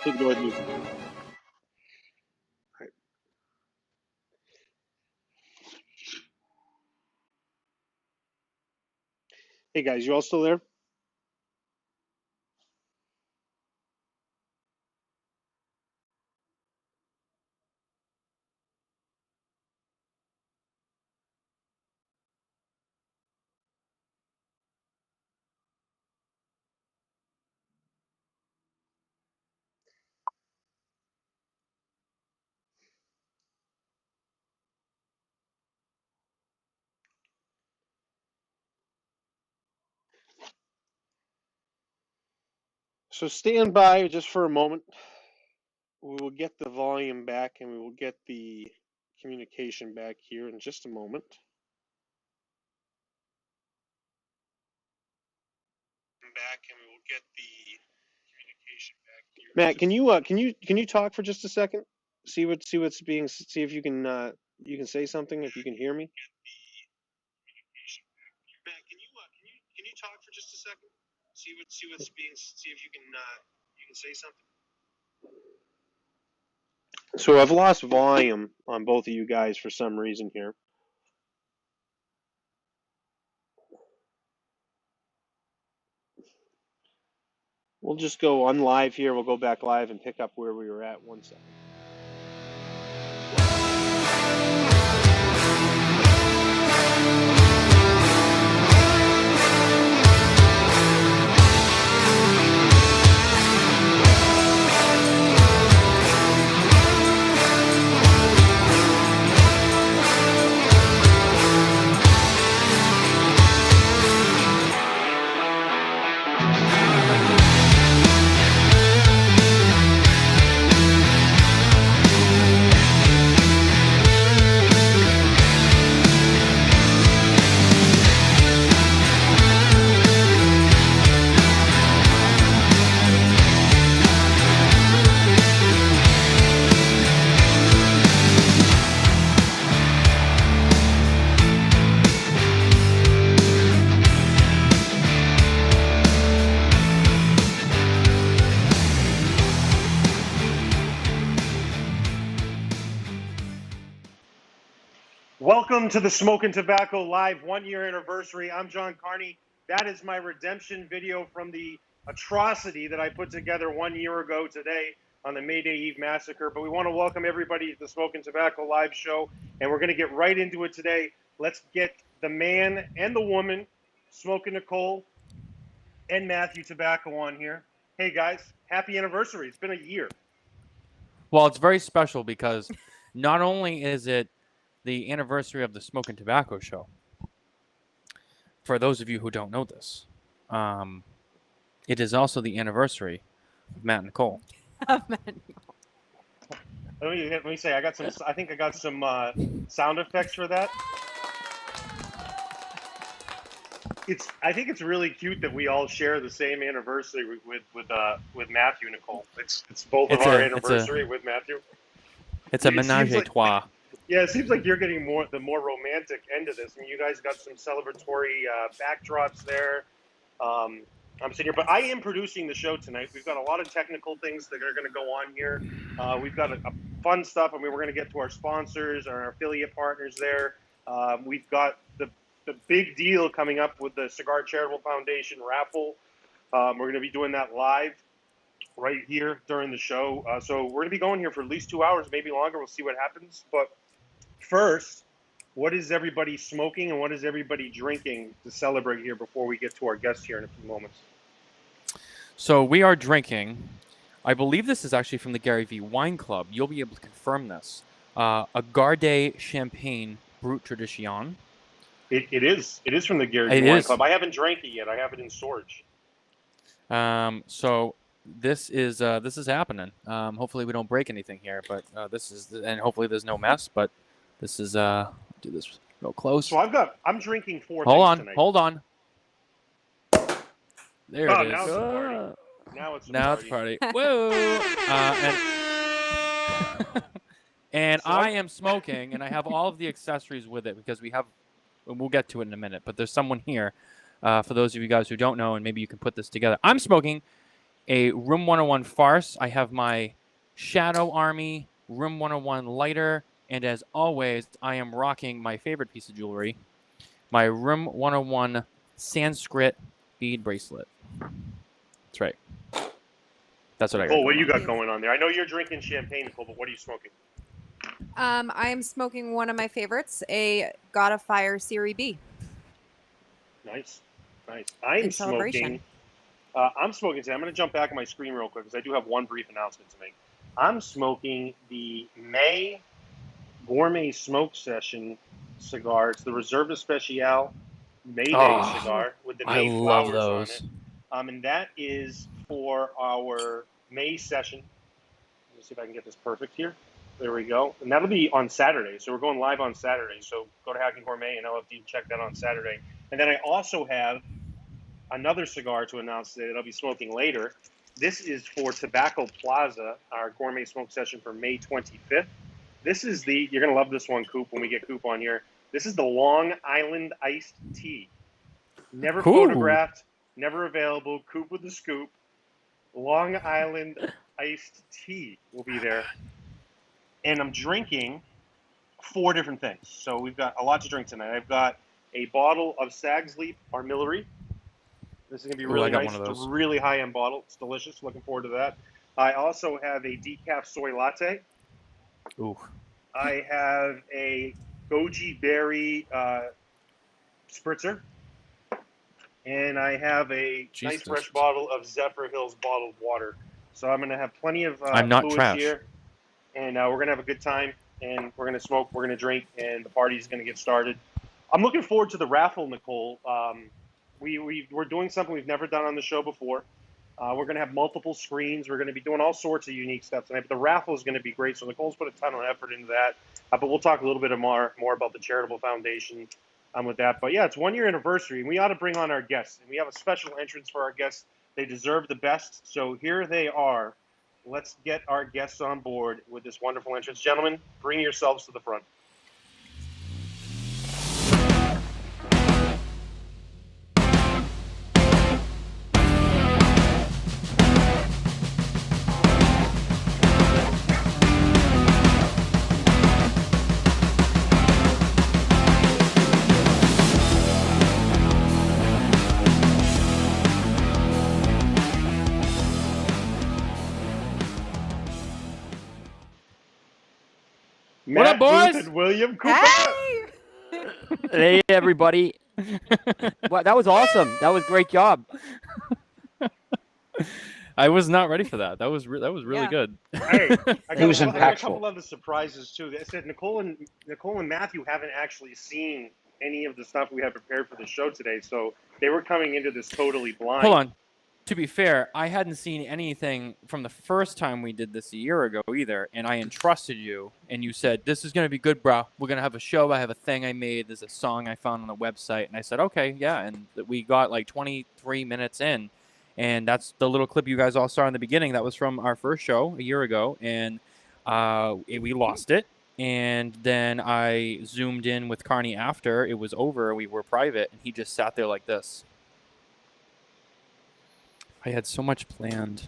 Take it away, music. Right. Hey guys, you all still there? So stand by just for a moment. We will get the volume back and we will get the communication back here in just a moment. Back and we will get the communication back here. Matt, can you talk for just a second? See if you can say something if you can hear me. Matt, can you talk for just a second? See if you can say something. So I've lost volume on both of you guys for some reason here. We'll just go on live here. We'll go back live and pick up where we were at. 1 second. Welcome to the Smokin Tobacco Live 1 year anniversary. I'm John Carney. That is my redemption video from the atrocity that I put together 1 year ago today on the May Day Eve massacre. But we want to welcome everybody to the Smokin Tobacco Live show, and we're going to get right into it today. Let's get the man and the woman, Smokin Nicole and Matthew Tobacco, on here. Hey guys, happy anniversary. It's been a year. Well, it's very special because not only is it the anniversary of the Smokin Tabacco show, for those of you who don't know this, it is also the anniversary of Matt and Nicole. Let me say, I think I got some sound effects for that. I think it's really cute that we all share the same anniversary with Matthew and Nicole. It's both of our anniversary with Matthew. It's a menage a trois. Yeah, it seems like you're getting the more romantic end of this. I mean, you guys got some celebratory backdrops there. I'm sitting here, but I am producing the show tonight. We've got a lot of technical things that are going to go on here. We've got a fun stuff. I mean, we're going to get to our sponsors, our affiliate partners there. We've got the big deal coming up with the Cigar Charitable Foundation Raffle. We're going to be doing that live right here during the show. So we're going to be going here for at least 2 hours, maybe longer. We'll see what happens. But first, what is everybody smoking and what is everybody drinking to celebrate here before we get to our guests here in a few moments? So we are drinking, I believe this is actually from the Gary V Wine Club. You'll be able to confirm this. A Garde Champagne Brut Tradition. It is from the Gary V Wine Club. I haven't drank it yet. I have it in storage. So this is happening. Hopefully we don't break anything here, but and hopefully there's no mess. But this is do this real close. So I'm drinking 4 things tonight. Hold on. There it is. Now it's a party. Now it's a party. Whoa! And I am smoking, and I have all of the accessories with it because we'll get to it in a minute. But there's someone here, for those of you guys who don't know, and maybe you can put this together. I'm smoking a Room 101 Farce. I have my Shadow Army Room 101 lighter, and as always, I am rocking my favorite piece of jewelry, my Room 101 Sanskrit bead bracelet. That's right. That's what I got. Oh, what do you got going on there? I know you're drinking champagne, Nicole, but what are you smoking? I'm smoking one of my favorites, a God of Fire Series B. Nice. I'm smoking today. I'm going to jump back on my screen real quick because I do have one brief announcement to make. I'm smoking the May Gourmet Smoke Session cigar. It's the Reserva Special May Day cigar with the May flowers on it. And that is for our May session. Let me see if I can get this perfect here. There we go. And that'll be on Saturday. So we're going live on Saturday. So go to Hacking Gourmet and LFD and check that on Saturday. And then I also have another cigar to announce that I'll be smoking later. This is for Tobacco Plaza, our gourmet smoke session for May 25th. This is you're going to love this one, Coop, when we get Coop on here. This is the Long Island Iced Tea. Never photographed, never available. Coop with the scoop. Long Island Iced Tea will be there. And I'm drinking 4 different things. So we've got a lot to drink tonight. I've got a bottle of Stag's Leap Armillery. This is going to be really nice. It's a really high-end bottle. It's delicious. Looking forward to that. I also have a decaf soy latte. Ooh. I have a goji berry spritzer. And I have a nice fresh bottle of Zephyr Hills bottled water. So I'm going to have plenty of fluids here. And we're going to have a good time. And we're going to smoke. We're going to drink. And the party's going to get started. I'm looking forward to the raffle, Nicole. We're doing something we've never done on the show before. We're going to have multiple screens. We're going to be doing all sorts of unique stuff tonight. But the raffle is going to be great. So Nicole's put a ton of effort into that. But we'll talk a little bit more about the Charitable Foundation with that. But yeah, it's 1 year anniversary. And we ought to bring on our guests. And we have a special entrance for our guests. They deserve the best. So here they are. Let's get our guests on board with this wonderful entrance. Gentlemen, bring yourselves to the front. What up, Matt Booth boys? and William Cooper. Hey! Hey, everybody. Wow, that was awesome. That was great job. I was not ready for that. That was really Yeah. good. Hey, I He was got a impactful. couple other surprises too. They said Nicole and Matthew haven't actually seen any of the stuff we had prepared for the show today, so they were coming into this totally blind. Hold on. To be fair, I hadn't seen anything from the first time we did this a year ago either, and I entrusted you, and you said, this is going to be good, bro. We're going to have a show. I have a thing I made. There's a song I found on the website, and I said, okay, yeah, and we got like 23 minutes in, and that's the little clip you guys all saw in the beginning. That was from our first show a year ago, and we lost it, and then I zoomed in with Carney after it was over. We were private, and he just sat there like this. I had so much planned.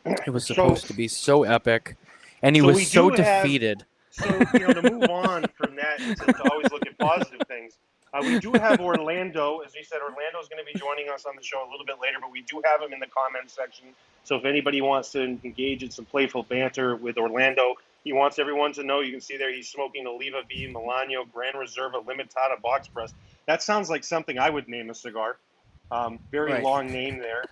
It was supposed to be so epic, and he was so defeated. So, to move on from that, to always look at positive things, we do have Orlando. As we said, Orlando's going to be joining us on the show a little bit later, but we do have him in the comments section. So if anybody wants to engage in some playful banter with Orlando, he wants everyone to know, you can see there he's smoking Oliva V Milano Gran Reserva Limitada Box Press. That sounds like something I would name a cigar. Very Right. long name there,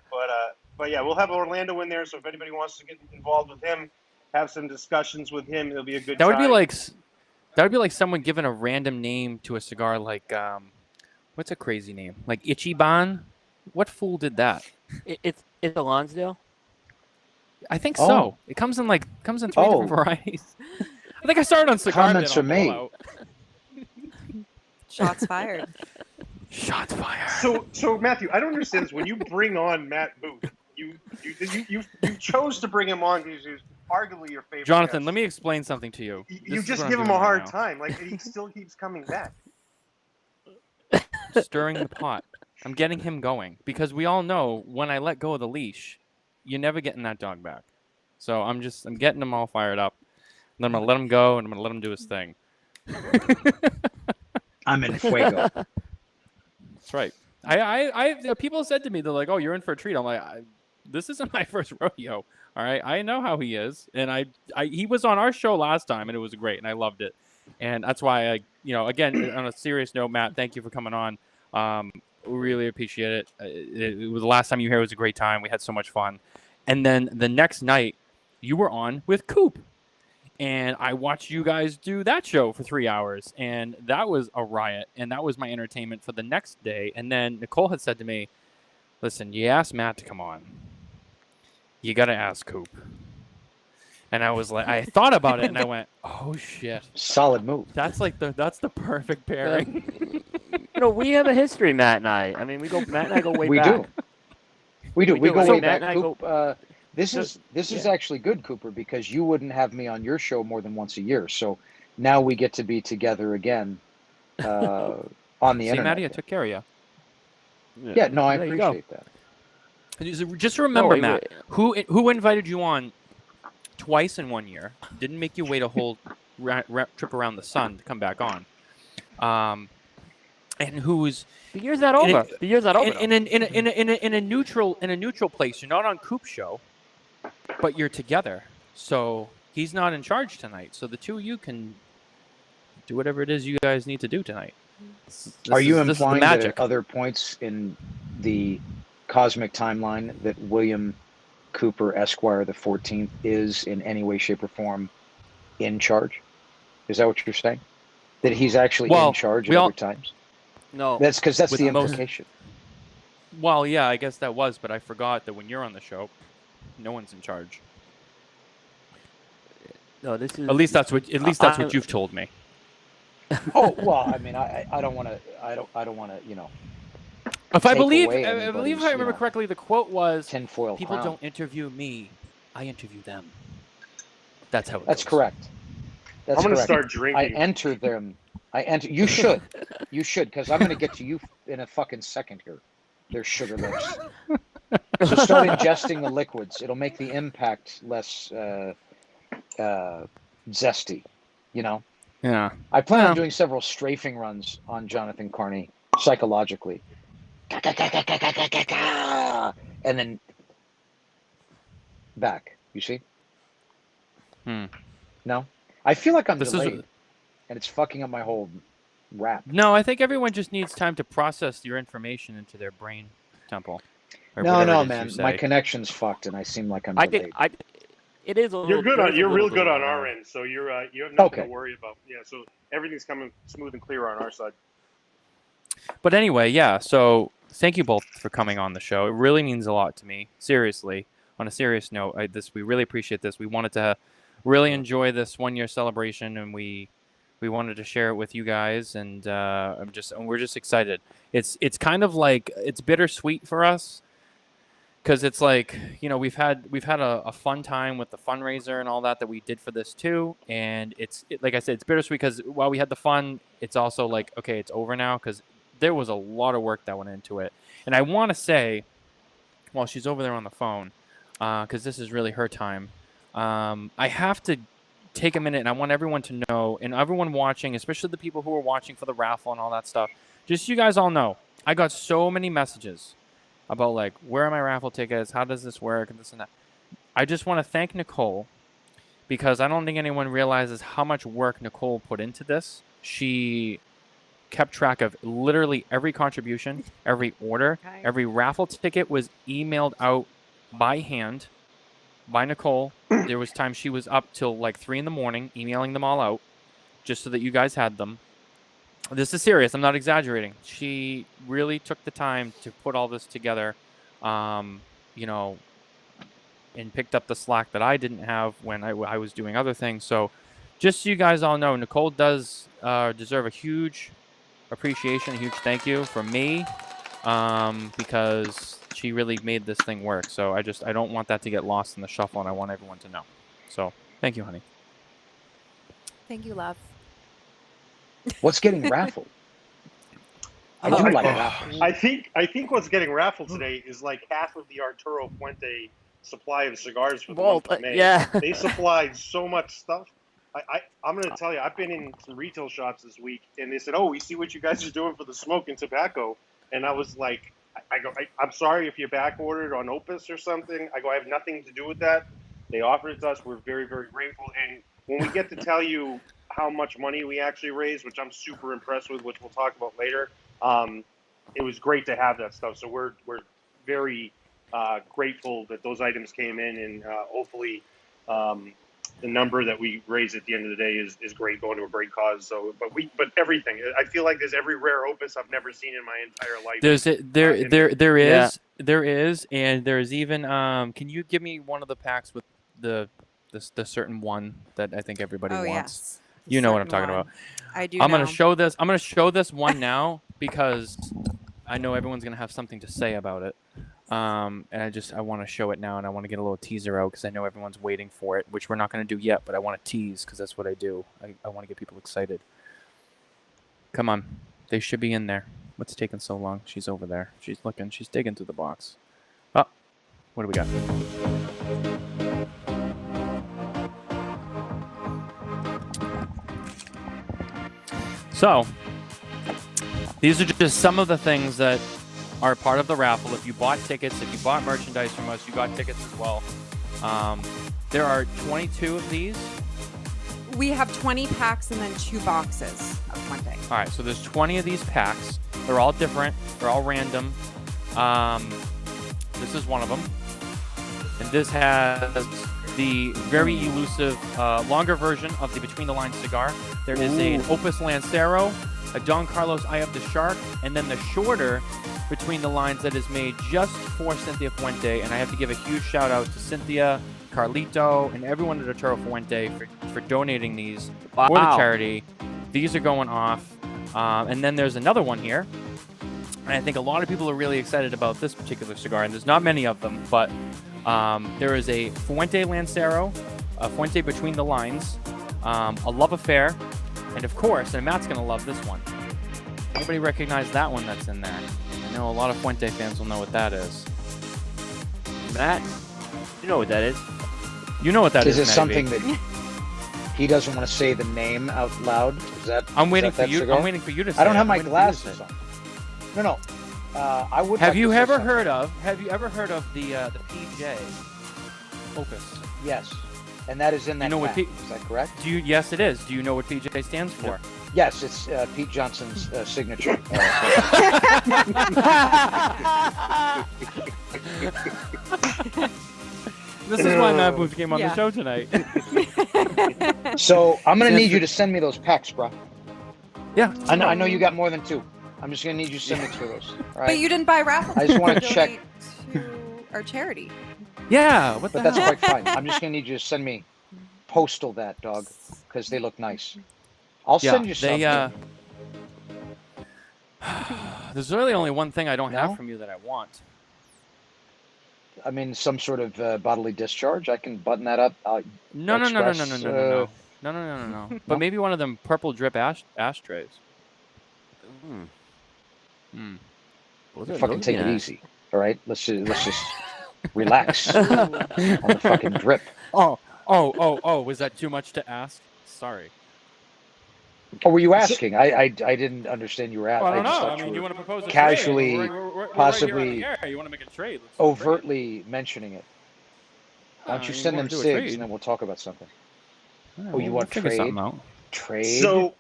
but yeah, we'll have Orlando in there. So if anybody wants to get involved with him, have some discussions with him, it'll be a good. That would time. be like someone giving a random name to a cigar, like what's a crazy name, like Ichiban. What fool did that? It's a Lonsdale. I think Oh. so. It comes in three different varieties. I think I started on cigar. Comments are made. Shots fired. Shots fired. So Matthew, I don't understand this. When you bring on Matt Booth, you chose to bring him on because he's arguably your favorite. Jonathan, guest. let me explain something to you. You This is just what I'm give him doing a right hard now. time. Like he still keeps coming back. Stirring the pot. I'm getting him going because we all know when I let go of the leash, you're never getting that dog back. So I'm getting him all fired up. And I'm gonna let him go, and I'm gonna let him do his thing. I'm in fuego. That's right. I people said to me, they're like, "Oh, you're in for a treat." I'm like, "This isn't my first rodeo. All right, I know how he is, and he was on our show last time, and it was great, and I loved it, and that's why again, on a serious note, Matt, thank you for coming on. We really appreciate it. It was the last time you were here. It was a great time. We had so much fun, and then the next night, you were on with Coop. And I watched you guys do that show for 3 hours, and that was a riot, and that was my entertainment for the next day. And then Nicole had said to me, listen, you asked Matt to come on. You got to ask Coop. And I was like, I thought about it, and I went, oh, shit. Solid move. That's the perfect pairing. We have a history, Matt and I. I mean, Matt and I go way We back. do. We do. We go So way Matt back. and I Coop, this is actually good, Cooper, because you wouldn't have me on your show more than once a year. So now we get to be together again on the See, internet. Maddie, I took care of you. Yeah, no, I There you go. appreciate that. Just remember, No, Matt, who invited you on twice in 1 year, didn't make you wait a whole trip around the sun to come back on, and who's The year's not over. The year's not over. in a neutral place. You're not on Coop's show, but you're together. So he's not in charge tonight. So the two of you can do whatever it is you guys need to do tonight. Are you this is the implying that magic. at other points in the cosmic timeline that William Cooper Esquire the 14th is in any way, shape, or form in charge? Is that what you're saying? That he's actually in charge at other times? No. That's because that's With the most- implication. Well, yeah, I guess that was, but I forgot that when you're on the show, no one's in charge. No, this is. At least that's what you've told me. Oh well, I mean, I don't want to. I don't want to. If I take believe, away I believe if anybody's, I remember correctly, the quote was, tinfoil "People crown. don't interview me; I interview them." That's how it That's goes. correct. That's I'm going to correct. start I drinking. enter them. You should. You should, because I'm going to get to you in a fucking second here. There's sugar lips. So start ingesting the liquids. It'll make the impact less zesty. Yeah. I plan on Yeah. doing several strafing runs on Jonathan Carney psychologically. And then back. You see? Hmm. No? I feel like I'm This delayed, is and it's fucking up my whole rap. no. I think everyone just needs time to process your information into their brain temple. Or No, whatever no, it is man. you My say. connection's fucked, and I seem like I'm I think delayed. it is a little. You're good there on. is a You're little real good delay on our there. end, so you have nothing Okay. to worry about. Yeah, so everything's coming smooth and clear on our side. But anyway, yeah. So thank you both for coming on the show. It really means a lot to me. Seriously, on a serious note, we really appreciate this. We wanted to really enjoy this 1-year celebration, and we wanted to share it with you guys. And we're just excited. It's kind of like it's bittersweet for us because it's like we've had a fun time with the fundraiser and all that we did for this too. And like I said, it's bittersweet because while we had the fun, it's also like okay, it's over now because there was a lot of work that went into it. And I want to say, while she's over there on the phone, because this is really her time, I have to take a minute and I want everyone to know, and everyone watching, especially the people who are watching for the raffle and all that stuff, just so you guys all know, I got so many messages about like, where are my raffle tickets? How does this work? And this and that. I just want to thank Nicole because I don't think anyone realizes how much work Nicole put into this. She kept track of literally every contribution, every order, Okay. every raffle ticket was emailed out by hand by Nicole. There was times she was up till like 3 a.m. emailing them all out just so that you guys had them. This is serious. I'm not exaggerating. She really took the time to put all this together, and picked up the slack that I didn't have when I was doing other things. So just so you guys all know, Nicole does deserve a huge appreciation, a huge thank you from me, because she really made this thing work. So I don't want that to get lost in the shuffle, and I want everyone to know. So thank you, honey. Thank you, love. What's getting raffled? I do like raffles. I think what's getting raffled today is like half of the Arturo Fuente supply of cigars for the month of May. Yeah. They supplied so much stuff. I'm going to tell you, I've been in some retail shops this week, and they said, "Oh, we see what you guys are doing for the Smokin Tabacco," and I was like, I'm sorry if you back ordered on Opus or something. I go, I have nothing to do with that. They offered it to us. We're very, very grateful, and when we get to tell you how much money we actually raised, which I'm super impressed with, which we'll talk about later, it was great to have that stuff. So we're very grateful that those items came in, and hopefully the number that we raise at the end of the day is great, going to a great cause. So, but everything, I feel like there's every rare opus I've never seen in my entire life. There is, and there's even. Can you give me one of the packs with the certain one that I think everybody wants? Yes. You know what I'm talking about. I do. I'm gonna show this. I'm gonna show this one now because I know everyone's gonna have something to say about it. And I want to show it now, and I want to get a little teaser out because I know everyone's waiting for it, which we're not gonna do yet. But I want to tease because that's what I do. I want to get people excited. Come on, they should be in there. What's taking so long? She's over there. She's looking. She's digging through the box. Oh, what do we got? So, these are just some of the things that are part of the raffle. If you bought tickets, if you bought merchandise from us, you got tickets as well. There are 22 of these. We have 20 packs and then 2 boxes of one day. All right, so there's 20 of these packs. They're all different. They're all random. This is one of them. And this has the very elusive, longer version of the Between the Lines cigar. There is an Opus Lancero, a Don Carlos Eye of the Shark, and then the shorter Between the Lines that is made just for Cynthia Fuente. And I have to give a huge shout out to Cynthia, Carlito, and everyone at Arturo Fuente for donating these for the charity. These are going off. And then there's another one here. And I think a lot of people are really excited about this particular cigar. And there's not many of them, but there is a Fuente Lancero, a Fuente Between the Lines, a Love Affair, and of course, and Matt's going to love this one. Anybody recognize that one that's in there? I know a lot of Fuente fans will know what that is. Matt, you know what that is. You know what that is. Is it something that he doesn't want to say the name out loud? Is that? I'm waiting is that for you. cigar? I'm waiting for you to say. I don't have it. my I'm waiting for you to glasses say on. No. I would. Have like you to say ever something. heard of? Have you ever heard of the PJ Opus? Yes. And that is in that You know what pack. Is that correct? Yes, it is. Do you know what PJ stands for? Yes, it's Pete Johnson's signature. This is why Matt Booth came on the Yeah. show tonight. So I'm gonna need you to send me those packs, bro. Yeah. I know you got more than 2. I'm just gonna need you to send me 2 of those. All right? But you didn't buy Raffle. I just wanna to check- donate to our charity. Yeah. What the But that's hell? quite fine. I'm just gonna need you to send me postal that, dog, because they look nice. I'll send you some. There's really only one thing I don't No? have from you that I want. I mean, some sort of bodily discharge. I can button that up. No. Express, No. But maybe one of them purple drip ashtrays. Fucking take it easy. All right, let's just relax on the fucking drip. Oh. Was that too much to ask? Sorry. Oh, were you asking? I didn't understand you were asking. Well, I don't just know. thought I mean, you you were want to propose a casually, trade. We're possibly right here on the air. You want to make a trade? Let's bring it. overtly mentioning it. Why don't you send them wanna do a cigs trade? and then we'll talk about something. Yeah, you want figure trade? something out. Trade. So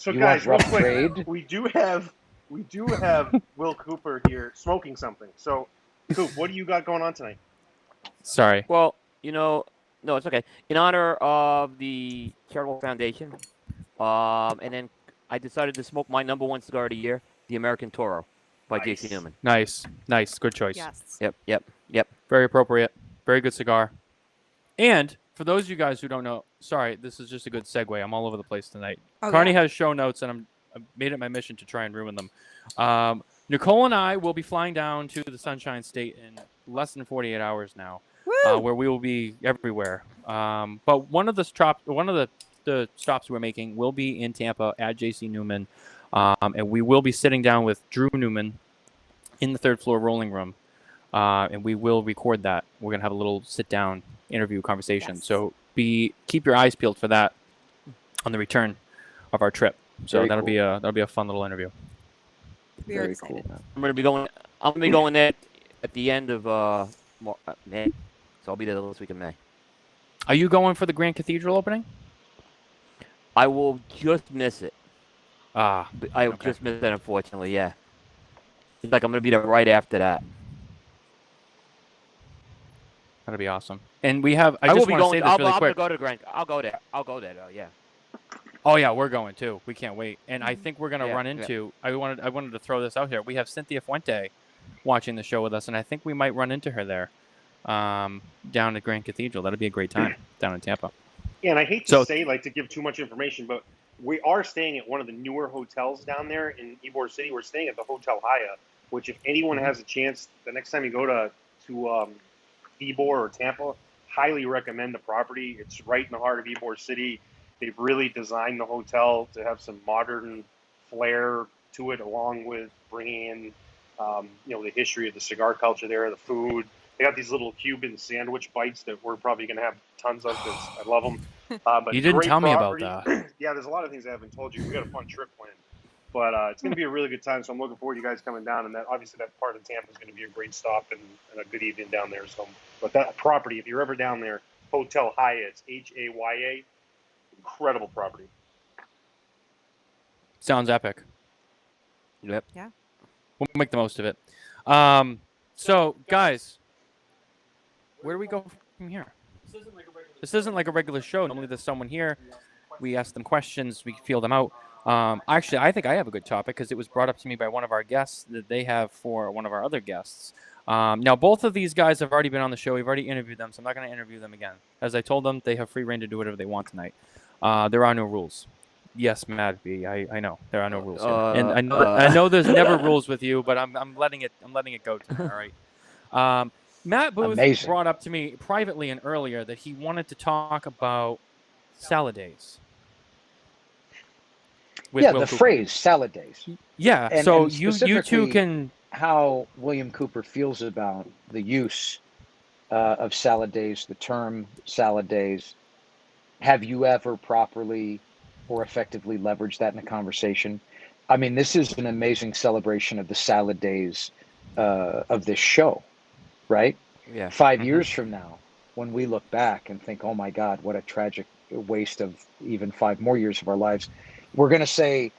You guys, real want rough quick, trade? we do have Will Cooper here smoking something. So, Coop, what do you got going on tonight? Sorry. Well, no, it's okay. In honor of the Charitable Foundation, and then I decided to smoke my #1 cigar of the year, the American Toro by Nice. J.C. Newman. Nice. Good choice. Yes. Yep. Very appropriate. Very good cigar. And for those of you guys who don't know, sorry, this is just a good segue. I'm all over the place tonight. Oh, Carney yeah. has show notes, and I've made it my mission to try and ruin them. Nicole and I will be flying down to the Sunshine State in less than 48 hours now, Woo! where we will be everywhere. But one of the stops we're making will be in Tampa at JC Newman, and we will be sitting down with Drew Newman in the 3rd floor rolling room, and we will record that. We're gonna have a little sit-down interview conversation. Yes. So keep your eyes peeled for that on the return of our trip. So Very that'll cool. be a fun little interview. We are Very excited. cool. I'm gonna be going there at the end of May, so I'll be there the last week of May. Are you going for the Grand Cathedral opening? I will just miss it. Ah, I Okay. just missed it, unfortunately. Yeah. It's like I'm gonna be there right after that. that'll be awesome. And we have. I will just be want to going. say this really I'm quick. gonna go to Grand. I'll go there. Though. Yeah. Oh yeah, we're going too. We can't wait. And I think we're gonna Yeah, run yeah. into. I wanted to throw this out here. We have Cynthia Fuente watching the show with us, and I think we might run into her there, down at Grand Cathedral. That'll be a great time down in Tampa. Yeah, and I hate to So- say, to give too much information, but we are staying at one of the newer hotels down there in Ybor City. We're staying at the Hotel Haya, which if anyone has a chance, the next time you go to Ybor or Tampa, highly recommend the property. It's right in the heart of Ybor City. They've really designed the hotel to have some modern flair to it, along with bringing in, the history of the cigar culture there, the food. They got these little Cuban sandwich bites that we're probably going to have tons of. 'Cause I love them. But You didn't great tell me about property. that. Yeah, there's a lot of things I haven't told you. We got a fun trip planned, but it's going to be a really good time. So I'm looking forward to you guys coming down, and that obviously that part of Tampa is going to be a great stop and a good evening down there. So, but that property, if you're ever down there, Hotel Haya, it's Haya, incredible property. Sounds epic. Yep. Yeah. We'll make the most of it. So guys, where do we go from here? This isn't like a regular show. Normally there's someone here. We ask them questions. We feel them out. Actually, I think I have a good topic because it was brought up to me by one of our guests that they have for one of our other guests. Now, both of these guys have already been on the show. We've already interviewed them, so I'm not going to interview them again. As I told them, they have free reign to do whatever they want tonight. There are no rules. Yes, Mad B, I know there are no rules here. And I know there's never rules with you, but I'm letting it go tonight. All right. Matt Booth Amazing. brought up to me privately and earlier that he wanted to talk about salad days. with Yeah, Will the Cooper. phrase salad days. Yeah, And- so and you two specifically- can. How William Cooper feels about the use of salad days, the term salad days. Have you ever properly or effectively leveraged that in a conversation? I mean, this is an amazing celebration of the salad days of this show, right? Yeah. 5 years from now, when we look back and think, oh my God, what a tragic waste of even 5 more years of our lives, we're going to say,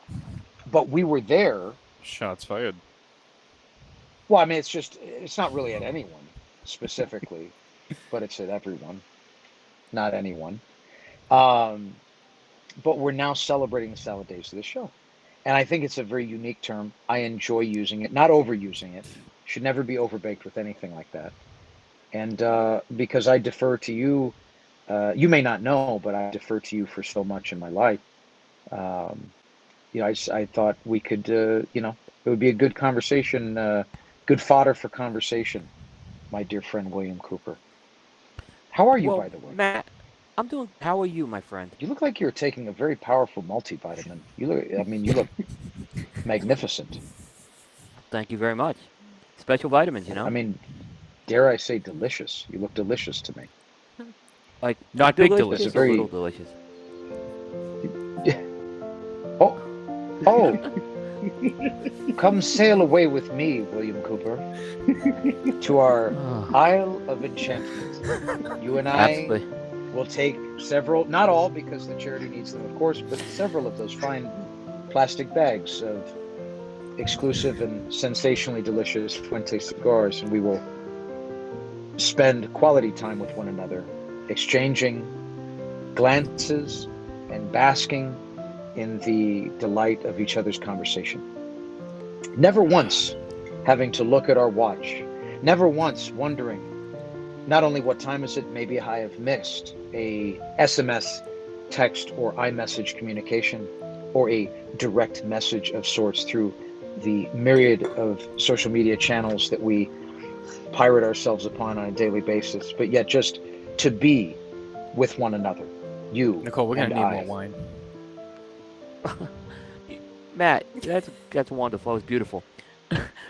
but we were there. Shots fired. Well, I mean, it's not really at anyone specifically, but it's at everyone, not anyone. But we're now celebrating the salad days of the show. And I think it's a very unique term. I enjoy using it, not overusing it. Should never be overbaked with anything like that. And because I defer to you, you may not know, but I defer to you for so much in my life. I thought we could, it would be a good conversation, good fodder for conversation, my dear friend William Cooper. How are you, by the way? Matt, I'm doing. How are you, my friend? You look like you're taking a very powerful multivitamin. You look magnificent. Thank you very much. Special vitamins, I mean, dare I say delicious? You look delicious to me. Like Not big delicious, delicious. a little delicious. Oh, come sail away with me, William Cooper, to our Isle of Enchantment. You and I Absolutely. will take several, not all because the charity needs them, of course, but several of those fine plastic bags of exclusive and sensationally delicious Fuente cigars, and we will spend quality time with one another, exchanging glances and basking in the delight of each other's conversation. Never once having to look at our watch, never once wondering not only what time is it, maybe I have missed a SMS, text, or iMessage communication, or a direct message of sorts through the myriad of social media channels that we pirate ourselves upon on a daily basis, but yet just to be with one another, you Nicole, we're gonna and need I. more wine. Matt, that's wonderful. It's beautiful.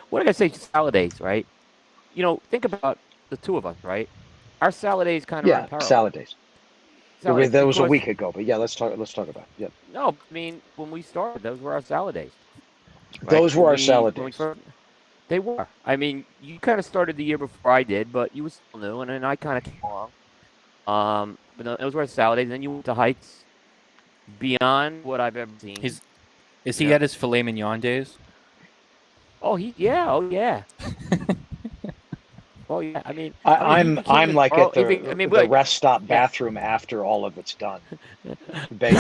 What did I say? Salad days, right? Think about the two of us, right? Our salad days kind of run parallel. Salad days. Salad That was a because- week ago, but yeah, let's talk about it. Yeah. No, I mean when we started, those were our salad days. Right? Those were When our salad when we days. first- they were. I mean, you kind of started the year before I did, but you were still new, and then I kind of came along. But no, those were our salad days. And then you went to heights beyond what I've ever seen. Is he at his filet mignon days? Oh yeah. Oh yeah. Oh yeah. I mean, I'm like at the rest stop yeah. bathroom after all of it's done. This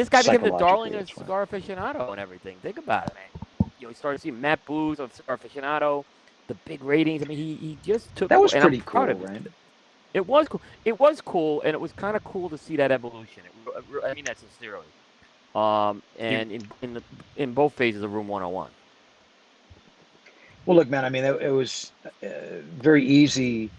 guy became the darling of Psychologically, Cigar Aficionado and everything. Think about it, man. You started seeing Matt Booz of Cigar Aficionado, the big ratings. I mean, he just took. That was and pretty I'm proud cool, of it. right? It was cool. It was cool, and it was kind of cool to see that evolution. I mean that sincerely. And in both phases of Room 101. Well, look, man. I mean, it was very easy,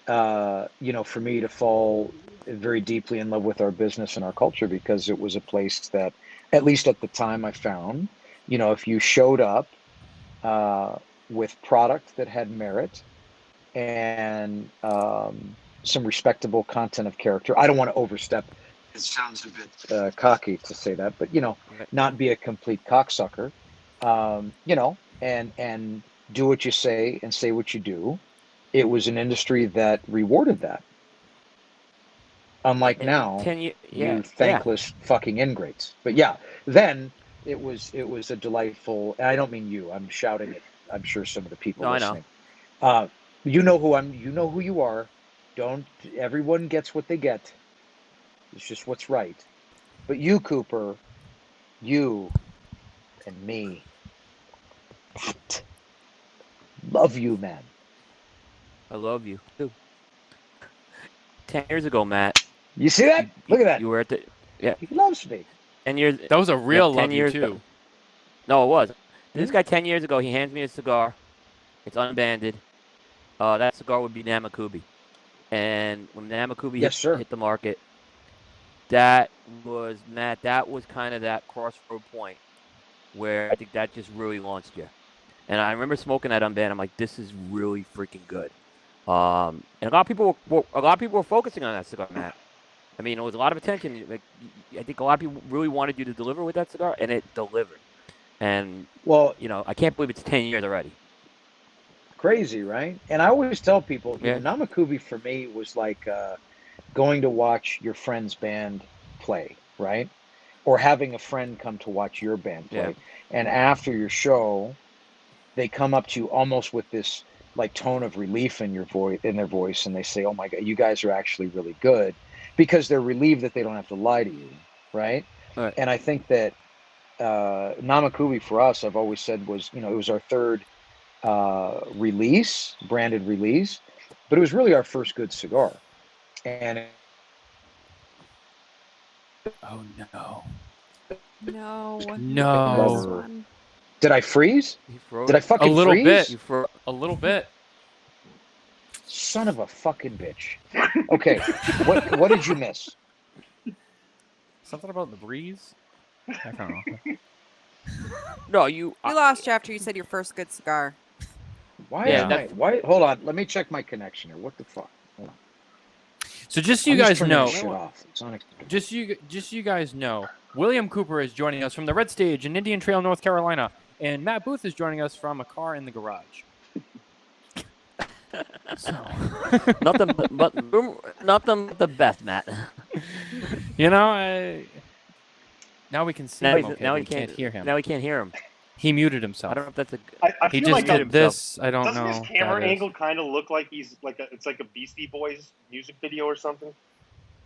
for me to fall very deeply in love with our business and our culture because it was a place that, at least at the time, I found, if you showed up with product that had merit and some respectable content of character. I don't want to overstep. It sounds a bit cocky to say that, but not be a complete cocksucker. And do what you say and say what you do. It was an industry that rewarded that. Unlike now, you thankless fucking ingrates. But yeah, then it was a delightful. And I don't mean you. I'm shouting at. I'm sure some of the people listening. I know. You know who I'm. You know who you are. Don't. Everyone gets what they get. It's just what's right. But you, Cooper, you and me. That. Love you, man. I love you too. 10 years ago, Matt. You see that? Look at that. You were at the. Yeah. He loves me. 10 years. That was a real 10 love years you too. ago. No, it was. This guy 10 years ago, he hands me a cigar. It's unbanded. That cigar would be Namakubi. And when Namakubi hit the market, that was, Matt, that was kind of that crossroad point where I think that just really launched you. And I remember smoking that unbanned. I'm like, this is really freaking good. And a lot of people were focusing on that cigar, Matt. I mean, it was a lot of attention. Like, I think a lot of people really wanted you to deliver with that cigar, and it delivered. And I can't believe it's 10 years already. Crazy, right? And I always tell people, Yeah. Namakubi for me was like going to watch your friend's band play, right? Or having a friend come to watch your band play. Yeah. And after your show, they come up to you almost with this like tone of relief in their voice, and they say, "Oh my God, you guys are actually really good," because they're relieved that they don't have to lie to you, right? Right. And I think that Namakubi for us, I've always said, was, it was our third branded release, but it was really our first good cigar. And Oh no. No. No. did I freeze? You froze. Did I fucking A little freeze? bit. You froze. A little bit. Son of a fucking bitch. Okay, what did you miss? Something about the breeze? I don't know. No, you. We lost you after you said your first good cigar. Why Yeah. am I? Why? Hold on. Let me check my connection here. What the fuck? Hold on. So just so you I'm just guys turning know, this shit off. It's unacceptable. just so you guys know, William Cooper is joining us from the Red Stage in Indian Trail, North Carolina, and Matt Booth is joining us from a car in the garage. So, Nothing but the best, Matt. you know, now we can see Now, him. Okay, now but we we can't hear him. Now we can't hear him. He muted himself. I don't know if that's a. I He feel just like did this. I don't doesn't know. his camera that is. angle kind of look like he's like it's like a Beastie Boys music video or something?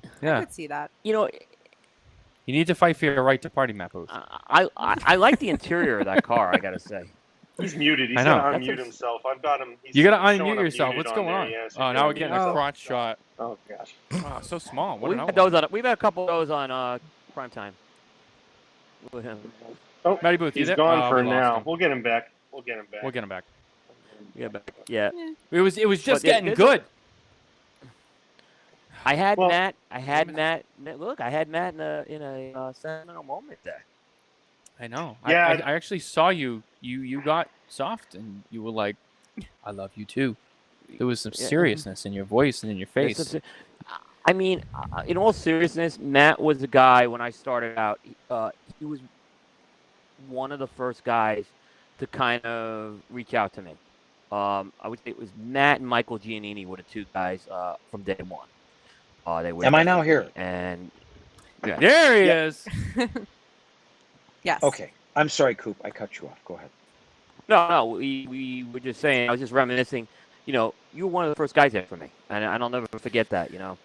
I Yeah, could see that. You know, you need to fight for your right to party, Matt Booth. I like the interior of that car. I gotta say. He's muted. He's I know. gonna That's unmute a- himself. I've got him. You gotta he's showing unmute up yourself. muted What's going there. on? Yeah, so Oh, you now we're gotta getting unmute a Oh. crotch shot. yourself. Oh gosh. Oh, so small. What We've an had outline. those on. We've had a couple of those on prime time. With him. Oh, Matty Booth, you he's there? gone Oh, for we lost now. him. We'll get him back. We'll get him back. We'll get him back. Yeah, but yeah. It was just But yeah, getting there's good. I had Well- Matt. Look, I had Matt in a sentimental moment there. I know. Yeah, I actually saw you. You got soft, and you were like, "I love you too." There was some Yeah. seriousness in your voice and in your There's face. some- I mean, in all seriousness, Matt was the guy when I started out. He was one of the first guys to kind of reach out to me. I would say it was Matt and Michael Giannini were the two guys from day one. They were. Am I now here? And There he is. Yes. Okay. I'm sorry, Coop. I cut you off. Go ahead. no, we were just saying. I was just reminiscing. You know, you were one of the first guys there for me, and I'll never forget that. You know,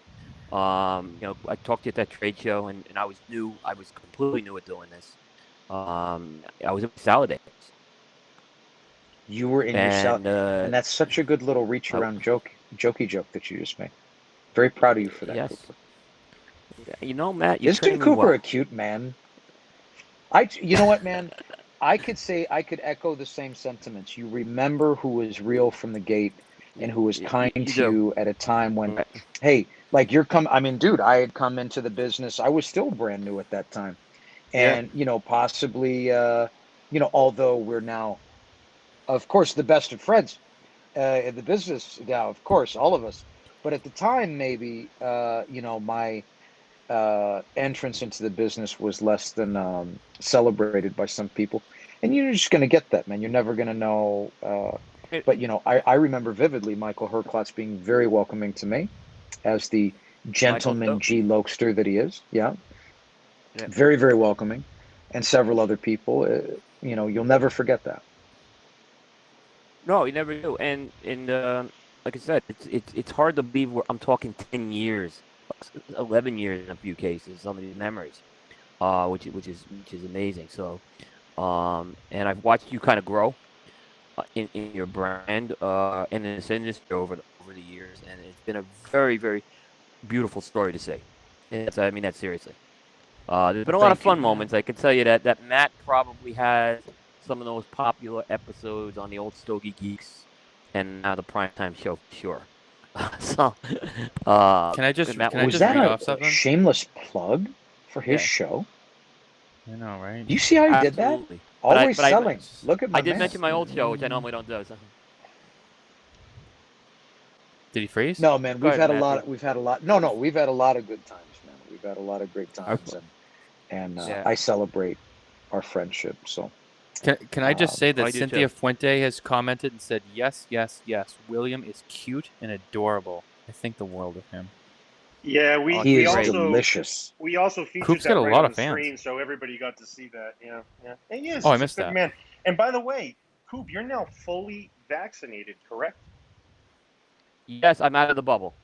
I talked to you at that trade show, and I was new. I was completely new at doing this. I was at Salad Days. You were in your cell, And and that's such a good little reach around jokey joke that you just made. Very proud of you for that, yes. Cooper. You know, Matt, you're Isn't training me Cooper well. a cute man? You know what, man? I could echo the same sentiments. You remember who was real from the gate and who was kind to do. you at a time when, Right. hey, like I mean, dude, I had come into the business. I was still brand new at that time. And, possibly, although we're now, of course, the best of friends in the business now, of course, all of us. But at the time, maybe, my entrance into the business was less than celebrated by some people. And you're just going to get that, man. You're never going to know. But, I remember vividly Michael Herklotz being very welcoming to me as the gentleman G. Lokester that he is. Yeah. Very, very welcoming. And several other people. You'll never forget that. No, you never do. And like I said, it's hard to believe I'm talking 10 years, 11 years in a few cases. Some of these memories, which is amazing. So, and I've watched you kind of grow in your brand and in this industry over the years, and it's been a very, very beautiful story to see. I mean that seriously. There's been a lot of fun moments. I can tell you that Matt probably has some of the most popular episodes on the old Stogie Geeks and now the Primetime Show for sure. So, Can I just Matt, Was read that off a something? shameless plug for his Yeah. show? I know, right? You see how he did that? absolutely. But Always but I- selling. Look at my I did man. mention my old show, which I normally don't do. So. Did he freeze? No, man, Go we've ahead, had a Matthew. lot. We've had a lot. No, we've had a lot of good times, man. We've had a lot of great times, and Yeah. I celebrate our friendship. So, Can I just say that I do Cynthia too. Fuente has commented and said, yes, yes, yes, William is cute and adorable. I think the world of him. Yeah, He is also delicious. we also featured Coop's got that a right lot on of the fans. screen, so everybody got to see that. Yeah, yeah. And yes, Oh, I he's a missed good that. man. And by the way, Coop, you're now fully vaccinated, correct? Yes, I'm out of the bubble.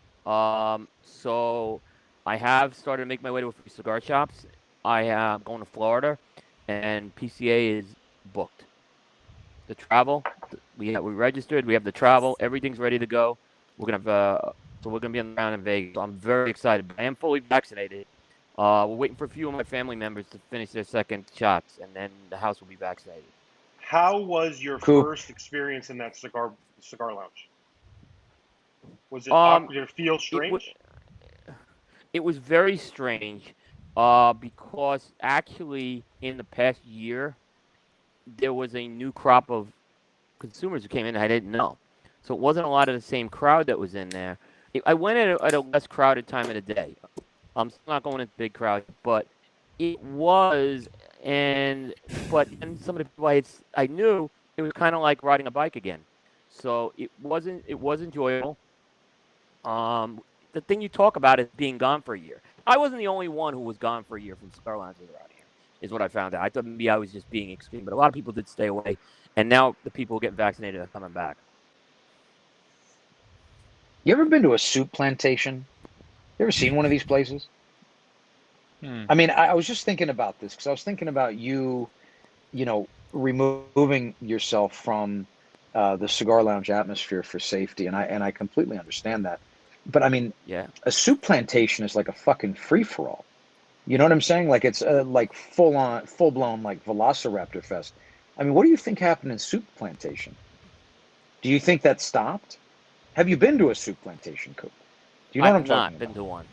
So I have started to make my way to a few cigar shops. I am going to Florida, and PCA is booked. The travel, we registered. We have the travel. Everything's ready to go. We're gonna have so we're gonna be on the ground in Vegas. I'm very excited. But I am fully vaccinated. We're waiting for a few of my family members to finish their second shots, and then the house will be vaccinated. How was your Coop. first experience in that cigar lounge? Was it Um, awkward? Did it feel it was strange? it was very strange, because actually in the past year there was a new crop of consumers who came in I didn't know. So it wasn't a lot of the same crowd that was in there. I went at a less crowded time of the day. I'm still not going into big crowd, but it was, and some of the people I knew, it was kind of like riding a bike again. So it was enjoyable. The thing you talk about is being gone for a year. I wasn't the only one who was gone for a year from cigar lounges around here, is what I found out. I thought maybe I was just being extreme, but a lot of people did stay away, and now the people getting vaccinated are coming back. You ever been to a soup plantation? You ever seen one of these places? Hmm. I mean, I was just thinking about this because I was thinking about you know, removing yourself from the cigar lounge atmosphere for safety, and I completely understand that. But I mean, Yeah. a soup plantation is like a fucking free for all. You know what I'm saying? Like it's like full blown like Velociraptor fest. I mean, what do you think happened in soup plantation? Do you think that stopped? Have you been to a soup plantation, Coop? Do you know I what have I'm talking not been about? to one.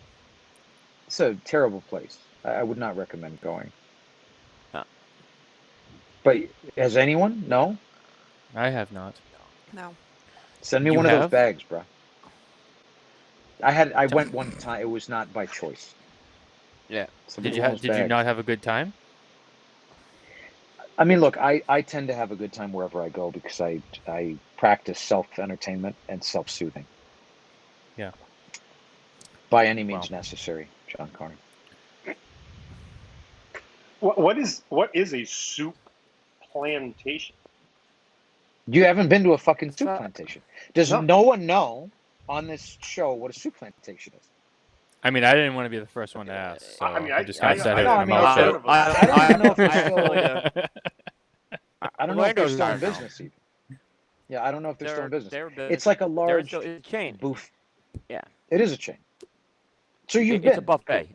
It's a terrible place. I would not recommend going. No. But has anyone? No? I have not. No. Send me You one of those have? bags, bro. I went one time. It was not by choice. Yeah. Send me one of those Did you bags. not have a good time? I mean, look, I tend to have a good time wherever I go because I practice self-entertainment and self-soothing. Yeah. By any means Wow. necessary, John Carney. What is a soup plantation? You haven't been to a fucking soup So- plantation. Does No. no one know on this show what a soup plantation is? I mean, I didn't want to be the first one to ask, so I mean, I just kind of said I it know, and I I'm mean, out none of us. I don't even know if they're I- still. I don't know if they're Orlando's still in not now. business even. Yeah, I don't know if they're still in business. They're It's like a large it's a chain. booth. Yeah. It is a chain. So you've It's a been. buffet.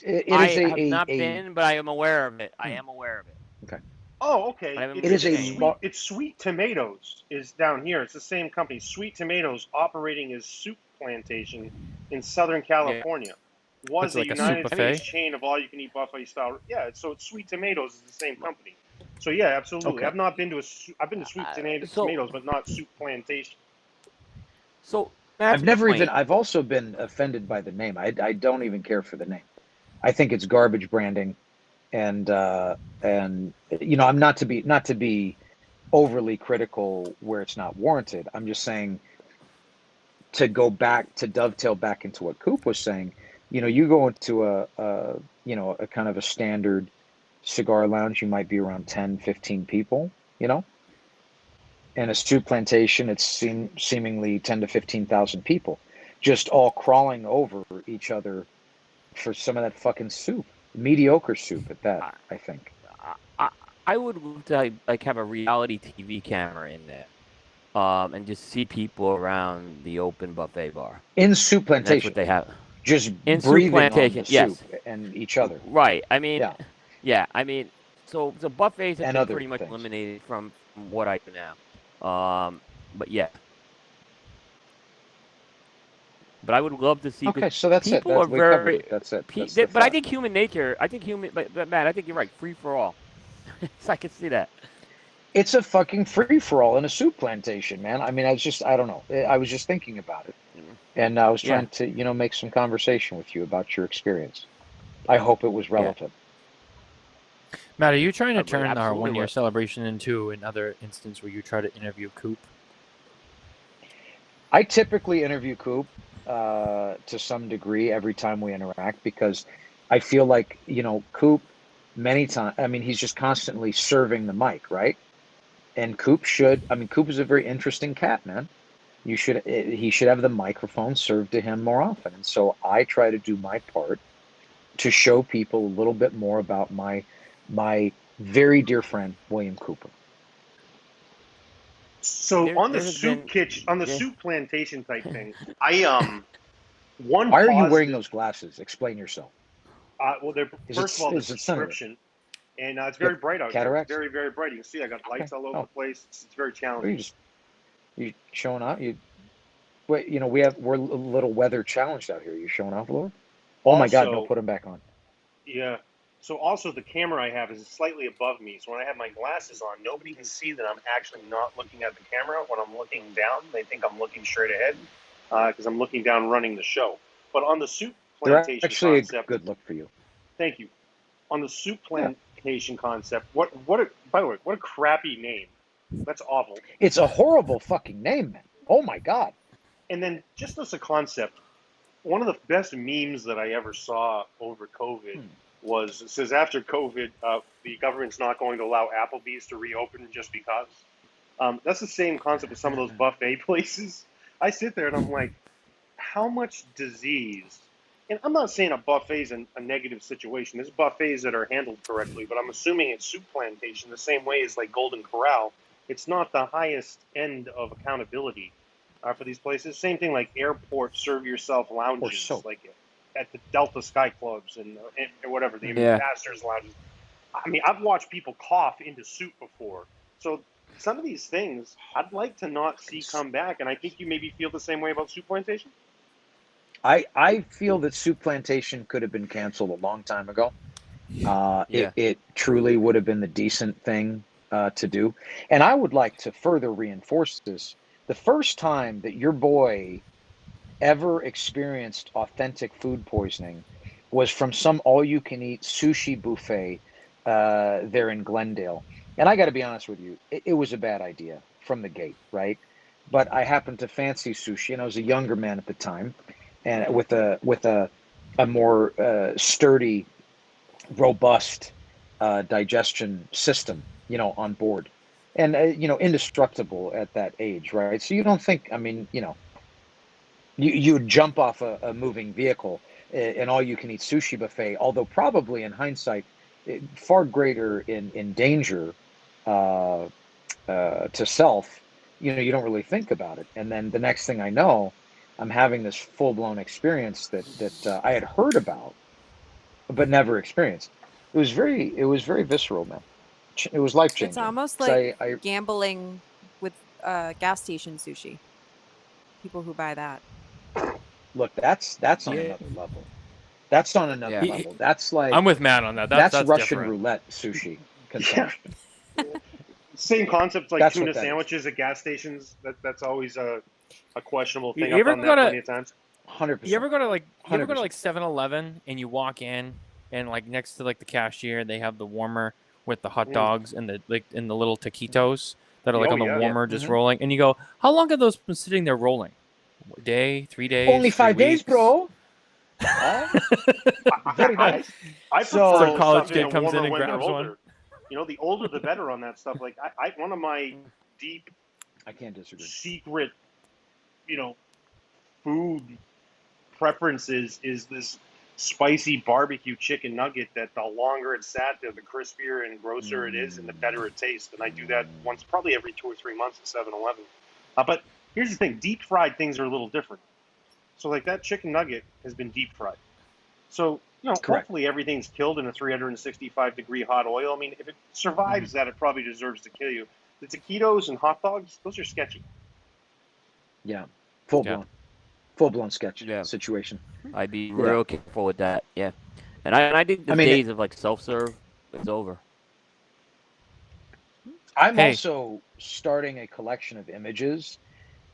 It I is have not been, but I am aware of it. I am aware of it. Okay. Oh, okay. I haven't It is a Sweet, it's Sweet Tomatoes is down here. It's the same company, Sweet Tomatoes, operating as soup plantation in Southern California. Was That's like a a soup United buffet? States chain of all-you-can-eat buffet style. Yeah, so it's Sweet Tomatoes is the same company. So yeah, absolutely. Okay. I've not been to I've been to Sweet Tomatoes, but not soup plantation. So that's I've also been offended by the name. I don't even care for the name. I think it's garbage branding, and you know, I'm not to be overly critical where it's not warranted. I'm just saying, to dovetail back into what Coop was saying, you know, you go into a kind of a standard cigar lounge, you might be around 10, 15 people, you know, and a soup plantation, it's seemingly 10 to 15,000 people just all crawling over each other for some of that fucking soup, mediocre soup at that. I think I would love to like have a reality TV camera in there, and just see people around the open buffet bar. in soup And that's plantation, what they have. just In soup breathing plantation, on the yes. soup and each other. Right. I mean, Yeah. yeah. I mean, so buffets have And been other pretty much things. eliminated from what I do now. But yeah. But I would love to see. Okay, so that's people it. are We covered very. it. That's it. That's But I fact. think human nature. But Matt, I think you're right. Free for all. So I can see that. It's a fucking free for all in a soup plantation, man. I mean, I don't know. I was just thinking about it, and I was trying to, you know, make some conversation with you about your experience. I hope it was relevant. Matt, are you trying to I turn our absolutely 1-year would. celebration into another instance where you try to interview Coop? I typically interview Coop to some degree every time we interact because I feel like, Coop many times, I mean, he's just constantly serving the mic, right? And Coop is a very interesting cat, man. He should have the microphone served to him more often. And so I try to do my part to show people a little bit more about my very dear friend, William Cooper. So on the soup plantation type thing, one Why are you positive. wearing those glasses? Explain yourself. Well, they're first of all, the prescription, and it's very bright out here. It's very, very bright. You can see I got lights all over the place. It's very challenging. You showing off? We're a little weather challenged out here. You showing off a little? Oh my God! No, put them back on. Yeah. So also the camera I have is slightly above me. So when I have my glasses on, nobody can see that I'm actually not looking at the camera. When I'm looking down, they think I'm looking straight ahead because I'm looking down running the show. But on the soup plantation actually concept, a good look for you. Thank you. On the soup plantation concept, by the way, what a crappy name. That's awful. It's a horrible fucking name, man. Oh my God. And then just as a concept, one of the best memes that I ever saw over COVID it says after COVID, the government's not going to allow Applebee's to reopen just because. That's the same concept as some of those buffet places. I sit there and I'm like, how much disease? And I'm not saying a buffet is a negative situation. There's buffets that are handled correctly, but I'm assuming it's soup plantation the same way as like Golden Corral. It's not the highest end of accountability for these places. Same thing like airport serve yourself lounges, like at the Delta Sky Clubs and whatever, the ambassadors lounges. I mean, I've watched people cough into soup before. So some of these things I'd like to not see come back, and I think you maybe feel the same way about soup plantation. I feel that soup plantation could have been canceled a long time ago. It truly would have been the decent thing to do. And I would like to further reinforce this. The first time that your boy ever experienced authentic food poisoning was from some all-you-can-eat sushi buffet there in Glendale. And I got to be honest with you, it was a bad idea from the gate, right? But I happened to fancy sushi, and I was a younger man at the time, and with a more sturdy, robust digestion system, on board, and indestructible at that age, right? So you don't think, I mean, you would jump off a moving vehicle, an all-you-can-eat sushi buffet, although probably in hindsight, far greater in danger to self. You don't really think about it, and then the next thing I know, I'm having this full-blown experience that I had heard about, but never experienced. It was very visceral, man. It was life-changing. It's almost like gambling with gas station sushi. People who buy that. Look, that's on another level. That's on another level. That's like, I'm with Matt on that. That's Russian different. roulette sushi consumption. Same concept like tuna sandwiches at gas stations. That's always a questionable thing. I've done that plenty of times. 100%. You ever go to like 7-Eleven and you walk in and like next to like the cashier they have the warmer with the hot dogs and the little taquitos that are like on the warmer just rolling, and you go, how long have those been sitting there rolling? A day, 3 days? Only 5 days, bro. Very nice. I so prefer college kid comes in and grabs one. The older the better on that stuff. Like I one of my deep, I can't disagree, secret, food preferences is this spicy barbecue chicken nugget that the longer it's sat there, the crispier and grosser it is and the better it tastes. And I do that once, probably every 2 or 3 months at 7-Eleven. But here's the thing, deep fried things are a little different. So like that chicken nugget has been deep fried. So, hopefully everything's killed in a 365 degree hot oil. I mean, if it survives that, it probably deserves to kill you. The taquitos and hot dogs, those are sketchy. Yeah. Full-blown sketch situation. I'd be real careful with that. Yeah. And I think the days of like self-serve is over. I'm also starting a collection of images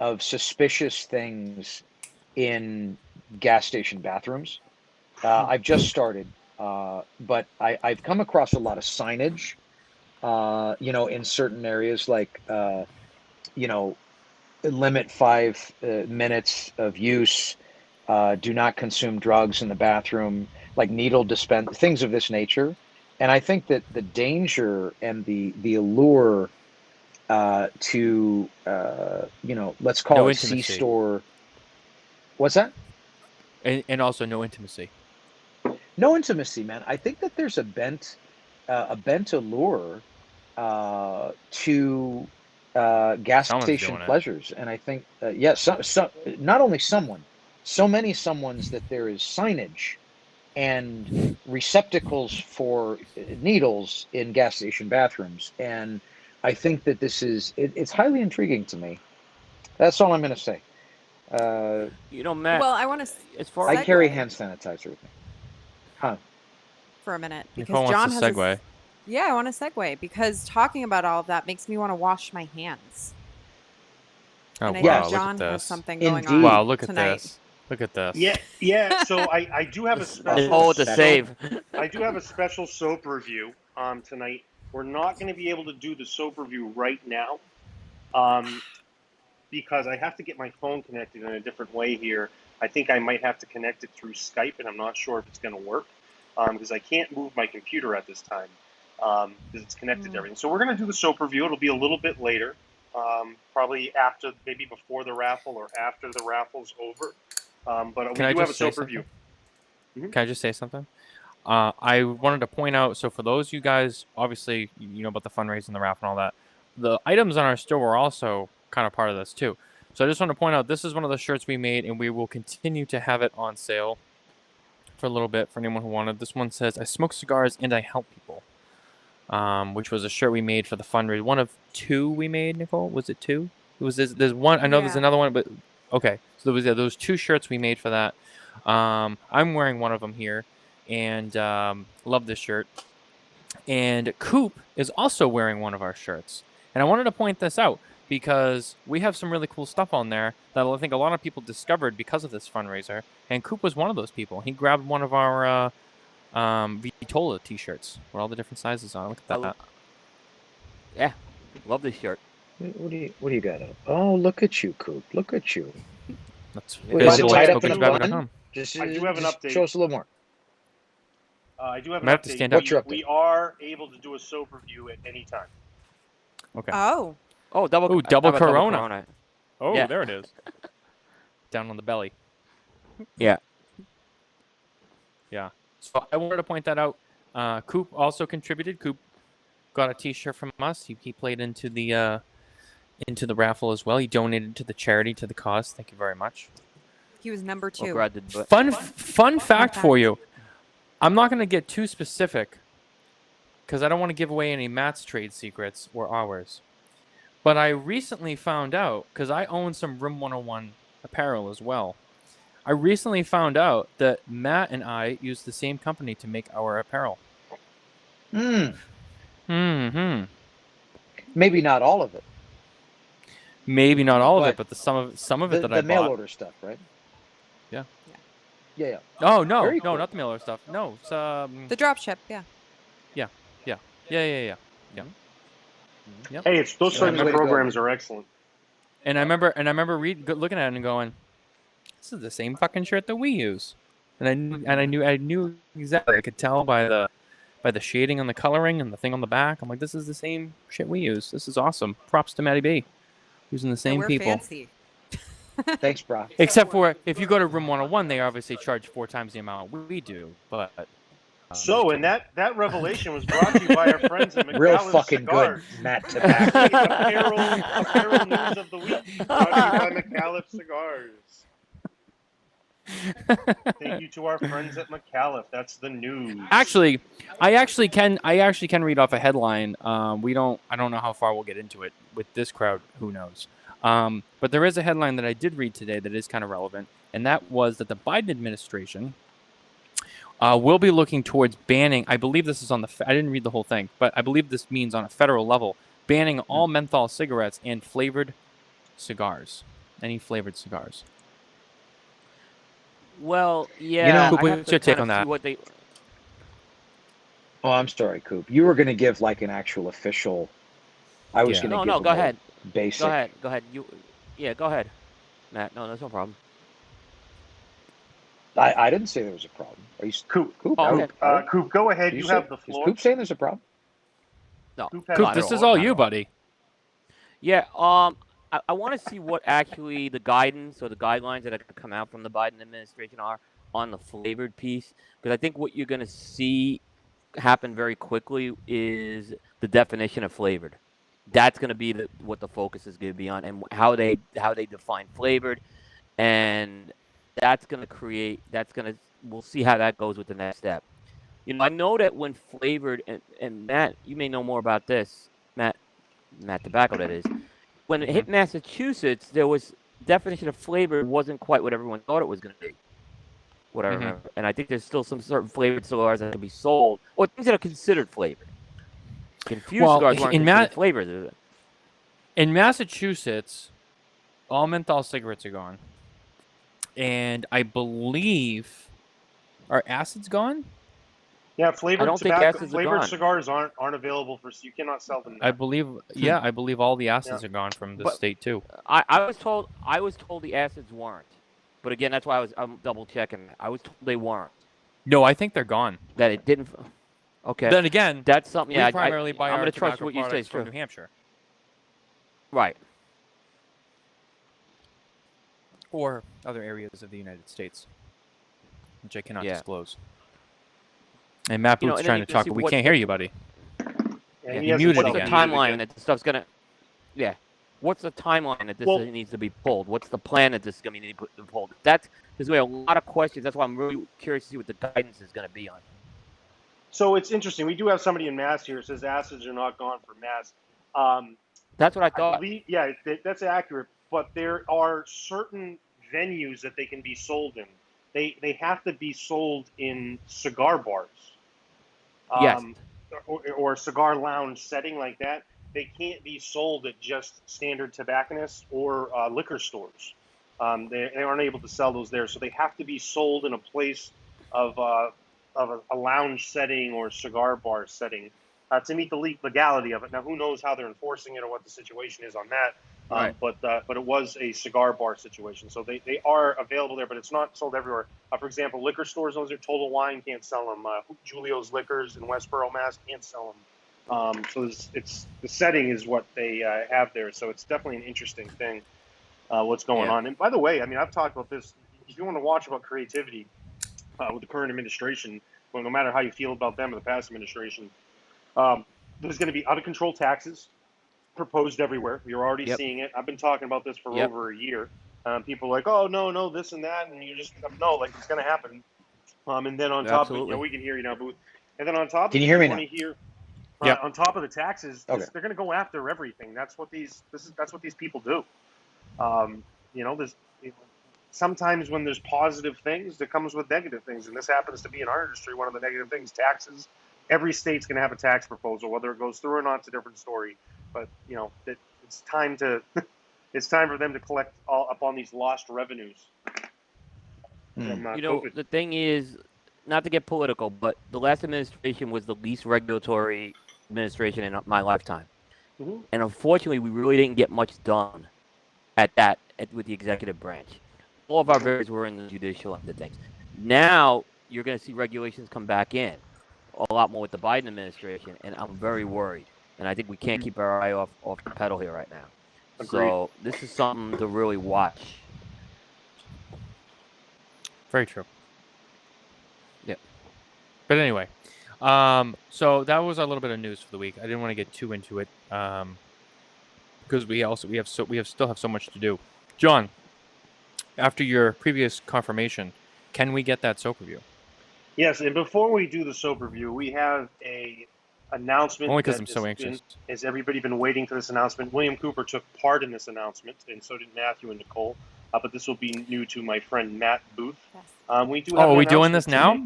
of suspicious things in gas station bathrooms. I've just started. But I've come across a lot of signage, in certain areas, like, limit 5 minutes of use, do not consume drugs in the bathroom, like needle dispense, things of this nature. And I think that the danger and the allure to, let's call No it intimacy. C-store. What's that? And also no intimacy. No intimacy, man. I think that there's a bent allure to gas Someone's station doing it. pleasures, and I think, not only someone, so many someones that there is signage and receptacles for needles in gas station bathrooms, and I think that it's highly intriguing to me. That's all I'm going to say. Matt. Well, I want to. As far I carry hand sanitizer with me. Huh? For a minute, Nicole because John wants has to segue. Yeah, I want to segue because talking about all of that makes me want to wash my hands. Oh, And I wow, think John look at has this. something going Indeed. on. Wow, look tonight. at this. Look at this. Yeah. So I do have a special. Oh, to save. I do have a special soap review tonight. We're not going to be able to do the soap review right now, because I have to get my phone connected in a different way here. I think I might have to connect it through Skype, and I'm not sure if it's going to work, because I can't move my computer at this time, because it's connected to everything. So we're going to do the soap review. It'll be a little bit later, probably after, maybe before the raffle or after the raffle's over. But we do have a soap review. Can I just say something? I wanted to point out, so for those of you guys, obviously, you know about the fundraising, the raffle, and all that. The items on our store are also kind of part of this, too. So I just want to point out, this is one of the shirts we made, and we will continue to have it on sale for a little bit for anyone who wanted. This one says, I smoke cigars and I help people, which was a shirt we made for the fundraiser. One of two we made, Nicole? Was it two? It was there's one. I know there's another one, but okay. So there was those two shirts we made for that. I'm wearing one of them here, and love this shirt. And Coop is also wearing one of our shirts. And I wanted to point this out because we have some really cool stuff on there that I think a lot of people discovered because of this fundraiser. And Coop was one of those people. He grabbed one of our Vitola t-shirts with all the different sizes on. Look at that. Yeah, love this shirt. What do you got? Oh, look at you, Coop. Look at you. That's Is it tied up in a bun? I do have an update. Show us a little more. I do have an Might have to update. stand up. What's your update? We are able to do a soap review at any time. Okay. Oh. Oh, double Corona. Oh, Yeah. there it is. Down on the belly. Yeah. Yeah. So I wanted to point that out. Coop also contributed. Coop got a T-shirt from us. He played into the raffle as well. He donated to the charity, to the cause. Thank you very much. He was number 2. Fun fact for you. I'm not going to get too specific because I don't want to give away any Matt's trade secrets or ours. But I recently found out, because I own some Room 101 apparel as well. I recently found out that Matt and I use the same company to make our apparel. Maybe not all of it. Maybe not all of it, but some of it that I bought. The mail order stuff, right? Yeah. Yeah. Oh no, Very no, cool. not the mail order stuff. No, it's The drop ship, yeah. Yeah. Yep. Hey, those sorts of programs are excellent. And I remember looking at it and going, "This is the same fucking shirt that we use." And I knew exactly. I could tell by the shading on the coloring and the thing on the back. I'm like, this is the same shit we use. This is awesome. Props to Matty B, using the same we're people. Fancy. Thanks, bro. Except for if you go to Room 101, they obviously charge 4 times the amount we do. But and that revelation was brought to you by our friends at Micalef Real fucking Cigars. good, Matt Tobacco. apparel news of the week brought to you by Micalef Cigars. Thank you to our friends at Micalef. That's the news. actually, I can read off a headline. I don't know how far we'll get into it with this crowd. Who knows? But there is a headline that I did read today that is kind of relevant, and that was that the Biden administration will be looking towards banning. I believe this is on the. I didn't read the whole thing, but I believe this means on a federal level, banning all menthol cigarettes and flavored cigars. Any flavored cigars. Well, yeah. What's your take on that? Oh, I'm sorry, Coop. You were going to give like an actual official. I was going to give No, a go ahead. basic. Go ahead. Go ahead, Matt. No, there's no problem. I didn't say there was a problem. Are you Coop? Coop? Oh, okay. Coop, go ahead. You have the Is floor. Coop saying there's a problem? No, Coop, this is all you, buddy. Yeah. I want to see what actually the guidance or the guidelines that are going to come out from the Biden administration are on the flavored piece, because I think what you're going to see happen very quickly is the definition of flavored. That's going to be what the focus is going to be on, and how they define flavored, and that's going to we'll see how that goes with the next step. I know that when flavored, and Matt, you may know more about this, Matt Tobacco, that is. When it hit Massachusetts, there was definition of flavor wasn't quite what everyone thought it was going to be. What I remember, and I think there's still some certain flavored cigars that can be sold, or things that are considered flavored. Infused cigars weren't considered flavored. In Massachusetts, all menthol cigarettes are gone, and I believe are acids gone? Yeah, flavored flavored cigars aren't available you cannot sell them now. I believe, I believe all the acids are gone from the state too. I was told the acids weren't, but again, that's why I'm double checking. I was told they weren't. No, I think they're gone. That it didn't. Okay. Then again, that's something. We primarily buy I'm our going to trust what you say from New Hampshire, right? Or other areas of the United States, which I cannot disclose. And Matt Booth's trying to talk, but we can't hear you, buddy. You muted what's again. The timeline that this stuff's gonna? Yeah. What's the timeline that this needs to be pulled? What's the plan that this is gonna need to be pulled? There's gonna be a lot of questions. That's why I'm really curious to see what the guidance is gonna be on. So it's interesting. We do have somebody in Mass here who says acids are not gone for Mass. That's what I thought. That's accurate. But there are certain venues that they can be sold in. They have to be sold in cigar bars. Yes. Or cigar lounge setting like that. They can't be sold at just standard tobacconists or liquor stores. They aren't able to sell those there, so they have to be sold in a place of a lounge setting or cigar bar setting to meet the legality of it. Now, who knows how they're enforcing it or what the situation is on that? Right. But it was a cigar bar situation, so they are available there, but it's not sold everywhere. For example, liquor stores, those are Total Wine, can't sell them. Julio's Liquors in Westboro, Mass, can't sell them. So it's the setting is what they have there. So it's definitely an interesting thing, what's going on. And by the way, I mean, I've talked about this. If you want to watch about creativity with the current administration, well, no matter how you feel about them or the past administration, there's going to be out-of-control taxes proposed everywhere. You're already seeing it. I've been talking about this for over a year. People are like, oh, no, this and that. And you just know, like, it's going to happen. And then on top of it, we can hear you now, Booth. And then on top of it, can you hear me now? On top of the taxes, they're going to go after everything. That's what these people do. Sometimes when there's positive things, there comes with negative things. And this happens to be in our industry, one of the negative things, taxes. Every state's going to have a tax proposal. Whether it goes through or not, it's a different story. But, it's time for them to collect up on these lost revenues. From, COVID. The thing is, not to get political, but the last administration was the least regulatory administration in my lifetime. Mm-hmm. And unfortunately, we really didn't get much done with the executive branch. All of our barriers were in the judicial end of things. Now, you're going to see regulations come back in a lot more with the Biden administration, and I'm very worried. And I think we can't keep our eye off the pedal here right now. Agreed. So this is something to really watch. Very true. Yeah. But anyway, so that was a little bit of news for the week. I didn't want to get too into it because we still have so much to do. John, after your previous confirmation, can we get that soap review? Yes, and before we do the soap review, we have a announcement. Only because I'm so anxious. Has everybody been waiting for this announcement? William Cooper took part in this announcement, and so did Matthew and Nicole. But this will be new to my friend Matt Booth. Yes. We do. Have are we doing this now?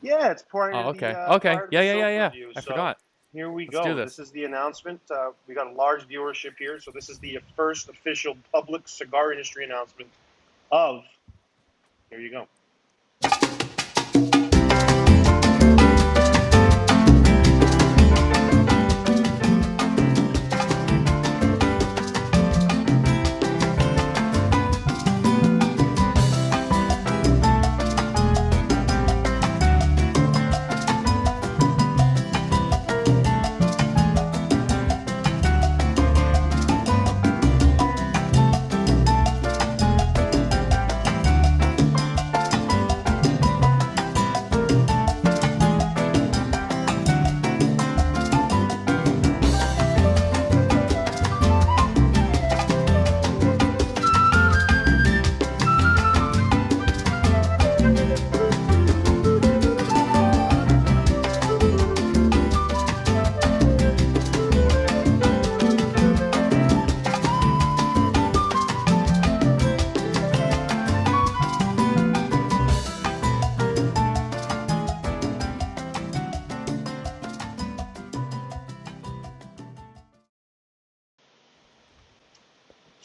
Yeah, it's part of okay. the. Okay. Yeah. Review. I forgot. Here we Let's go. do this. This is the announcement. We got a large viewership here, so this is the first official public cigar industry announcement of. Here you go.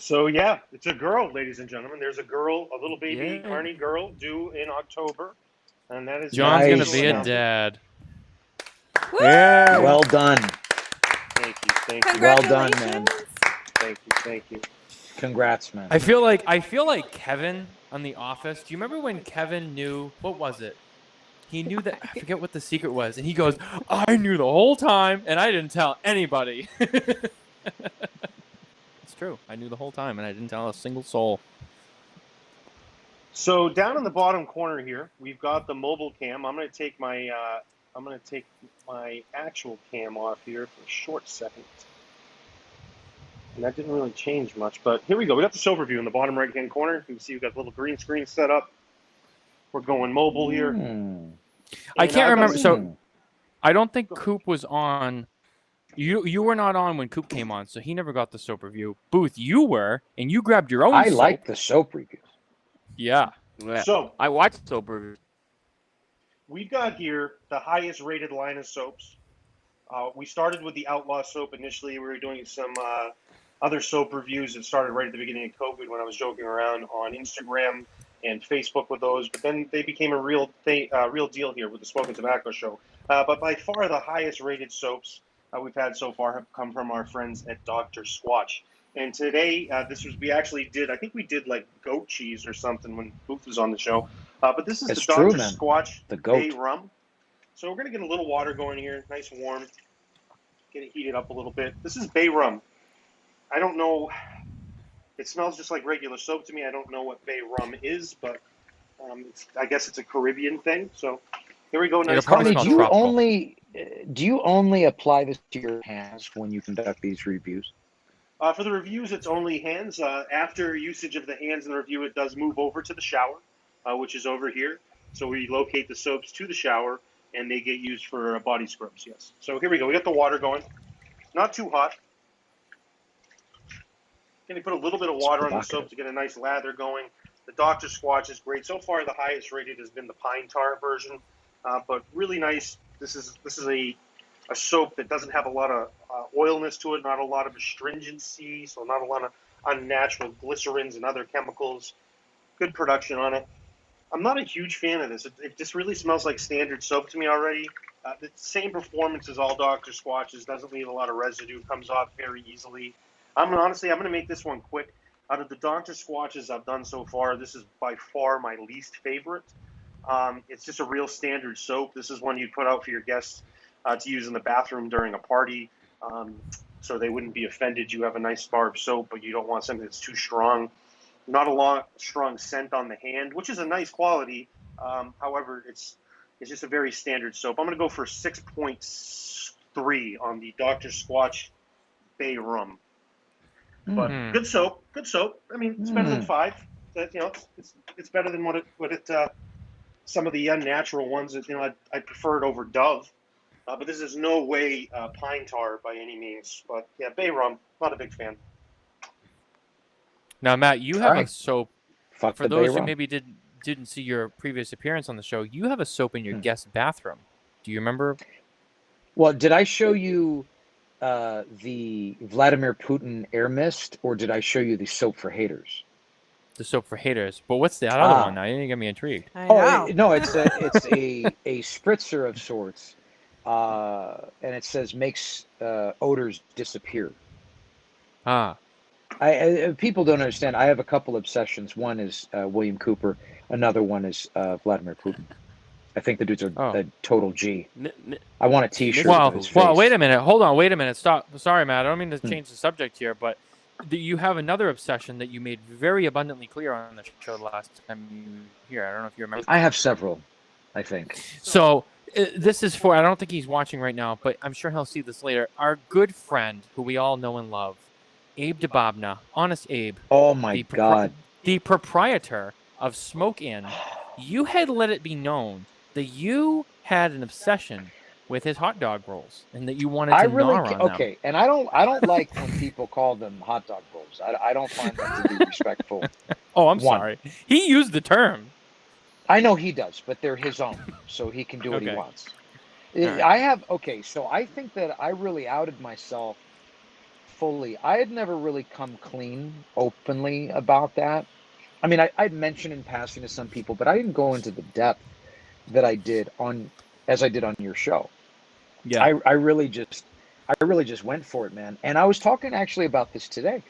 So yeah, it's a girl, ladies and gentlemen. There's a girl, a little baby Yeah. Carney girl due in October, and that is John's Nice. gonna be a announcement. dad. Yeah. Well done. Thank you, thank you, Well done, man. thank you, thank you. Congrats, man. I feel like Kevin on The Office. Do you remember when Kevin knew what was it? He knew that I forget what the secret was, and he goes, "I knew the whole time, and I didn't tell anybody." It's true. I knew the whole time, and I didn't tell a single soul. So down in the bottom corner here, we've got the mobile cam. I'm gonna take my actual cam off here for a short second. And that didn't really change much, but here we go. We got the soap review in the bottom right-hand corner. You can see we've got a little green screen set up. We're going mobile here. I can't remember. So Hmm. I don't think Coop was on. You were not on when Coop came on, so he never got the soap review. Booth, you were, and you grabbed your own. I soap. like the soap reviews. Yeah. So I watched soap reviews. we've got here the highest rated line of soaps. We started with the Outlaw soap initially. We were doing some other soap reviews that started right at the beginning of COVID when I was joking around on Instagram and Facebook with those. But then they became a real deal here with the Smokin Tabacco show. But by far the highest rated soaps we've had so far have come from our friends at Dr. Squatch. And today, I think we did like goat cheese or something when Booth was on the show. But this is It's the true, Dr. man. Squatch The goat. Bay Rum. So we're going to get a little water going here, nice and warm. Get it heated up a little bit. This is Bay Rum. I don't know. It smells just like regular soap to me. I don't know what Bay Rum is, but I guess it's a Caribbean thing. So here we go. Nice. probably Carney, smells tropical. do you only apply this to your hands when you conduct these reviews? For the reviews, it's only hands. After usage of the hands in the review, it does move over to the shower, which is over here. So we locate the soaps to the shower, and they get used for body scrubs, yes. So here we go. We got the water going. Not too hot. Going to put a little bit of water on the soap to get a nice lather going. The Dr. Squatch is great. So far, the highest rated has been the pine tar version, but really nice. This is a soap that doesn't have a lot of oilness to it, not a lot of astringency, so not a lot of unnatural glycerins and other chemicals. Good production on it. I'm not a huge fan of this. It just really smells like standard soap to me already. The same performance as all Dr. Squatches. Doesn't leave a lot of residue. Comes off very easily. I'm going to make this one quick. Out of the Dr. Squatches I've done so far, this is by far my least favorite. It's just a real standard soap. This is one you'd put out for your guests to use in the bathroom during a party, so they wouldn't be offended. You have a nice bar of soap, but you don't want something that's too strong. Not a strong scent on the hand, which is a nice quality. However, it's just a very standard soap. I'm going to go for 6.3 on the Dr. Squatch Bay Rum. But good soap. I mean, it's better than 5. It's better than what it some of the unnatural ones that I prefer it over Dove. But this is no way pine tar by any means. But yeah, Bay Rum, not a big fan. Now, Matt, you have a soap. Fuck For the those Bay who Rum. maybe didn't see your previous appearance on the show, you have a soap in your guest bathroom. Do you remember? Well, did I show you the Vladimir Putin air mist, or did I show you the soap for haters? The soap for haters. But what's the other one now? You didn't get me intrigued. No, it's a spritzer of sorts, and it says makes odors disappear. People don't understand. I have a couple obsessions. One is William Cooper. Another one is Vladimir Putin. I think the dude's a total G. I want a T-shirt. Well, wait a minute. Hold on. Wait a minute. Stop. Sorry, Matt. I don't mean to change the subject here, but you have another obsession that you made very abundantly clear on the show the last time you were here. I don't know if you remember. I have several, I think. So this is for, I don't think he's watching right now, but I'm sure he'll see this later. Our good friend, who we all know and love, Abe DeBobna, Honest Abe. Oh, my God. The proprietor of Smoke Inn. You had let it be known that you had an obsession with his hot dog rolls, and that you wanted to gnaw on them. Okay, and I don't like when people call them hot dog rolls. I don't find that to be respectful. Oh, I'm sorry. He used the term. I know he does, but they're his own, so he can do what he wants. Right. So I think that I really outed myself fully. I had never really come clean openly about that. I mean, I'd mentioned in passing to some people, but I didn't go into the depth that I did as I did on your show. Yeah. I really just went for it, man. And I was talking actually about this today.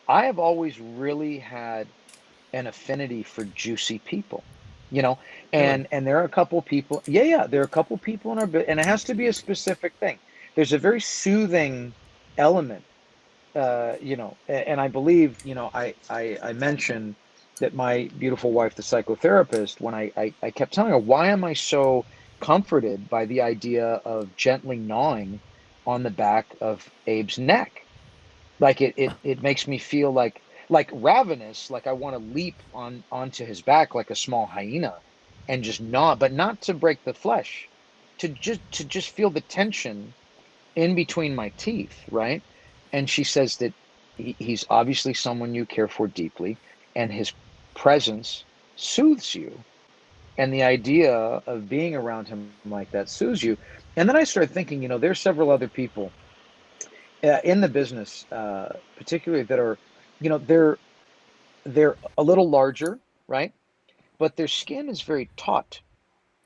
I have always really had an affinity for juicy people, and there are a couple people. Yeah, there are a couple people in our bit, and it has to be a specific thing. There's a very soothing element, and I believe, I mentioned that my beautiful wife, the psychotherapist, when I kept telling her, why am I so comforted by the idea of gently gnawing on the back of Abe's neck? Like it makes me feel like ravenous, like I want to leap onto his back like a small hyena and just gnaw, but not to break the flesh, to just feel the tension in between my teeth, right? And she says that he's obviously someone you care for deeply, and his presence soothes you. And the idea of being around him like that soothes you. And then I started thinking, there's several other people in the business, particularly that are, they're a little larger, right? But their skin is very taut,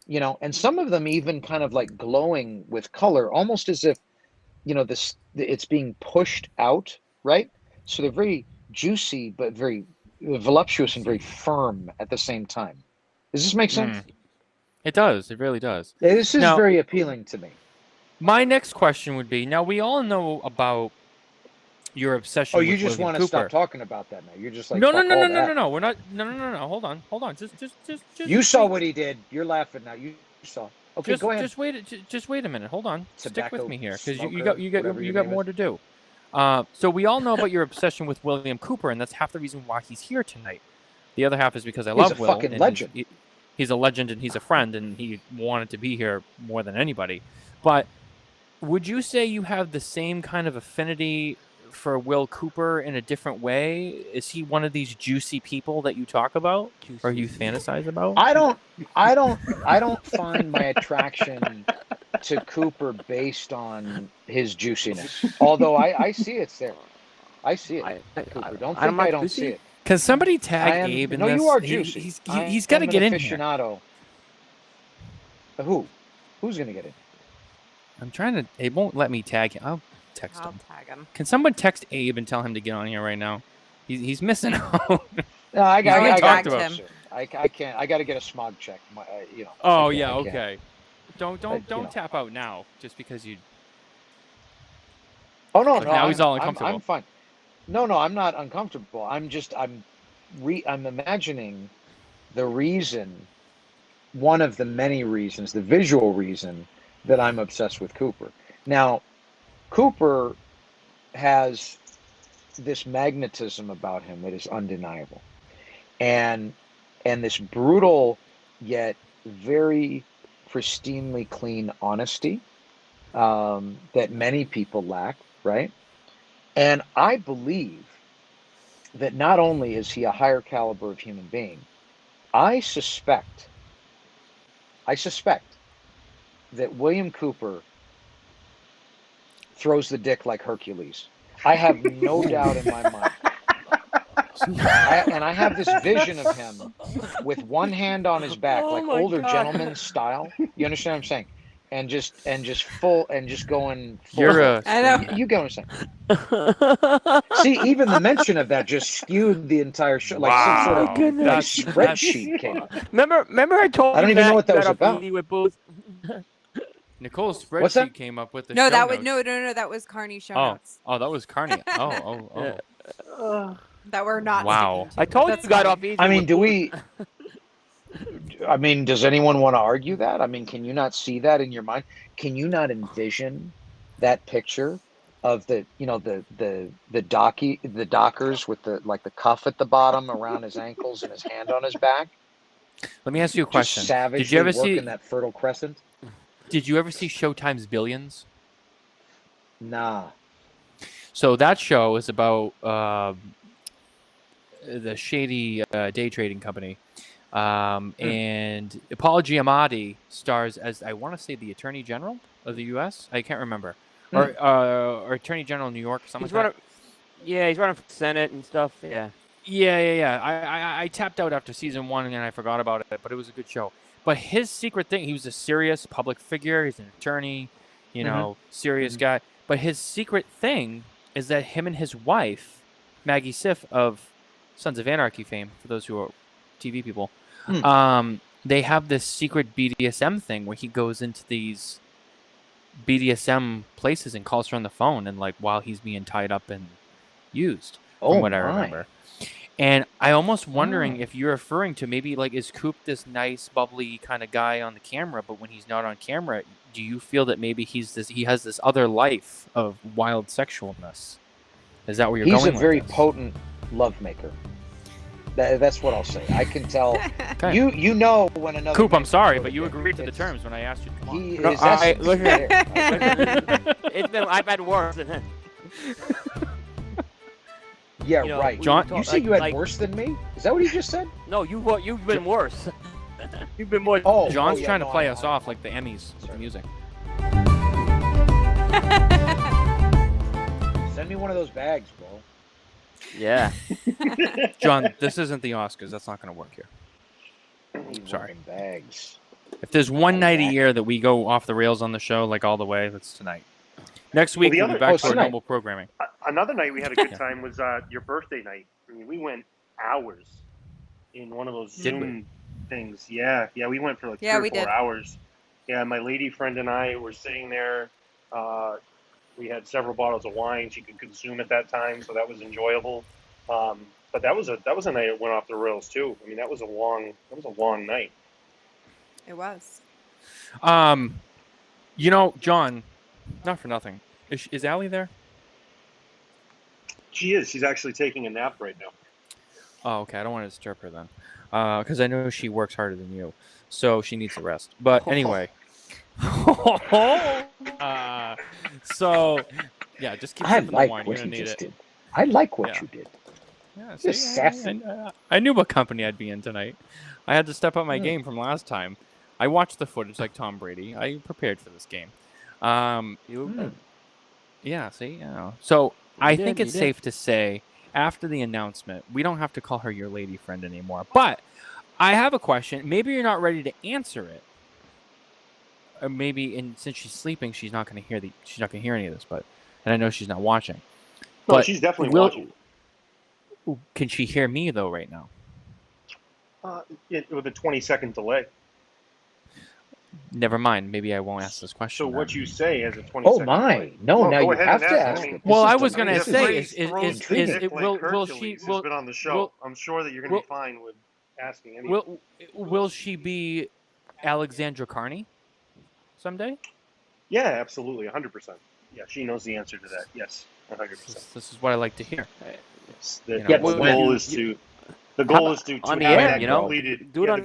and some of them even kind of like glowing with color, almost as if, it's being pushed out, right? So they're very juicy, but very voluptuous and very firm at the same time. Does this make sense? It does. It really does. This is very appealing to me. My next question would be, now we all know about your obsession with you just William want to Cooper. stop talking about that now. You're just like, no. We're Not. No. Hold on. Just. You saw what he did. You're laughing now. You saw. Okay, go ahead. Just wait a minute. Hold on. Stick with me here, because you got more to do. So we all know about your obsession with William Cooper, and that's half the reason why he's here tonight. The other half is because I love Will. He's a fucking legend. He's a legend, and he's a friend, and he wanted to be here more than anybody. But would you say you have the same kind of affinity for Will Cooper in a different way? Is he one of these juicy people that you talk about or you fantasize about? I don't find my attraction to Cooper based on his juiciness. Although I see it's there. I see it. Cooper. Don't think I don't see it. Can somebody tag Abe in this? No, you are juicy. He's got to get in here. Who? Who's going to get in? I'm trying to. It won't let me tag him. I'll tag him. Can someone text Abe and tell him to get on here right now? He's missing out. No, I got talk to him. I can't. I got to get a smog check. Oh yeah. Okay. Don't tap out now just because you. Oh no! Now he's all uncomfortable. I'm fine. No, I'm not uncomfortable. I'm imagining the reason, one of the many reasons, the visual reason that I'm obsessed with Cooper. Now, Cooper has this magnetism about him that is undeniable, and this brutal yet very pristinely clean honesty that many people lack, right? And I believe that not only is he a higher caliber of human being, I suspect that William Cooper throws the dick like Hercules. I have no doubt in my mind. I have this vision of him with one hand on his back, like older gentleman style. You understand what I'm saying? And just going full. I know. You get what I'm saying? See, even the mention of that just skewed the entire show, like some sort of spreadsheet came up. Remember I told you I don't even know what that was about. Nicole's spreadsheet came up with the no, show that was notes. no, that was Carney show notes. Oh, that was Carney. Oh. That were not. Wow. I told you got off easy. I mean, does anyone want to argue that? I mean, can you not see that in your mind? Can you not envision that picture of the dockers with the cuff at the bottom around his ankles and his hand on his back? Let me ask you a question. Just savagely Did you ever working see that Fertile Crescent? Did you ever see Showtime's Billions? Nah. So that show is about the shady day trading company. And Paul Giamatti stars as, I want to say, the Attorney General of the U.S. I can't remember. Or Attorney General of New York, something like that. Yeah, he's running for Senate and stuff. Yeah. Yeah. I tapped out after season 1 and I forgot about it, but it was a good show. But his secret thing, he was a serious public figure. He's an attorney, serious guy. But his secret thing is that him and his wife, Maggie Siff of Sons of Anarchy fame, for those who are TV people, they have this secret BDSM thing where he goes into these BDSM places and calls her on the phone, and like while he's being tied up and used, from what I remember. And I almost wondering if you're referring to maybe like, is Coop this nice, bubbly kind of guy on the camera, but when he's not on camera, do you feel that maybe he has this other life of wild sexualness? Is that where you're going? He's a very with this? potent lovemaker. That's what I'll say. I can tell. Okay. You know when another. Coop, I'm sorry, but you agreed to the terms when I asked you to come on. He No, is essence listen, there. I've had worse than him. Yeah, You know, right. John- You said you had worse than me? Is that what he just said? No, you've been worse. You've been more. Oh, John's yeah, trying to no, play I- us off like the Emmys with the music. Send me one of those bags, bro. Yeah. John, this isn't the Oscars. That's not going to work here. Sorry. Fucking bags. If there's one night a year that we go off the rails on the show, like all the way, that's tonight. Next week, the we'll be other- back to our tonight. normal programming. Another night we had a good time was your birthday night. I mean, we went hours in one of those Did we? Zoom things. Yeah, we went for like Yeah, 3 we or 4 did. hours. Yeah, my lady friend and I were sitting there. We had several bottles of wine she could consume at that time, so that was enjoyable. But that was a night that went off the rails too. I mean, that was a long night. It was. John, not for nothing. Is Allie there? She is. She's actually taking a nap right now. Oh, okay. I don't want to disturb her then, because I know she works harder than you, so she needs to rest. But anyway, so yeah, just keep I sipping the like wine. what You're you gonna need just it. did. I like what Yeah. you did. Yeah, Just see, sassy. I knew what company I'd be in tonight. I had to step up my game from last time. I watched the footage like Tom Brady. I prepared for this game. Yeah, see, So I think it's safe to say, after the announcement, we don't have to call her your lady friend anymore. But I have a question. Maybe you're not ready to answer it, or maybe, since she's sleeping, she's not going to hear any of this. And I know she's not watching. No, But she's definitely watching. Can she hear me though right now? With a 20-second delay. Never mind. Maybe I won't ask this question. So then. what you say has a 20-second Oh delay. my! No, now go you ahead have and to ask ask me. it. Well, This I is was gonna this is say, Phrase throws intriguing. Nick like will Hercules she has been on the show. will- I'm sure that you're going to be fine with asking anything. will she be Alexandra Carney someday? Yeah, absolutely, 100%. Yeah, she knows the answer to that. Yes, 100%. This is what I like to hear. Yes, You know, the well, goal is to on the have air, that you know? completed. Do it Yeah, on-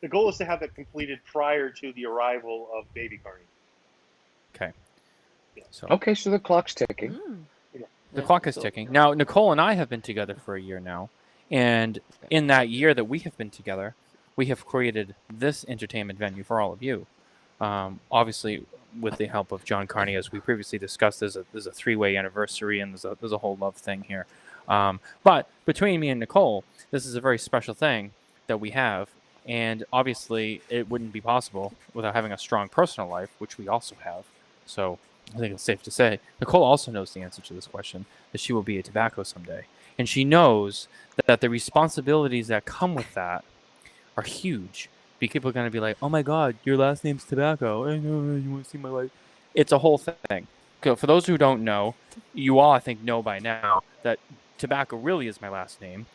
the goal is to have that completed prior to the arrival of baby Carney. Okay. So Okay, so the clock's ticking. the clock is ticking. Now, Nicole and I have been together for a year now, and in that year that we have been together, we have created this entertainment venue for all of you. Obviously, with the help of John Carney, as we previously discussed, there's a 3-way anniversary, and there's a whole love thing here. But between me and Nicole, this is a very special thing that we have, and obviously, it wouldn't be possible without having a strong personal life, which we also have. So I think it's safe to say Nicole also knows the answer to this question, that she will be a tobacco someday. And she knows that the responsibilities that come with that are huge. People are going to be like, oh my God, your last name's Tobacco. I know, you want to see my life. It's a whole thing. So for those who don't know, you all, I think, know by now that Tobacco really is my last name.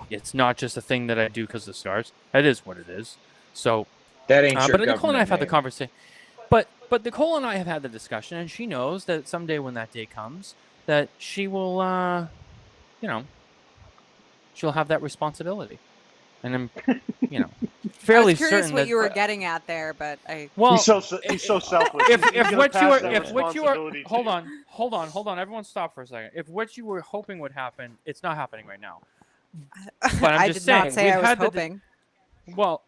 It's not just a thing that I do because of the stars. That is what it is. So, That ain't your but Nicole and I have had the government conversation. But Nicole and I have had the discussion, and she knows that someday when that day comes, that she will, she'll have that responsibility. And I'm, fairly I was curious certain what that you were getting at there, but I. well, He's so selfless. if He's gonna what you pass were that if what you were responsibility to you. hold on, everyone stop for a second. If what you were hoping would happen, it's not happening right now. But I'm I just did not saying, say we've I was had the- hoping. Well,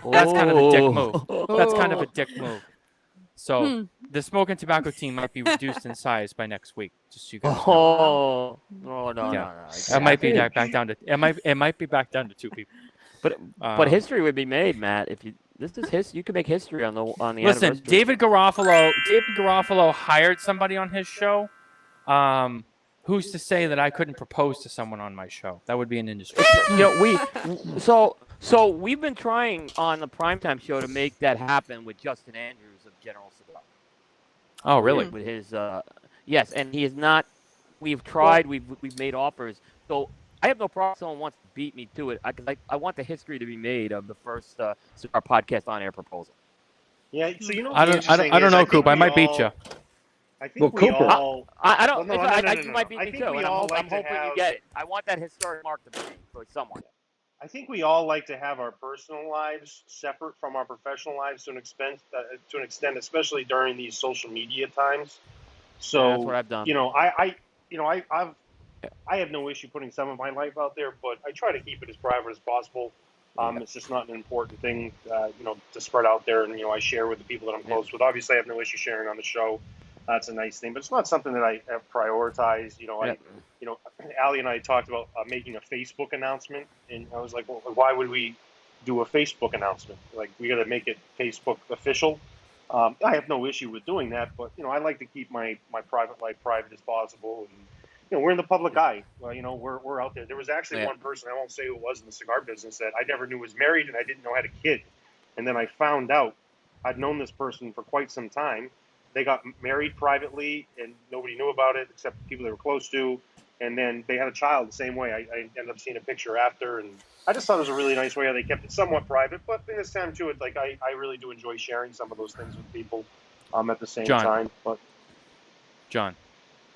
that's kind of a dick move. Oh. That's kind of a dick move. So the Smokin Tabacco team might be reduced in size by next week. Just so you guys know. No. It might be back down to it might be back down to 2 people. But history would be made, Matt. If this is history, you can make history on the Listen, anniversary. David Garofalo hired somebody on his show. Who's to say that I couldn't propose to someone on my show? That would be an industry. So we've been trying on the primetime show to make that happen with Justin Andrews of General Cigar. Oh, really? With his yes, and he is not. We've tried. We've made offers. So I have no problem if someone wants to beat me to it. I want the history to be made of the first cigar podcast on air proposal. Yeah, so you know, I don't know, Coop. I might beat you. I think we all. I don't. Well, no, You might beat me too, and I'm hoping you get it. I want that historic mark to be made for someone. I think we all like to have our personal lives separate from our professional lives to an extent, especially during these social media times. So that's what I've done. I have no issue putting some of my life out there, but I try to keep it as private as possible. It's just not an important thing, to spread out there, and I share with the people that I'm close with. Obviously, I have no issue sharing on the show. That's a nice thing, but it's not something that I have prioritized. Allie and I talked about making a Facebook announcement, and I was like, well, why would we do a Facebook announcement? Like, we got to make it Facebook official. I have no issue with doing that, but I like to keep my private life private as possible. And we're in the public eye. Well, we're out there. There was actually one person, I won't say who it was in the cigar business, that I never knew was married, and I didn't know had a kid. And then I found out I'd known this person for quite some time. They got married privately, and nobody knew about it except people they were close to. And then they had a child the same way. I ended up seeing a picture after, and I just thought it was a really nice way how they kept it somewhat private. But in this time, too, I really do enjoy sharing some of those things with people at the same time. But John.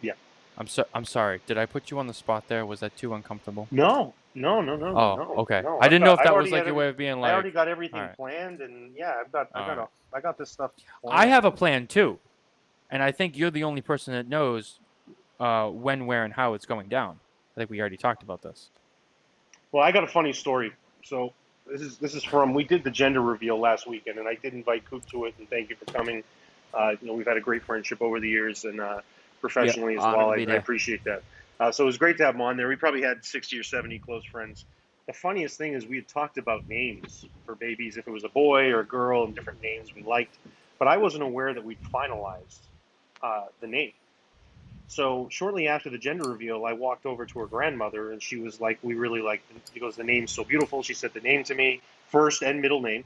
Yeah. I'm sorry. Did I put you on the spot there? Was that too uncomfortable? No. Oh, okay. No. I didn't know if that was like your way of being like. I already got everything planned, and I got this stuff planned. I have a plan too, and I think you're the only person that knows when, where, and how it's going down. I think we already talked about this. Well, I got a funny story. So this is from, we did the gender reveal last weekend, and I did invite Coop to it, and thank you for coming. We've had a great friendship over the years, and professionally as well. I appreciate that. So it was great to have him on there. We probably had 60 or 70 close friends. The funniest thing is we had talked about names for babies, if it was a boy or a girl, and different names we liked. But I wasn't aware that we'd finalized the name. So shortly after the gender reveal, I walked over to her grandmother, and she was like, we really like it. She goes, the name's so beautiful. She said the name to me, first and middle name.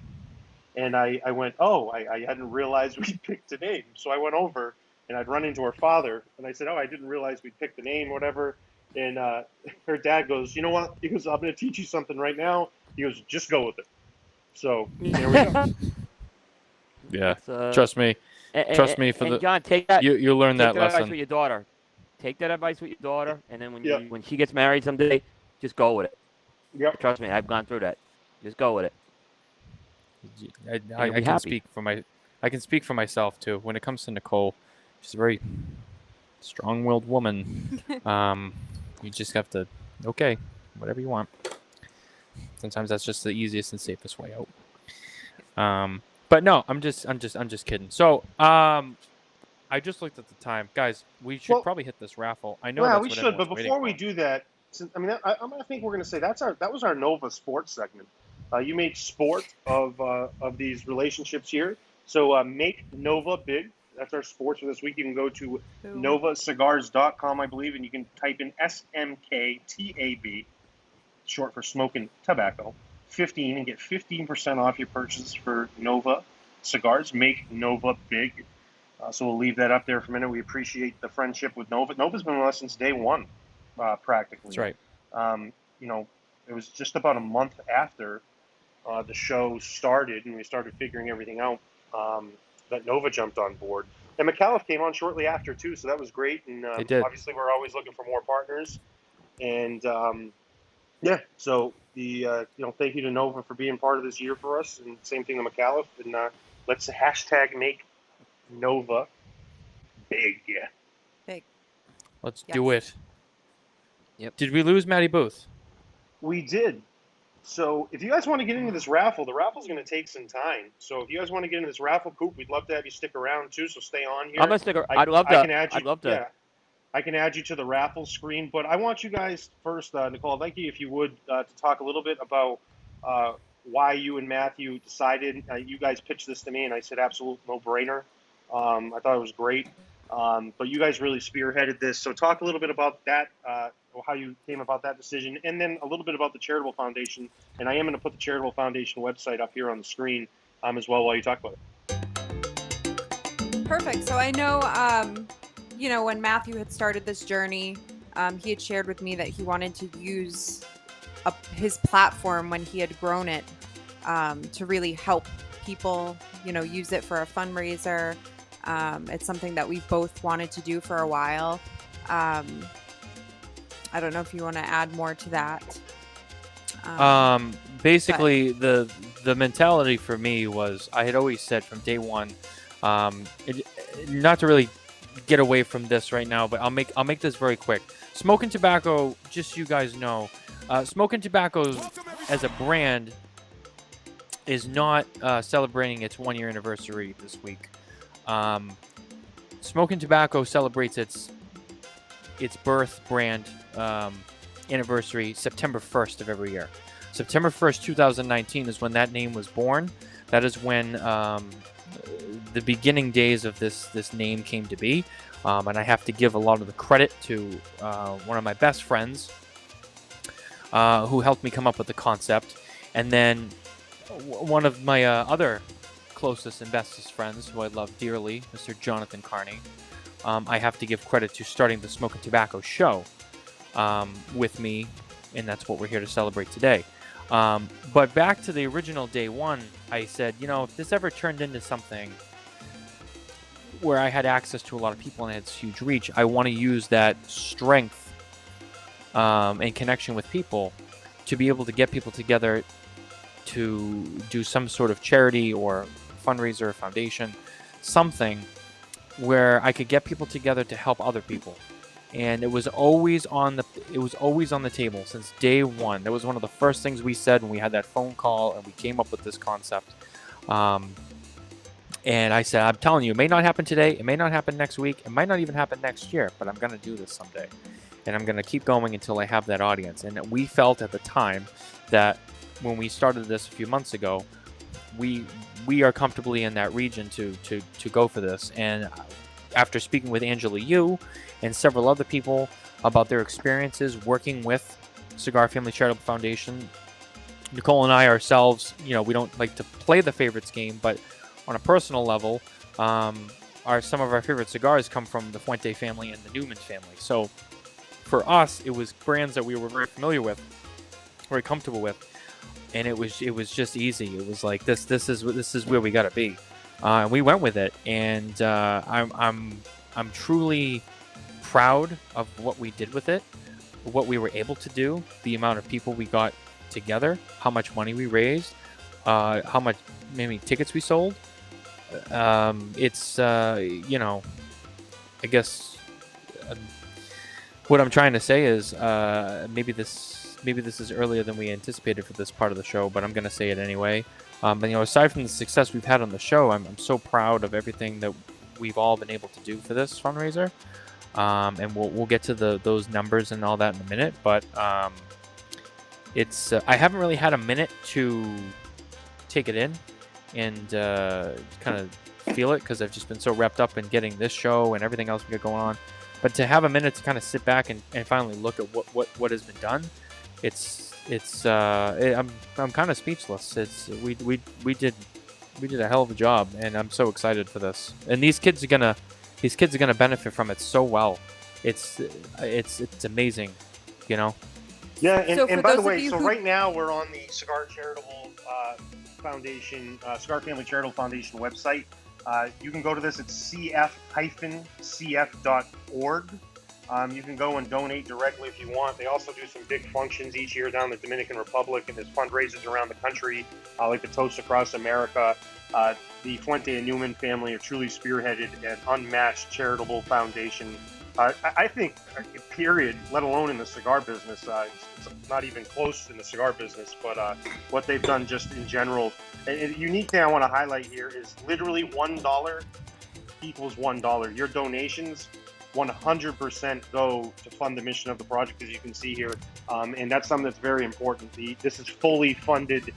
And I went, I hadn't realized we picked a name. So I went over, and I'd run into her father, and I said, I didn't realize we picked the name, whatever. And her dad goes, you know what? He goes, I'm going to teach you something right now. He goes, just go with it. So there we go. Yeah, trust me. Trust me for the John, take that. You learn that lesson. lesson Advice with your daughter. Take that advice with your daughter, and then when she gets married someday, just go with it. Yep. Trust me, I've gone through that. Just go with it. I can speak for myself too. When it comes to Nicole, she's a very strong-willed woman. You just have to whatever you want. Sometimes that's just the easiest and safest way out. But no, I'm just kidding. So, I just looked at the time, guys. We should probably hit this raffle. I know. Yeah, that's we what should. But everyone's before we waiting do that, I think we're going to say that was our Nova Sports segment. You made sport of these relationships here. So make Nova big. That's our sports for this week. You can go to novacigars.com, I believe, and you can type in SMKTAB, short for Smokin Tabacco, 15, and get 15% off your purchase for Nova Cigars. Make Nova big. So we'll leave that up there for a minute. We appreciate the friendship with Nova. Nova's been with us since day one, practically. That's right. It was just about a month after the show started and we started figuring everything out that Nova jumped on board. And Micalef came on shortly after, too, so that was great. And obviously we're always looking for more partners. And, so thank you to Nova for being part of this year for us. And same thing to Micalef. And let's hashtag make Nova big. Big. Let's do it. Yep. Did we lose Matty Booth? We did. So if you guys want to get into this raffle, the raffle's going to take some time. So if you guys want to get into this raffle, Coop, we'd love to have you stick around too. So stay on here. I'm gonna stick around. I'd love I to. can add you. I'd love to. Yeah, I can add you to the raffle screen. But I want you guys first, Nicole. I'd like you, if you would, to talk a little bit about why you and Matthew decided. You guys pitched this to me, and I said absolute no-brainer. I thought it was great. But you guys really spearheaded this. So talk a little bit about that, how you came about that decision, and then a little bit about the Charitable Foundation. And I am going to put the Charitable Foundation website up here on the screen as well while you talk about it. Perfect. So I know, when Matthew had started this journey, he had shared with me that he wanted to use his platform when he had grown it to really help people, use it for a fundraiser. It's something that we both wanted to do for a while. I don't know if you want to add more to that. Basically, the mentality for me was, I had always said from day one, not to really get away from this right now, but I'll make this very quick. Smokin Tabacco, just so you guys know, Smokin Tabacco as a brand is not celebrating its 1-year anniversary this week. Smokin Tabacco celebrates its birth brand anniversary September 1st of every year. September 1st, 2019 is when that name was born. That is when the beginning days of this name came to be. And I have to give a lot of the credit to one of my best friends who helped me come up with the concept. And then one of my other closest and bestest friends, who I love dearly, Mr. Jonathan Carney. I have to give credit to starting the Smokin Tabacco show with me, and that's what we're here to celebrate today. But back to the original day one, I said, if this ever turned into something where I had access to a lot of people and I had this huge reach, I want to use that strength and connection with people to be able to get people together to do some sort of charity or fundraiser, foundation, something where I could get people together to help other people. And it was always on the table since day one. That was one of the first things we said when we had that phone call and we came up with this concept. And I said, I'm telling you, it may not happen today, it may not happen next week, it might not even happen next year, but I'm going to do this someday. And I'm going to keep going until I have that audience. And we felt at the time that when we started this a few months ago, we are comfortably in that region to go for this. And after speaking with Angela Yu and several other people about their experiences working with Cigar Family Charitable Foundation, Nicole and I ourselves, we don't like to play the favorites game, but on a personal level, some of our favorite cigars come from the Fuente family and the Newman family. So for us, it was brands that we were very familiar with, very comfortable with. And it was just easy. It was like this is where we gotta be. And we went with it, and I'm truly proud of what we did with it, what we were able to do, the amount of people we got together, how much money we raised, how much maybe tickets we sold. I guess what I'm trying to say is maybe this is earlier than we anticipated for this part of the show, but I'm going to say it anyway. But aside from the success we've had on the show, I'm so proud of everything that we've all been able to do for this fundraiser. And we'll get to those numbers and all that in a minute. But it's I haven't really had a minute to take it in and kind of feel it because I've just been so wrapped up in getting this show and everything else we got going on. But to have a minute to kind of sit back and finally look at what has been done, I'm kind of speechless. We did a hell of a job, and I'm so excited for this. And these kids are gonna benefit from it so well. It's amazing, Yeah, and by the way, so right now we're on the Cigar Charitable Foundation, Cigar Family Charitable Foundation website. You can go to this at cf-cf.org. You can go and donate directly if you want. They also do some big functions each year down in the Dominican Republic, and there's fundraisers around the country, like the Toast Across America. The Fuente and Newman family are truly spearheaded an unmatched charitable foundation I think, period, let alone in the cigar business, it's not even close in the cigar business, but what they've done just in general. And the unique thing I want to highlight here is literally $1 equals $1. Your donations 100% go to fund the mission of the project, as you can see here. And that's something that's very important. This is fully funded.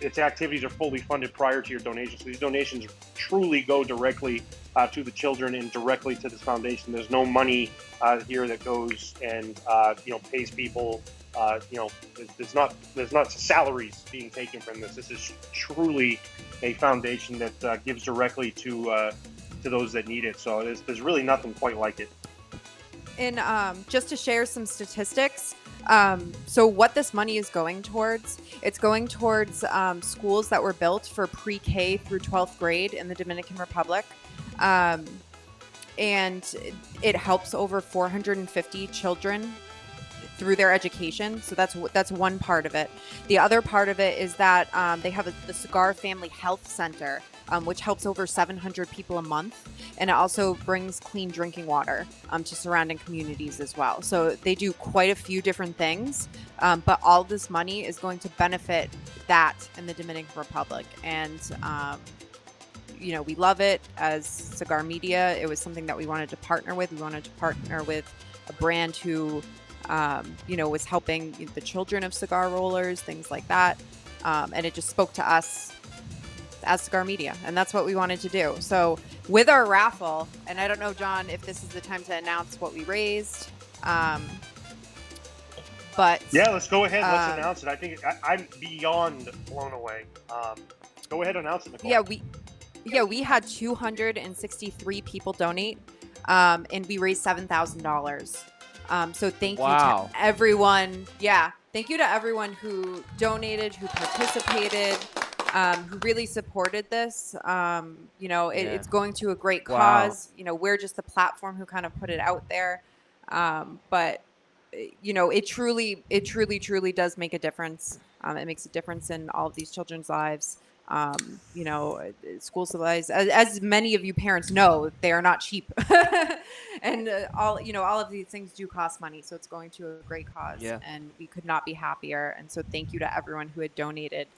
Its activities are fully funded prior to your donations. So these donations truly go directly to the children and directly to this foundation. There's no money here that goes and pays people. There's not salaries being taken from this. This is truly a foundation that gives directly to those that need it. So there's really nothing quite like it. And just to share some statistics, so what this money is going towards, it's going towards schools that were built for pre-K through 12th grade in the Dominican Republic. And it helps over 450 children through their education. So that's one part of it. The other part of it is that they have the Cigar Family Health Center, which helps over 700 people a month. And it also brings clean drinking water to surrounding communities as well. So they do quite a few different things, but all this money is going to benefit that in the Dominican Republic. And, we love it as Cigar Media. It was something that we wanted to partner with. We wanted to partner with a brand who, was helping the children of cigar rollers, things like that. And it just spoke to us as Cigar Media, and that's what we wanted to do. So with our raffle, and I don't know, John, if this is the time to announce what we raised, but yeah, let's go ahead. Let's announce it. I think I'm beyond blown away. Go ahead and announce it, Nicole. We had 263 people donate, and we raised $7,000. So thank you to everyone. Yeah, thank you to everyone who donated, who participated, who really supported this. It's going to a great cause. We're just the platform who kind of put it out there. But it truly does make a difference. It makes a difference in all of these children's lives. School supplies, as many of you parents know, they are not cheap. And all of these things do cost money. So it's going to a great cause. Yeah. And we could not be happier. And so thank you to everyone who had donated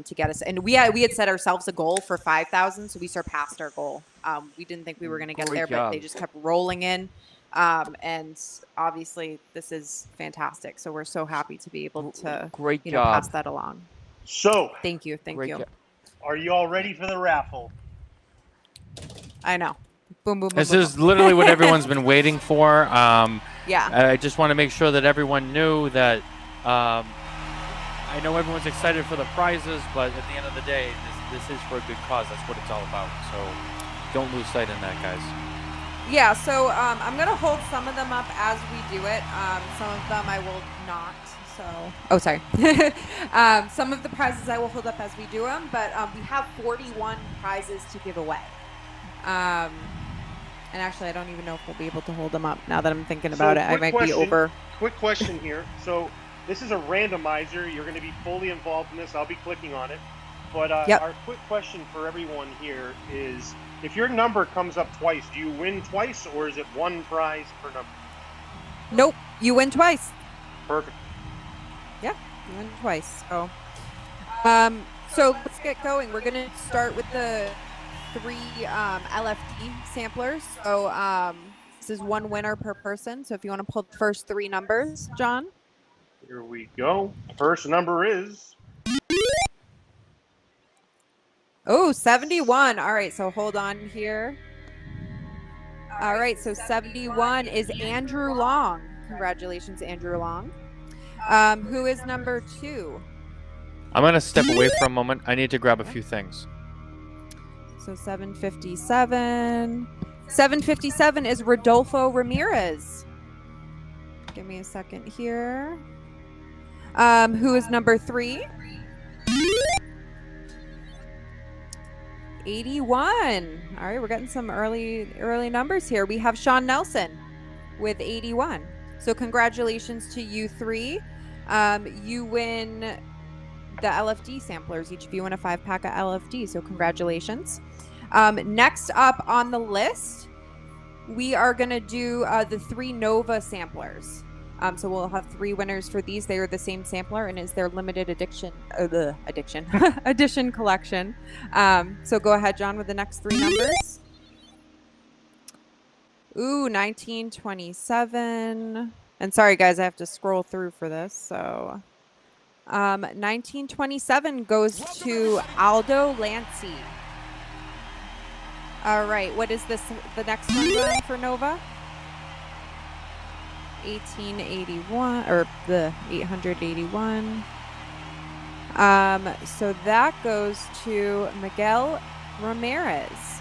to get us. And we had set ourselves a goal for 5,000. So we surpassed our goal. We didn't think we were going to get there, but they just kept rolling in. And obviously this is fantastic. So we're so happy to be able to pass that along. So thank you. Are you all ready for the raffle? I know. Boom, boom, boom. This is literally what everyone's been waiting for. Yeah. I just want to make sure that everyone knew that. I know everyone's excited for the prizes, but at the end of the day, this is for a good cause. That's what it's all about. So don't lose sight in that, guys. Yeah. So I'm gonna hold some of them up as we do it. Some of them I will not. So, sorry. Some of the prizes I will hold up as we do them, but we have 41 prizes to give away. And actually, I don't even know if we'll be able to hold them up now that I'm thinking about it. I might be over. Quick question here. So this is a randomizer. You're going to be fully involved in this. I'll be clicking on it. But our quick question for everyone here is, if your number comes up twice, do you win twice, or is it one prize per number? Nope. You win twice. Perfect. Yeah, you win twice. So let's get going. We're gonna start with the 3 LFD samplers. So this is one winner per person. So if you want to pull the first 3 numbers, John. Here we go. First number is 71. All right, so hold on here. All right, so 71 is Andrew Long. Congratulations, Andrew Long. Who is number 2? I'm going to step away for a moment. I need to grab a few things. So 757. 757 is Rodolfo Ramirez. Give me a second here. Who is number 3? 81. All right, we're getting some early numbers here. We have Sean Nelson with 81. So congratulations to you 3. You win the LFD samplers. Each of you win a 5-pack of LFD. So congratulations. Next up on the list we are going to do the 3 Nova samplers. So we'll have 3 winners for these. They are the same sampler and is their limited edition collection. So go ahead, John, with the next 3 numbers. Ooh, 1927. And sorry, guys, I have to scroll through for this. So 1927 goes to Aldo Lancy. All right, what is the next one going for Nova? 1881 or the 881. So that goes to Miguel Ramirez.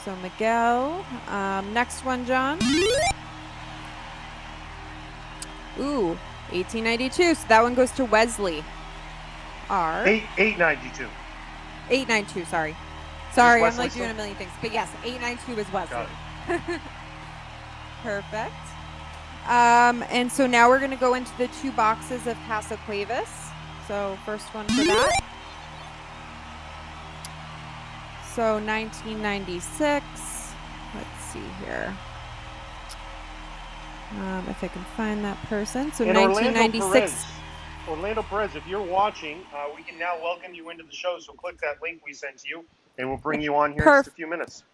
So Miguel, next one, John. Ooh, 1892. So that one goes to Wesley. 892. 892. Sorry, I'm like still? doing a million things, but yes, 892 is Wesley. Perfect. And so now we're going to go into the 2 boxes of Casa Cuevas. So first one for that. So 1996. Let's see here. If I can find that person. So and 1996. Orlando Perez, if you're watching, we can now welcome you into the show. So click that link we sent you, and we'll bring you on here in just a few minutes.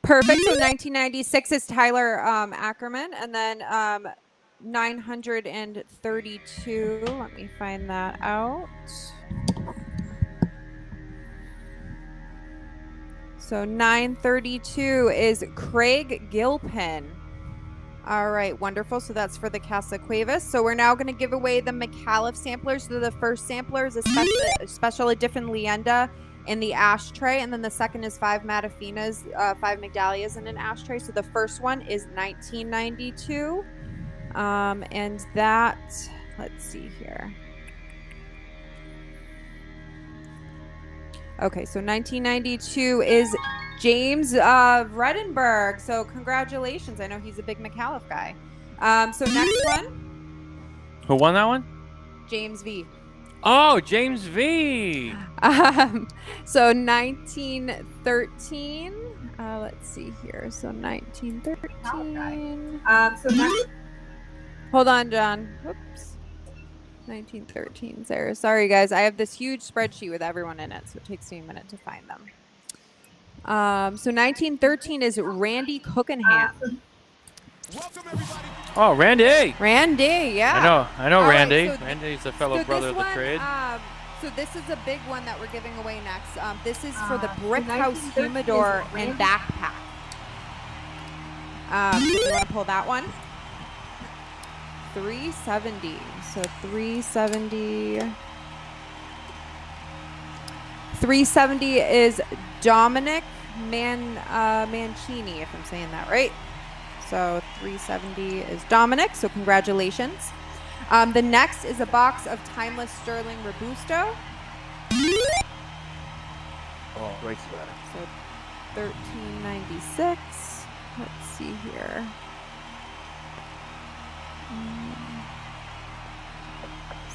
Perfect. So 1996 is Tyler Ackerman, and then 932. Let me find that out. So 932 is Craig Gilpin. All right, wonderful. So that's for the Casa Cuevas. So we're now going to give away the Micalef samplers. So the first sampler is a special edition Leyenda in the ashtray, and then the second is 5 Matafinas, 5 Migdalias in an ashtray. So the first one is 1992, and that, let's see here. Okay, so 1992 is James Vredenberg. So congratulations. I know he's a big Micalef guy. So next one. Who won that one? James V. Oh, James V. So 1913. Let's see here. So 1913. So next. Hold on, John. Whoops. 1913. Sarah. Sorry, guys. I have this huge spreadsheet with everyone in it, so it takes me a minute to find them. So 1913 is Randy Cookenham. Oh, Randy. Randy, yeah. I know Randy. Right, so Randy's a fellow brother of the trade. So this is a big one that we're giving away next. This is for the Brick House Humidor and Backpack. So you want to pull that one? 370. So 370. 370 is Dominic Mancini, if I'm saying that right. So 370 is Dominic. So congratulations. The next is a box of Timeless Sterling Robusto. Oh, great sweater. So 1396. Let's see here.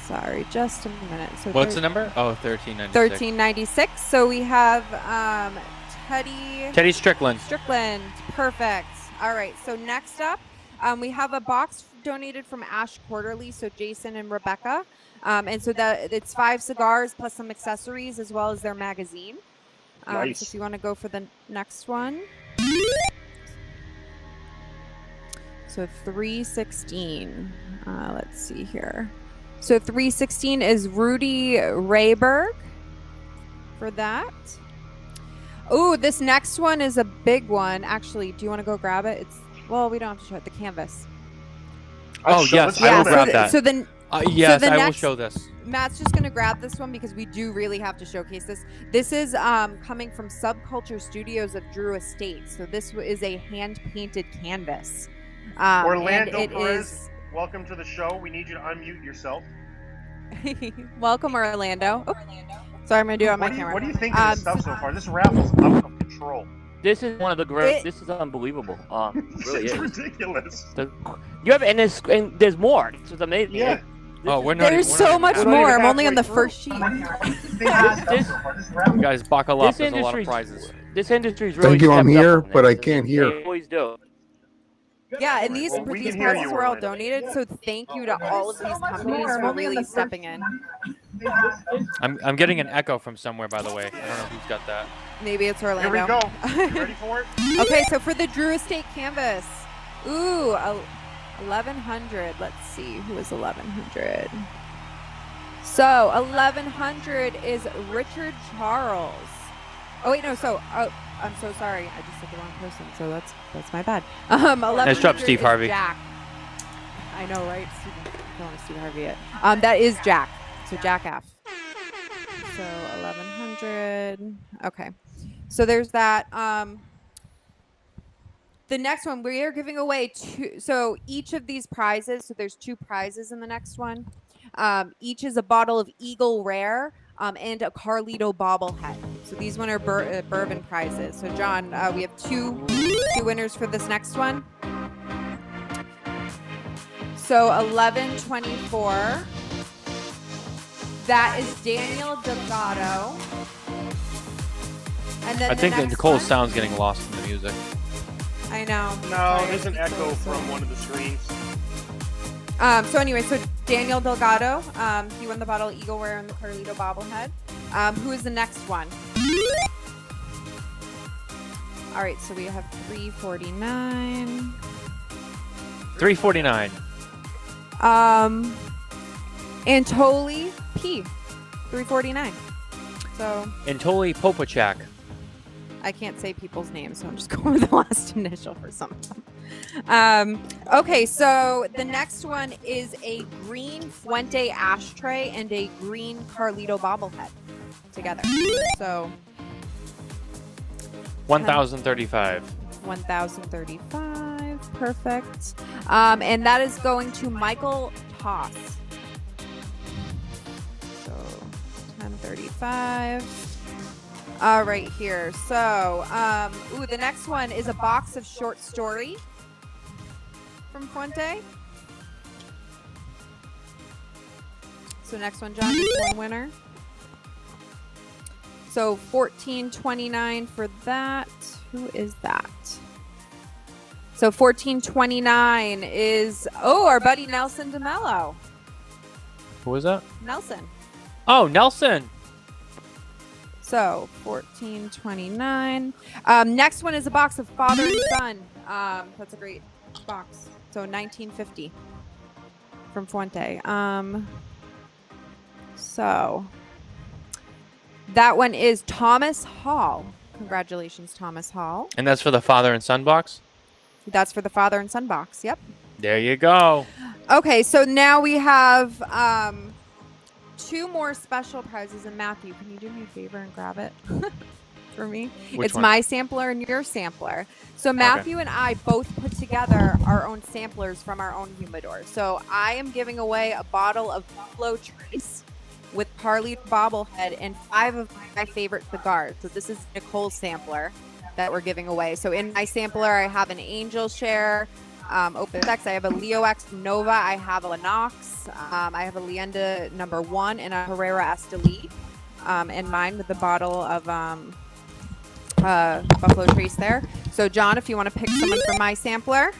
Sorry, just a minute. So what's the number? Oh, 1396. 1396. So we have Teddy Strickland. Perfect. All right. So next up, we have a box donated from Ash Quarterly. So Jason and Rebecca. And so that it's 5 cigars plus some accessories as well as their magazine. Nice. So if you want to go for the next one. So 316. Let's see here. So 316 is Rudy Rayberg for that. Oh, this next one is a big one. Actually, do you want to go grab it? Well, we don't have to show it. The canvas. Oh, yes. I will grab that. So then, yes, I will show this. Matt's just going to grab this one because we do really have to showcase this. This is coming from Subculture Studios of Drew Estate. So this is a hand-painted canvas. Orlando Perez, welcome to the show. We need you to unmute yourself. Welcome, Orlando. Oh, sorry, I'm going to do it on my camera. What do you think of this stuff so far? This raffle's out of control. This is one of the great. This is unbelievable. Really it's is. ridiculous. There's more. This is amazing. Yeah. There's so much more. I'm only on the first sheet. You guys buckle up. There's a lot of prizes. This industry is really. Thank you. I'm stepped up here, on but this. I can't hear. They always do. Yeah, and these Well, we these can hear prizes you, were all Orlando. donated, so thank you to all of these companies for really stepping in. I'm getting an echo from somewhere, by the way. I don't know who's got that. Maybe it's Orlando. Here we go. You ready for it? Okay, so for the Drew Estate canvas, ooh, 1100. Let's see, who is 1100? So 1100 is Richard Charles. Oh wait, no. So I'm so sorry. I just said the wrong person. So that's my bad. 1100 Nice job, Steve is Harvey. Jack. I know, right? I don't want to Steve Harvey it. That is Jack. So Jack F. So 1100. Okay. So there's that. The next one, we are giving away two. So each of these prizes, so there's 2 prizes in the next one. Each is a bottle of Eagle Rare and a Carlito bobblehead. So these one are bourbon prizes. So John, we have two winners for this next one. So 1124. That is Daniel Delgado. And then I think that next Nicole's one, sound's getting lost in the music. I know. No, Sorry, there's an it's echo so- from one of the screens. So anyway, so Daniel Delgado, he won the bottle of Eagle Rare and the Carlito bobblehead. Who is the next one? All right, so we have 349. 349. Antoli P, 349. So Antoli Popachak. I can't say people's names, so I'm just going with the last initial for some of them. Okay, so the next one is a green Fuente ashtray and a green Carlito bobblehead together. So 1035. 1035, perfect. And that is going to Michael Toss. So 1035. Right here. So, the next one is a box of short story from Fuente. So next one, John, is one winner. So 1429 for that. Who is that? So 1429 is our buddy Nelson DeMello. Who was that? Nelson. Oh, Nelson. So 1429. Next one is a box of Father and Son. That's a great box. So 1950 from Fuente. So that one is Thomas Hall. Congratulations, Thomas Hall. And that's for the father and son box? That's for the Father and Son box. Yep. There you go. Okay, so now we have 2 more special prizes. And Matthew, can you do me a favor and grab it for me? Which It's one? my sampler and your sampler. So Matthew and I both put together our own samplers from our own humidor. So I am giving away a bottle of Buffalo Trace with Carly bobblehead and 5 of my favorite cigars. So this is Nicole's sampler that we're giving away. So in my sampler, I have an Angel Share, Open X. I have a Leo X Nova. I have a Lennox. I have a Leyenda number 1 and a Herrera Esteli. And mine with the bottle of Buffalo Trace there. So John, if you want to pick someone for my sampler.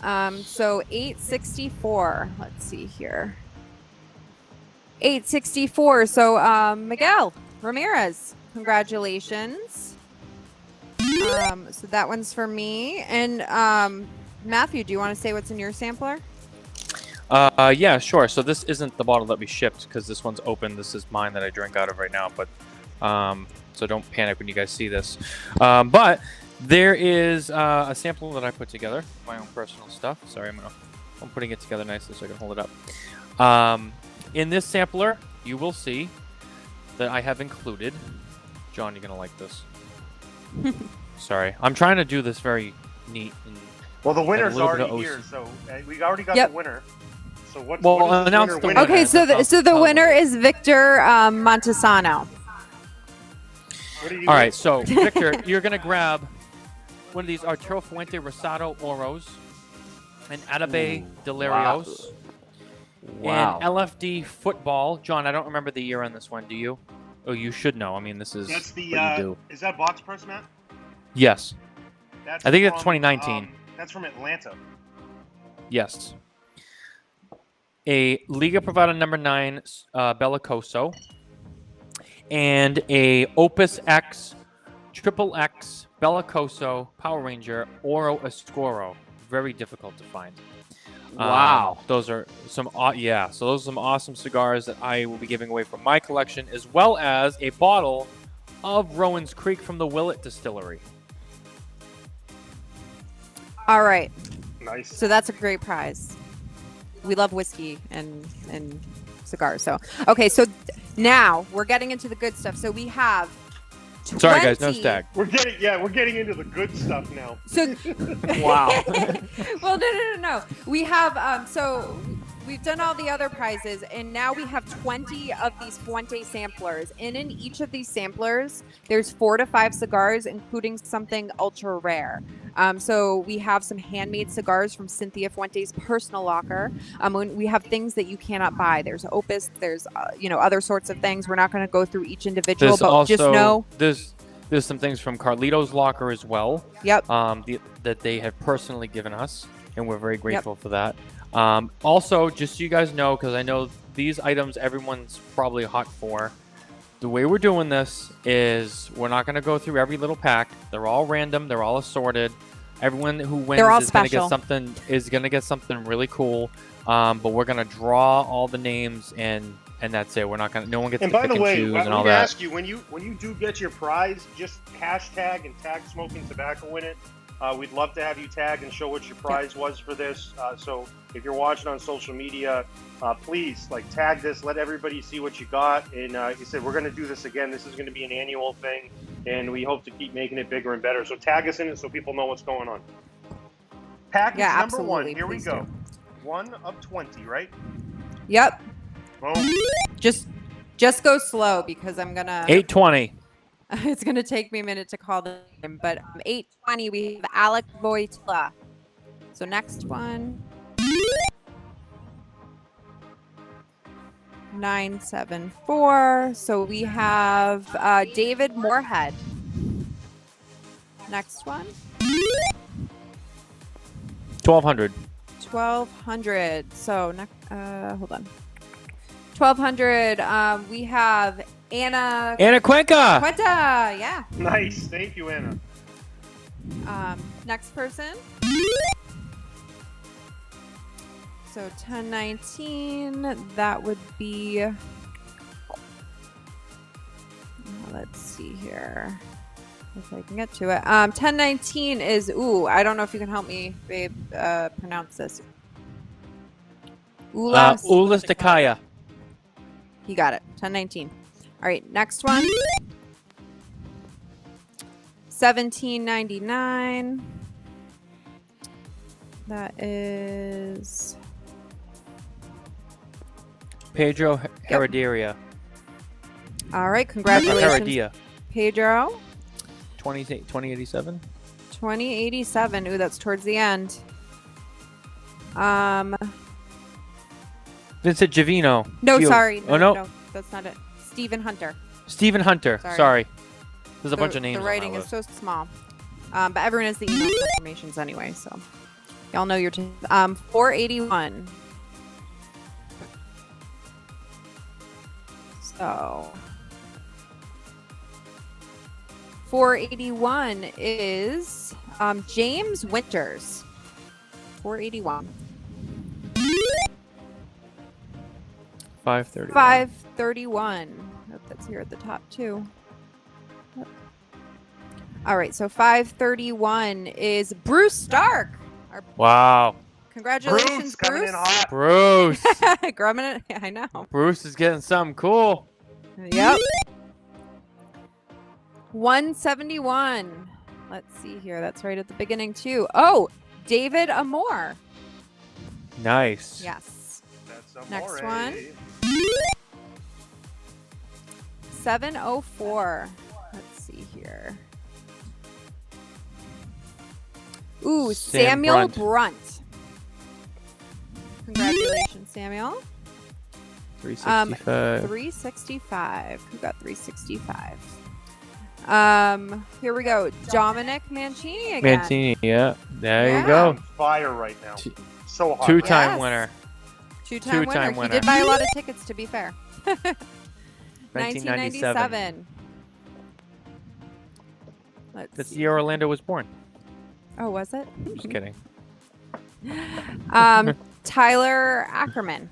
So 864. Let's see here. 864. So Miguel Ramirez, congratulations. So that one's for me. And Matthew, do you want to say what's in your sampler? Yeah, sure. So this isn't the bottle that we shipped because this one's open. This is mine that I drink out of right now. But so don't panic when you guys see this. But there is a sample that I put together, my own personal stuff. Sorry, I'm putting it together nicely so I can hold it up. In this sampler, you will see that I have included. John, you're gonna like this. Sorry, I'm trying to do this very neat. And well, the winner's little bit of already OC. here, so we already got Yep. the winner. So what Well, is announce this the winner winner. Okay, so I'll the tell winner them. is Victor Montesano. What do you All right, so Victor, you're gonna grab one of these Arturo Fuente Rosado Oros, an Atabe Delirios, Wow. and LFD Football. John, I don't remember the year on this one. Do you? Oh, you should know. I mean, this is That's the. what you do. Is that box press, Matt? Yes. That's I think it's from, 2019. That's from Atlanta. Yes. A Liga Privada number 9 Bellicoso. And a Opus X Triple X Bellicoso Power Ranger Oro Escuro. Very difficult to find. Wow. Those are some so those are some awesome cigars that I will be giving away from my collection, as well as a bottle of Rowan's Creek from the Willett Distillery. All right. Nice. So that's a great prize. We love whiskey and cigars. So okay, so now we're getting into the good stuff. So we have 20. Sorry guys, no stag. We're getting into the good stuff now. So Wow. well, no. We have so we've done all the other prizes, and now we have 20 of these Fuente samplers. And in each of these samplers, there's 4 to 5 cigars, including something ultra rare. So we have some handmade cigars from Cynthia Fuente's personal locker. We have things that you cannot buy. There's Opus. There's other sorts of things. We're not going to go through each individual, There's but also, just know there's some things from Carlito's locker as well. Yep. That they have personally given us, and we're very grateful for that. Also, just so you guys know, because I know these items everyone's probably hot for. The way we're doing this is we're not going to go through every little pack. They're all random. They're all assorted. Everyone who wins is going to get something really cool. But we're going to draw all the names and that's it. We're not going to. No one gets to pick and choose and all that. Ask you when you do get your prize, just hashtag and tag Smokin Tabacco in it. We'd love to have you tag and show what your prize was for this. So if you're watching on social media, please tag this, let everybody see what you got. And like you said, we're going to do this again. This is going to be an annual thing, and we hope to keep making it bigger and better. So tag us in it so people know what's going on. Package number 1. Here we go. 1 of 20, right? Yep. Boom. Just go slow because I'm gonna. 820. It's gonna take me a minute to call the name, but 820 we have Alec Voitila. So next one. 974. So we have David Moorhead. Next one. 1200. 1200. So hold on. 1200. We have Anna Cuenca. Yeah. Nice. Thank you, Anna. Next person. So 1019. That would be. Let's see here. If I can get to it. 1019 is. I don't know if you can help me, babe. Pronounce this. Ulas Takaya. He got it. 1019. All right, next one. 1799. That is Pedro Heredia. All right, congratulations, Heredia. Pedro. 2087. 2087. Ooh, that's towards the end. Vincent Givino. No, sorry. No, that's not it. Stephen Hunter. Stephen Hunter. Sorry. There's a bunch of names. The writing is so small. But everyone has the email confirmations anyway, so y'all know your 481. So 481 is James Winters. 481. 531. 531. Oh, that's here at the top too. All right, so 531 is Bruce Stark. Wow. Congratulations, Bruce. Coming in hot. Bruce. I know. Bruce is getting something cool. Yep. 171. Let's see here. That's right at the beginning too. Oh, David Amore. Nice. Yes. That's Next one. 704. Let's see here. Ooh, Samuel Brunt. Congratulations, Samuel. 365. 365. Who got 365? Here we go. Dominic Mancini again. Mancini, yeah. There you On go. fire right now. So hot. Two-time Yes. winner. Two-time winner. He did buy a lot of tickets, to be fair. 1997. That's the year Orlando was born. Oh, was it? Just kidding. Tyler Ackerman.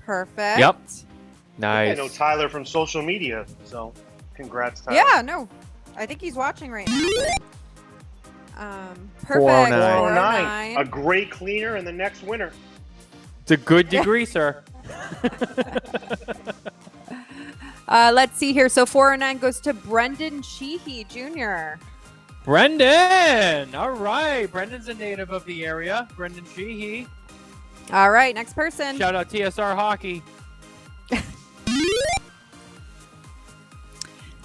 Perfect. Yep. I Nice. know Tyler from social media, so congrats, Tyler. Yeah, no. I think he's watching right now. Perfect. 409. 409. A great cleaner and the next winner. It's a good degree, sir. Let's see here. So 409 goes to Brendan Sheehy Jr. Brendan. All right. Brendan's a native of the area. Brendan Sheehy. All right, next person. Shout out TSR Hockey.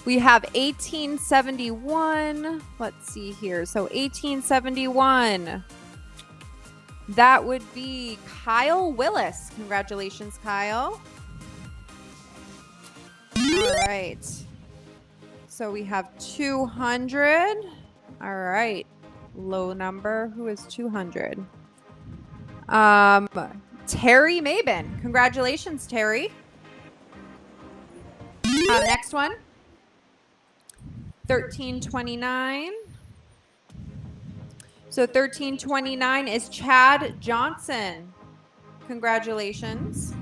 We have 1871. Let's see here. So 1871. That would be Kyle Willis. Congratulations, Kyle. All right. So we have 200. All right. Low number. Who is 200? Terry Mabin. Congratulations, Terry. Next one. 1329. So 1329 is Chad Johnson. Congratulations.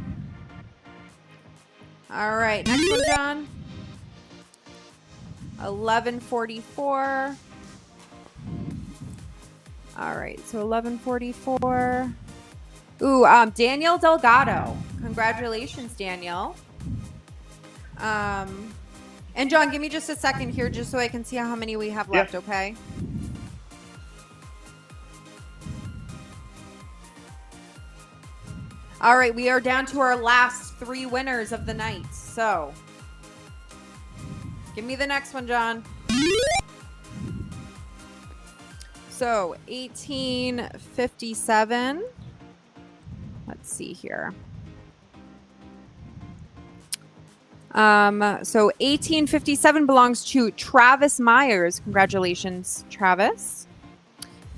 All right, next one, John. 1144. All right, so 1144. Ooh, Daniel Delgado. Congratulations, Daniel. And John, give me just a second here just so I can see how many we have left, okay? All right, we are down to our last 3 winners of the night. So, give me the next one, John. So, 1857. Let's see here. So 1857 belongs to Travis Myers. Congratulations, Travis.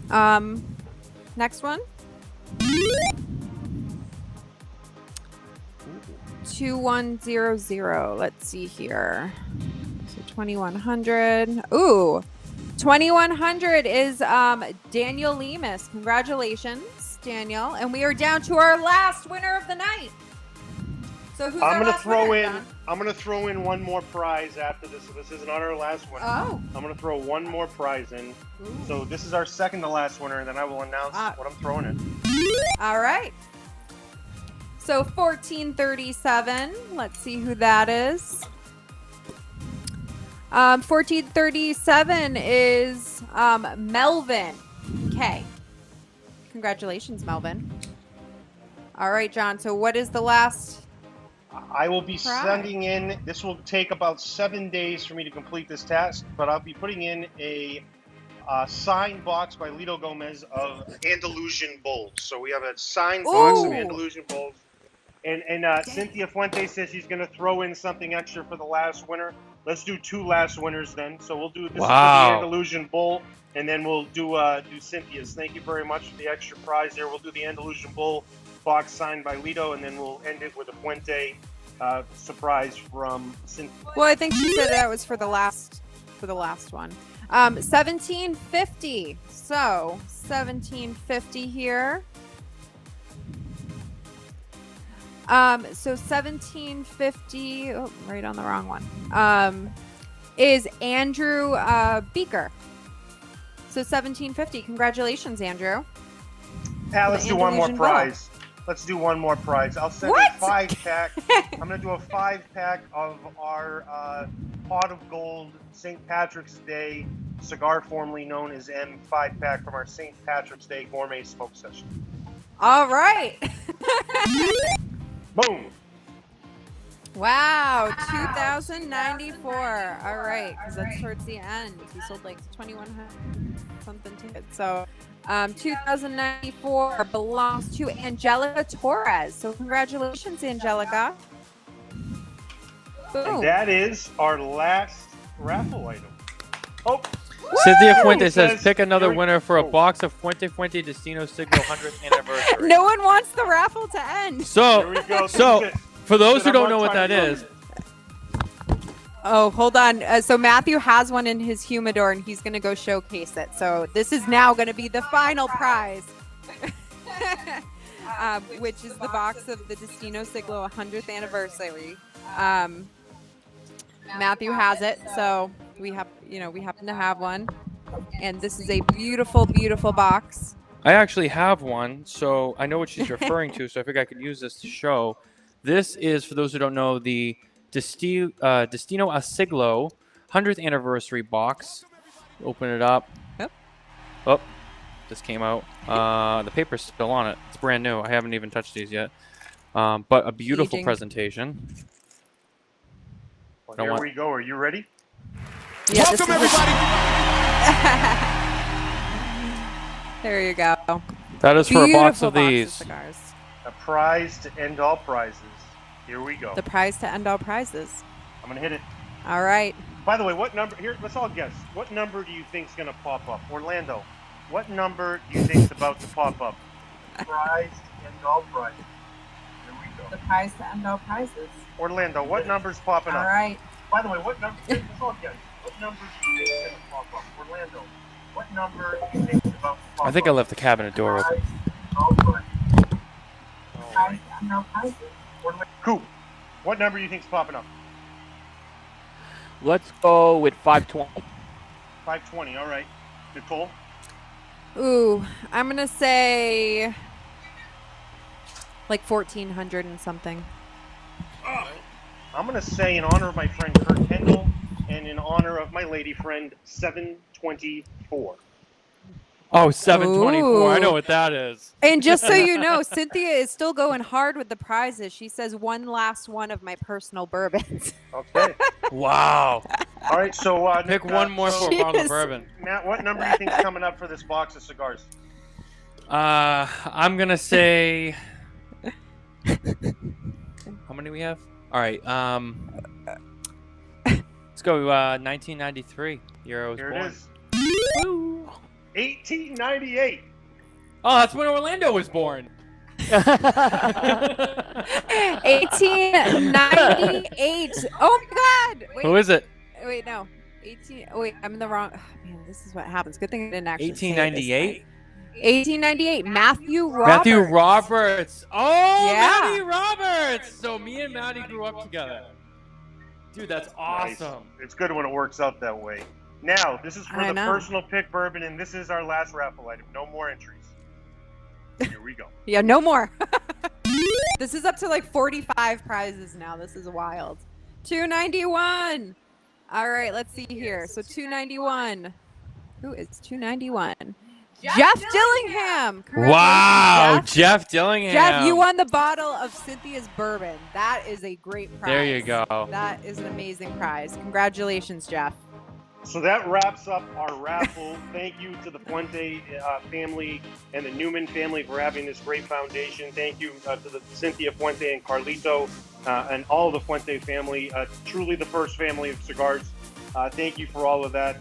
Next one. 2100. Let's see here. So 2100. Ooh, 2100 is Daniel Lemus. Congratulations, Daniel. And we are down to our last winner of the night. So who's I'm gonna throw in one more prize after this. So this is not our last winner. Oh. I'm gonna throw one more prize in. Ooh. So this is our second to last winner, and then I will announce what I'm throwing in. All right. So 1437. Let's see who that is. 1437 is Melvin K. Congratulations, Melvin. All right, John. So what is the last? I will be sending in, this will take about 7 days for me to complete this task, but I'll be putting in a signed box by Lido Gomez of Andalusian Bulls. So we have a signed box of Andalusian Bulls. And Cynthia Fuentes says she's going to throw in something extra for the last winner. Let's do 2 last winners then. So we'll do this for the Andalusian Bull, and then we'll do Cynthia's. Thank you very much for the extra prize there. We'll do the Andalusian Bull box signed by Lido, and then we'll end it with a Fuente surprise from Cynthia. Well, I think she said that was for the last one. 1750. So 1750 here. So 1750. Oh, right on the wrong one. Is Andrew Beaker. So 1750. Congratulations, Andrew. Let's do one more prize. Let's do one more prize. I'll send a 5-pack. I'm going to do a 5-pack of our Pot of Gold St. Patrick's Day cigar, formerly known as M 5-pack from our St. Patrick's Day gourmet smoke session. All right. Boom. Wow, 2,094. All right, because that's towards the end. We sold like 2,100 something tickets. So 2,094 belongs to Angelica Torres. So congratulations, Angelica. Boom. And that is our last raffle item. Oh, Cynthia Fuente says, pick another Here we- winner for a oh. box of Fuente Destino Siglo 100th anniversary. No one wants the raffle to end. Here So, we go. This so is it. for those Shit, who I'm don't not know what trying that to is, Oh, hold on. So Matthew has one in his humidor, and he's going to go showcase it. So this is now going to be the final prize, which is the box of the Destino Siglo 100th anniversary. Matthew has it, so we happen to have one, and this is a beautiful, beautiful box. I actually have one, so I know what she's referring to, so I figured I could use this to show. This is, for those who don't know, the Destino a Siglo 100th anniversary box. Open it up. Yep. Oh, this came out. The paper's still on it. It's brand new. I haven't even touched these yet. But a beautiful Aging. presentation. Well, here we go. Are you ready? Yeah, Welcome, everybody. There you go. That is for a box Beautiful of box these. cigars. A prize to end all prizes. Here we go. The prize to end all prizes. I'm gonna hit it. All right. By the way, what number? Here, let's all guess. What number do you think's gonna pop up? Orlando, what number do you think's about to pop up? Prize to end all prizes. Here we go. The prize to end all prizes. Orlando, what number's popping All up? right. By the way, what number? Let's all guess. What number do you think's gonna pop up? Orlando, what number do you think's about to pop up? I think I left the cabinet door open. Prize to end all prizes. All right. Orlando, Coop, what number do you think's popping up? Let's go with 520. 520. All right. Nicole. Ooh, I'm gonna say like 1,400 and something. I'm going to say, in honor of my friend Kurt Kendall and in honor of my lady friend, 724. Oh, 724. I know Ooh. what that is. And just so you know, Cynthia is still going hard with the prizes. She says one last one of my personal bourbons. Okay. Wow. All right, so... Pick one more for a bottle of Yes. bourbon. Matt, what number do you think is coming up for this box of cigars? I'm going to say... How many we have? All right. Let's go 1993. Year I was Here born. it is. 1898. Oh, that's when Orlando was born. 1898. Oh my God! Who is it? Wait, no. 18. Oh, wait, I'm in the wrong. Oh, man, this is what happens. Good thing I didn't actually. 1898. 1898. Matthew Roberts. Matthew Roberts. Oh, Yeah. Matty Roberts. So me and Matty grew up together. Dude, that's Nice. awesome. It's good when it works out that way. Now, this is for I the know. personal pick bourbon, and this is our last raffle item. No more entries. Here we go. Yeah, no more. This is up to like 45 prizes now. This is wild. 291. All right, let's see here. So 291. Who is 291? Jeff Dillingham. Wow, Congratulations, Jeff Dillingham. Jeff, you won the bottle of Cynthia's bourbon. That is a great prize. There you go. That is an amazing prize. Congratulations, Jeff. So that wraps up our raffle. Thank you to the Fuente family and the Newman family for having this great foundation. Thank you to the Cynthia Fuente and Carlito and all the Fuente family. Truly the first family of cigars. Thank you for all of that.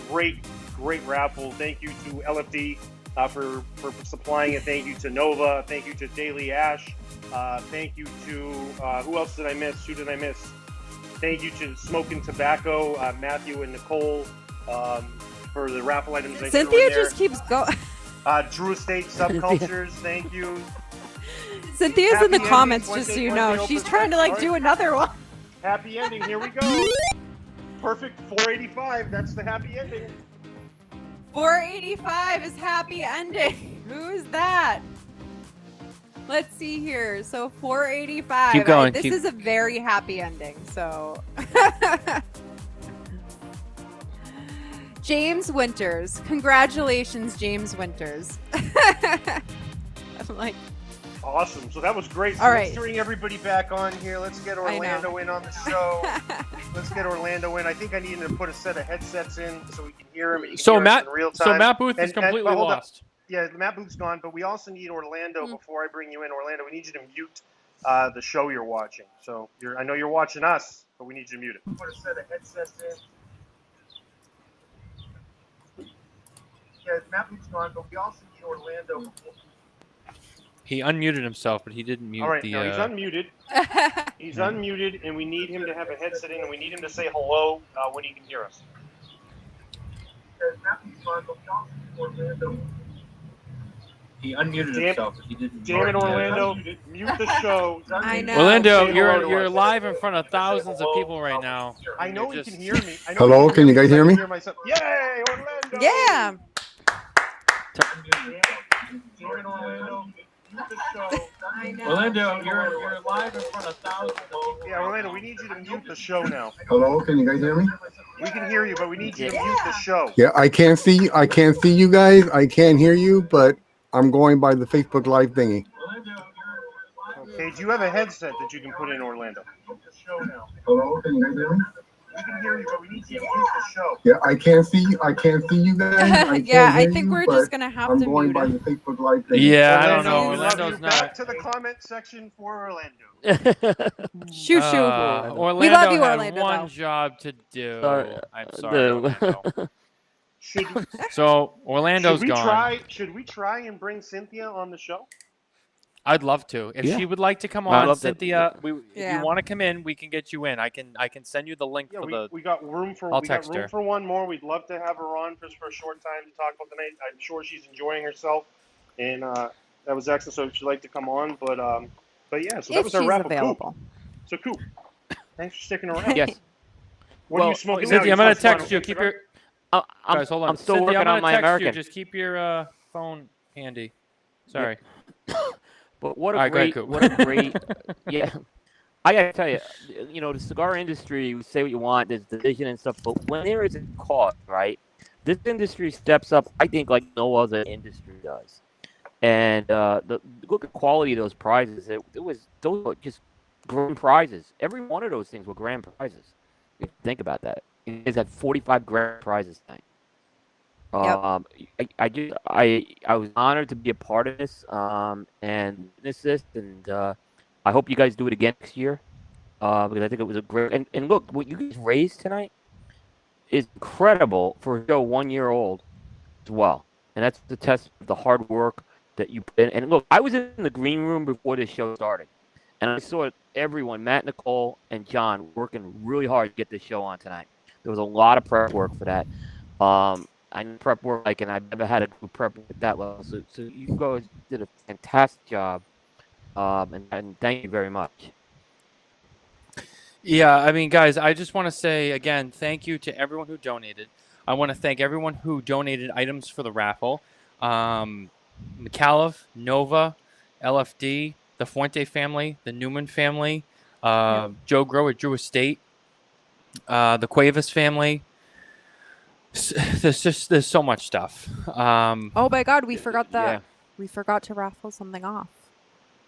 Great raffle. Thank you to LFD for supplying it. Thank you to Nova. Thank you to Daily Ash. Thank you to, who else did I miss? Who did I miss? Thank you to Smokin Tabacco, Matthew and Nicole for the raffle items they threw in Cynthia there. just keeps going. Drew Estate Subcultures, thank you. Cynthia's Happy in the ending, comments, Fuente, just so you Fuente, know. She's open trying to back. like do another one. Happy ending, here we go. Perfect 485, that's the happy ending. 485 is happy ending. Who is that? Let's see here. So 485. Keep going, This keep- is a very happy ending. So James Winters. Congratulations, James Winters. I'm like, Awesome, so that was great. So All let's right. bring everybody back on here. Let's get I know. Orlando in on the show. Let's get Orlando in. I think I need to put a set of headsets in so we can hear him. And he can So hear us Matt, in real time. so Matt Booth is And- completely well, hold on. lost. Yeah, Matt Booth's gone, but we also need Orlando before I bring you in. Orlando, we need you to mute the show you're watching. So I know you're watching us, but we need you to mute it. Put a set of headsets in. Yeah, Matthew's gone, but we also need Orlando. He unmuted himself, but he didn't mute All right, the. now he's unmuted. He's unmuted, and we need him to have a headset in, and we need him to say hello when he can hear us. Yeah, Matthew's gone, but we also need Orlando. He unmuted himself, but he didn't. Damn it, Orlando! Mute the show. I know. Orlando, Say hello to you're us. live in front of thousands of people right now. I know he Just- can hear me. I know Hello, he can you guys hear me? I can myself. Yay, Orlando! Yeah. Damn it, Orlando. Mute the show. I know. Orlando, you're live in front of thousands of people. Yeah, Orlando, we need you to mute the show now. Hello, can you guys hear me? We can hear you, but we need you to mute the show. Yeah, I can't see you guys. I can't hear you, but I'm going by the Facebook Live thingy. Okay, do you have a headset that you can put in, Orlando? Mute the show now. Hello, can you guys hear me? We can hear you, but we need you to mute the show. Yeah, I can't see you guys. Yeah, I can't think hear we're you, just but gonna have I'm to going mute by him. the Facebook Live thingy. Yeah, I don't Orlando, know. we love Orlando's you. Back not. to the comment section for Orlando. Shoo shoo. Orlando We love you, had Orlando, one though. job to do. Sorry, I'm sorry, Orlando. Should So Orlando's we gone. try? Should we try and bring Cynthia on the show? I'd love to. If Yeah. she would like to come I'd on, love to. Cynthia, if Yeah. you want to come in, we can get you in. I can send you the link Yeah, for the. we got room for I'll we got text room her. for one more. We'd love to have her on just for a short time to talk about the night. I'm sure she's enjoying herself, and that was excellent. So if she'd like to come on, but yeah. So that If was our she's Raffle. Coop. available. So Coop, thanks for sticking around. Yes. What are Well, you smoking now? Cynthia, You I'm gonna supposed to text go you. on Keep Instagram? your guys. Hold on. I'm still Cynthia, working I'm gonna on my text American. You. Just keep your phone handy. Sorry. But what a All right, go ahead, great, Coop. what a great, yeah. I gotta tell you, the cigar industry. You say what you want. There's division and stuff, but when there is a cause, right? This industry steps up. I think like no other industry does. And look at the quality of those prizes. Those were just grand prizes. Every one of those things were grand prizes. If you think about that, you guys had 45 grand prizes tonight. I was honored to be a part of this and witness this, and I hope you guys do it again next year because I think it was a great. And look, what you guys raised tonight is incredible for a show 1 year old as well, and that's the test of the hard work that you put in. And look, I was in the green room before this show started, and I saw everyone, Matt, Nicole, and John, working really hard to get this show on tonight. There was a lot of prep work for that. I know prep work and I've never had a good prep at that level. So you guys did a fantastic job, and thank you very much. Yeah, I mean, guys, I just want to say again, thank you to everyone who donated. I want to thank everyone who donated items for the raffle. Micalef, Nova, LFD, the Fuente family, the Newman family, Joe Grow at Drew Estate, the Cuevas family. There's so much stuff. Oh my God, we forgot that. Yeah. We forgot to raffle something off.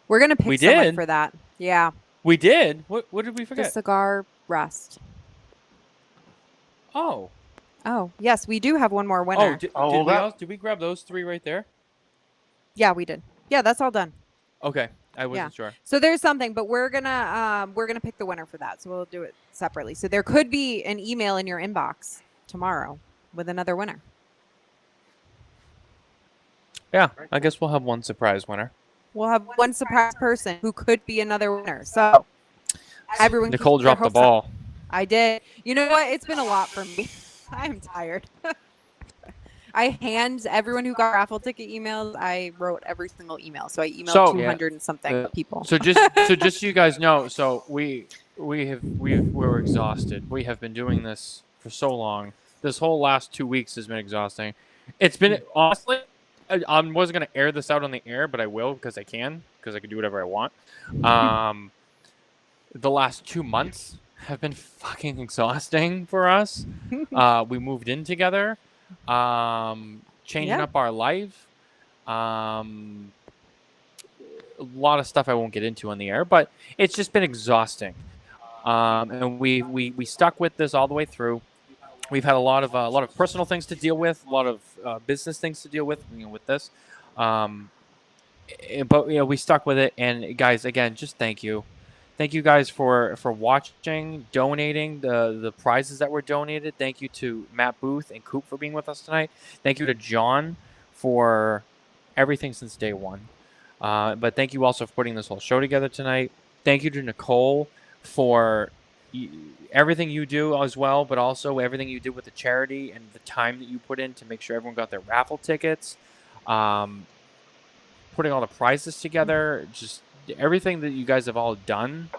We're gonna pick We someone did? for that. Yeah, We did. What did we the forget? cigar rest. Oh. Oh yes, we do have one more Oh, winner. did we grab those three right there? Yeah, we did. Yeah, that's all done. Okay, I wasn't sure. So there's something, but we're gonna pick the winner for that. So we'll do it separately. So there could be an email in your inbox tomorrow with another winner. Yeah, I guess we'll have one surprise winner. We'll have one surprise person who could be another winner. So everyone, keep Nicole their dropped the hopes up. ball. I did. You know what? It's been a lot for me. I'm tired. I hand everyone who got raffle ticket emails. I wrote every single email, so I emailed So- 200 and something people. So just so you guys know, so we're exhausted. We have been doing this for so long. This whole last 2 weeks has been exhausting. It's been honestly. I wasn't gonna air this out on the air, but I will because I can do whatever I want. The last 2 months have been fucking exhausting for us. We moved in together, changing up our life. A lot of stuff I won't get into on the air, but it's just been exhausting. And we stuck with this all the way through. We've had a lot of personal things to deal with, a lot of business things to deal with, with this. But we stuck with it. And guys, again, just thank you. Thank you guys for watching, donating the prizes that were donated. Thank you to Matt Booth and Coop for being with us tonight. Thank you to John for everything since day one. But thank you also for putting this whole show together tonight. Thank you to Nicole for everything you do as well, but also everything you did with the charity and the time that you put in to make sure everyone got their raffle tickets. Putting all the prizes together, just everything that you guys have all done.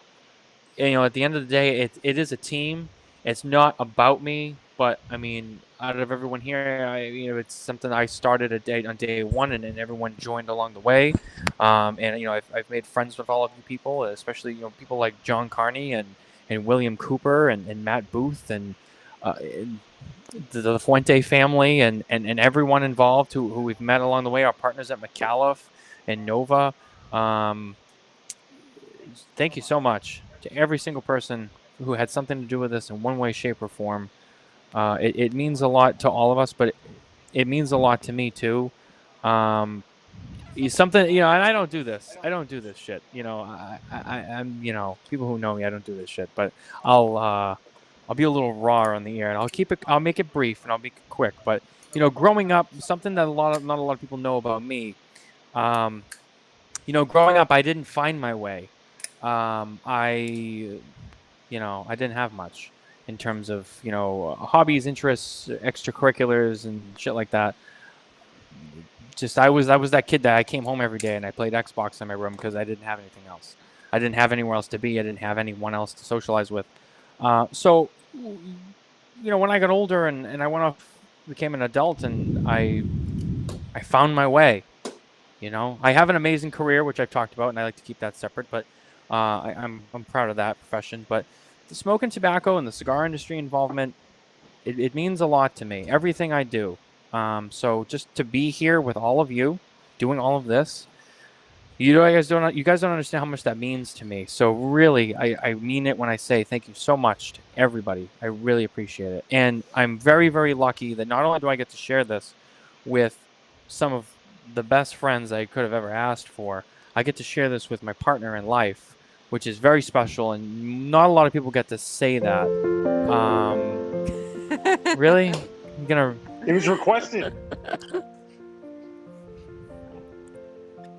And, at the end of the day, it is a team. It's not about me, but I mean, out of everyone here, it's something I started on day one, and then everyone joined along the way. And I've made friends with all of you people, especially people like John Carney and William Cooper and Matt Booth and the Fuente family and everyone involved who we've met along the way. Our partners at Micalef and Nova. Thank you so much to every single person who had something to do with this in one way, shape, or form. It means a lot to all of us, but it means a lot to me too. Something, and I don't do this. I don't do this shit. I'm, people who know me, I don't do this shit. But I'll be a little raw on the air, and I'll make it brief, and I'll make it quick. But growing up, something that not a lot of people know about me. Growing up, I didn't find my way. I didn't have much in terms of, hobbies, interests, extracurriculars, and shit like that. Just I was that kid that I came home every day and I played Xbox in my room because I didn't have anything else. I didn't have anywhere else to be. I didn't have anyone else to socialize with. So, when I got older and I went off, became an adult, and I found my way. I have an amazing career, which I've talked about, and I like to keep that separate. But I'm proud of that profession. But the Smokin Tabacco and the cigar industry involvement, it means a lot to me. Everything I do. So just to be here with all of you, doing all of this, you guys don't understand how much that means to me. So really, I mean it when I say thank you so much to everybody. I really appreciate it. And I'm very, very lucky that not only do I get to share this with some of the best friends I could have ever asked for, I get to share this with my partner in life, which is very special, and not a lot of people get to say that. Really? I'm gonna... It was requested.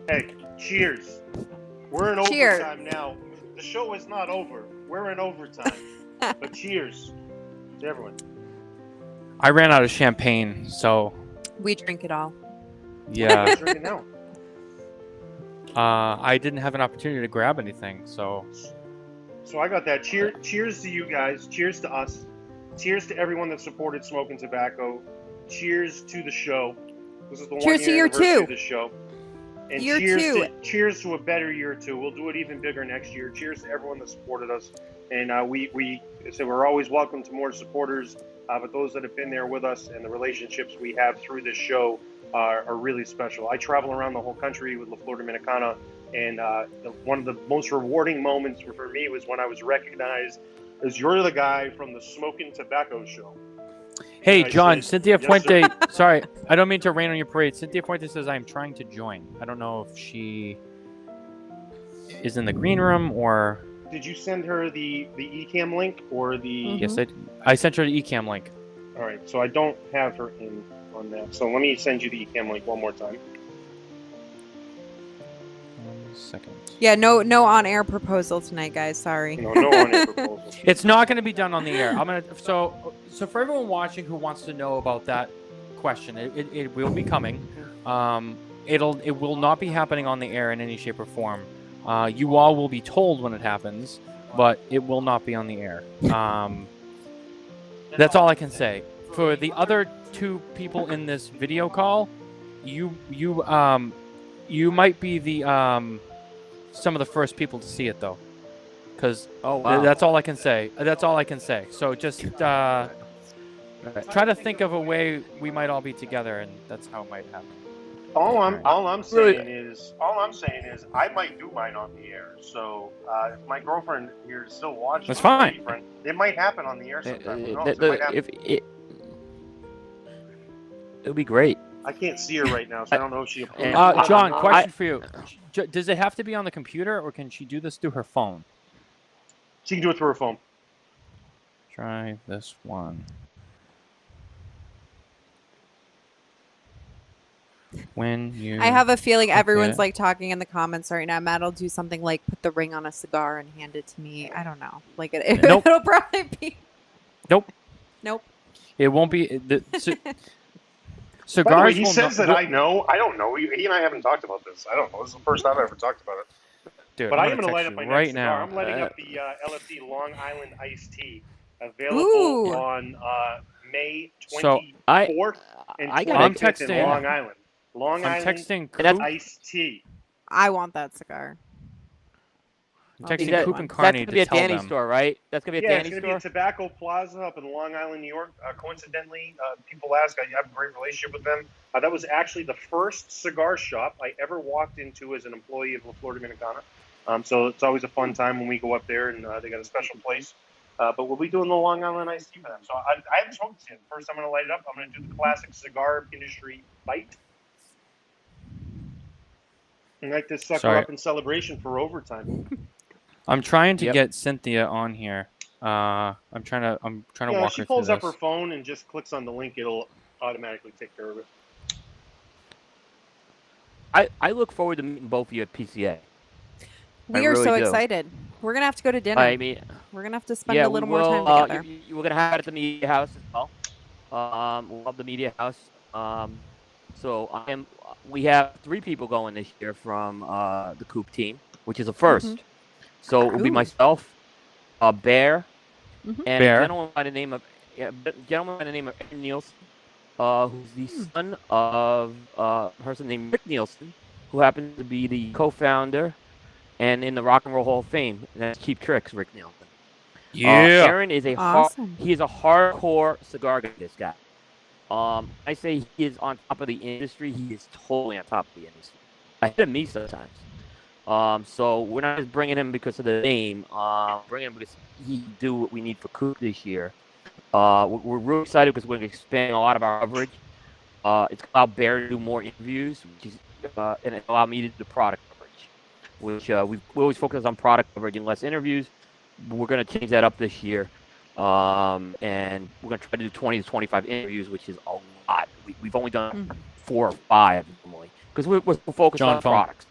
Hey, cheers. We're in overtime now. The show is not over. We're in overtime. But cheers to everyone. I ran out of champagne, so... We drink it all. Yeah. Drink it now. I didn't have an opportunity to grab anything, so... So I got that. Cheers to you guys. Cheers to us. Cheers to everyone that supported Smokin Tabacco. Cheers to the show. This is the cheers 1 year anniversary of the show. And cheers to a better year two. We'll do it even bigger next year. Cheers to everyone that supported us. And we're always welcome to more supporters. But those that have been there with us and the relationships we have through this show are really special. I travel around the whole country with La Flor Dominicana, and one of the most rewarding moments for me was when I was recognized as you're the guy from the Smokin Tabacco show. Hey, John, Cynthia Fuente, sorry, I don't mean to rain on your parade. Cynthia Fuente says I'm trying to join. I don't know if she is in the green room or... Did you send her the eCam link or the... Yes, I sent her the eCam link. All right, so I don't have her in on that. So let me send you the eCam link one more time. 1 second. Yeah, no on-air proposal tonight, guys. Sorry. No on-air proposal. It's not going to be done on the air. So for everyone watching who wants to know about that question, it will be coming. It will not be happening on the air in any shape or form. You all will be told when it happens, but it will not be on the air. That's all I can say. For the other two people in this video call, you might be the some of the first people to see it though, because that's all I can say. That's all I can say. So just try to think of a way we might all be together, and that's how it might happen. All I'm saying is I might do mine on the air. So if my girlfriend here is still watching, that's fine. It might happen on the air sometime. It'll be great. I can't see her right now, so I don't know if she. John, question for you: does it have to be on the computer, or can she do this through her phone? So you can do it through her phone. Try this one. When you I have a feeling cook everyone's it- like talking in the comments right now. Matt will do something like put the ring on a cigar and hand it to me. I don't know. Like Nope. it'll probably be. Nope. Nope. It won't be. By Cigars the way, he will says not, that I know. I don't know. He and I haven't talked about this. I don't know. This is the first time I've ever talked about it. Dude, But I'm I am going to light text up you my right next cigar. now. I'm lighting up the LFD Long Island Iced Tea, available Ooh. on May So, 24th and I 25th gotta- I'm in texting- Long Island. Long I'm Island texting And that's- Coop. Iced Tea. I want that cigar. I'm I'll texting do that Coop one. and That's Carney gonna be to a tell Danny them. store, right? That's gonna be a Yeah, it's Danny going to be store. at Tobacco Plaza up in Long Island, New York. Coincidentally, people ask, I have a great relationship with them. That was actually the first cigar shop I ever walked into as an employee of La Flor Dominicana. So it's always a fun time when we go up there, and they got a special place. But we'll be doing the Long Island Iced Tea for them. So I haven't smoked this yet. First, I'm going to light it up. I'm going to do the classic cigar industry bite. And light this sucker Sorry. up in celebration for overtime. I'm trying to Yep. get Cynthia on here. I'm trying to Yeah, walk she her pulls through up this. her phone and just clicks on the link. It'll automatically take care of it. I look forward to meeting both of you at PCA. We I are really so do. excited. We're gonna have to go to dinner. I mean, We're gonna have to spend yeah, a little we more will, time together. we're gonna have it at the media house as well. We'll have the media house. So we have 3 people going this year from the Coop team, which is a first. So it will be Ooh. myself, Bear, Mhm. and Bear. a gentleman by the name of Aaron Nielsen, who's the son of a person named Rick Nielsen, who happens to be the co-founder and in the Rock and Roll Hall of Fame. And that's Cheap Tricks, Rick Nielsen. Aaron is Awesome. he is a hardcore cigar guy. This guy. I say he is on top of the industry. He is totally on top of the industry. Ahead of me sometimes. So we're not just bringing him because of the name. Bringing him because he do what we need for Coop this year. We're really excited because we're going to expand a lot of our coverage. It's allowed Bear to do more interviews, which is, and it allowed me to do the product coverage, which we always focus on product coverage and less interviews. We're going to change that up this year. And we're going to try to do 20 to 25 interviews, which is a lot. We've only done 4 or 5 normally because we're focused on products.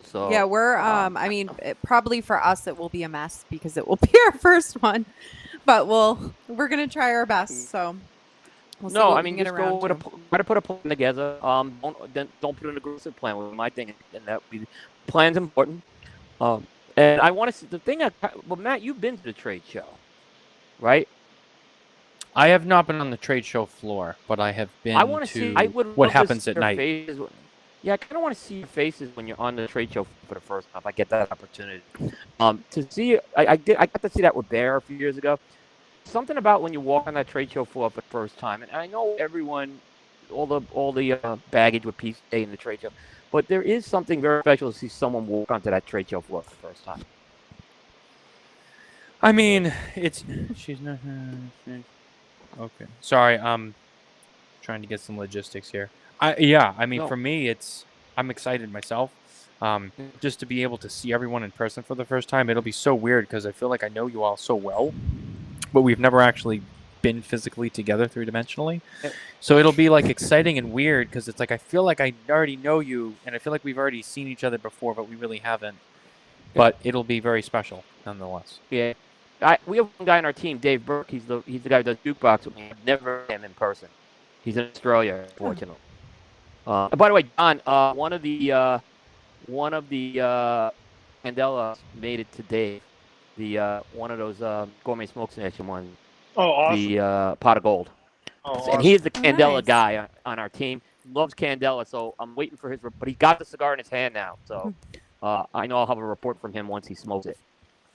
So Yeah, we're I mean, probably for us it will be a mess because it will be our first one, but we're gonna try our best. So we'll see what we can get just around go to. try to put a plan together. Don't put an aggressive plan with my thing, and that would be plan's important. And I want to see the thing. Well, Matt, you've been to the trade show, right? I have not been on the trade show floor, but I have been I want to see. I would what love to happens see at your night. faces. Yeah, I kind of want to see your faces when you're on the trade show for the first time. If I get that opportunity, to see. I got to see that with Bear a few years ago. Something about when you walk on that trade show floor for the first time, and I know everyone, all the baggage with PCA in the trade show, but there is something very special to see someone walk onto that trade show floor for the first time. I mean, she's not okay. Sorry, I'm trying to get some logistics here. I mean, for me, I'm excited myself. Just to be able to see everyone in person for the first time, it'll be so weird because I feel like I know you all so well, but we've never actually been physically together 3-dimensionally. So it'll be like exciting and weird because it's like I feel like I already know you, and I feel like we've already seen each other before, but we really haven't. But it'll be very special nonetheless. Yeah. We have one guy on our team, Dave Burke. He's the guy who does jukebox with me. I've never met him in person. He's in Australia, unfortunately. By the way, John, one of the Candelas made it to Dave. One of those gourmet smoke station ones. Oh, awesome. The pot of gold. Oh, And awesome. he's the Candela nice. guy on our team. He loves Candela, so I'm waiting for his. But he got the cigar in his hand now, so I know I'll have a report from him once he smokes it.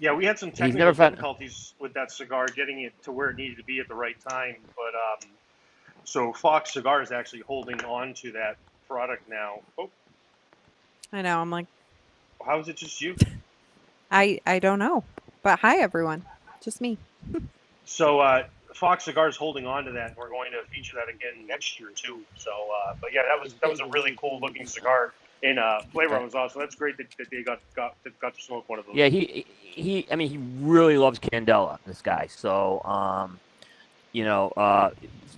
Yeah, we had some He's technical never found- difficulties with that cigar, getting it to where it needed to be at the right time. But so Fox Cigar is actually holding on to that product now. Oh, I know. I'm like, how is it just you? I don't know, but hi everyone, just me. So Fox Cigar is holding on to that. And we're going to feature that again next year too. So, but yeah, that was a really cool looking cigar. And Flavor was awesome. That's great that they got to smoke one of those. Yeah, I mean, he really loves Candela, this guy. So,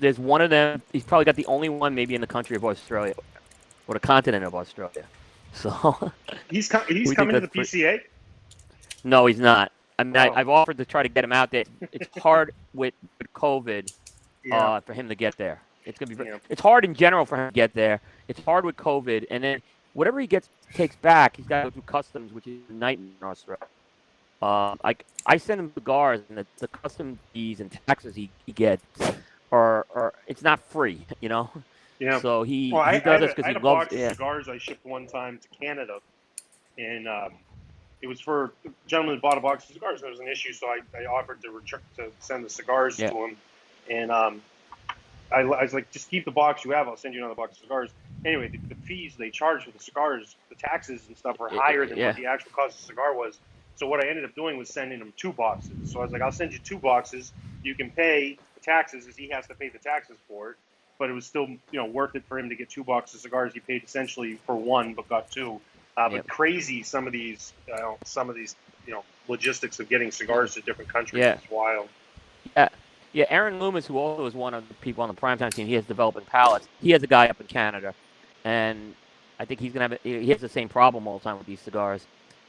there's one of them. He's probably got the only one maybe in the country of Australia, or the continent of Australia. So he's coming to the PCA. No, he's not. I mean, Oh. I've offered to try to get him out there. It's hard with COVID for him to get there. It's gonna be. It's hard in general for him to get there. It's hard with COVID, and then whatever he takes back, he's got to go through customs, which is a nightmare in Australia. I send him cigars, and the custom fees and taxes he gets are it's not free, Yeah. So he does this because he loves. I had a box of cigars I shipped one time to Canada, and it was for a gentleman who bought a box of cigars. There was an issue, so I offered to send the cigars to him, and I was like, just keep the box you have. I'll send you another box of cigars. Anyway, the fees they charge for the cigars, the taxes and stuff, are higher than what the actual cost of the cigar was. So what I ended up doing was sending him 2 boxes. So I was like, I'll send you 2 boxes. You can pay the taxes, as he has to pay the taxes for it. But it was still, worth it for him to get 2 boxes of cigars. He paid essentially for 1, but got 2. But crazy, some of these, logistics of getting cigars to different countries is wild. Yeah, Aaron Loomis, who also is one of the people on the primetime team, he has developing palates. He has a guy up in Canada, and I think he's gonna he has the same problem all the time with these cigars,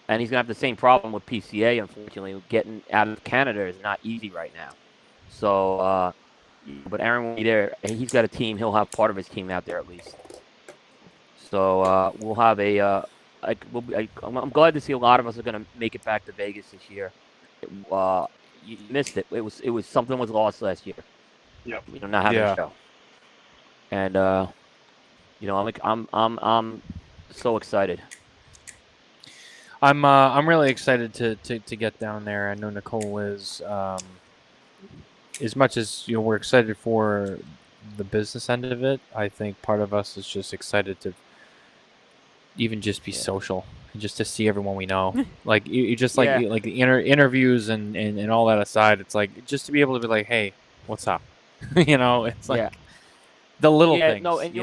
and he's gonna have the same problem with PCA. Unfortunately, getting out of Canada is not easy right now. So, but Aaron will be there, and he's got a team. He'll have part of his team out there at least. So we'll have a. I'm glad to see a lot of us are gonna make it back to Vegas this year. You missed it. It was something was lost last year. Yep. Not having a show. And I'm so excited. I'm really excited to get down there. I know Nicole is. As much as we're excited for the business end of it, I think part of us is just excited to even just be social. Just to see everyone we know, like you just like the interviews and all that aside, it's like just to be able to be like, hey, what's up? It's like the little things. No, and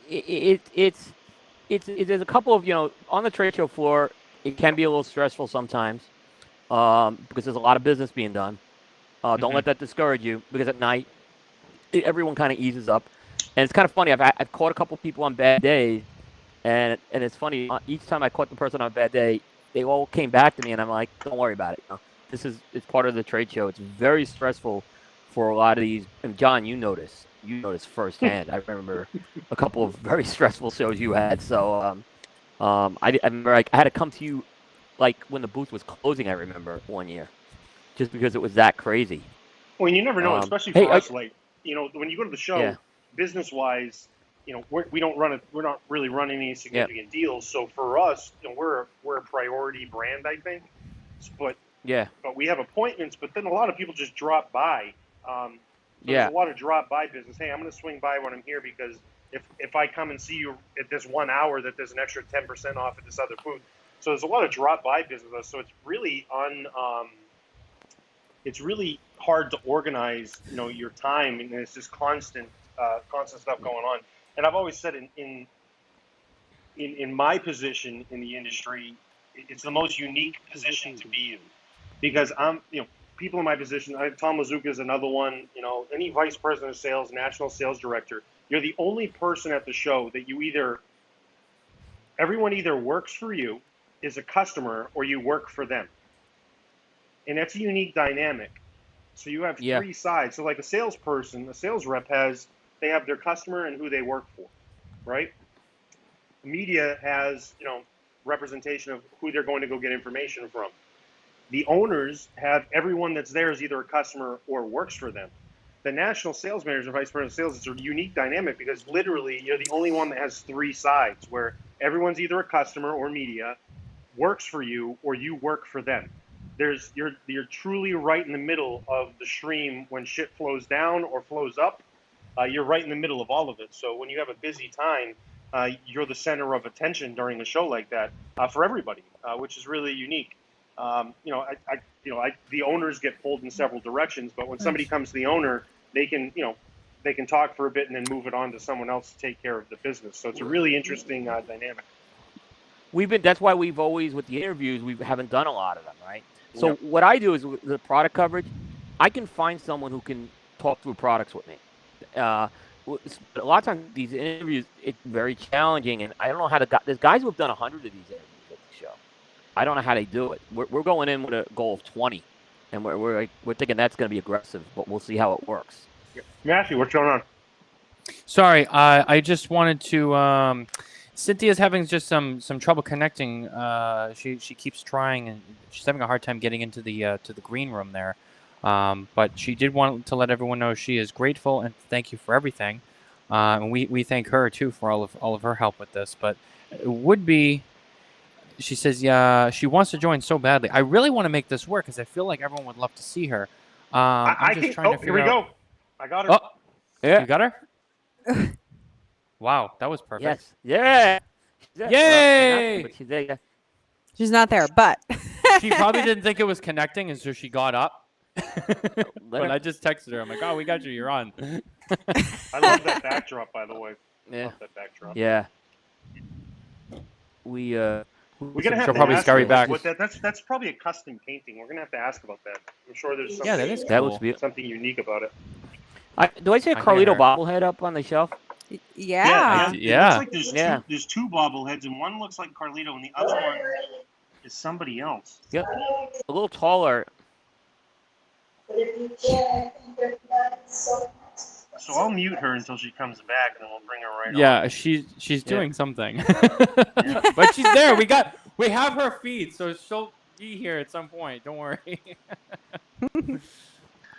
it's there's a couple of on the trade show floor. It can be a little stressful sometimes because there's a lot of business being done. Don't let that discourage you, because at night everyone kind of eases up, and it's kind of funny. I've caught a couple people on bad days. And it's funny, each time I caught the person on a bad day, they all came back to me, and I'm like, don't worry about it. It's part of the trade show. It's very stressful for a lot of these. And John, you notice firsthand. I remember a couple of very stressful shows you had. So I remember I had to come to you like when the booth was closing. I remember one year, just because it was that crazy. Well, you never know, especially for us. Like when you go to the show, business-wise. We don't run we're not really running any significant deals. So for us, we're a priority brand, I think. But we have appointments. But then a lot of people just drop by. There's a lot of drop by business. Hey, I'm going to swing by when I'm here, because if I come and see you at this 1 hour, that there's an extra 10% off at this other booth. So there's a lot of drop by business. So it's really it's really hard to organize your time, and it's just constant stuff going on. And I've always said in my position in the industry, it's the most unique position to be in, because I'm, people in my position, Tom Lazuka is another one, any vice president of sales, national sales director, you're the only person at the show that everyone either works for you, is a customer, or you work for them. And that's a unique dynamic. So you have 3 sides. So like a salesperson, a sales rep they have their customer and who they work for, right? Media has, representation of who they're going to go get information from. The owners have everyone that's there is either a customer or works for them. The national sales manager and vice president of sales is a unique dynamic, because literally you're the only one that has 3 sides, where everyone's either a customer or media, works for you, or you work for them. You're truly right in the middle of the stream when shit flows down or flows up. You're right in the middle of all of it. So when you have a busy time, you're the center of attention during a show like that for everybody, which is really unique. The owners get pulled in several directions, but when somebody comes to the owner, they can talk for a bit and then move it on to someone else to take care of the business. So it's a really interesting dynamic. That's why we've always, with the interviews, we haven't done a lot of them, right? So what I do is with the product coverage, I can find someone who can talk through products with me. A lot of times these interviews, it's very challenging, and I don't know how to. There's guys who have done 100 of these interviews at the show. I don't know how they do it. We're going in with a goal of 20, and we're thinking that's going to be aggressive, but we'll see how it works. Matthew, what's going on? Sorry, I just wanted to. Cynthia's having just some trouble connecting. She keeps trying, and she's having a hard time getting into the to the green room there. But she did want to let everyone know she is grateful and thank you for everything. And we thank her too for all of her help with this. But it would be, she says, yeah, she wants to join so badly. I really want to make this work because I feel like everyone would love to see her. I'm just trying to figure here we out. go. I got her. Oh, yeah, you got her. Wow, that was perfect. Yes. Yeah. Yay! Well, she's there, yeah. She's not there, but She probably didn't think it was connecting, and so she got up. But I just texted her. I'm like, "Oh, we got you. You're on." I love that backdrop, by the way. Yeah. Love that backdrop. Yeah. We're gonna have She'll to probably ask scurry her back. what that's probably a custom painting. We're gonna have to ask about that. I'm sure there's something, Yeah, that is that cool. looks beautiful. something unique about it. Do I see a I hear Carlito her. bobblehead up on the shelf? yeah. It Yeah. looks like there's two bobbleheads, and one looks like Carlito, and the other one is somebody else. Yep. A little taller. So I'll mute her until she comes back, and then we'll bring her right on. Yeah, she's doing something, but she's there. We have her feed, so she'll be here at some point. Don't worry.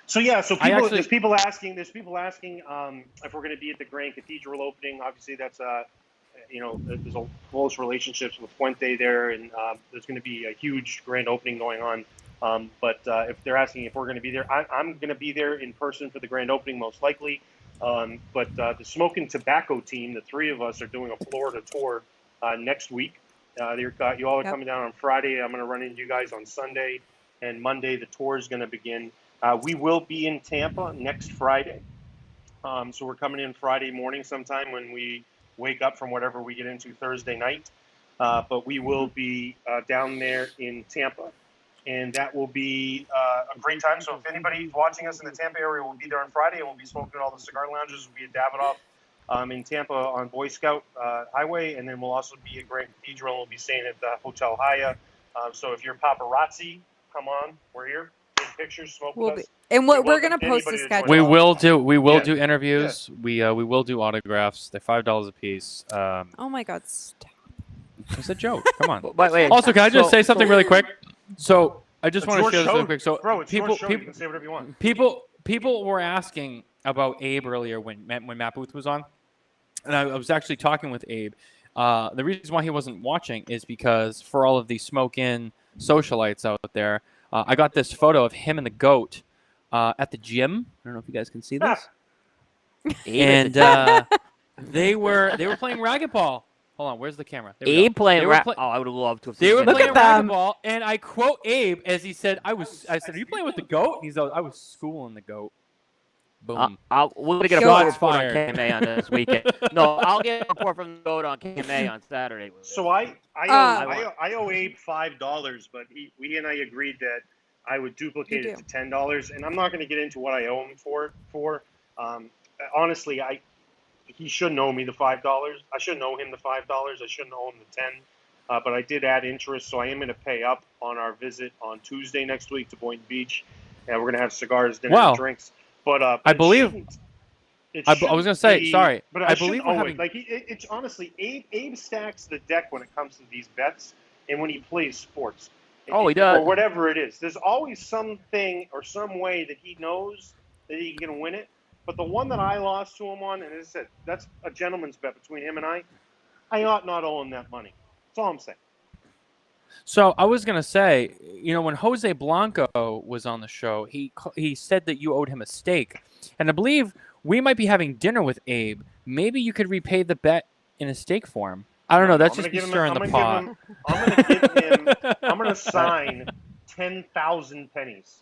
So yeah, so actually- there's people asking if we're going to be at the Grand Cathedral opening. Obviously, that's there's a close relationships with Fuente there, and there's going to be a huge grand opening going on. But if they're asking if we're going to be there, I'm going to be there in person for the grand opening, most likely. But the Smokin Tabacco team, the three of us, are doing a Florida tour next week. You all are coming down on Friday. I'm going to run into you guys on Sunday, and Monday the tour is going to begin. We will be in Tampa next Friday. So we're coming in Friday morning sometime when we wake up from whatever we get into Thursday night. But we will be down there in Tampa. And that will be a great time. So if anybody's watching us in the Tampa area, we'll be there on Friday, and we'll be smoking at all the cigar lounges. We'll be at Davidoff in Tampa on Boy Scout Highway, and then we'll also be at Grand Cathedral. We'll be staying at the Hotel Hyatt. So if you're paparazzi, come on, we're here. Take pictures, smoke with us. And we're gonna post the schedule. We will do interviews. Yeah. We will do autographs. They're $5 a piece. Oh my God! Stop. It's a joke. Come on. But wait, Also, can I just say something really quick? So I just want to share this really quick. So Bro, it's people, your show. You can say whatever you want. people were asking about Abe earlier when Matt Booth was on, and I was actually talking with Abe. The reason why he wasn't watching is because for all of the smoke-in socialites out there, I got this photo of him and the goat at the gym. I don't know if you guys can see this. And they were playing racquetball. Hold on, where's the camera? Abe playing racquetball. Oh, I would have loved to have seen They were that. playing racquetball, and I quote Abe as he said, "I said, are you playing with the goat?" And he's like, "I was schooling the goat." Boom. We're gonna get a Shots report on fired. KMA on this weekend. No, I'll get a report from the goat on KMA on Saturday. So I owe Abe $5, but he and I agreed that I would duplicate it to $10, and I'm not going to get into what I owe him for. Honestly, he shouldn't owe me the $5. I shouldn't owe him the $5. I shouldn't owe him the $10. But I did add interest, so I am going to pay up on our visit on Tuesday next week to Boynton Beach, and we're going to have cigars, dinner, and drinks. But I believe. I was going to say, sorry, but I believe we're having. Like it's honestly, Abe stacks the deck when it comes to these bets, and when he plays sports. Oh, he does. Or whatever it is. There's always something or some way that he knows that he can win it. But the one that I lost to him on, and as I said, that's a gentleman's bet between him and I ought not owe him that money. That's all I'm saying. So I was gonna say, when Jose Blanco was on the show, he said that you owed him a steak, and I believe we might be having dinner with Abe. Maybe you could repay the bet in a steak form. I don't know. That's just me stirring the pot. I'm gonna sign 10,000 pennies.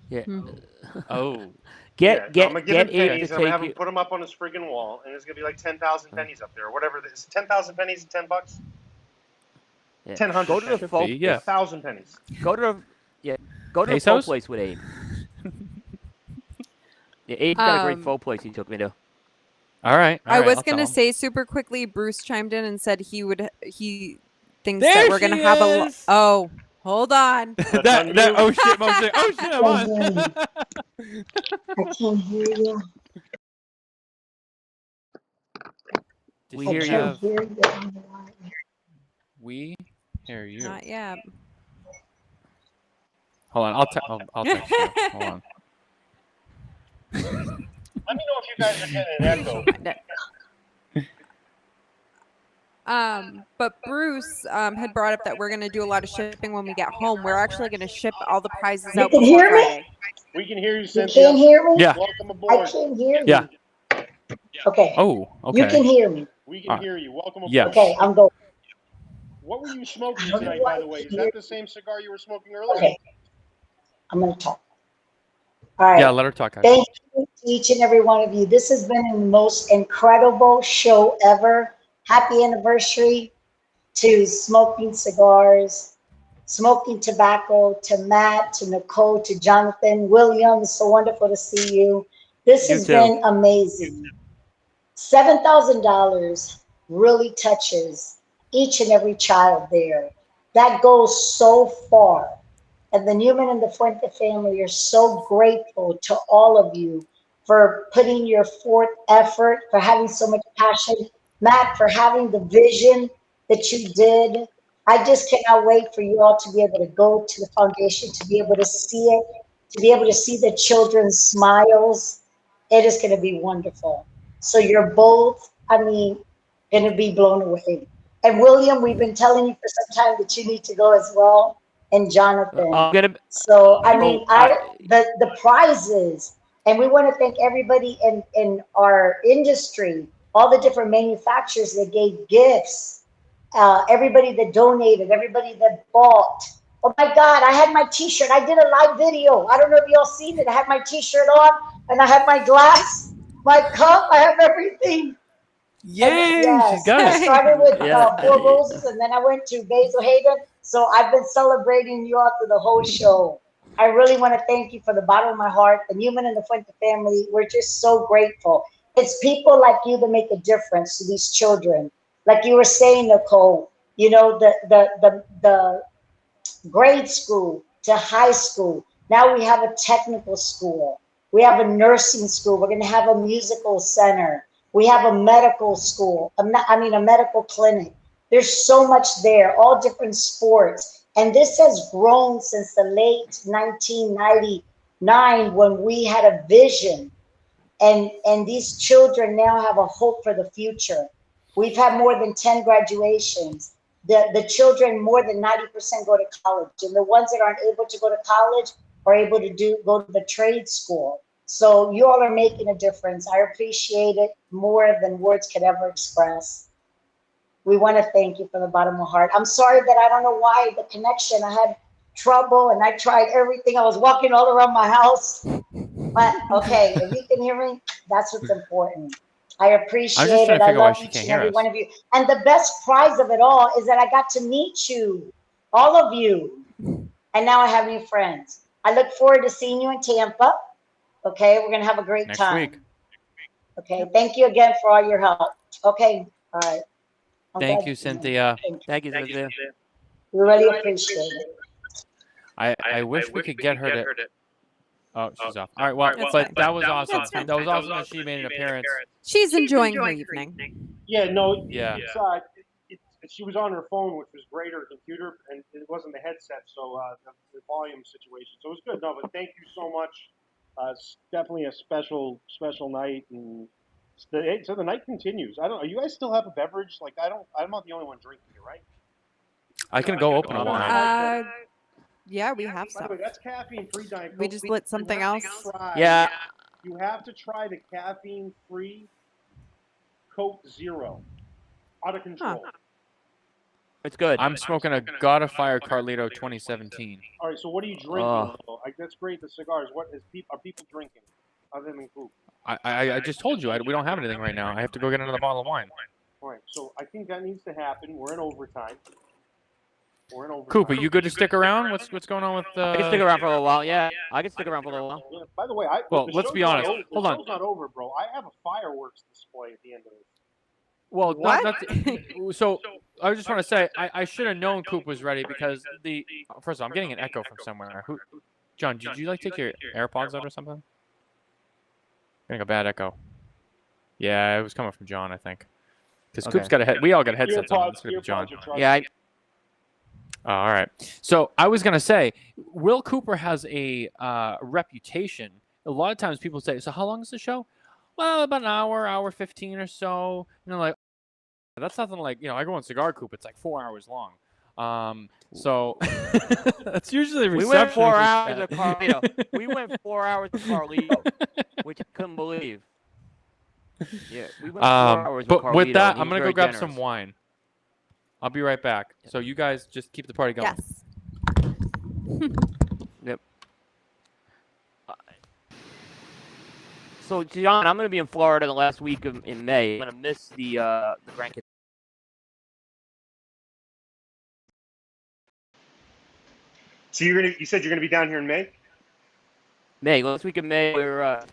Yeah. Oh. I'm gonna give him pennies. I'm gonna have him put them up on his friggin' wall, and it's gonna be like 10,000 pennies up there, or whatever. Is 10,000 pennies $10? Yeah. 1,000 Go to the Should folk. be, yeah. 1,000 pennies. Go to the Go to the Pesos? folk place with Abe. Yeah, Abe's got a great folk place he took me to. All right. I was I'll gonna tell him. say super quickly. Bruce chimed in and said he thinks There that we're she gonna have a. is! Oh, hold on. that oh shit, Mom said, oh shit, I'm on. I can't hear you. Did We she hear you. have- Hear you on the line. We hear you. Not yet. Hold on, I'll text you. Hold on. Let me know if you guys are getting an echo. But Bruce had brought up that we're gonna do a lot of shipping when we get home. We're actually gonna ship all the prizes You out can before hear me? Friday. We can hear you, You Cynthia. can't hear me? Yeah. Welcome I aboard. can't hear you. Yeah. Okay. Oh, okay. You can hear me. We can hear you. Welcome aboard. Yes. Okay, I'm going. What were you smoking I don't tonight, know by why the way? I Is can't that the same cigar you were smoking earlier? Okay. I'm going to talk. All right. Yeah, let her talk. Thank you to each and every one of you. This has been the most incredible show ever. Happy anniversary to Smoking Cigars, Smoking Tobacco, to Matt, to Nicole, to Jonathan, William. It's so wonderful to see you. This You has too. been amazing. $7,000 really touches each and every child there. That goes so far. And the Newman and the Fuente family are so grateful to all of you for putting your forth effort, for having so much passion. Matt, for having the vision that you did. I just cannot wait for you all to be able to go to the foundation, to be able to see it, to be able to see the children's smiles. It is going to be wonderful. So you're both, going to be blown away. And William, we've been telling you for some time that you need to go as well. And Jonathan. I'm gonna. So Oh, the prizes, and we want to thank everybody in our industry, all the different manufacturers that gave gifts, everybody that donated, everybody that bought. Oh my God, I had my T-shirt. I did a live video. I don't know if y'all seen it. I had my T-shirt on, and I have my glass, my cup. I have everything. Yay! Yes, She's got I it. started with Yeah. Four Roses, and then I went to Basil Hayden. So I've been celebrating you all through the whole show. I really want to thank you from the bottom of my heart. The Newman and the Fuente family, we're just so grateful. It's people like you that make a difference to these children. Like you were saying, Nicole, the grade school to high school. Now we have a technical school. We have a nursing school. We're going to have a musical center. We have a medical school. A medical clinic. There's so much there, all different sports. And this has grown since the late 1999 when we had a vision. And these children now have a hope for the future. We've had more than 10 graduations. The children, more than 90% go to college. And the ones that aren't able to go to college are able to go to the trade school. So you all are making a difference. I appreciate it more than words could ever express. We want to thank you from the bottom of my heart. I'm sorry that I don't know why the connection, I had trouble and I tried everything. I was walking all around my house. But okay, if you can hear me, that's what's important. I appreciate it. I love each and every one of you. And the best prize of it all is that I got to meet you, all of you. And now I have new friends. I look forward to seeing you in Tampa. Okay, we're going to have a great time. Next week. Okay, thank you again for all your help. Okay, all right. Thank you, Cynthia. Thank you, Cynthia. We really appreciate it. I wish we could get her to. Oh, she's off. All right, well, but that was awesome. That was awesome that she made an appearance. She's enjoying her evening. Yeah, no, Yeah. She was on her phone, which was great, her computer, and it wasn't the headset, so the volume situation. So it was good. No, but thank you so much. It's definitely a special night, and so the night continues. I don't. You guys still have a beverage? Like I'm not the only one drinking it, right? I can go open a wine. Yeah, we have By stuff. the way, that's caffeine-free Diet Coke. We just lit something else. Yeah. You have to try the caffeine-free Coke Zero. Out of control. Huh. It's good. I'm smoking a God of Fire Carlito 2017. All right, so what are you drinking? That's great. The cigars. Are people drinking other than Coke? I just told you we don't have anything right now. I have to go get another bottle of wine. All right, so I think that needs to happen. We're in overtime. We're in overtime. Cooper, you good to stick around? What's going on with? I can stick around for a little while. Yeah, I can stick around for a little while. Yeah, by the way, let's be honest. Hold on. The show's not over, bro. I have a fireworks display at the end of this. Well, What? So I just want to say I should have known Coop was ready because first of all, I'm getting an echo from somewhere. John, did you take your AirPods out or something? Getting a bad echo. Yeah, it was coming from John, I think. Because Coop's got we all got headsets on. It's gonna be John. Yeah. All right. So I was gonna say, Will Cooper has a reputation. A lot of times people say, "So how long is the show?" Well, about an hour 15 or so. Like that's nothing like I go on Cigar Coop. It's like 4 hours long. So that's usually the reception. We went 4 hours to Carlito. We went 4 hours to Carlito, which I couldn't believe. Yeah, we went 4 hours but with with that, I'm I'm gonna go grab some wine. I'll be right back. So you guys just keep the party going. Yes. Yep. So John, I'm gonna be in Florida the last week in May. I'm gonna miss the Grand Cathedral. So you said you're gonna be down here in May? May, last week in May,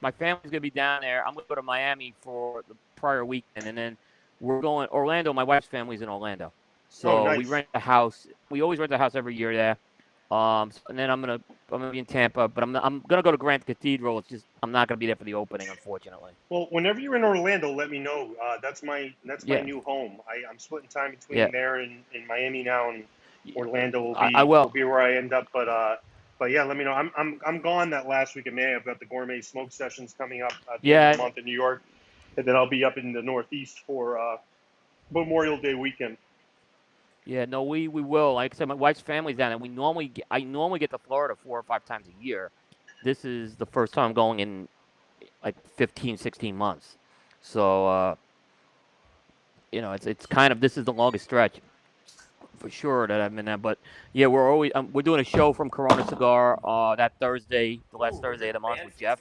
my family's gonna be down there. I'm gonna go to Miami for the prior weekend, and then we're going Orlando. My wife's family's in Orlando, so nice. we rent a house. We always rent a house every year there. And then I'm gonna be in Tampa, but I'm gonna go to Grand Cathedral. It's just I'm not gonna be there for the opening, unfortunately. Well, whenever you're in Orlando, let me know. That's my new home. I'm splitting time between there and Miami now, and Orlando will be where I end up. But yeah, let me know. I'm gone that last week of May. I've got the gourmet smoke sessions coming up at the end of the month in New York, and then I'll be up in the Northeast for Memorial Day weekend. Yeah, no, we will. Like I said, my wife's family's down there. I normally get to Florida 4 or 5 times a year. This is the first time I'm going in like 15, 16 months. So it's kind of this is the longest stretch for sure that I've been there. But yeah, we're doing a show from Corona Cigar that Thursday, the last Thursday of the month with Jeff.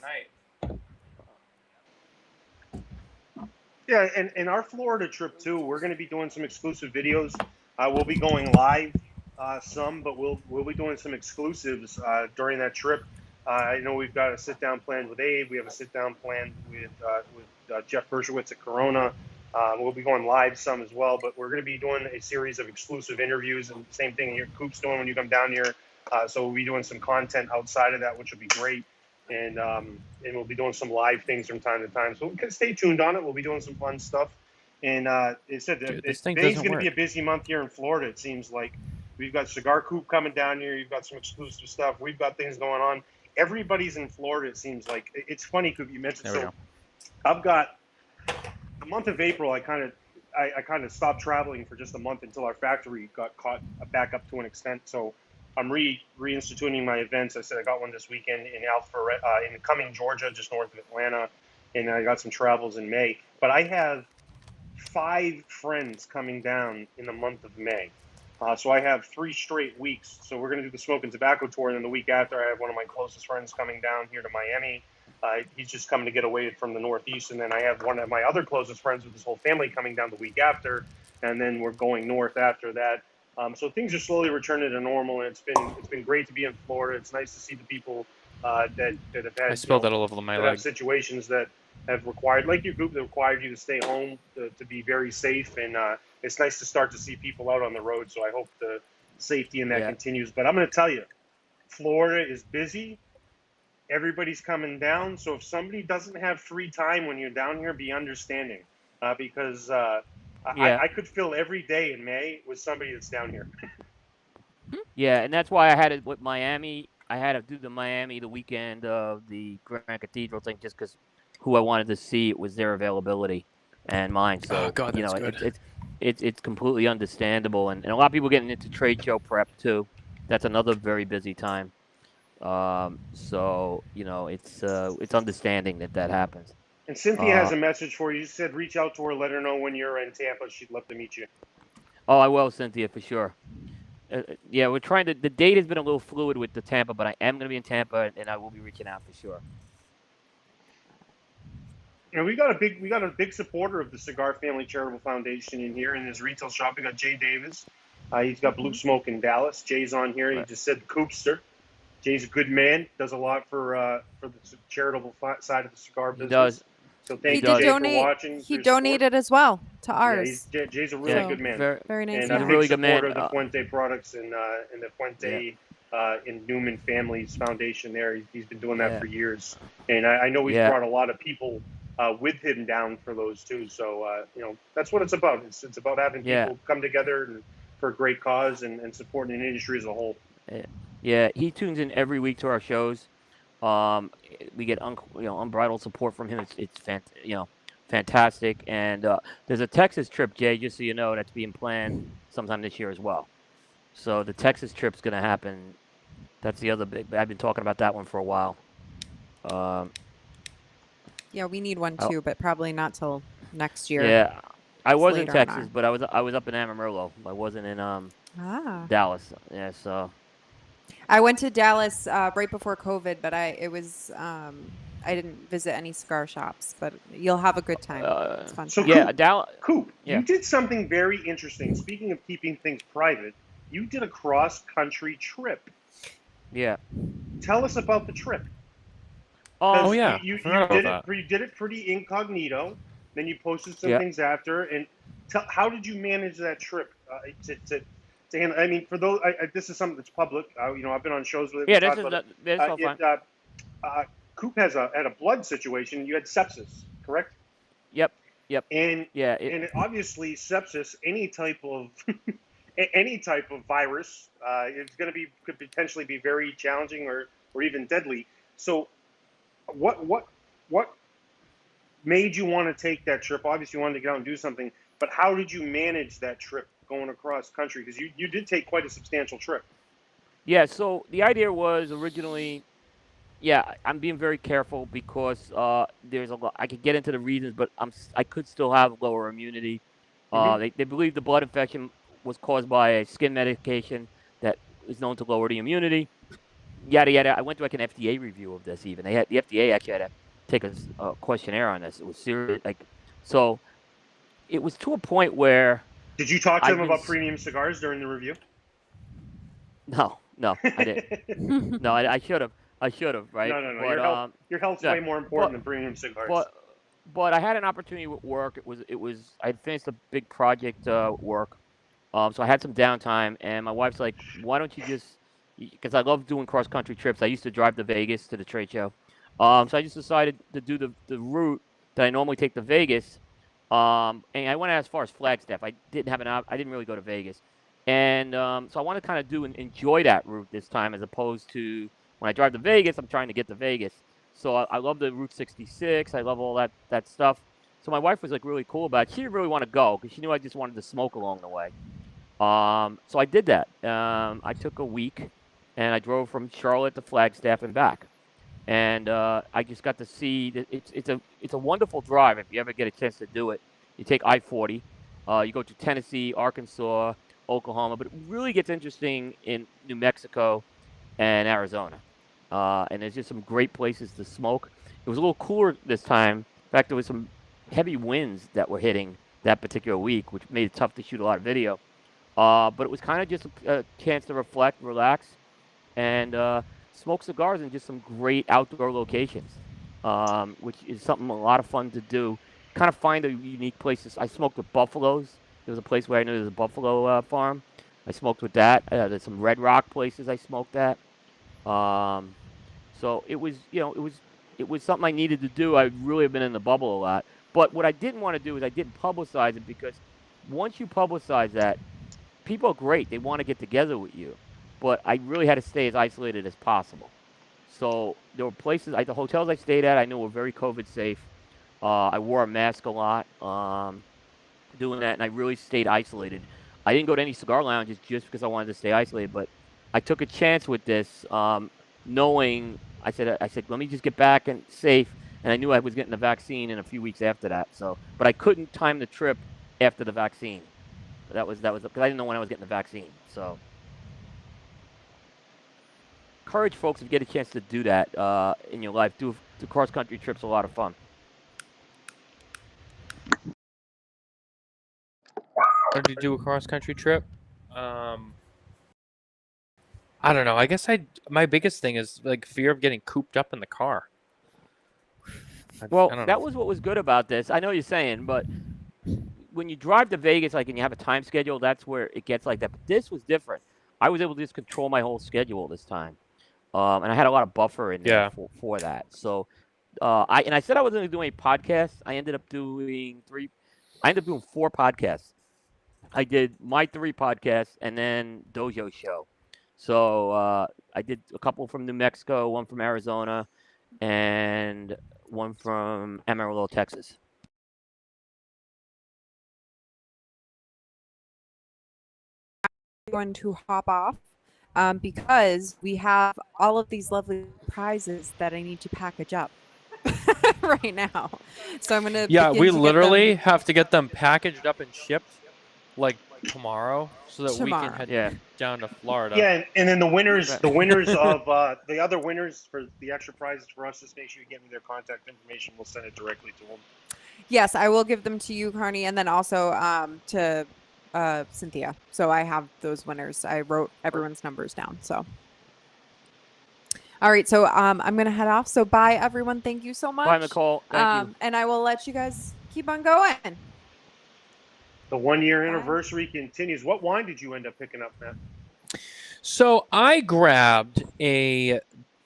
Yeah, and our Florida trip too. We're going to be doing some exclusive videos. We'll be going live some, but we'll be doing some exclusives during that trip. I know we've got a sit down planned with Abe. We have a sit down planned with Jeff Bershowitz at Corona. We'll be going live some as well, but we're going to be doing a series of exclusive interviews, and same thing your Coop's doing when you come down here. So we'll be doing some content outside of that, which will be great. And we'll be doing some live things from time to time. So stay tuned on it. We'll be doing some fun stuff. And it said May's going to be a busy month here in Florida, it seems like. We've got Cigar Coop coming down here. You've got some exclusive stuff. We've got things going on. Everybody's in Florida, it seems like. It's funny, Coop, you mentioned. So I've got the month of April, I kind of stopped traveling for just a month until our factory got caught back up to an extent. So I'm reinstituting my events. I said I got one this weekend in in Cumming, Georgia, just north of Atlanta, and I got some travels in May. But I have 5 friends coming down in the month of May. So I have 3 straight weeks. So we're going to do the Smokin Tabacco tour, and then the week after, I have one of my closest friends coming down here to Miami. He's just coming to get away from the Northeast, and then I have one of my other closest friends with his whole family coming down the week after, and then we're going north after that. So things are slowly returning to normal, and it's been great to be in Florida. It's nice to see the people that have had. I spilled that all over my leg. Situations that have required, like your group, that required you to stay home to be very safe, and it's nice to start to see people out on the road. So I hope the safety in that continues. But I'm going to tell you, Florida is busy. Everybody's coming down. So if somebody doesn't have free time when you're down here, be understanding, because I could fill every day in May with somebody that's down here. Yeah, and that's why I had it with Miami. I had to do the Miami the weekend of the Grand Cathedral thing just because who I wanted to see, it was their availability and mine. So, it's completely understandable. And a lot of people getting into trade show prep, too. That's another very busy time. So, it's understanding that happens. And Cynthia has a message for you. You said reach out to her, let her know when you're in Tampa. She'd love to meet you. Oh, I will, Cynthia, for sure. We're trying to. The date has been a little fluid with the Tampa, but I am going to be in Tampa, and I will be reaching out for sure. You know, we got a big supporter of the Cigar Family Charitable Foundation in here in his retail shop. We got Jay Davis. He's got Blue Smoke in Dallas. Jay's on here. He just said Coopster. Jay's a good man. Does a lot for the charitable side of the cigar business. He does. So thank you, Jay, for watching. He donated as well to ours. Yeah, Jay's a really good man. Very nice. And He's a really big good man. supporter of the Fuente products and the Fuente and Newman Families Foundation there. He's been doing that for years. And I know he's brought a lot of people with him down for those too. So, that's what it's about. It's about having people come together and for a great cause and supporting the industry as a whole. Yeah, he tunes in every week to our shows. We get unbridled support from him. It's fantastic. And there's a Texas trip, Jay, just so you know, that's being planned sometime this year as well. So the Texas trip's going to happen. That's the other big. I've been talking about that one for a while. Yeah, we need one too, but probably not till next year. Yeah, I was in Texas, but I was up in Amarillo. I wasn't in Dallas. Yeah, so. I went to Dallas right before COVID, but I didn't visit any cigar shops. But you'll have a good time. It's fun. So Dallas. Coop, you did something very interesting. Speaking of keeping things private, you did a cross-country trip. Yeah. Tell us about the trip. Oh yeah, you did it pretty incognito. Then you posted some things after. And how did you manage that trip to handle? I mean, for those, this is something that's public. I've been on shows with. Yeah, that's all fine. Coop had a blood situation. You had sepsis, correct? Yep. And and obviously sepsis, any type of virus, could potentially be very challenging or even deadly. So, what made you want to take that trip? Obviously, you wanted to get out and do something, but how did you manage that trip going across country? Because you did take quite a substantial trip. Yeah. So the idea was originally. Yeah, I'm being very careful because there's a lot. I could get into the reasons, but I could still have lower immunity. They believe the blood infection was caused by a skin medication that is known to lower the immunity. Yada yada. I went to an FDA review of this. Even the FDA actually had to take a questionnaire on this. It was serious. So it was to a point where. Did you talk to them about premium cigars during the review? No, I didn't. No, I should have. Right? No. But, your health's way more important than premium cigars. But I had an opportunity with work. It was I had finished a big project work, so I had some downtime. And my wife's like, "Why don't you just?" Because I love doing cross country trips. I used to drive to Vegas to the trade show, so I just decided to do the route that I normally take to Vegas. And I went as far as Flagstaff. I didn't really go to Vegas, and so I want to kind of enjoy that route this time as opposed to. When I drive to Vegas, I'm trying to get to Vegas. So I love the Route 66. I love all that stuff. So my wife was really cool about it. She didn't really want to go because she knew I just wanted to smoke along the way. So I did that. I took a week, and I drove from Charlotte to Flagstaff and back. And I just got to see that it's a wonderful drive if you ever get a chance to do it. You take I-40. You go to Tennessee, Arkansas, Oklahoma. But it really gets interesting in New Mexico and Arizona. And there's just some great places to smoke. It was a little cooler this time. In fact, there was some heavy winds that were hitting that particular week, which made it tough to shoot a lot of video. But it was kind of just a chance to reflect, relax, and smoke cigars in just some great outdoor locations, which is something a lot of fun to do. Kind of find a unique places. I smoked with buffaloes. There was a place where I knew there was a buffalo farm. I smoked with that. There's some Red Rock places I smoked at. So it was, it was something I needed to do. I really have been in the bubble a lot. But what I didn't want to do is I didn't publicize it because once you publicize that, people are great. They want to get together with you. But I really had to stay as isolated as possible. So there were places, the hotels I stayed at, I knew were very COVID safe. I wore a mask a lot doing that, and I really stayed isolated. I didn't go to any cigar lounges just because I wanted to stay isolated, but I took a chance with this, knowing I said, let me just get back and safe, and I knew I was getting the vaccine in a few weeks after that. So, but I couldn't time the trip after the vaccine. That was because I didn't know when I was getting the vaccine. So, encourage folks to get a chance to do that in your life. Do cross country trips, a lot of fun. Or to do a cross country trip. I don't know. I guess my biggest thing is like fear of getting cooped up in the car. Well, I don't that know. was what was good about this. I know what you're saying, but when you drive to Vegas, like, and you have a time schedule, that's where it gets like that. But this was different. I was able to just control my whole schedule this time, and I had a lot of buffer in there for that. So, I said I wasn't going to do any podcasts. I ended up doing 3. I ended up doing 4 podcasts. I did my 3 podcasts and then Dojo show. So I did a couple from New Mexico, one from Arizona, and one from Amarillo, Texas. Going to hop off because we have all of these lovely prizes that I need to package up right now. So I'm gonna we literally have to get them packaged up and shipped like tomorrow so that we can head down to Florida. Yeah, and then the winners of the other winners for the extra prizes for us, just make sure you get me their contact information. We'll send it directly to them. Yes, I will give them to you, Carney, and then also to Cynthia. So I have those winners. I wrote everyone's numbers down. So all right, so I'm gonna head off. So bye everyone. Thank you so much. Bye, Nicole. Thank you. And I will let you guys keep on going. The 1-year anniversary continues. What wine did you end up picking up, Matt? So I grabbed it's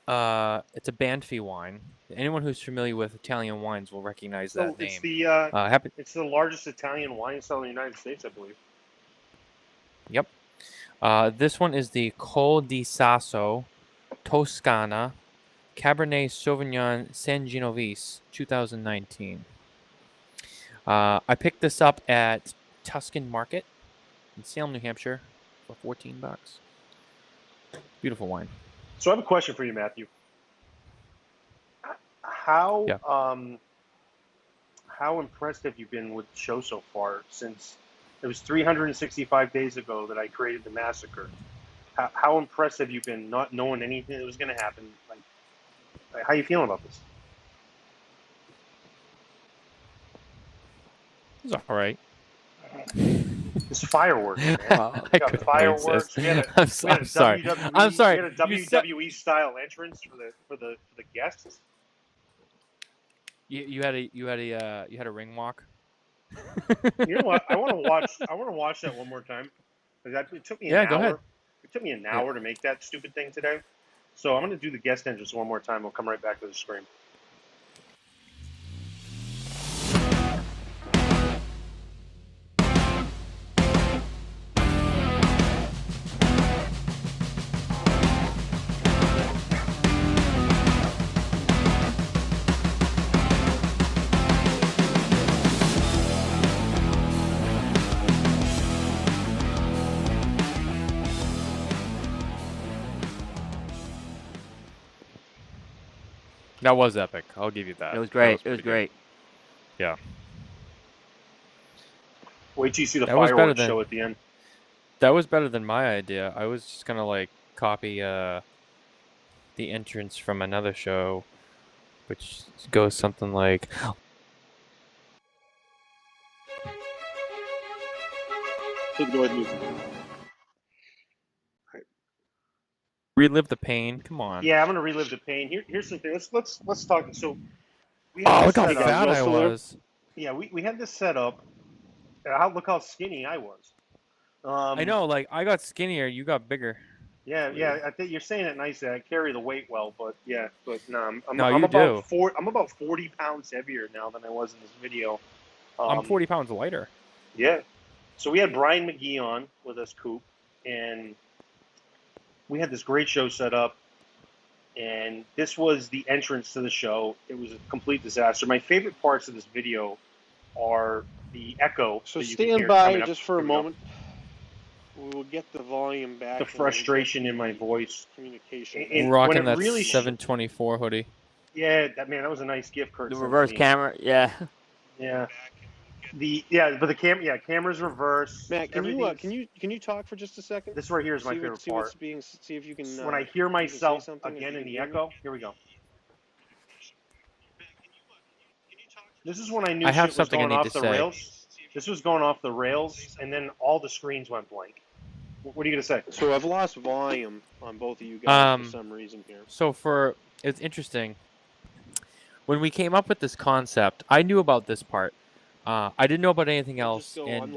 a Banfi wine. Anyone who's familiar with Italian wines will recognize that name. It's the largest Italian wine seller in the United States, I believe. Yep. This one is the Col di Sasso Toscana Cabernet Sauvignon Sangiovese 2019. I picked this up at Tuscan Market in Salem, New Hampshire for $14. Beautiful wine. So I have a question for you, Matthew. How impressed have you been with the show so far? Since it was 365 days ago that I created the massacre. How impressed have you been, not knowing anything that was going to happen? Like, how you feeling about this? It's all right. It's fireworks, man. We got fireworks. We had a I'm sorry. I'm sorry. We had a WWE style entrance for the guests. You had a ring walk. You know what? I want to watch that one more time. It took me an hour. Go ahead. It took me an hour to make that stupid thing today. So I'm going to do the guest entrance one more time. We'll come right back to the screen. That was epic. I'll give you that. It was great. It was great. Yeah. Wait till you see the fireworks show at the end. That was better than my idea. I was just gonna like copy the entrance from another show, which goes something like. Relive the pain. Come on. Yeah, I'm gonna relive the pain. Here's the thing. Let's talk. So we look how fat I was. Yeah, we had this set up. Look how skinny I was. I know. Like I got skinnier. You got bigger. Yeah. I think you're saying it nicely. I carry the weight well, but no, I'm about 40 pounds heavier now than I was in this video. I'm 40 pounds lighter. Yeah. So we had Brian McGee on with us, Coop, and we had this great show set up, and this was the entrance to the show. It was a complete disaster. My favorite parts of this video are the echo. So stand by just for a moment. We will get the volume back. The frustration in my voice. Communication. And rocking that really 724 hoodie. Yeah, that was a nice gift, Kurt. The reverse camera, yeah. Yeah. But the camera's reverse. Matt, can you talk for just a second? This right here is my favorite part. See if you can. When I hear myself again in the echo, here we go. This is when I knew shit was going off the rails. This was going off the rails, and then all the screens went blank. What are you gonna say? So I've lost volume on both of you guys for some reason here. So it's interesting. When we came up with this concept, I knew about this part. I didn't know about anything else. And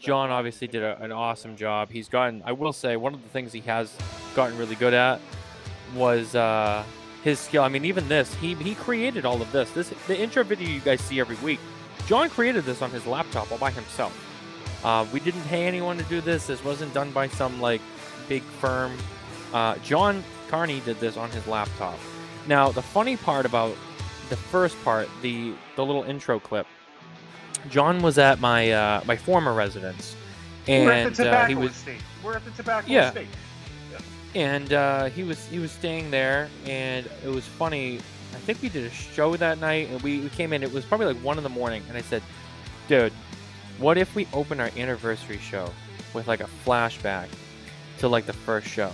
John obviously did an awesome job. He's gotten, I will say, one of the things he has gotten really good at was his skill. I mean, even this, he created all of this. The intro video you guys see every week. John created this on his laptop all by himself. We didn't pay anyone to do this. This wasn't done by some like big firm. John Carney did this on his laptop. Now, the funny part about the first part, the little intro clip, John was at my my former residence, and We're at the tobacco he was estate. We're at the tobacco Yeah. estate. and he was staying there, and it was funny. I think we did a show that night, and we came in. It was probably like 1 a.m, and I said, "Dude, what if we open our anniversary show with like a flashback to like the first show?"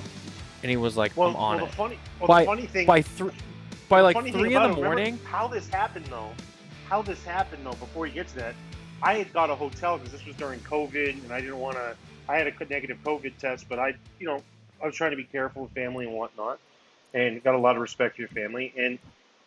And he was like, "I'm on it." The funny thing by like funny 3 thing in the about it, remember morning. How this happened though, before he gets to that, I had got a hotel because this was during COVID, and I didn't want to. I had a negative COVID test, but I was trying to be careful with family and whatnot, and got a lot of respect for your family. And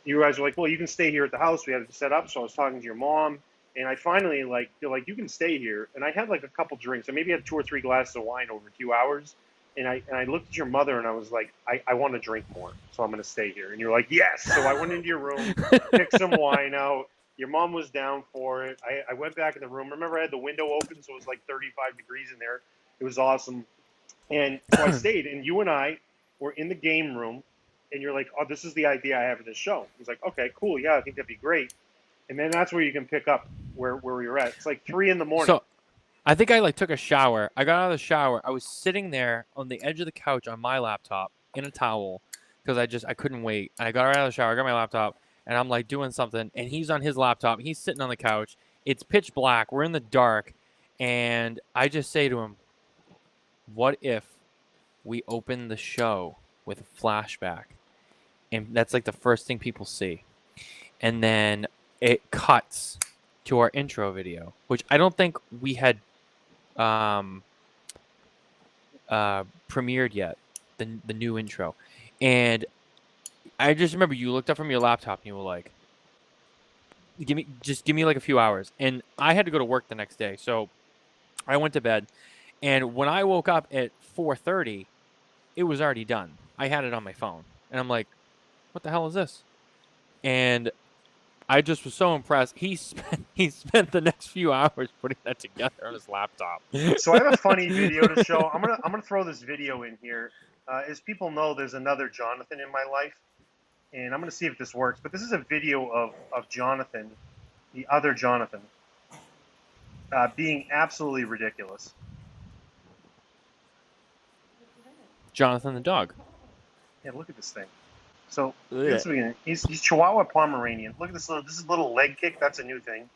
you guys were like, "Well, you can stay here at the house. We had it set up." So I was talking to your mom, and I finally they're like, "You can stay here." And I had like a couple drinks. I maybe had 2 or 3 glasses of wine over a few hours. And I looked at your mother and I was like, I want to drink more, so I'm going to stay here. And you're like, yes. So I went into your room, picked some wine out. Your mom was down for it. I went back in the room. Remember, I had the window open, so it was like 35 degrees in there. It was awesome. And so I stayed. And you and I were in the game room. And you're like, oh, this is the idea I have for this show. I was like, okay, cool. Yeah, I think that'd be great. And then that's where you can pick up where we were at. It's like 3 a.m. So I think I like took a shower. I got out of the shower. I was sitting there on the edge of the couch on my laptop in a towel because I couldn't wait. I got right out of the shower, I got my laptop, and I'm like doing something, and he's on his laptop. He's sitting on the couch. It's pitch black. We're in the dark, and I just say to him, "What if we open the show with a flashback?" And that's like the first thing people see, and then it cuts to our intro video, which I don't think we had premiered yet, the new intro. And I just remember you looked up from your laptop and you were like, give me like a few hours. And I had to go to work the next day, so I went to bed, and when I woke up at 4:30, it was already done. I had it on my phone, and I'm like, what the hell is this? And I just was so impressed. He spent the next few hours putting that together on his laptop. So I have a funny video to show. I'm gonna throw this video in here. As people know, there's another Jonathan in my life, and I'm gonna see if this works. But this is a video of Jonathan, the other Jonathan, being absolutely ridiculous. Jonathan the dog. Yeah, look at this thing. So he's Chihuahua Pomeranian. Look at this little leg kick. That's a new thing.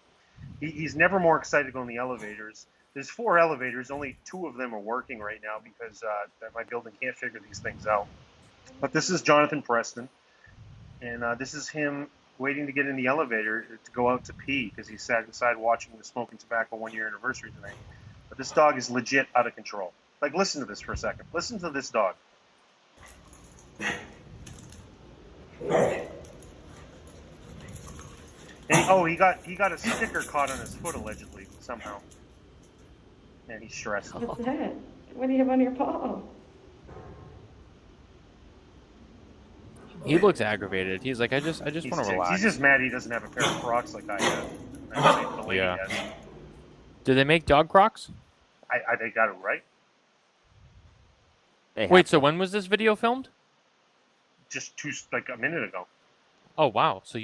He's never more excited to go in the elevators. There's 4 elevators. Only 2 of them are working right now because my building can't figure these things out. But this is Jonathan Preston, and this is him waiting to get in the elevator to go out to pee because he sat inside watching the Smokin Tabacco 1-year anniversary tonight. But this dog is legit out of control. Like, listen to this for a second. Listen to this dog. And he got a sticker caught on his foot allegedly somehow, and he's stressed. What's that? What do you have on your paw? He looks aggravated. He's like, I just want to relax. He's just mad he doesn't have a pair of Crocs like I have. The lady has. Do they make dog Crocs? They got it right. Wait, so when was this video filmed? Just like a minute ago. Oh wow! So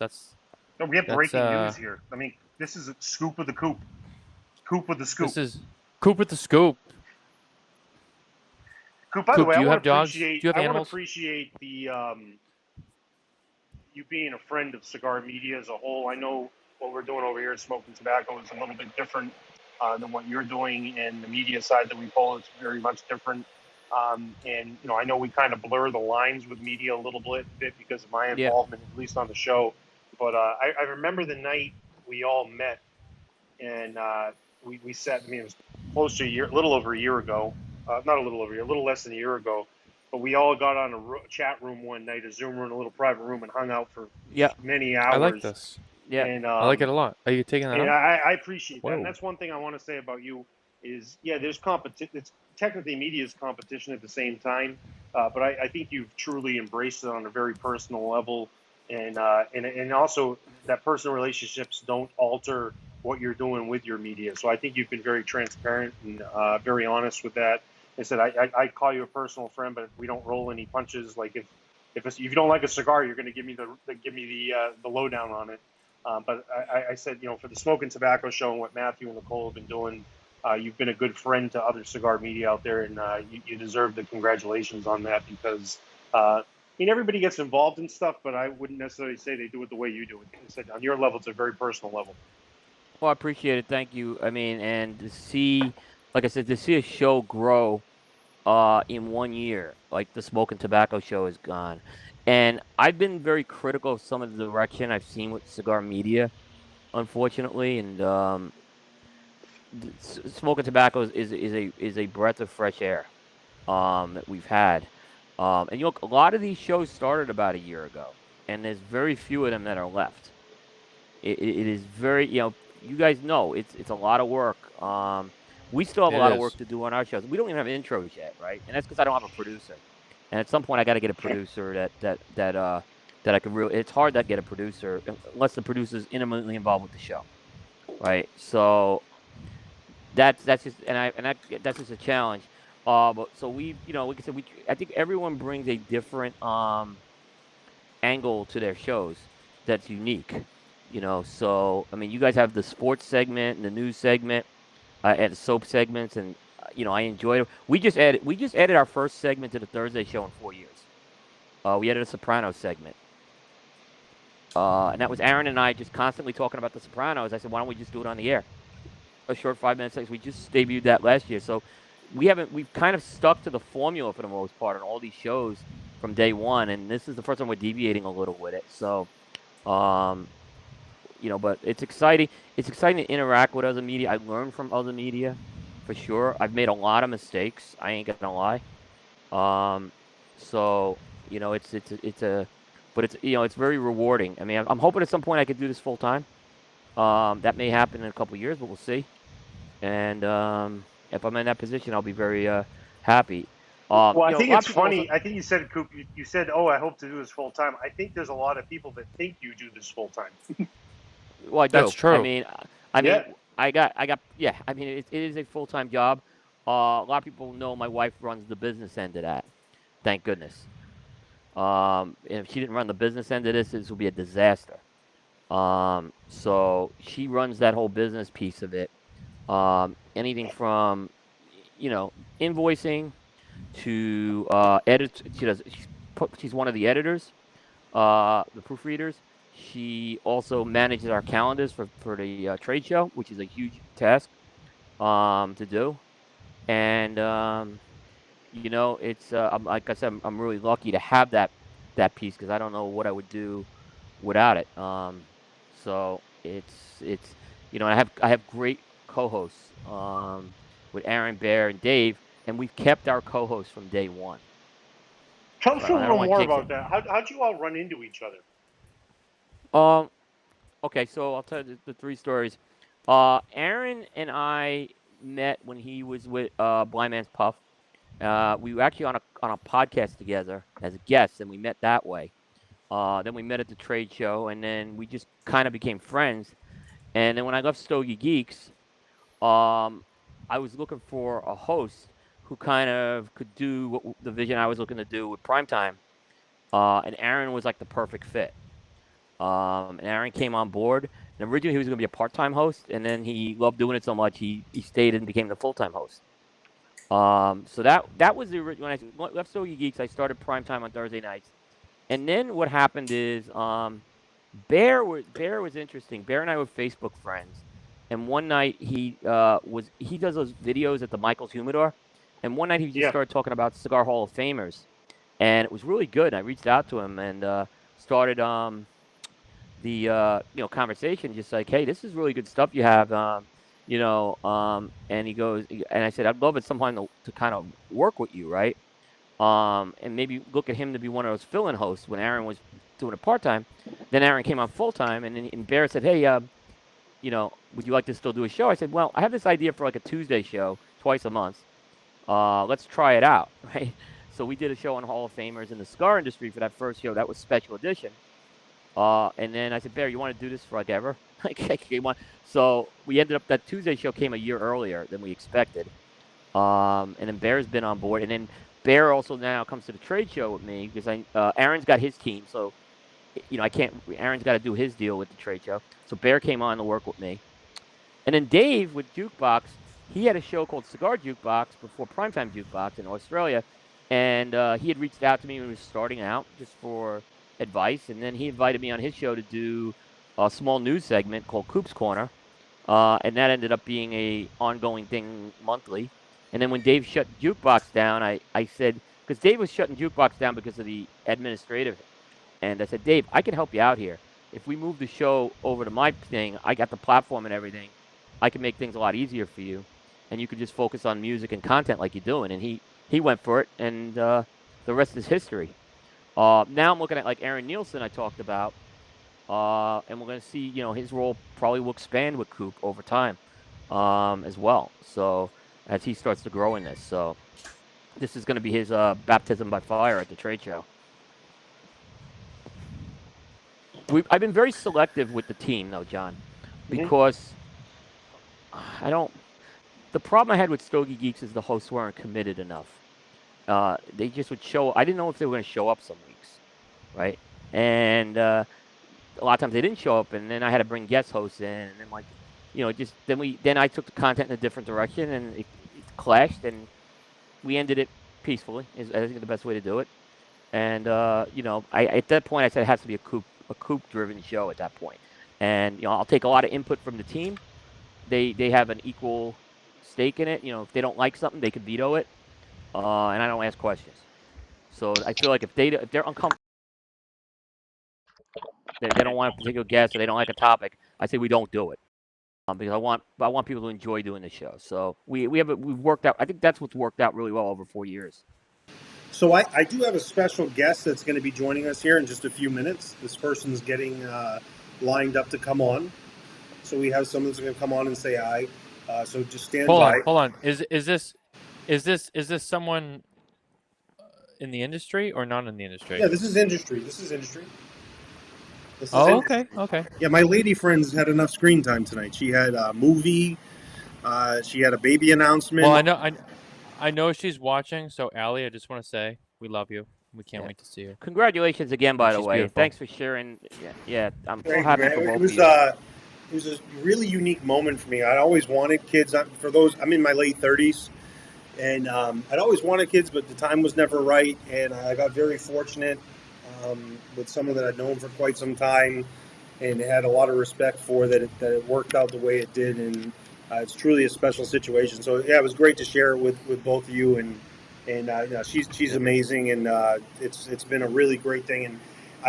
that's. No, we have breaking news here. I mean, this is a scoop with the coop. Coop with the scoop. This is Coop with the scoop. Coop, by the way, do you I have dogs? Do you have animals? want to appreciate the you being a friend of cigar media as a whole. I know what we're doing over here at Smokin Tabacco is a little bit different than what you're doing, and the media side that we pull is very much different. And I know we kind of blur the lines with media a little bit because of my involvement, at least on the show. But I remember the night we all met, and we sat. I mean, it was close to a year, a little over a year ago, not a little over a year, a little less than a year ago. But we all got on a chat room one night, a Zoom room, a little private room, and hung out for many hours. I like this. Yeah, and I like it a lot. Are you taking that and out? I appreciate that. Whoa. And that's one thing I want to say about you is, yeah, there's competition. It's technically media's competition at the same time, but I think you've truly embraced it on a very personal level, and also that personal relationships don't alter what you're doing with your media. So I think you've been very transparent and very honest with that. I said I call you a personal friend, but we don't roll any punches. Like if you don't like a cigar, you're going to give me the lowdown on it. But I said, for the Smokin Tabacco show and what Matthew and Nicole have been doing, you've been a good friend to other cigar media out there, and you deserve the congratulations on that because, everybody gets involved in stuff, but I wouldn't necessarily say they do it the way you do it. I said on your level, it's a very personal level. Well, I appreciate it. Thank you. I mean, and to see, like I said, to see a show grow in 1 year, like the Smokin Tabacco show is gone. And I've been very critical of some of the direction I've seen with cigar media, unfortunately. And Smokin Tabacco is a breath of fresh air that we've had. And a lot of these shows started about a year ago, and there's very few of them that are left. It is very, you guys know it's a lot of work. We still have a lot of work to do on our shows. We don't even have intros yet, right? And that's because I don't have a producer. And at some point, I got to get a producer that I can really. It's hard to get a producer unless the producer's intimately involved with the show, right? So that's just that's just a challenge. But so we, like I said, I think everyone brings a different angle to their shows that's unique. So I mean, you guys have the sports segment and the news segment, and the soap segments, and I enjoyed it. We just added our first segment to the Thursday show in 4 years. We added a Sopranos segment, and that was Aaron and I just constantly talking about the Sopranos. I said, why don't we just do it on the air? A short 5-minute segment. We just debuted that last year, so we've kind of stuck to the formula for the most part on all these shows from day one, and this is the first time we're deviating a little with it. So. But it's exciting. It's exciting to interact with other media. I learn from other media, for sure. I've made a lot of mistakes. I ain't gonna lie. So it's very rewarding. I mean, I'm hoping at some point I could do this full time. That may happen in a couple of years, but we'll see. And if I'm in that position, I'll be very happy. Well, I think it's funny. I think you said, Coop, you said, "Oh, I hope to do this full time." I think there's a lot of people that think you do this full time. Well, I do. That's true. I mean, I got. Yeah, I mean, it is a full-time job. A lot of people know my wife runs the business end of that. Thank goodness. If she didn't run the business end of this would be a disaster. So she runs that whole business piece of it. Anything from, invoicing to edit. She's one of the editors, the proofreaders. She also manages our calendars for the trade show, which is a huge task to do. And it's like I said, I'm really lucky to have that piece because I don't know what I would do without it. So it's I have great co-hosts with Aaron, Bear, and Dave, and we've kept our co-hosts from day one. Tell us a little more about that. How'd you all run into each other? Okay, so I'll tell you the three stories. Aaron and I met when he was with Blind Man's Puff. We were actually on a podcast together as a guest, and we met that way. Then we met at the trade show, and then we just kind of became friends. And then when I left Stogie Geeks, I was looking for a host who kind of could do the vision I was looking to do with Primetime. And Aaron was like the perfect fit. And Aaron came on board. And originally he was going to be a part-time host, and then he loved doing it so much he stayed and became the full-time host. So that was the original. When I left Stogie Geeks, I started Primetime on Thursday nights. And then what happened is Bear was interesting. Bear and I were Facebook friends. And one night he does those videos at the Michael's Humidor. And one night he just started talking about Cigar Hall of Famers. And it was really good. I reached out to him and started the conversation, just like, hey, this is really good stuff you have. And he goes, and I said, I'd love it sometime to kind of work with you, right? And maybe look at him to be one of those fill-in hosts when Aaron was doing it part-time. Then Aaron came on full-time, and Bear said, hey, would you like to still do a show? I said, well, I have this idea for like a Tuesday show twice a month. Let's try it out, right? So we did a show on Hall of Famers in the cigar industry for that first show. That was special edition. And then I said, Bear, you want to do this for like ever? So we ended up, that Tuesday show came a year earlier than we expected. And then Bear's been on board. And then Bear also now comes to the trade show with me because Aaron's got his team. So, Aaron's got to do his deal with the trade show. So Bear came on to work with me. And then Dave with Jukebox, he had a show called Cigar Jukebox before Primetime Jukebox in Australia. And he had reached out to me when he was starting out just for advice. And then he invited me on his show to do a small news segment called Coop's Corner. And that ended up being a ongoing thing monthly. And then when Dave shut Jukebox down, I said, because Dave was shutting Jukebox down because of the administrative. And I said, Dave, I can help you out here. If we move the show over to my thing, I got the platform and everything. I can make things a lot easier for you. And you could just focus on music and content like you're doing. And he went for it, and the rest is history. Now I'm looking at like Aaron Nielsen I talked about. And we're going to see, his role probably will expand with Coop over time as well. So as he starts to grow in this. So this is going to be his baptism by fire at the trade show. I've been very selective with the team, though, John, because the problem I had with Stogie Geeks is the hosts weren't committed enough. They just would show. I didn't know if they were going to show up some weeks, right? And a lot of times they didn't show up, and then I had to bring guest hosts in, and then then I took the content in a different direction, and it clashed, and we ended it peacefully. Is I think the best way to do it. And at that point I said it has to be a Coop-driven show at that point. And I'll take a lot of input from the team. They have an equal stake in it. If they don't like something, they could veto it. And I don't ask questions. So I feel like if they're uncomfortable, they don't want a particular guest or they don't like a topic, I say we don't do it. Because I want people to enjoy doing the show. So we've worked out. I think that's what's worked out really well over 4 years. So I do have a special guest that's going to be joining us here in just a few minutes. This person's getting lined up to come on. So we have someone that's going to come on and say hi. So just stand by. Hold on. Is this someone in the industry or not in the industry? Yeah, this is industry. Okay. Yeah, my lady friends had enough screen time tonight. She had a movie. She had a baby announcement. Well, I know she's watching. So, Allie, I just want to say we love you. We can't wait to see you. Congratulations again, by the way. Beautiful. Thanks for sharing. Yeah, I'm so happy for both of you. It was a really unique moment for me. I always wanted kids. I'm in my late 30s, and I'd always wanted kids, but the time was never right. And I got very fortunate with someone that I'd known for quite some time, and had a lot of respect for that it worked out the way it did. And it's truly a special situation. So yeah, it was great to share it with both of you. And she's amazing, and it's been a really great thing. And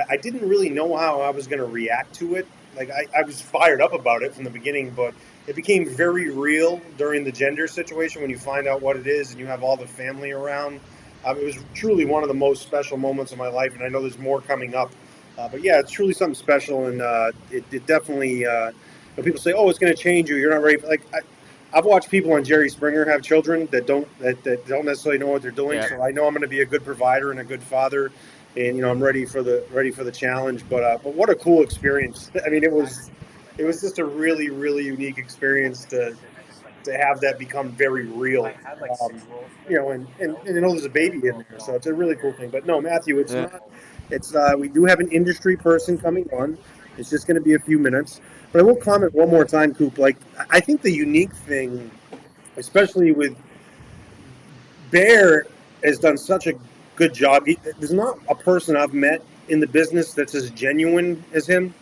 I didn't really know how I was going to react to it. Like I was fired up about it from the beginning, but it became very real during the gender situation when you find out what it is and you have all the family around. It was truly one of the most special moments of my life, and I know there's more coming up. But yeah, it's truly something special, and it definitely. When people say, "Oh, it's going to change you," you're not ready. Like I've watched people on Jerry Springer have children that don't necessarily know what they're doing. Yeah. So I know I'm going to be a good provider and a good father. And I'm ready for the challenge, but what a cool experience! I mean, it was just a really, really unique experience to have that become very real. And there's a baby in there, so it's a really cool thing. But no, Matthew, it's not. It's we do have an industry person coming on. It's just going to be a few minutes, but I will comment one more time, Coop. Like I think the unique thing, especially with Bear, has done such a good job. There's not a person I've met in the business that's as genuine as him.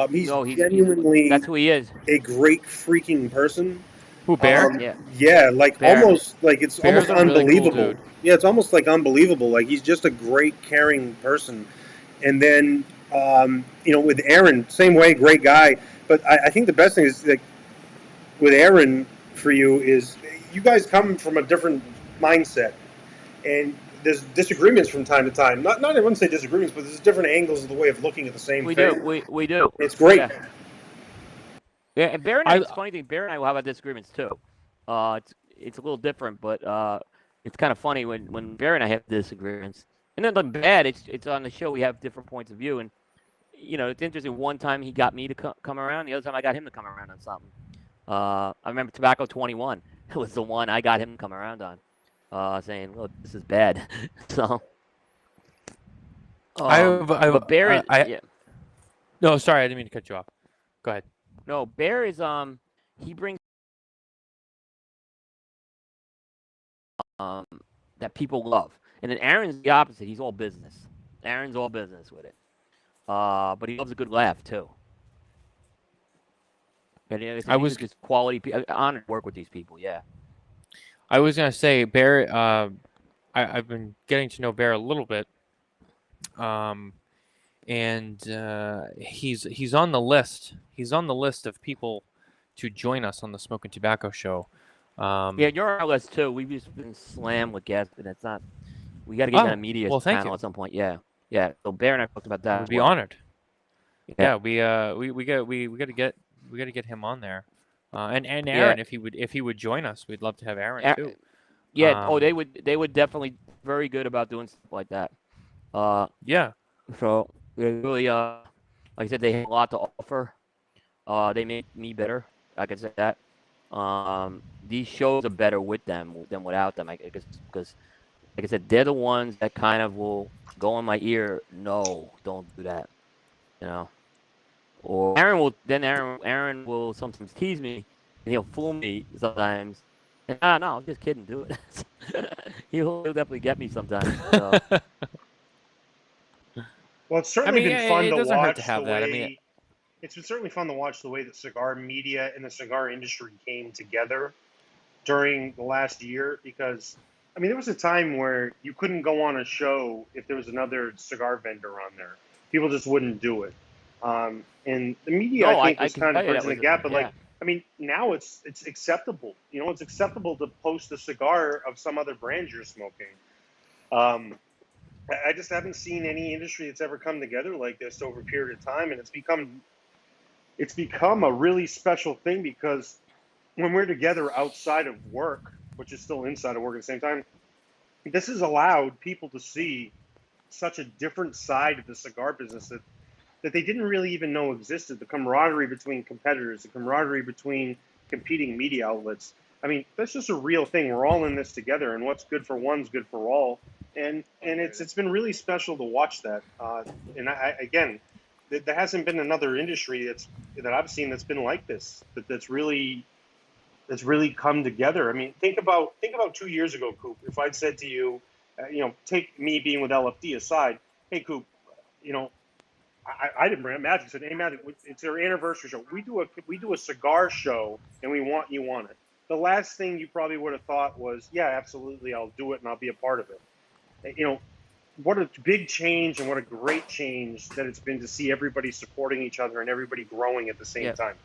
He's genuinely that's who he is. A great freaking person. Who, Bear? Yeah, like Bear. Almost like it's Bear's almost unbelievable. Really cool, yeah, it's almost like unbelievable. Like he's just a great, caring person. And then with Aaron, same way, great guy. But I think the best thing is like with Aaron for you is you guys come from a different mindset, and there's disagreements from time to time. Not I wouldn't say disagreements, but there's different angles of the way of looking at the same thing. We do. It's great. Yeah, and Bear and I, it's funny thing, Bear and I will have our disagreements too. It's a little different, but it's kind of funny when Bear and I have disagreements. And then nothing bad. It's on the show. We have different points of view, and it's interesting. One time he got me to come around. The other time I got him to come around on something. I remember Tobacco 21 was the one I got him to come around on, saying, "Look, this is bad." So, but Bear, yeah. No, sorry, I didn't mean to cut you off. Go ahead. No, Bear is he brings that people love, and then Aaron's the opposite. He's all business. Aaron's all business with it, but he loves a good laugh too. And I was just quality. Honored to work with these people. Yeah. I was gonna say Bear. I've been getting to know Bear a little bit, and he's on the list. He's on the list of people to join us on the Smokin Tabacco show. Yeah, you're on our list too. We've just been slammed with guests, and it's not. We got to get on a media panel at some point. Yeah. So Bear and I talked about that. We'd be honored. Yeah, we got to get him on there, and Aaron, if he would join us, we'd love to have Aaron too. Yeah. They would definitely very good about doing stuff like that. Yeah. So they really, like I said, they have a lot to offer. They make me better. I can say that. These shows are better with them than without them. I guess because, like I said, they're the ones that kind of will go in my ear. No, don't do that. Or Aaron will sometimes tease me, and he'll fool me sometimes. And no, I'm just kidding. Do it. he'll definitely get me sometimes. So. Well, it's certainly been fun to watch to have that. It's been certainly fun to watch the way that cigar media and the cigar industry came together during the last year, because there was a time where you couldn't go on a show if there was another cigar vendor on there. People just wouldn't do it. And the media, I think, was kind of bridging the gap. But now it's acceptable. It's acceptable to post a cigar of some other brand you're smoking. I just haven't seen any industry that's ever come together like this over a period of time, and it's become a really special thing, because when we're together outside of work, which is still inside of work at the same time, this has allowed people to see such a different side of the cigar business that they didn't really even know existed. The camaraderie between competitors, the camaraderie between competing media outlets. That's just a real thing. We're all in this together, and what's good for one's good for all. And it's been really special to watch that. And again, there hasn't been another industry that I've seen that's been like this. That's really come together. Think about 2 years ago, Coop. If I'd said to you, take me being with LFD aside, hey Coop, I didn't bring it. Matthew said, hey Matthew, it's our anniversary show. We do a cigar show, and we want you on it. The last thing you probably would have thought was, yeah, absolutely, I'll do it and I'll be a part of it. What a big change, and what a great change that it's been to see everybody supporting each other and everybody growing at the same time.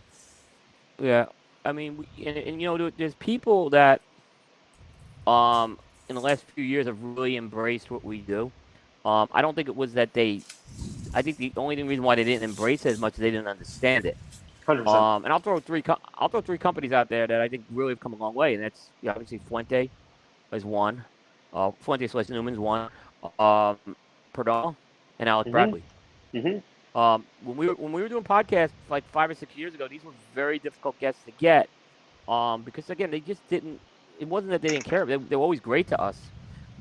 Yeah, there's people that, in the last few years have really embraced what we do. I don't think it was that I think the only reason why they didn't embrace it as much is they didn't understand it. 100%. And I'll throw three companies out there that I think really have come a long way, and that's obviously Fuente is one. Fuente/Newman's one. Perdomo and Alec Bradley. Mm-hmm. When we were doing podcasts like 5 or 6 years ago, these were very difficult guests to get, because again, they just didn't. It wasn't that they didn't care. They were always great to us,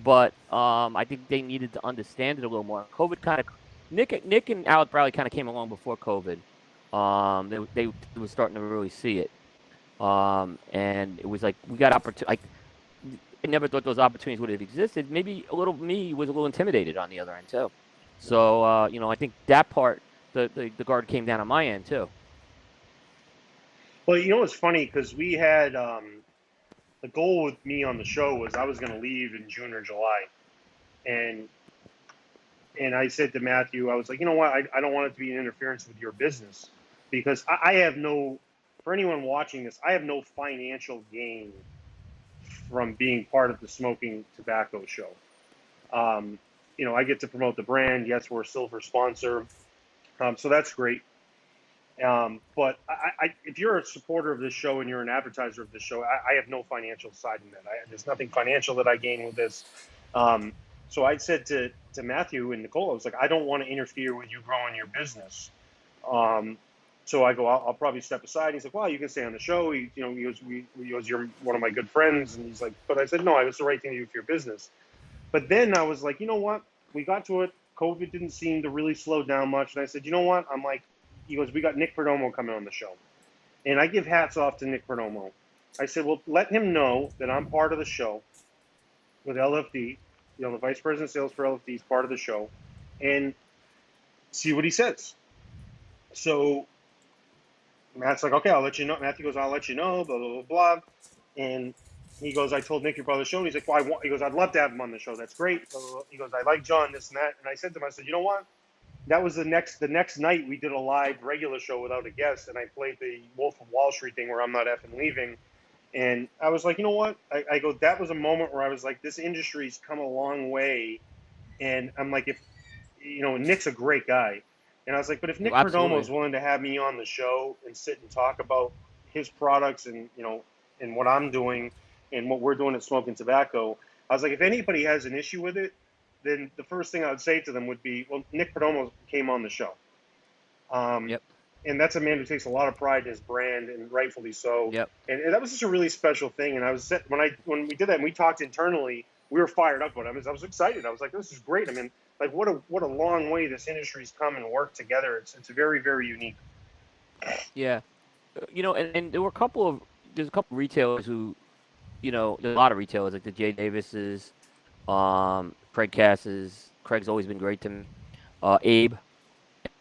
but I think they needed to understand it a little more. COVID kind of Nick and Alec Bradley kind of came along before COVID. They were starting to really see it, and it was like we got opportunity. I never thought those opportunities would have existed. Maybe me was a little intimidated on the other end too. So I think that part, the guard came down on my end too. Well, it's funny, because we had the goal with me on the show was I was going to leave in June or July, and I said to Matthew, I was like, you know what, I don't want it to be an interference with your business, because I have no for anyone watching this, I have no financial gain from being part of the Smoking Tobacco show. I get to promote the brand. Yes, we're a silver sponsor, so that's great. But if you're a supporter of this show and you're an advertiser of this show, I have no financial side in that. There's nothing financial that I gain with this. So I said to Matthew and Nicole, I was like, I don't want to interfere with you growing your business. So I go, I'll probably step aside. He's like, well, you can stay on the show. He goes, you're one of my good friends. And he's like, but I said, no, it's the right thing to do for your business. But then I was like, you know what? We got to it. COVID didn't seem to really slow down much. And I said, you know what? I'm like, he goes, we got Nick Perdomo coming on the show. And I give hats off to Nick Perdomo. I said, well, let him know that I'm part of the show with LFD. The vice president of sales for LFD is part of the show. And see what he says. So Matt's like, okay, I'll let you know. Matthew goes, I'll let you know, blah, blah, blah, blah. And he goes, I told Nick you're part of the show. And he's like, well, he goes, I'd love to have him on the show. That's great. Blah, blah, blah. He goes, I like John, this and that. And I said to him, I said, you know what? That was the next night we did a live regular show without a guest. And I played the Wolf of Wall Street thing where I'm not effing leaving. And I was like, you know what? I go, that was a moment where I was like, this industry's come a long way. And I'm like, if, Nick's a great guy. And I was like, but if Nick Perdomo is willing to have me on the show and sit and talk about his products and, and what I'm doing and what we're doing at Smokin Tabacco, I was like, if anybody has an issue with it, then the first thing I would say to them would be, well, Nick Perdomo came on the show. Yep. And that's a man who takes a lot of pride in his brand, and rightfully so. Yep. And that was just a really special thing. And I was when we did that and we talked internally, we were fired up about it. I was excited. I was like, this is great. I mean, like what a long way this industry's come and worked together. It's very, very unique. Yeah. And there were there's a couple retailers who, there's a lot of retailers like the Jay Davises, Craig Cass's. Craig's always been great to me. Abe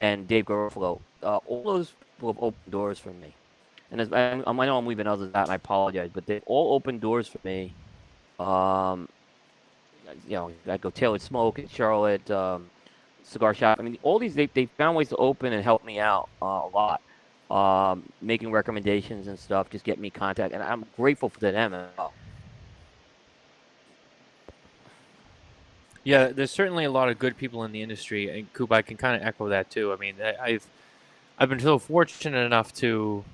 and Dave Garofalo. All those people have opened doors for me. And I know I'm leaving others out, and I apologize, but they've all opened doors for me. I go Tailored Smoke in Charlotte, Cigar Shop. I mean, all these, they found ways to open and help me out a lot. Making recommendations and stuff, just get me contact. And I'm grateful for them as well. Yeah, there's certainly a lot of good people in the industry, and Coop, I can kind of echo that too. I mean, I've been so fortunate enough to,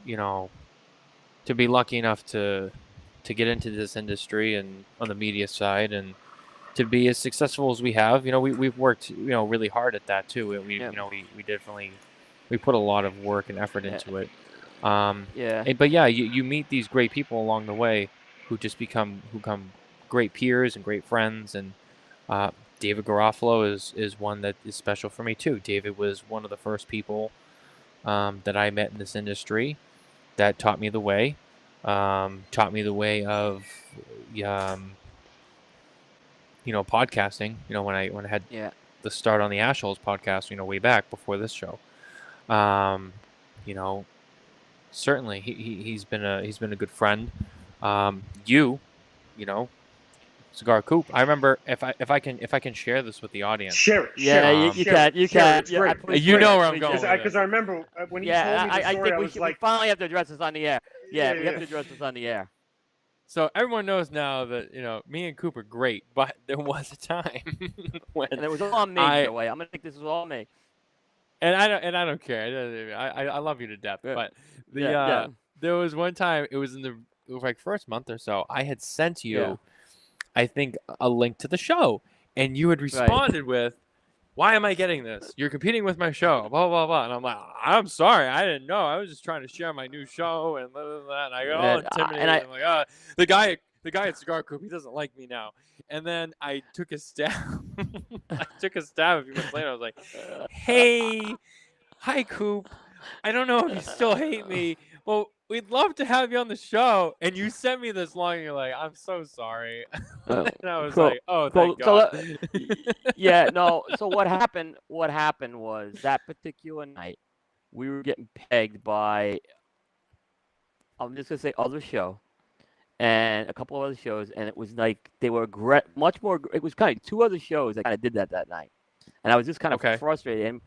to be lucky enough to get into this industry and on the media side, and to be as successful as we have. We've worked really hard at that too. We definitely put a lot of work and effort into it. But yeah, you meet these great people along the way who just become great peers and great friends. And David Garofalo is one that is special for me too. David was one of the first people that I met in this industry that taught me the way. Taught me the way of podcasting. When I had the start on the Ashholes podcast, way back before this show. Certainly he's been a good friend. Cigar Coop. I remember if I can share this with the audience. Share it. You can. You know where I'm going. Because I remember when you told me the story, I think we finally have to address this on the air. We have to address this on the air. So everyone knows now that me and Coop are great, but there was a time when and it was all me. By the way, I'm gonna think this was all me. And I don't care. I love you to death. But there was one time, it was like first month or so, I had sent you, I think, a link to the show, and you had responded with, "Why am I getting this? You're competing with my show, blah blah blah." And I'm like, "I'm sorry, I didn't know. I was just trying to share my new show and blah, blah, blah." And I got all intimidated. I'm like, the guy at Cigar Coop, he doesn't like me now. And then I took a stab. A few months later. I was like, "Hey, hi Coop. I don't know if you still hate me. Well, we'd love to have you on the show." And you sent me this long, and you're like, "I'm so sorry." And I was like, "Oh, thank God." So what happened was that particular night, we were getting pegged by, I'm just going to say, other show. And a couple of other shows, and it was like they were much more. It was kind of two other shows that kind of did that night, and I was just kind of frustrated.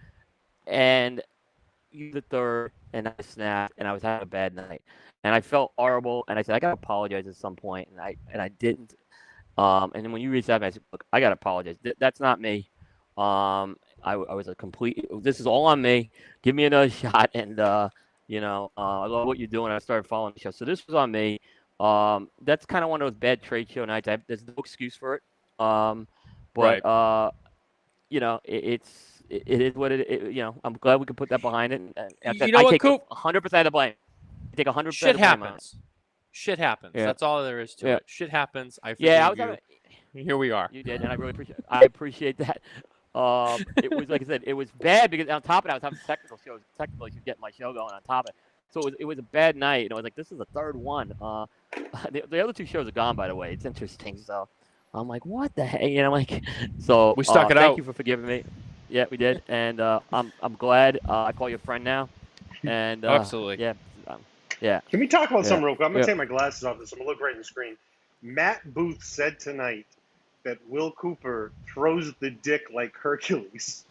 And you the third, and I snapped, and I was having a bad night, and I felt horrible, and I said I gotta apologize at some point, and I didn't. And then when you reached out, I said, look, I gotta apologize. That's not me. I was a complete. This is all on me. Give me another shot, and I love what you're doing. I started following the show, so this was on me. That's kind of one of those bad trade show nights. There's no excuse for it. But Right. it is what I'm glad we could put that behind it. And You know what, take Coop? 100% of the blame. I take 100% Shit of the blame on it. happens. Shit happens. Yeah. That's all there is to Yeah. it. Shit happens. I forgive Yeah, I was you. having, Here we are. You did, and I really appreciate that. It was like I said, it was bad because on top of it, I was having technical issues getting my show going on top of it. So it was a bad night. And I was like, this is the third one. The other two shows are gone, by the way. It's interesting. So I'm like, what the heck? So we stuck it out. Thank you for forgiving me. Yeah, we did, and I'm glad. I call you a friend now. And absolutely. Yeah. Yeah. Can we talk about something real quick? I'm gonna take my glasses off. I'm gonna look right in the screen. Matt Booth said tonight that Will Cooper throws the dick like Hercules.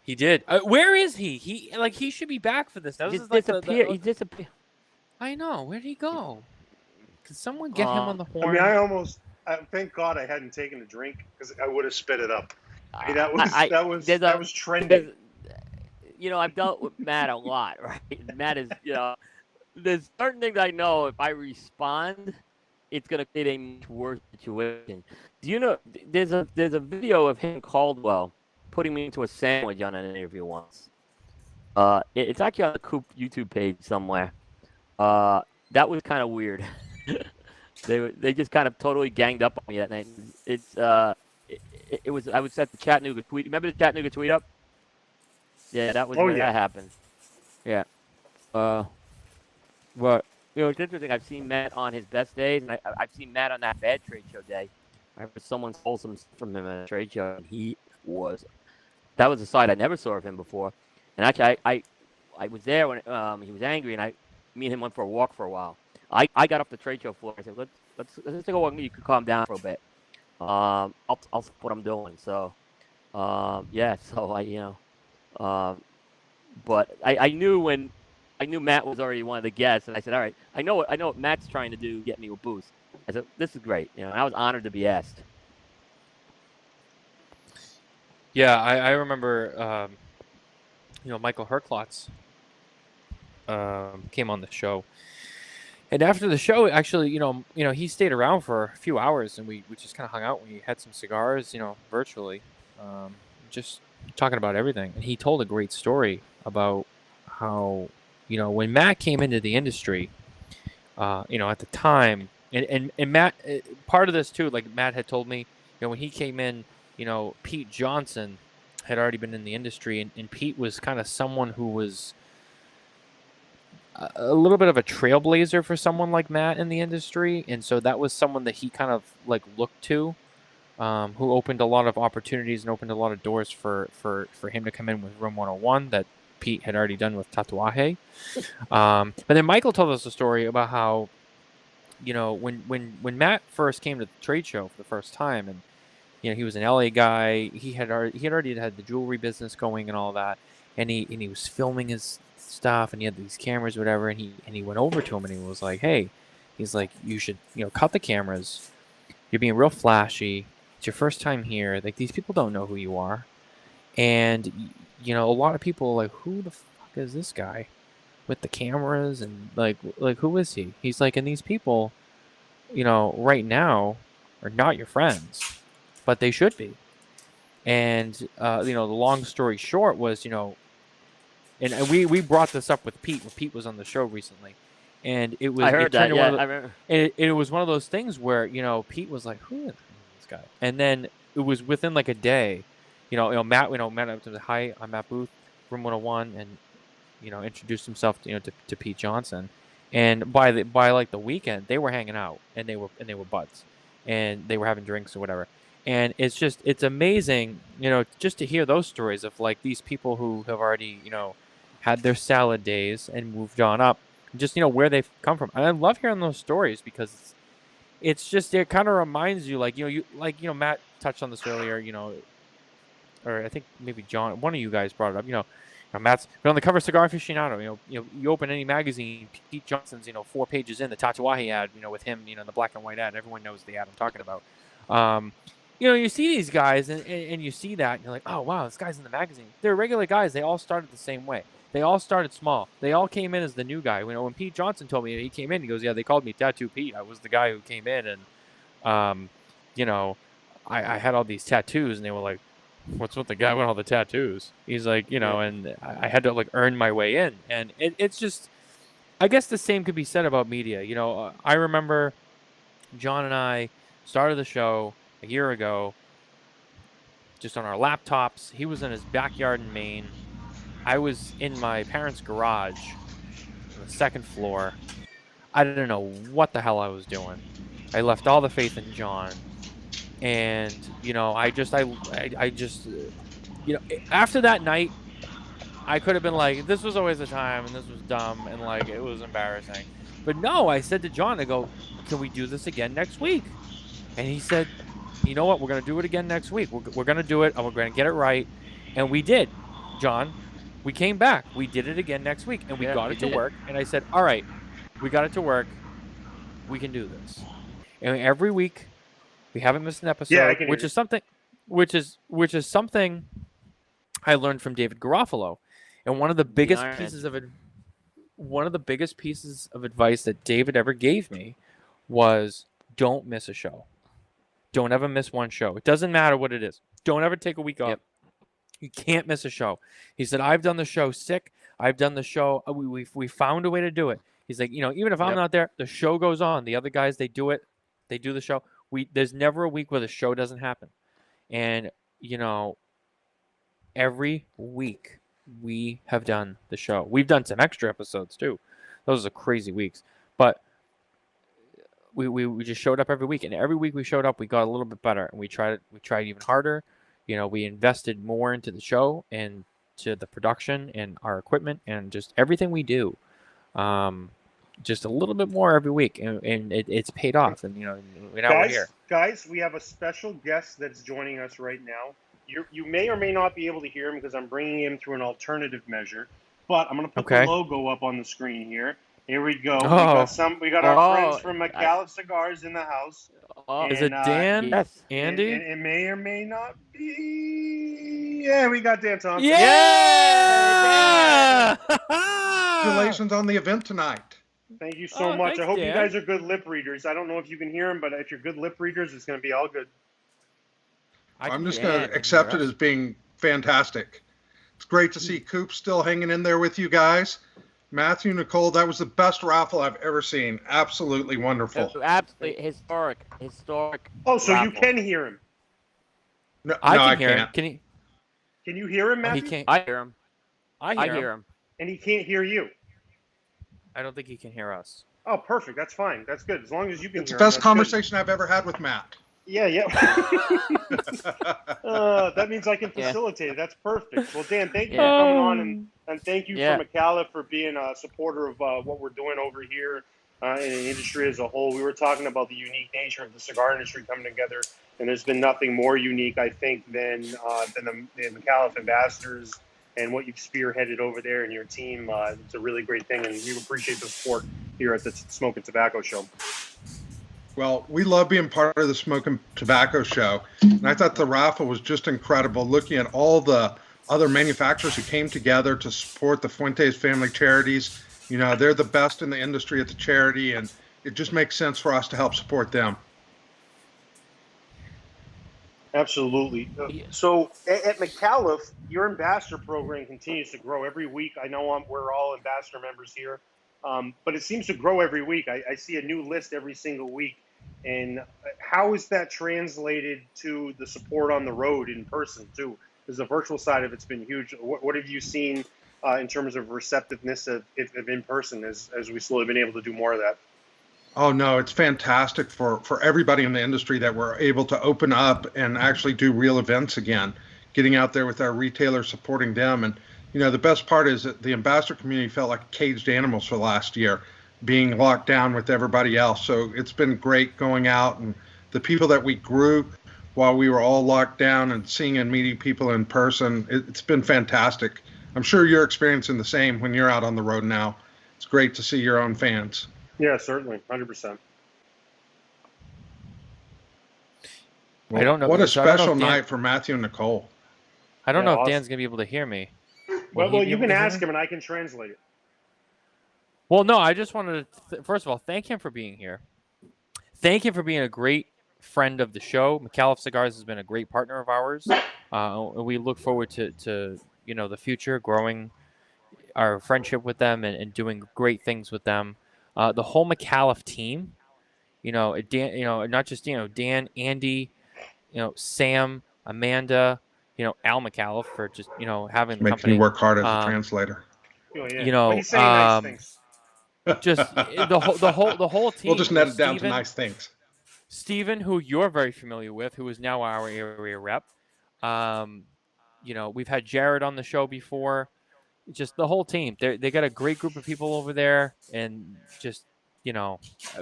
He did. Where is he? He should be back for this. That was He disappeared. I know. Where'd he go? Can someone get him on the horn? I mean, thank God I hadn't taken a drink because I would have spit it up. That was trending. I've dealt with Matt a lot, right? Matt is, there's certain things I know if I respond, it's gonna create a much worse situation. Do you know? There's a video of him Caldwell putting me into a sandwich on an interview once. It's actually on the Coop YouTube page somewhere. That was kind of weird. They just kind of totally ganged up on me that night. It was I was at the Chattanooga tweet. Remember the Chattanooga tweet up? Yeah, that was where that happened. Yeah. But it's interesting. I've seen Matt on his best days, and I've seen Matt on that bad trade show day. I heard someone stole some stuff from him at a trade show, and that was a side I never saw of him before. And actually, I was there when he was angry, and me and him went for a walk for a while. I got off the trade show floor. I said, let's take a walk. You can calm down for a bit. I'll stop what I'm doing. So, yeah. So but I knew Matt was already one of the guests, and I said, all right, I know what Matt's trying to do, get me a boost. I said, this is great. And I was honored to be asked. Yeah, I remember, Michael Herklotz came on the show. And after the show, actually, he stayed around for a few hours, and we just kind of hung out. We had some cigars, virtually, just talking about everything. And he told a great story about how, when Matt came into the industry, at the time, and Matt, part of this too, like Matt had told me, when he came in, Pete Johnson had already been in the industry, and Pete was kind of someone who was a little bit of a trailblazer for someone like Matt in the industry. And so that was someone that he kind of looked to, who opened a lot of opportunities and opened a lot of doors for him to come in with Room 101 that Pete had already done with Tatuaje. But then Michael told us a story about how, when Matt first came to the trade show for the first time, and he was an LA guy, he had already had the jewelry business going and all that, and he was filming his stuff, and he had these cameras, whatever, and he went over to him and he was like, hey, he's like, you should cut the cameras. You're being real flashy. It's your first time here. Like, these people don't know who you are, and a lot of people are like, who the fuck is this guy with the cameras, and like who is he? He's like, and these people, right now are not your friends, but they should be. And the long story short was, and we brought this up with Pete when Pete was on the show recently, and it was. I heard that. Yeah, I remember. It was one of those things where Pete was like, "Who is this guy?" And then it was within like a day, Matt. Matt up to the hi, I'm Matt Booth, Room 101, and introduced himself to Pete Johnson, and by the weekend they were hanging out, and they were buds, and they were having drinks or whatever. And it's amazing, just to hear those stories of like these people who have already, had their salad days and moved on up, just, where they've come from. And I love hearing those stories because it kind of reminds you, Matt touched on this earlier, or I think maybe John, one of you guys brought it up, Matt's been on the cover of Cigar Aficionado. You open any magazine, Pete Johnson's 4 pages in the Tatuaje ad, with him, in the black and white ad. Everyone knows the ad I'm talking about. You see these guys and you see that and you're like, oh wow, this guy's in the magazine. They're regular guys. They all started the same way. They all started small. They all came in as the new guy. When Pete Johnson told me he came in, he goes, yeah, they called me Tattoo Pete. I was the guy who came in and, I had all these tattoos and they were like, what's with the guy with all the tattoos? He's like, and I had to earn my way in. And it's just, I guess the same could be said about media. I remember John and I started the show a year ago, just on our laptops. He was in his backyard in Maine. I was in my parents' garage on the 2nd floor. I didn't know what the hell I was doing. I left all the faith in John. And, I just, after that night, I could have been like, this was always the time and this was dumb and it was embarrassing. But no, I said to John, I go, can we do this again next week? And he said, you know what? We're going to do it again next week. We're going to do it and we're going to get it right. And we did, John. We came back. We did it again next week and we got it to work. And I said, all right, we got it to work. We can do this. And every week we haven't missed an episode, which is something I learned from David Garofalo. And one of the biggest pieces of advice that David ever gave me was don't miss a show. Don't ever miss one show. It doesn't matter what it is. Don't ever take a week off. You can't miss a show. He said, I've done the show sick. I've done the show. We found a way to do it. He's like, even if I'm not there, the show goes on. The other guys, they do it. They do the show. There's never a week where the show doesn't happen. And, every week we have done the show. We've done some extra episodes too. Those are crazy weeks. But we just showed up every week. And every week we showed up, we got a little bit better. And we tried even harder. We invested more into the show and to the production and our equipment and just everything we do. Just a little bit more every week, and it's paid off. And now we're here. Guys, we have a special guest that's joining us right now. You may or may not be able to hear him because I'm bringing him through an alternative measure. But I'm going to put the logo up on the screen here. Here we go. We got our friends from Micalef Cigars in the house. Is it Dan? Yes. Andy? And it may or may not be. Yeah, we got Dan Thompson. Yeah! Congratulations on the event tonight. Thank you so much. Thanks, I hope Dan. you guys are good lip readers. I don't know if you can hear them, but if you're good lip readers, it's going to be all good. I'm just going to accept it as being fantastic. It's great to see Coop still hanging in there with you guys. Matthew, Nicole, that was the best raffle I've ever seen. Absolutely wonderful. Absolutely historic. Oh, so raffle. you can hear him? No, I can't. hear him. Can you hear him, Matthew? He can't. I hear him. I hear him. And he can't hear you? I don't think he can hear us. Oh, perfect. That's fine. That's good. As long as you can It's hear the him. best conversation I've ever had with Matt. Yeah. That means I can facilitate it. That's perfect. Well, Dan, thank you for coming on, and thank you for Micalef for being a supporter of what we're doing over here in the industry as a whole. We were talking about the unique nature of the cigar industry coming together, and there's been nothing more unique, I think, than the Micalef ambassadors and what you've spearheaded over there and your team. It's a really great thing, and we appreciate the support here at the Smokin Tabacco Show. Well, we love being part of the Smokin Tabacco Show, and I thought the raffle was just incredible, looking at all the other manufacturers who came together to support the Fuentes family charities. They're the best in the industry at the charity, and it just makes sense for us to help support them. Absolutely. So at Micalef, your ambassador program continues to grow every week. I know we're all ambassador members here, but it seems to grow every week. I see a new list every single week. And how is that translated to the support on the road in person, too? Because the virtual side of it's been huge. What have you seen in terms of receptiveness of in person as we've slowly been able to do more of that? Oh, no, it's fantastic for everybody in the industry that we're able to open up and actually do real events again, getting out there with our retailers, supporting them. And, the best part is that the ambassador community felt like caged animals for last year, being locked down with everybody else. So it's been great going out, and the people that we grew while we were all locked down and seeing and meeting people in person, it's been fantastic. I'm sure you're experiencing the same when you're out on the road now. It's great to see your own fans. Yeah, certainly, 100%. Well, I don't know. What a so I don't know special if Dan, night for Matthew and Nicole. I don't Yeah, know if awesome. Dan's gonna be able to hear me. Will Well, he be you able can to hear ask me? him, and I can translate it. Well, no, I just wanted to, first of all, thank him for being here. Thank him for being a great friend of the show. Micalef Cigars has been a great partner of ours. And we look forward to the future, growing our friendship with them and doing great things with them. The whole Micalef team, Dan, not just Dan, Andy, Sam, Amanda, Al Micalef for just having It the makes me company. work hard as a translator. Oh, yeah. But he's saying nice things. Just the whole team. We'll just net it down to Steven, nice things. Steven, who you're very familiar with, who is now our area rep. We've had Jared on the show before. Just the whole team. They got a great group of people over there, and just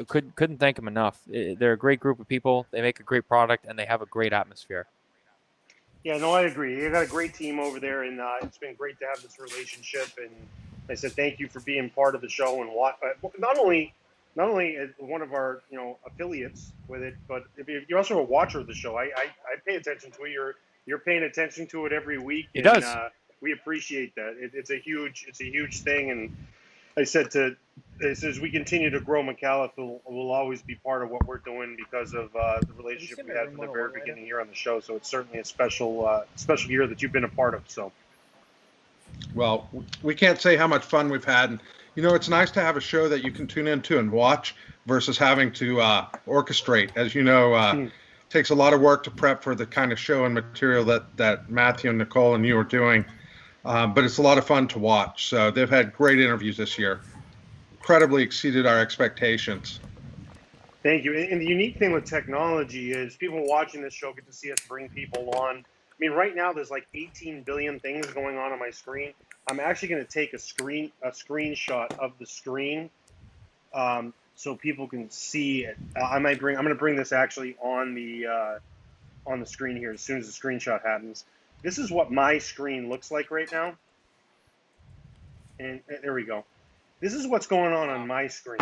couldn't thank them enough. They're a great group of people. They make a great product, and they have a great atmosphere. Yeah, no, I agree. You got a great team over there, and it's been great to have this relationship. And I said thank you for being part of the show and not only as one of our affiliates with it, but if you're also a watcher of the show. I pay attention to it. You're paying attention to it every week, He and does. we appreciate that. It's a huge thing, and I said as we continue to grow, Micalef will always be part of what we're doing because of the relationship we had from the very beginning here on the show. So it's certainly a special year that you've been a part of. So, well, we can't say how much fun we've had, and it's nice to have a show that you can tune into and watch versus having to orchestrate. As you know, it takes a lot of work to prep for the kind of show and material that Matthew and Nicole and you are doing. But it's a lot of fun to watch. So they've had great interviews this year. Incredibly exceeded our expectations. Thank you. And the unique thing with technology is people watching this show get to see us bring people on. I mean, right now there's like 18 billion things going on my screen. I'm actually going to take a screenshot of the screen so people can see it. I'm going to bring this actually on the screen here as soon as the screenshot happens. This is what my screen looks like right now. And there we go. This is what's going on my screen.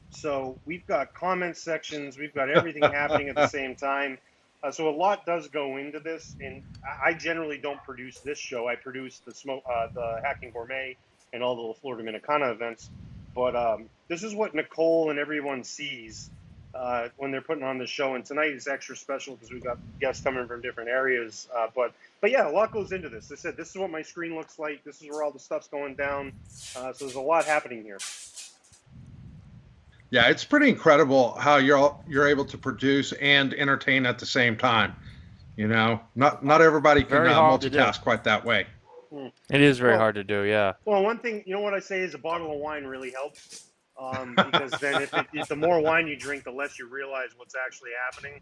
So we've got comment sections. We've got everything happening at the same time. So a lot does go into this. And I generally don't produce this show. I produce the Hacking Gourmet and all the La Flor Dominicana events. But this is what Nicole and everyone sees when they're putting on the show. And tonight is extra special because we've got guests coming from different areas. But yeah, a lot goes into this. I said, this is what my screen looks like. This is where all the stuff's going down. So there's a lot happening here. Yeah, it's pretty incredible how you're able to produce and entertain at the same time. Not everybody can multitask quite that way. It is very hard to do. Yeah. Well, one thing, what I say is a bottle of wine really helps because then if the more wine you drink, the less you realize what's actually happening.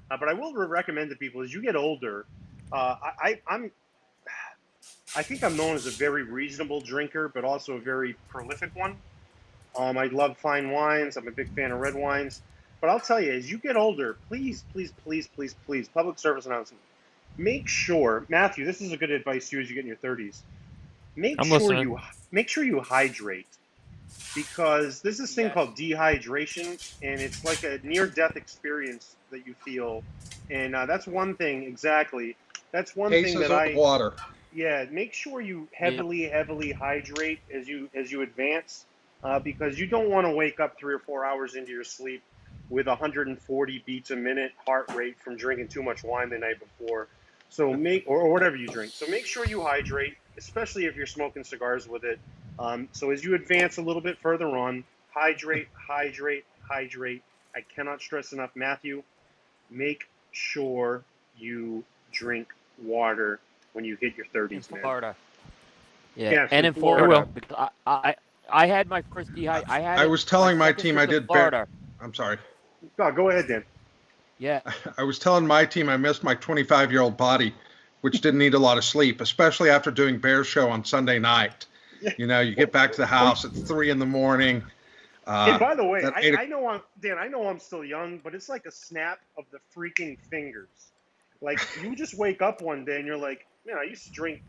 But I will recommend to people as you get older. I think I'm known as a very reasonable drinker, but also a very prolific one. I love fine wines. I'm a big fan of red wines. But I'll tell you, as you get older, please, public service announcement. Make sure, Matthew, this is a good advice to you as you get in your 30s. Make sure you hydrate. Because there's this thing called dehydration, and it's like a near-death experience that you feel. And that's one thing, exactly. That's one thing that water. Yeah, make sure you heavily hydrate as you advance. Because you don't want to wake up 3 or 4 hours into your sleep with 140 beats a minute heart rate from drinking too much wine the night before. So or whatever you drink. So make sure you hydrate, especially if you're smoking cigars with it. So as you advance a little bit further on, hydrate. I cannot stress enough, Matthew, make sure you drink water when you hit your 30s, man. Florida. Yeah, and in Florida. Because I had my first I was telling my team I did Florida. I'm sorry. Go ahead, Dan. Yeah. I was telling my team I missed my 25-year-old body, which didn't need a lot of sleep, especially after doing Bear Show on Sunday night. You get back to the house at 3 a.m. Hey, by the way, I know I'm still young, but it's like a snap of the freaking fingers. Like you just wake up one day and you're like, man, I used to drink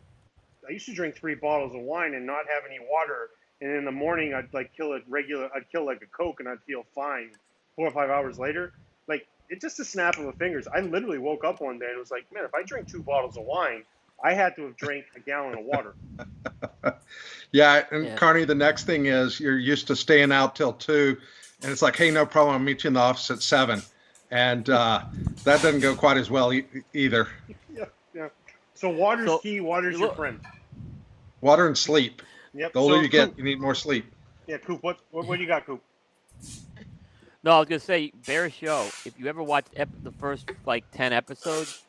I used to drink 3 bottles of wine and not have any water. And in the morning, I'd like I'd kill like a Coke and I'd feel fine. 4 or 5 hours later, like it's just a snap of the fingers. I literally woke up one day and was like, man, if I drink 2 bottles of wine, I had to have drank a gallon of water. Yeah, and Carney, the next thing is you're used to staying out till 2, and it's like, hey, no problem, I'll meet you in the office at 7, and that doesn't go quite as well either. Yeah. So water's key. Water's your friend. Water and sleep. Yep. The older so, you get, Coop, you need more sleep. Yeah, Coop. What do you got, Coop? No, I was gonna say, Bear's show. If you ever watched the first like 10 episodes,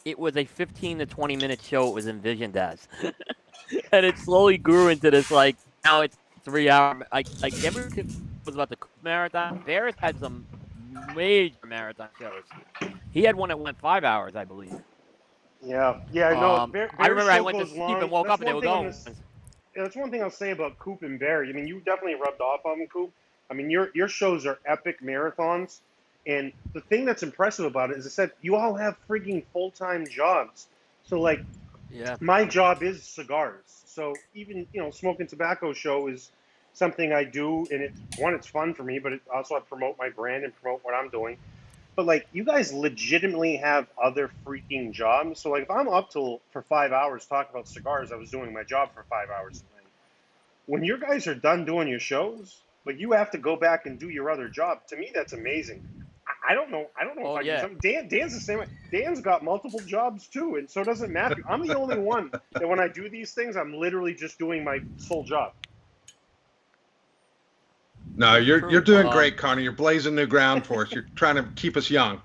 it was a 15 to 20 minute show. It was envisioned as, and it slowly grew into this like now it's 3 hour. Like everything was about the marathon. Bear's had some major marathon shows. He had one that went 5 hours, I believe. Yeah. No. I remember I went to sleep and woke up and they were going. Yeah, that's one thing I'll say about Coop and Bear. I mean, you definitely rubbed off on him, Coop. I mean, your shows are epic marathons, and the thing that's impressive about it is I said you all have freaking full-time jobs. So like, my job is cigars. So even Smokin Tabacco show is something I do, and it's fun for me, but it also I promote my brand and promote what I'm doing. But like, you guys legitimately have other freaking jobs. So like, if I'm up for 5 hours talking about cigars, I was doing my job for 5 hours a night. When you guys are done doing your shows, like you have to go back and do your other job. To me, that's amazing. I don't know if I can. Dan's the same way. Dan's got multiple jobs too, and so doesn't Matthew. I'm the only one that when I do these things, I'm literally just doing my sole job. No, you're doing great, Carney. You're blazing new ground for us. You're trying to keep us young.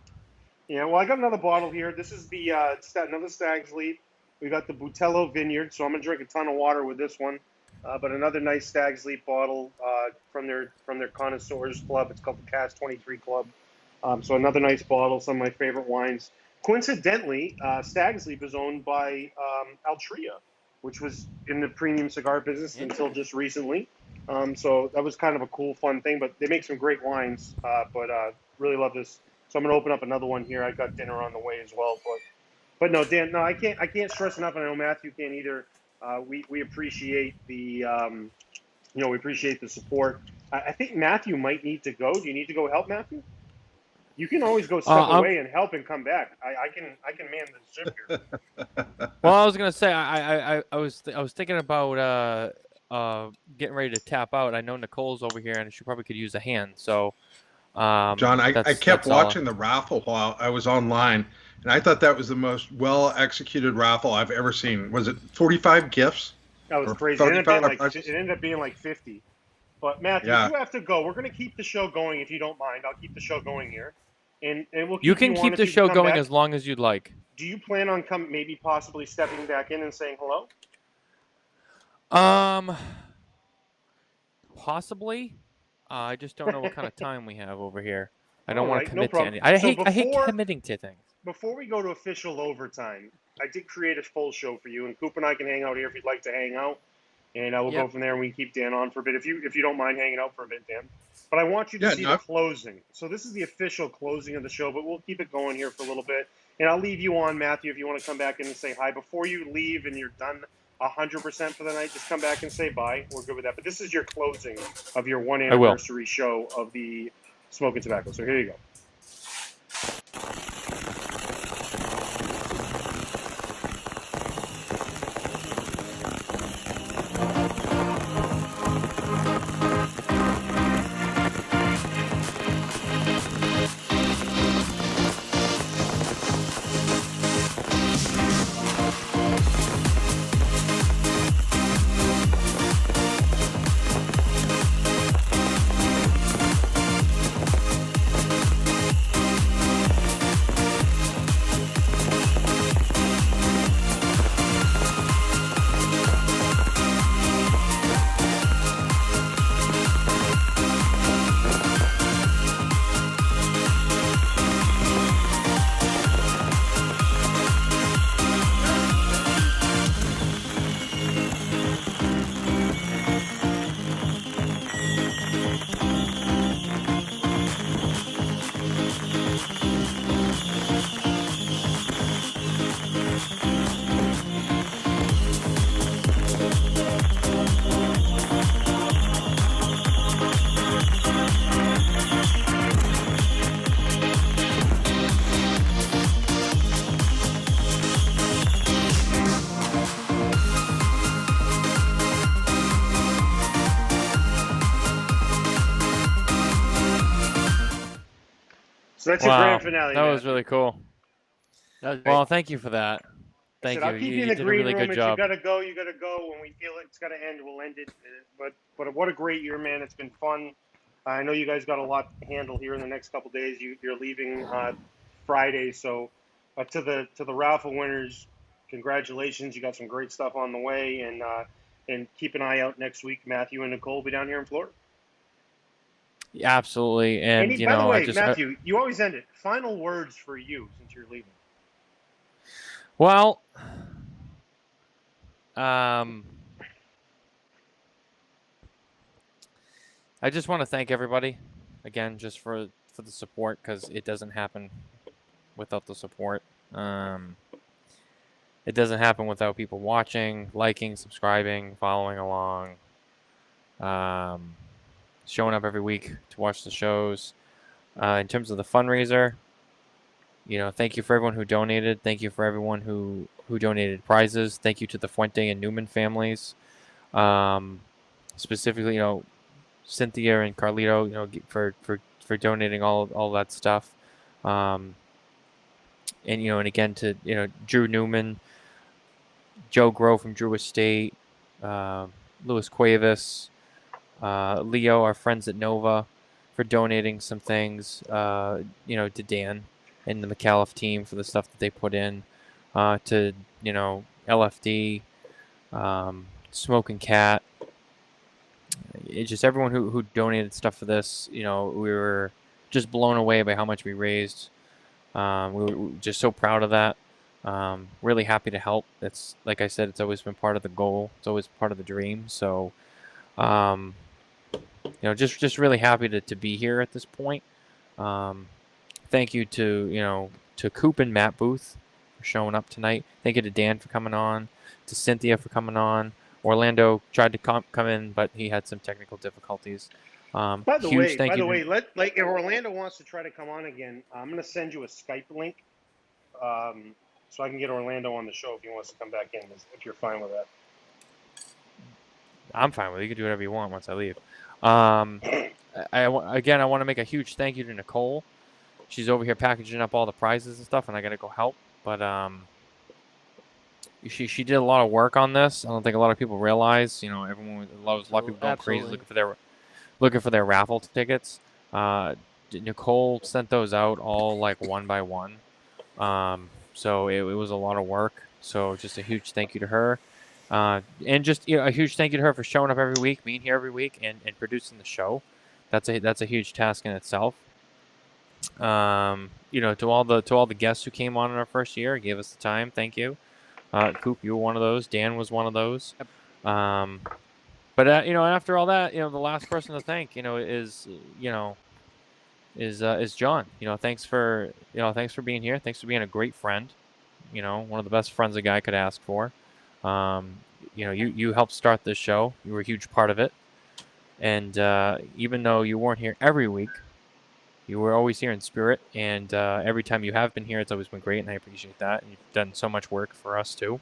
Yeah, well, I got another bottle here. This is the another Stag's Leap. We got the Butello Vineyard, so I'm gonna drink a ton of water with this one. But another nice Stag's Leap bottle from their Connoisseurs Club. It's called the Cast 23 Club. So another nice bottle. Some of my favorite wines. Coincidentally, Stag's Leap is owned by Altria, which was in the premium cigar business until just recently. So that was kind of a cool, fun thing. But they make some great wines. But really love this. So I'm gonna open up another one here. I got dinner on the way as well. But no, Dan, no, I can't stress enough, and I know Matthew can't either. We appreciate the we appreciate the support. I think Matthew might need to go. Do you need to go help Matthew? You can always go step away and help and come back. I can man the ship here. Well, I was gonna say I was thinking about getting ready to tap out. I know Nicole's over here and she probably could use a hand. So John, I kept watching the raffle while I was online, and I thought that was the most well executed raffle I've ever seen. Was it 45 gifts? That was crazy. It ended up being like 50. But Matthew, you have to go. We're going to keep the show going if you don't mind. I'll keep the show going here, and we'll. You can keep the show going as long as you'd like. Do you plan on maybe possibly stepping back in and saying hello? Possibly. I just don't know what kind of time we have over here. I don't want to commit to anything. I hate committing to things. Before we go to official overtime, I did create a full show for you, and Coop and I can hang out here if you'd like to hang out, and we'll go from there. And we can keep Dan on for a bit if you don't mind hanging out for a bit, Dan. But I want you to see the closing. So this is the official closing of the show, but we'll keep it going here for a little bit, and I'll leave you on, Matthew, if you want to come back in and say hi before you leave, and you're done 100% for the night. Just come back and say bye. We're good with that. But this is your closing of your 1 anniversary show of the Smokin Tabacco. So here you go. So that's your grand finale. That was really cool. Well, thank you for that. Thank you. I'll keep you in the green room. If you gotta go, you gotta go. When we feel it's gotta end, we'll end it. But what a great year, man! It's been fun. I know you guys got a lot to handle here in the next couple days. You're leaving Friday, so to the raffle winners, congratulations! You got some great stuff on the way, and keep an eye out next week. Matthew and Nicole will be down here in Florida. Yeah, absolutely. And by the way, Matthew, you always end it. Final words for you since you're leaving. Well, I just want to thank everybody again, just for the support, because it doesn't happen without the support. It doesn't happen without people watching, liking, subscribing, following along, showing up every week to watch the shows. In terms of the fundraiser, thank you for everyone who donated. Thank you for everyone who donated prizes. Thank you to the Fuente and Newman families, specifically, Cynthia and Carlito, for donating all that stuff. And again to, Drew Newman, Joe Groh from Drew Estate, Louis Cuevas, Leo, our friends at Nova, for donating some things, to Dan and the Micalef team for the stuff that they put in, to, LFD, Smokin Cat. It's just everyone who donated stuff for this. We were just blown away by how much we raised. We were just so proud of that. Really happy to help. It's like I said, it's always been part of the goal. It's always part of the dream. So, just really happy to be here at this point. Thank you to Coop and Matt Booth for showing up tonight. Thank you to Dan for coming on, to Cynthia for coming on. Orlando tried to come in, but he had some technical difficulties. By the way, if Orlando wants to try to come on again, I'm going to send you a Skype link, so I can get Orlando on the show if he wants to come back in. If you're fine with that, I'm fine with it. You can do whatever you want once I leave. I want to make a huge thank you to Nicole. She's over here packaging up all the prizes and stuff, and I got to go help. But she did a lot of work on this. I don't think a lot of people realize. A lot of people going crazy looking for their raffle tickets. Nicole sent those out all like one by one. So it was a lot of work. So just a huge thank you to her. And just a huge thank you to her for showing up every week, being here every week, and producing the show. That's a huge task in itself. To all the guests who came on in our first year, gave us the time. Thank you. Coop, you were one of those. Dan was one of those. But after all that, the last person to thank, is John. Thanks for being here. Thanks for being a great friend. One of the best friends a guy could ask for. You helped start this show. You were a huge part of it. And even though you weren't here every week, you were always here in spirit. And every time you have been here, it's always been great, and I appreciate that. And you've done so much work for us too.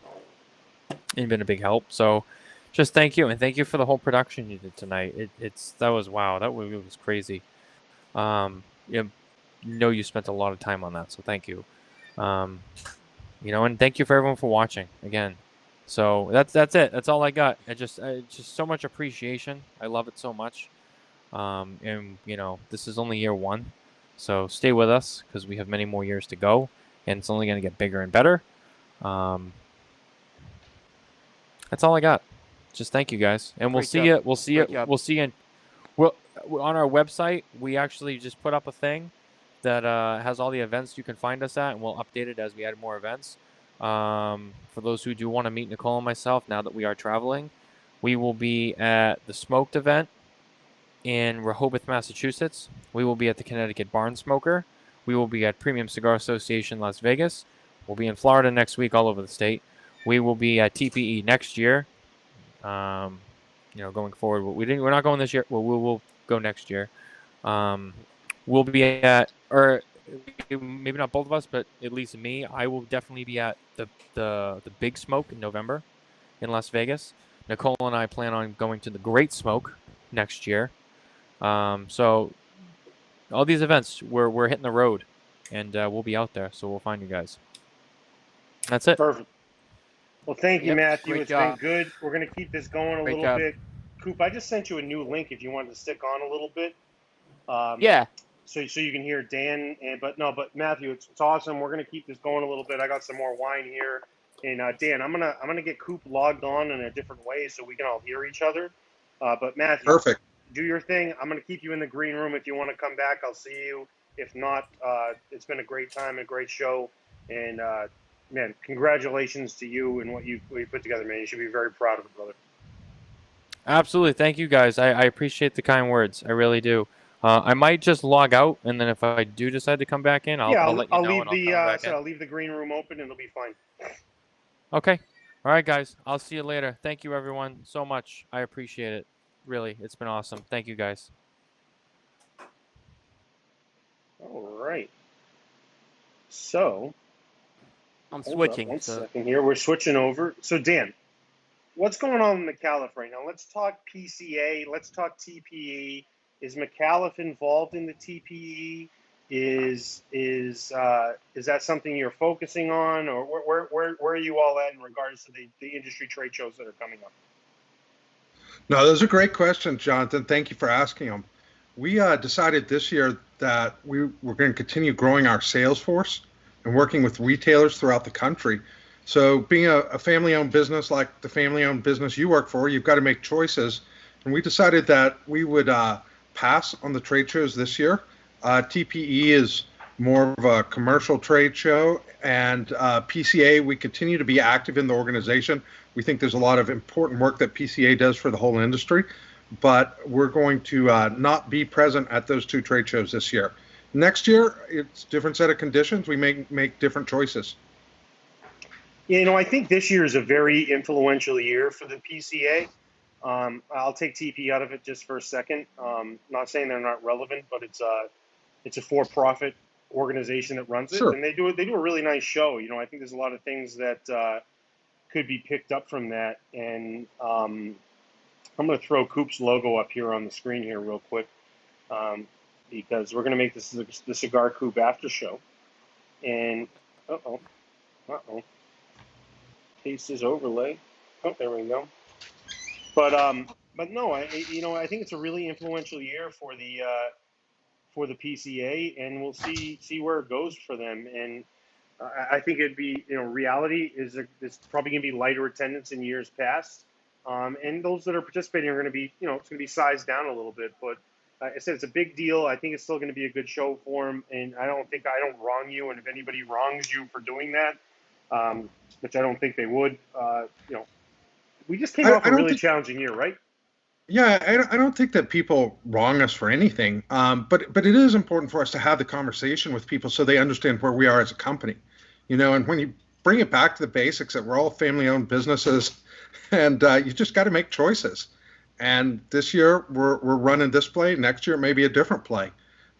And you've been a big help. So just thank you, and thank you for the whole production you did tonight. That was wow. It was crazy. You spent a lot of time on that, so thank you. And thank you for everyone for watching again. So that's it. That's all I got. Just so much appreciation. I love it so much. And this is only year one, so stay with us because we have many more years to go, and it's only going to get bigger and better. That's all I got. Just thank you guys, and we'll see you. We'll see you. We'll see you. On our website, we actually just put up a thing that has all the events you can find us at, and we'll update it as we add more events. For those who do want to meet Nicole and myself, now that we are traveling, we will be at the Smoked event in Rehoboth, Massachusetts. We will be at the Connecticut Barn Smoker. We will be at Premium Cigar Association, Las Vegas. We'll be in Florida next week, all over the state. We will be at TPE next year. Going forward, we're not going this year. Well, we'll go next year. We'll be at, or maybe not both of us, but at least me. I will definitely be at the Big Smoke in November in Las Vegas. Nicole and I plan on going to the Great Smoke next year. So all these events, we're hitting the road. and we'll be out there. So we'll find you guys. That's it. Perfect. Well, thank you, Yep, Matthew. great It's job. been good. We're going to keep this going a Great little job. bit. Coop, I just sent you a new link if you wanted to stick on a little bit. Yeah. So you can hear Dan, but Matthew, it's awesome. We're gonna keep this going a little bit. I got some more wine here, and Dan, I'm gonna get Coop logged on in a different way so we can all hear each other. But Matthew, Perfect. do your thing. I'm gonna keep you in the green room. If you want to come back, I'll see you. If not, it's been a great time, a great show, and man, congratulations to you and what you put together, man. You should be very proud of it, brother. Absolutely. Thank you, guys. I appreciate the kind words. I really do. I might just log out, and then if I do decide to come back in, I'll let you know, leave and I'll the come back in. I'll leave the green room open, and it'll be fine. Okay. All right, guys. I'll see you later. Thank you, everyone, so much. I appreciate it. Really, it's been awesome. Thank you, guys. All right. So, I'm switching. One second here. We're switching over. So, Dan, what's going on in Micalef right now? Let's talk PCA. Let's talk TPE. Is Micalef involved in the TPE? Is that something you're focusing on, or where are you all at in regards to the industry trade shows that are coming up? No, those are great questions, Jonathan. Thank you for asking them. We decided this year that we were going to continue growing our sales force and working with retailers throughout the country. So being a family-owned business like the family-owned business you work for, you've got to make choices. And we decided that we would pass on the trade shows this year. TPE is more of a commercial trade show, and PCA, we continue to be active in the organization. We think there's a lot of important work that PCA does for the whole industry, but we're going to not be present at those two trade shows this year. Next year, it's a different set of conditions. We may make different choices. Yeah, I think this year is a very influential year for the PCA. I'll take TP out of it just for a second. Not saying they're not relevant, but it's a for-profit organization that runs it, Sure. and they do a really nice show. I think there's a lot of things that could be picked up from that, and I'm going to throw Coop's logo up here on the screen here real quick, because we're going to make this the Cigar Coop after show, and Cases overlay. Oh, there we go. But no, I think it's a really influential year for the PCA, and we'll see where it goes for them. And I think it'd be, reality is it's probably going to be lighter attendance in years past. And those that are participating are going to be, it's going to be sized down a little bit. But I said it's a big deal. I think it's still going to be a good show for them. And I don't wrong you. And if anybody wrongs you for doing that, which I don't think they would, we just came off a really challenging year, right? Yeah, I don't think that people wrong us for anything, but it is important for us to have the conversation with people so they understand where we are as a company, and when you bring it back to the basics that we're all family-owned businesses, and you just got to make choices. And this year we're running this play. Next year maybe a different play.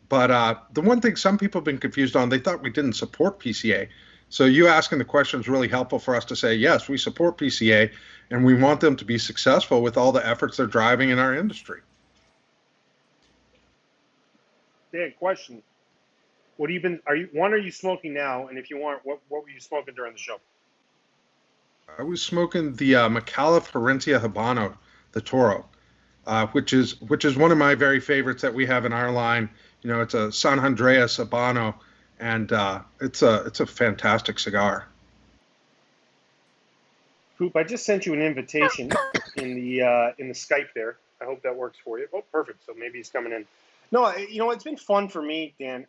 But the one thing some people have been confused on, they thought we didn't support PCA. So you asking the question is really helpful for us to say, yes, we support PCA, and we want them to be successful with all the efforts they're driving in our industry. Dan, question. What are you smoking now? And if you want, what were you smoking during the show? I was smoking the Micalef Herencia Habano, the Toro, which is one of my very favorites that we have in our line. It's a San Andreas Habano, and it's a fantastic cigar. Coop, I just sent you an invitation in the Skype there. I hope that works for you. Oh, perfect. So maybe he's coming in. No, it's been fun for me, Dan.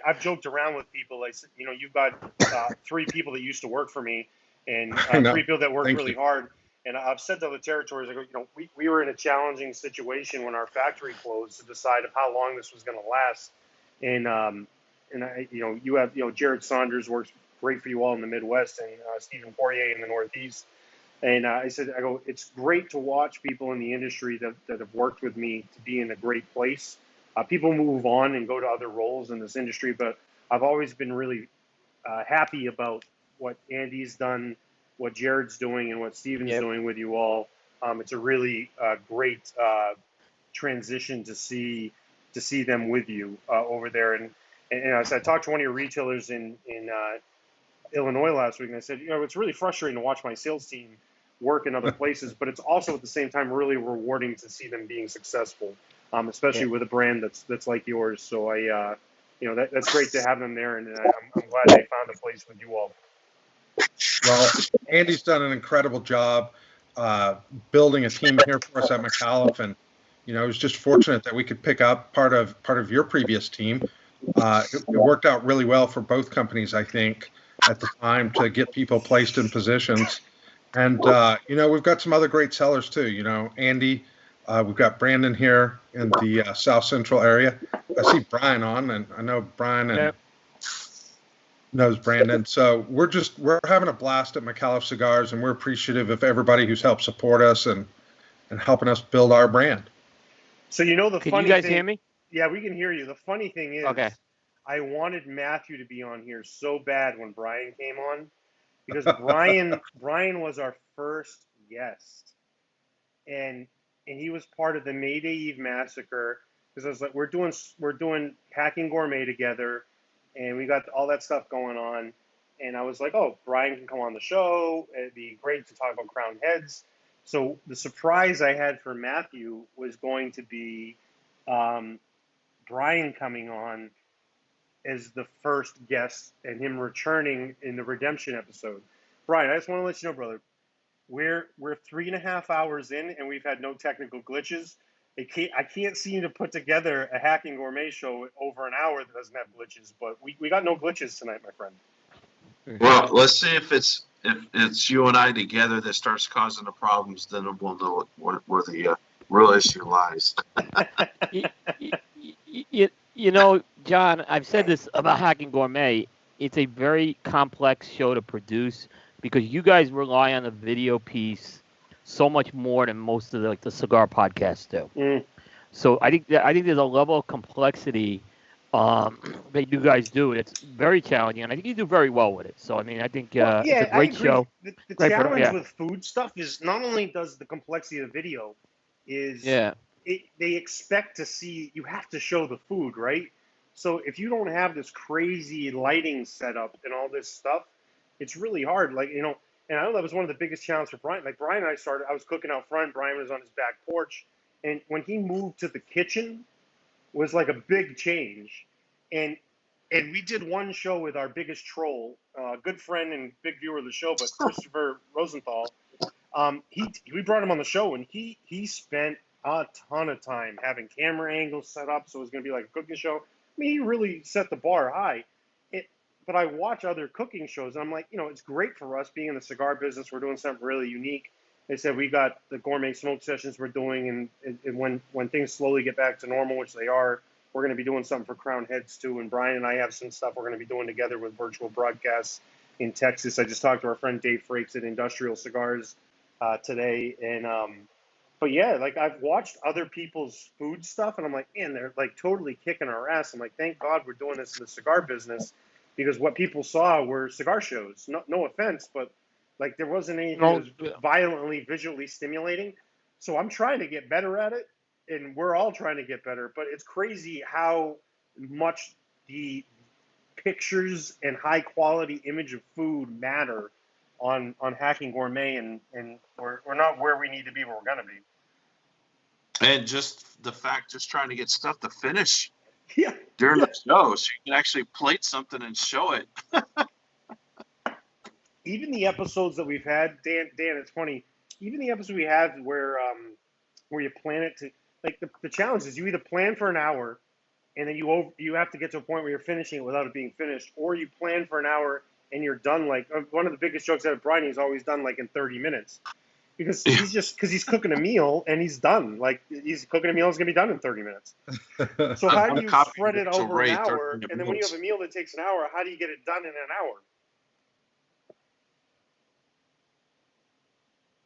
I've joked around with people. I said, you've got 3 people that used to work for me, and 3 people that work really hard. And I've said to other territories, I go, we were in a challenging situation when our factory closed to decide of how long this was going to last. And you have, Jared Saunders works great for you all in the Midwest, and Stephen Poirier in the Northeast. And I go, it's great to watch people in the industry that have worked with me to be in a great place. People move on and go to other roles in this industry, but I've always been really happy about what Andy's done, what Jared's doing, and what Stephen's doing with you all. It's a really great transition to see them with you over there. And And I talked to one of your retailers in Illinois last week, and I said, it's really frustrating to watch my sales team work in other places, but it's also at the same time really rewarding to see them being successful, especially with a brand that's like yours. So that's great to have them there, and I'm glad they found a place with you all. Well, Andy's done an incredible job building a team here for us at Micalef, and it was just fortunate that we could pick up part of your previous team. It worked out really well for both companies, I think, at the time to get people placed in positions. And we've got some other great sellers too. Andy, we've got Brandon here in the South Central area. I see Brian on, and I know Brian knows Brandon. So we're having a blast at Micalef Cigars, and we're appreciative of everybody who's helped support us and helping us build our brand. So the funny thing. Can you guys hear me? Yeah, we can hear you. The funny thing is, I wanted Matthew to be on here so bad when Brian came on, because Brian was our first guest, and he was part of the Mayday Eve massacre, because I was like, we're doing Hacking Gourmet together, and we got all that stuff going on, and I was like, oh, Brian can come on the show. It'd be great to talk about crowned heads. So the surprise I had for Matthew was going to be Brian coming on as the first guest and him returning in the redemption episode. Brian, I just want to let you know, brother, we're 3.5 hours in and we've had no technical glitches. I can't seem to put together a Hacking Gourmet show over an hour that doesn't have glitches, but we got no glitches tonight, my friend. Well, let's see if it's you and I together that starts causing the problems, then we'll know where the real issue lies. John, I've said this about Hacking Gourmet. It's a very complex show to produce because you guys rely on a video piece so much more than most of the cigar podcasts do. So I think there's a level of complexity that you guys do. It's very challenging, and I think you do very well with it. So I think it's a great show. The challenge with food stuff is not only does the complexity of the video is they expect to see, you have to show the food, right? So if you don't have this crazy lighting setup and all this stuff, it's really hard. And I know that was one of the biggest challenges for Brian. Like Brian and I was cooking out front. Brian was on his back porch. And when he moved to the kitchen was like a big change. And we did one show with our biggest troll, good friend and big viewer of the show, but Christopher Rosenthal. We brought him on the show, and he spent a ton of time having camera angles set up, so it was going to be like a cooking show. He really set the bar high. But I watch other cooking shows, and I'm like, it's great for us being in the cigar business. We're doing something really unique. They said we got the gourmet smoke sessions we're doing, and when things slowly get back to normal, which they are, we're going to be doing something for crowned heads too. And Brian and I have some stuff we're going to be doing together with virtual broadcasts in Texas. I just talked to our friend Dave Frakes at Industrial Cigars today, and but yeah, I've watched other people's food stuff, and I'm like, man, they're totally kicking our ass. I'm like, thank God we're doing this in the cigar business, because what people saw were cigar shows. No offense, but there wasn't anything that was violently visually stimulating. So I'm trying to get better at it, and we're all trying to get better. But it's crazy how much the pictures and high quality image of food matter on Hacking Gourmet, and we're not where we need to be, where we're gonna be. And just the fact, just trying to get stuff to finish during the show, so you can actually plate something and show it. Even the episodes that we've had, Dan, it's funny. Even the episode we had where you plan it to, the challenge is you either plan for an hour, and then you have to get to a point where you're finishing it without it being finished, or you plan for an hour and you're done. One of the biggest jokes out of Brian, he's always done in 30 minutes. Because he's cooking a meal and he's done. He's cooking a meal, it's going to be done in 30 minutes. So how do you spread it over an hour? And then when you have a meal that takes an hour, how do you get it done in an hour?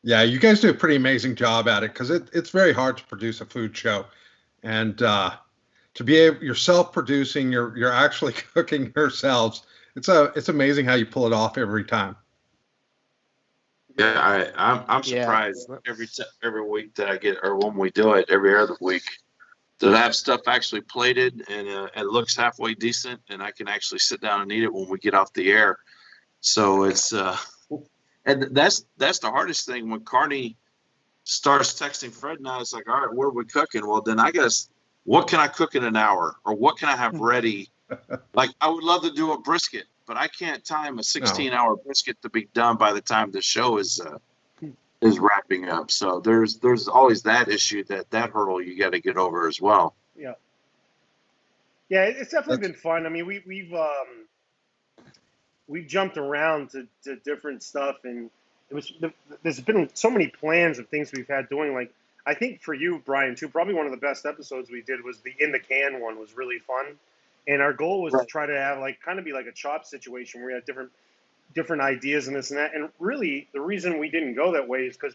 Yeah, you guys do a pretty amazing job at it, because it's very hard to produce a food show. And to be you're self-producing, you're actually cooking yourselves. It's amazing how you pull it off every time. Yeah, I'm surprised every week that I get, or when we do it every other week, that I have stuff actually plated and it looks halfway decent, and I can actually sit down and eat it when we get off the air. So it's and that's the hardest thing when Carney starts texting Fred and I. It's like, all right, what are we cooking? Well, then I guess what can I cook in an hour, or what can I have ready? Like I would love to do a brisket, but I can't time a 16-hour brisket to be done by the time the show is wrapping up. So there's always that issue, that hurdle you got to get over as well. Yeah. Yeah, it's definitely been fun. I mean, we've jumped around to different stuff, and there's been so many plans of things we've had doing. Like I think for you, Brian, too, probably one of the best episodes we did was the In the Can one. Was really fun, and our goal was to try to have kind of be like a chop situation where we had different ideas and this and that. And really, the reason we didn't go that way is because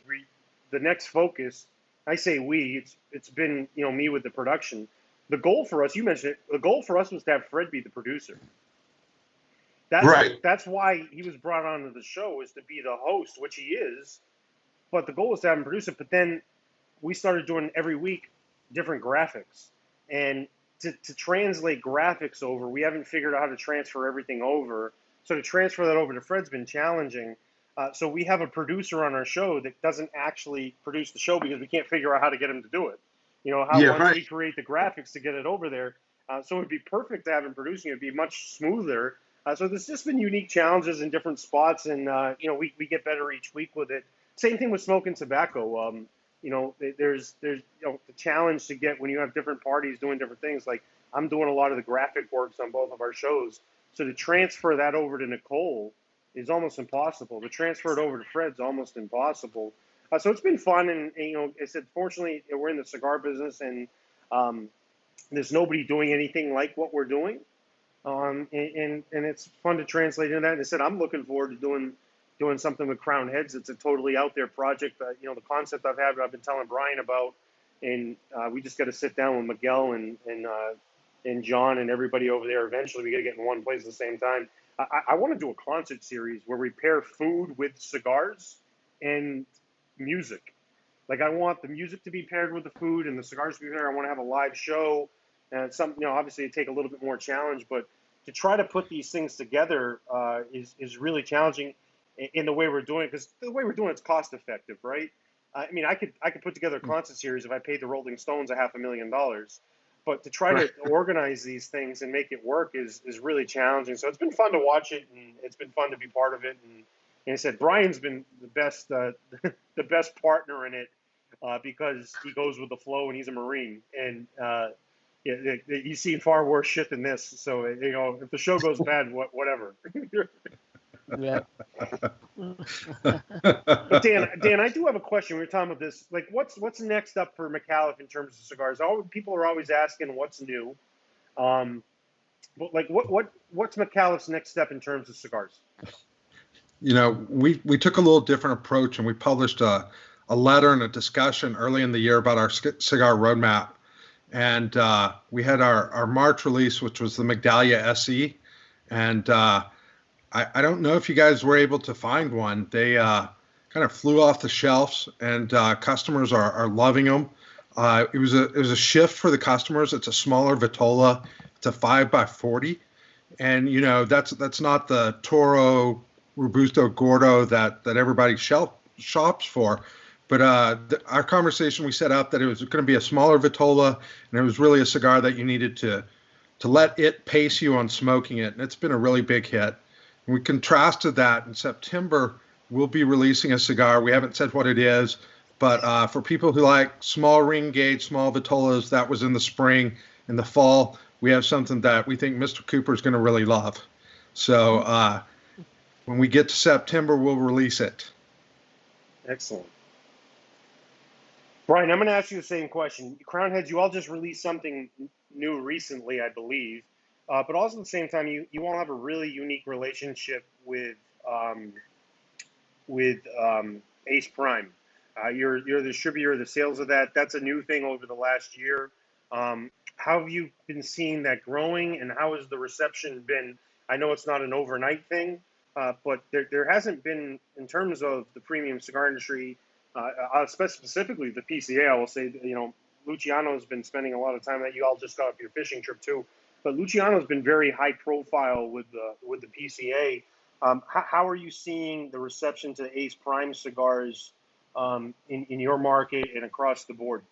the next focus. I say it's been me with the production. The goal for us, you mentioned it. The goal for us was to have Fred be the producer. That's why he was brought onto the show, is to be the host, which he is. But the goal was to have him produce it. But then we started doing every week different graphics. And to translate graphics over, we haven't figured out how to transfer everything over. So to transfer that over to Fred's been challenging. So we have a producer on our show that doesn't actually produce the show because we can't figure out how to get him to do it. Once we create the graphics to get it over there. So it would be perfect to have him producing it. It'd be much smoother. So there's just been unique challenges in different spots, and we get better each week with it. Same thing with Smokin Tabacco. There's the challenge to get when you have different parties doing different things. Like I'm doing a lot of the graphic works on both of our shows, so to transfer that over to Nicole is almost impossible. To transfer it over to Fred's almost impossible. So it's been fun, and I said, fortunately, we're in the cigar business, and there's nobody doing anything like what we're doing. And it's fun to translate into that. And I said, I'm looking forward to doing something with Crown Heads. It's a totally out there project. The concept I've been telling Brian about, and we just got to sit down with Miguel and John and everybody over there. Eventually, we got to get in one place at the same time. I want to do a concert series where we pair food with cigars and music. Like I want the music to be paired with the food and the cigars to be paired. I want to have a live show. And something, obviously it take a little bit more challenge, but to try to put these things together is really challenging in the way we're doing it, because the way we're doing it's cost effective, right? I mean, I could put together a concert series if I paid the Rolling Stones $500,000, but to try to organize these things and make it work is really challenging. So it's been fun to watch it, and it's been fun to be part of it. And I said, Brian's been the best the best partner in it because he goes with the flow and he's a Marine, and yeah, you've seen far worse shit than this. So if the show goes bad, whatever. Yeah. But Dan, I do have a question. We were talking about this. Like, what's next up for Micalef in terms of cigars? People are always asking what's new. But like, what's Micalef's next step in terms of cigars? We took a little different approach, and we published a letter and a discussion early in the year about our cigar roadmap. And we had our March release, which was the Migdalia SE. And I don't know if you guys were able to find one. They kind of flew off the shelves, and customers are loving them. It was a shift for the customers. It's a smaller Vitola. It's a 5x40. And, that's not the Toro Robusto Gordo that everybody shops for. But our conversation, we set up that it was going to be a smaller Vitola, and it was really a cigar that you needed to let it pace you on smoking it. And it's been a really big hit. And we contrasted that. In September, we'll be releasing a cigar. We haven't said what it is, but for people who like small ring gauge, small Vitolas, that was in the spring. In the fall, we have something that we think Mr. Cooper is going to really love. So when we get to September, we'll release it. Excellent. Brian, I'm going to ask you the same question. Crown Heads, you all just released something new recently, I believe, but also at the same time, you all have a really unique relationship with Ace Prime. You're the distributor of the sales of that. That's a new thing over the last year. How have you been seeing that growing, and how has the reception been? I know it's not an overnight thing, but there hasn't been, in terms of the premium cigar industry, specifically the PCA, I will say, Luciano's been spending a lot of time. That you all just got off your fishing trip too, but Luciano's been very high profile with the PCA. How are you seeing the reception to Ace Prime cigars in your market and across the board?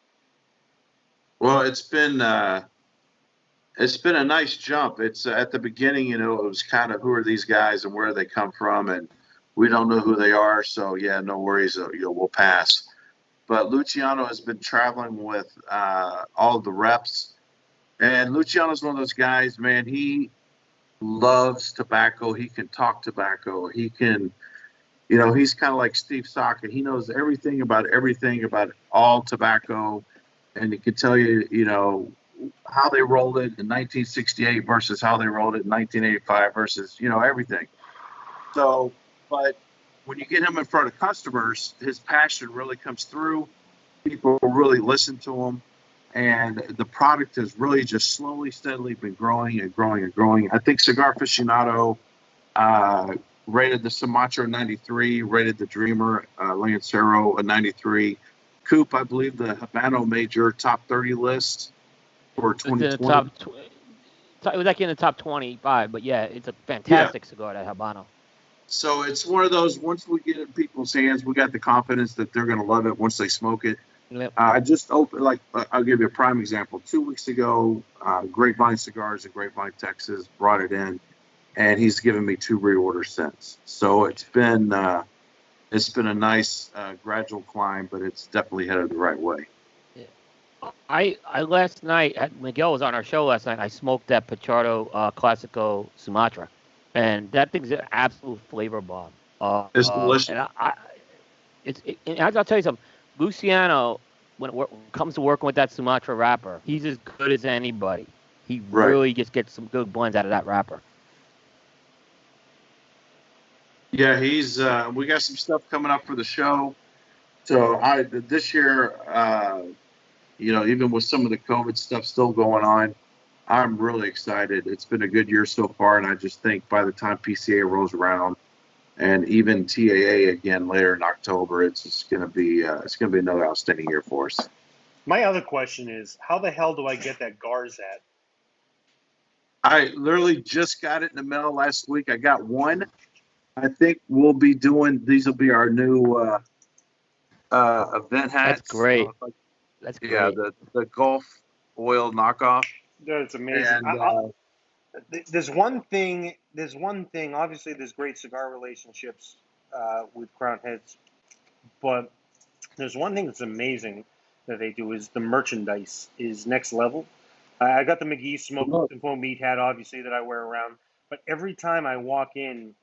Well, it's been a nice jump. It's at the beginning, it was kind of who are these guys and where they come from, and we don't know who they are. So yeah, no worries. We'll pass. But Luciano has been traveling with all the reps, and Luciano's one of those guys, man. He loves tobacco. He can talk tobacco. He can, he's kind of like Steve Saka. He knows everything about all tobacco, and he can tell you, how they rolled it in 1968 versus how they rolled it in 1985 versus, everything. So, but when you get him in front of customers, his passion really comes through. People really listen to him. And the product has really just slowly, steadily been growing and growing and growing. I think Cigar Aficionado rated the Sumatra 93, rated the Dreamer Lancero a 93. Coop, I believe the Habano made your top 30 list for 2020. It was actually in the top 25, but yeah, it's a fantastic cigar, that Habano. So it's one of those, once we get it in people's hands, we got the confidence that they're going to love it once they smoke it. Yep. I just opened, I'll give you a prime example. 2 weeks ago, Grapevine Cigars in Grapevine, Texas, brought it in, and he's given me 2 reorders since. So it's been a nice gradual climb, but it's definitely headed the right way. Yeah. I last night, Miguel was on our show last night. I smoked that Pichardo Classico Sumatra, and that thing's an absolute flavor bomb. It's delicious. And I'll tell you something. Luciano, when it comes to working with that Sumatra wrapper, he's as good as anybody. He really just gets some good blends out of that wrapper. Yeah, he's. We got some stuff coming up for the show. So this year, even with some of the COVID stuff still going on, I'm really excited. It's been a good year so far, and I just think by the time PCA rolls around, and even TAA again later in October, it's just going to be another outstanding year for us. My other question is, how the hell do I get that Garz at? I literally just got it in the mail last week. I got one. I think we'll be doing, these will be our new event hats. That's great. That's great. Yeah, the Gulf oil knockoff. That's amazing. And, there's one thing. Obviously, there's great cigar relationships with Crown Heads, but there's one thing that's amazing that they do is the merchandise is next level. I got the McGee Smoke and Meat hat, obviously, that I wear around. But every time I walk into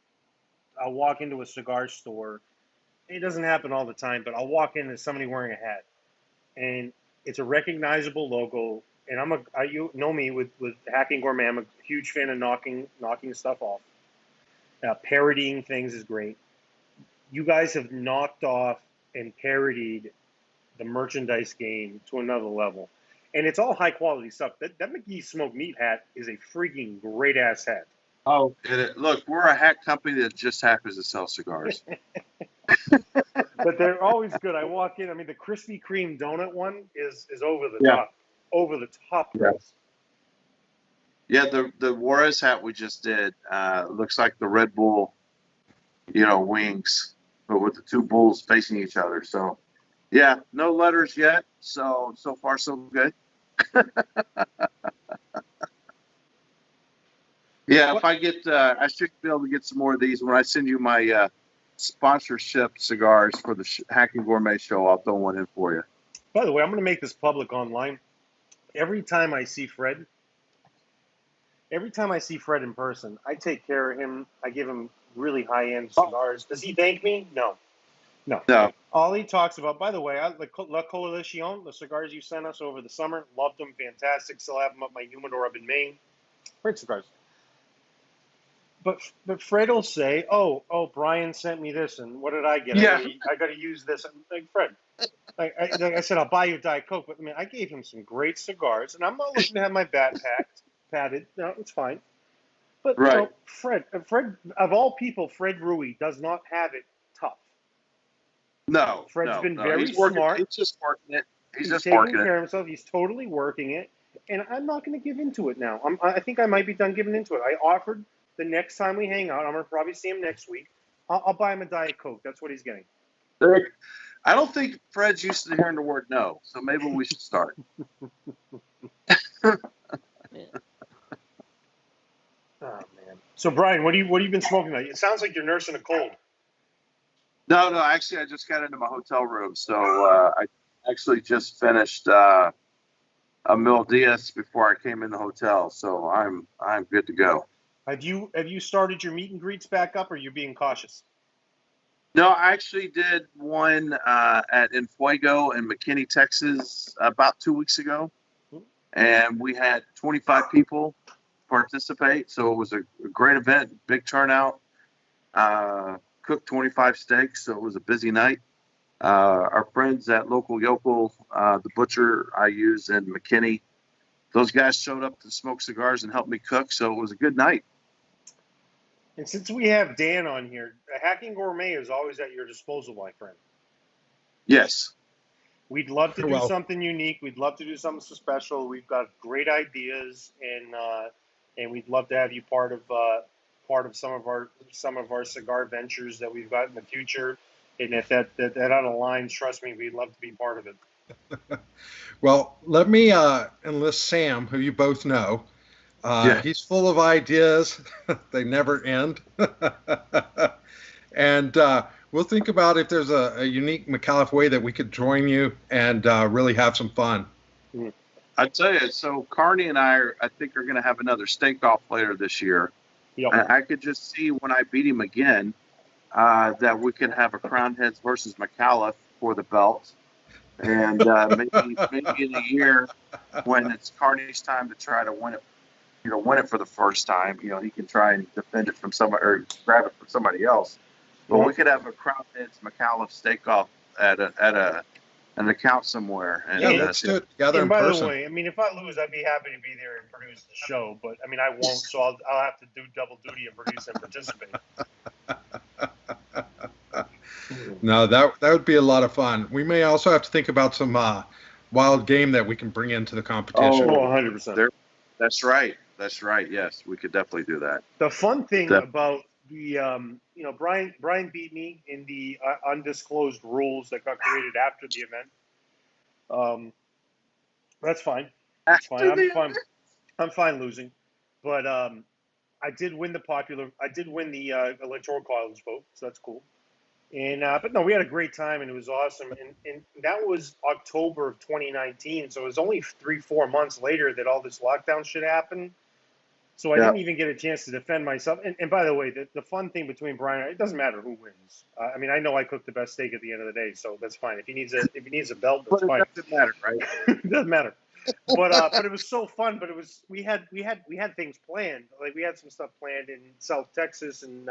a cigar store. It doesn't happen all the time, but I'll walk in and there's somebody wearing a hat, and it's a recognizable logo. And you know me with Hacking Gourmet. I'm a huge fan of knocking stuff off. Parodying things is great. You guys have knocked off and parodied the merchandise game to another level, and it's all high quality stuff. That McGee Smoked Meat hat is a freaking great ass hat. Oh, look, we're a hat company that just happens to sell cigars. But they're always good. I walk in. I mean, the Krispy Kreme donut one is over the top. Over the top. Yeah, the Juarez hat we just did looks like the Red Bull, wings, but with the 2 bulls facing each other. So, yeah, no letters yet. So far so good. Yeah, if I get, I should be able to get some more of these when I send you my sponsorship cigars for the Hacking Gourmet show. I'll throw one in for you. By the way, I'm going to make this public online. Every time I see Fred in person, I take care of him. I give him really high-end cigars. Does he thank me? No. All he talks about, by the way, La Coalition, the cigars you sent us over the summer, loved them, fantastic. Still have them at my humidor up in Maine. Great cigars. But Fred will say, oh, Brian sent me this, and what did I get? Yeah. I got to use this. I'm like, Fred, like I said, I'll buy you a Diet Coke. But, I gave him some great cigars, and I'm not looking to have my bat padded. No, it's fine. But, Fred, of all people, Fred Rui does not have it tough. No. Fred's been very smart. He's just working it. He's just taking working care it. of himself. He's totally working it, and I'm not going to give into it now. I think I might be done giving into it. I offered the next time we hang out, I'm going to probably see him next week. I'll buy him a Diet Coke. That's what he's getting. I don't think Fred's used to hearing the word no, so maybe we should start. Oh man. So Brian, what have you been smoking tonight? It sounds like you're nursing a cold. No, actually, I just got into my hotel room, so I actually just finished a Mil Diaz before I came in the hotel, so I'm good to go. Have you started your meet and greets back up, or are you being cautious? No, I actually did one at Fuego in McKinney, Texas, about 2 weeks ago, and we had 25 people participate. So it was a great event, big turnout. Cooked 25 steaks, so it was a busy night. Our friends at Local Yokel, the butcher I use in McKinney, those guys showed up to smoke cigars and helped me cook, so it was a good night. And since we have Dan on here, Hacking Gourmet is always at your disposal, my friend. Yes. We'd love to do something unique. We'd love to do something so special. We've got great ideas, and we'd love to have you part of some of our cigar ventures that we've got in the future. And if that aligns, trust me, we'd love to be part of it. Well, let me enlist Sam, who you both know. He's full of ideas. They never end. And we'll think about if there's a unique Micalef way that we could join you and really have some fun. I tell you, so Carney and I think are going to have another steak off later this year. Yep. I could just see when I beat him again that we could have a Crown Heads versus Micalef for the belt. And maybe in a year when it's Carney's time to try to win it for the first time, he can try and defend it from somebody or grab it from somebody else. But we could have a Crown Heads Micalef steak off at an account somewhere. And let's do it together in person. person. By the way, I mean, if I lose, I'd be happy to be there and produce the show. But I mean, I won't, so I'll have to do double duty and produce and participate. No, that would be a lot of fun. We may also have to think about some wild game that we can bring into the competition. Oh, 100%. That's right. That's right. Yes, we could definitely do that. The fun thing about the, Brian beat me in the undisclosed rules that got created after the event. That's fine. That's fine. I'm fine losing, but I did win the electoral college vote, so that's cool. And but no, we had a great time and it was awesome. And that was October of 2019, so it was only 3-4 months later that all this lockdown shit happened. So I didn't even get a chance to defend myself. And by the way, the fun thing between Brian and I, it doesn't matter who wins. I mean, I know I cooked the best steak at the end of the day, so that's fine. If he needs a belt, that's fine. It doesn't matter, right? It doesn't matter. But it was so fun. But we had things planned. Like we had some stuff planned in South Texas and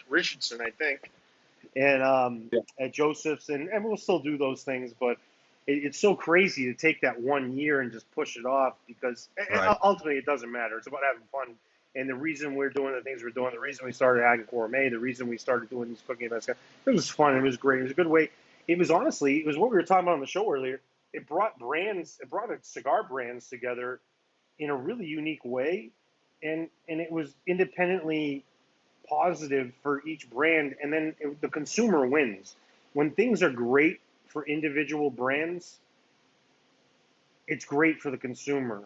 Richardson, I think, and at Joseph's, and we'll still do those things. But it's so crazy to take that 1 year and just push it off because ultimately it doesn't matter. It's about having fun. And the reason we're doing the things we're doing, the reason we started Hacking Gourmet, the reason we started doing these cooking events, it was fun. It was great. It was a good way. It was what we were talking about on the show earlier. It brought cigar brands together in a really unique way. And it was independently positive for each brand. And then the consumer wins. When things are great for individual brands, it's great for the consumer.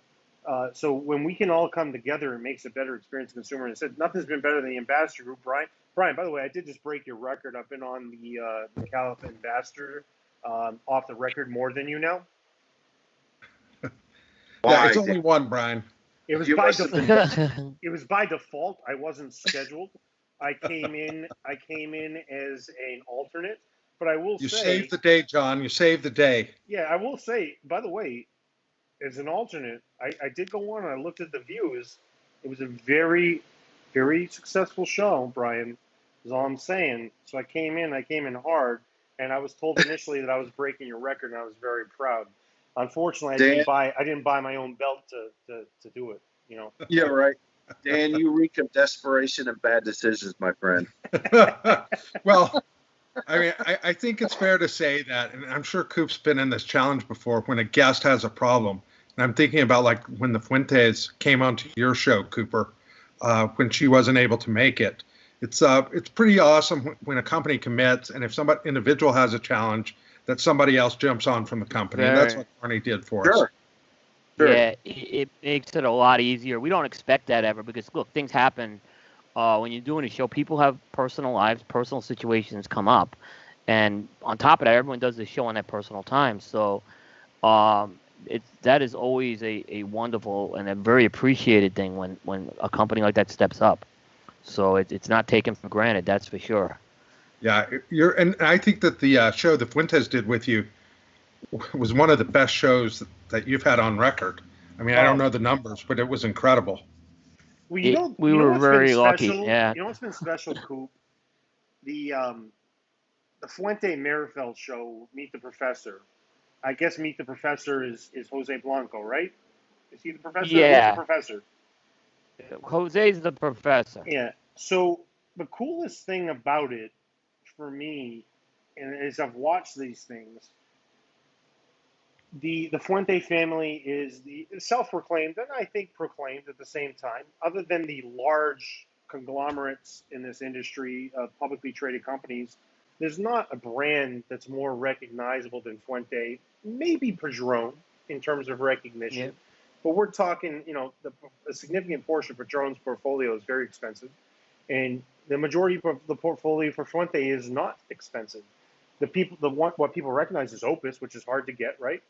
So when we can all come together, it makes a better experience for the consumer. And I said, nothing's been better than the ambassador group, Brian. Brian, by the way, I did just break your record. I've been on the Micalef ambassador off the record more than you know. Yeah, it's only one, Brian. It was by default. It was by default. I wasn't scheduled. I came in as an alternate. But I will say... You saved the day, John. You saved the day. Yeah, I will say, by the way, as an alternate, I did go on and I looked at the views. It was a very, very successful show, Brian, is all I'm saying. So I came in hard, and I was told initially that I was breaking your record, and I was very proud. Unfortunately, I didn't buy my own belt to do it, Yeah, right. Dan, you reek of desperation and bad decisions, my friend. Well... I mean, I think it's fair to say that, and I'm sure Coop's been in this challenge before, when a guest has a problem. And I'm thinking about like when the Fuentes came onto your show, Cooper, when she wasn't able to make it. It's pretty awesome when a company commits, and if somebody individual has a challenge, that somebody else jumps on from the company. And that's what Carney did for us. Sure. Yeah, it makes it a lot easier. We don't expect that ever because, look, things happen when you're doing a show. People have personal lives, personal situations come up. And on top of that, everyone does the show on that personal time. So that is always a wonderful and a very appreciated thing when a company like that steps up. So it's not taken for granted, that's for sure. Yeah, and I think that the show the Fuentes did with you was one of the best shows that you've had on record. I mean, I don't know the numbers, but it was incredible. Well, we were very lucky. Yeah. You know what's been special, Coop? The Fuente Merifeld show, Meet the Professor. I guess Meet the Professor is Jose Blanco, right? Is he the professor? Yeah. Who's the professor? Jose's the professor. Yeah. So the coolest thing about it for me, and as I've watched these things, the Fuente family is the self-proclaimed, and I think proclaimed at the same time, other than the large conglomerates in this industry of publicly traded companies, there's not a brand that's more recognizable than Fuente, maybe Padron in terms of recognition. Yeah. But we're talking, a significant portion of Padron's portfolio is very expensive. And the majority of the portfolio for Fuente is not expensive. What people recognize is Opus, which is hard to get, right?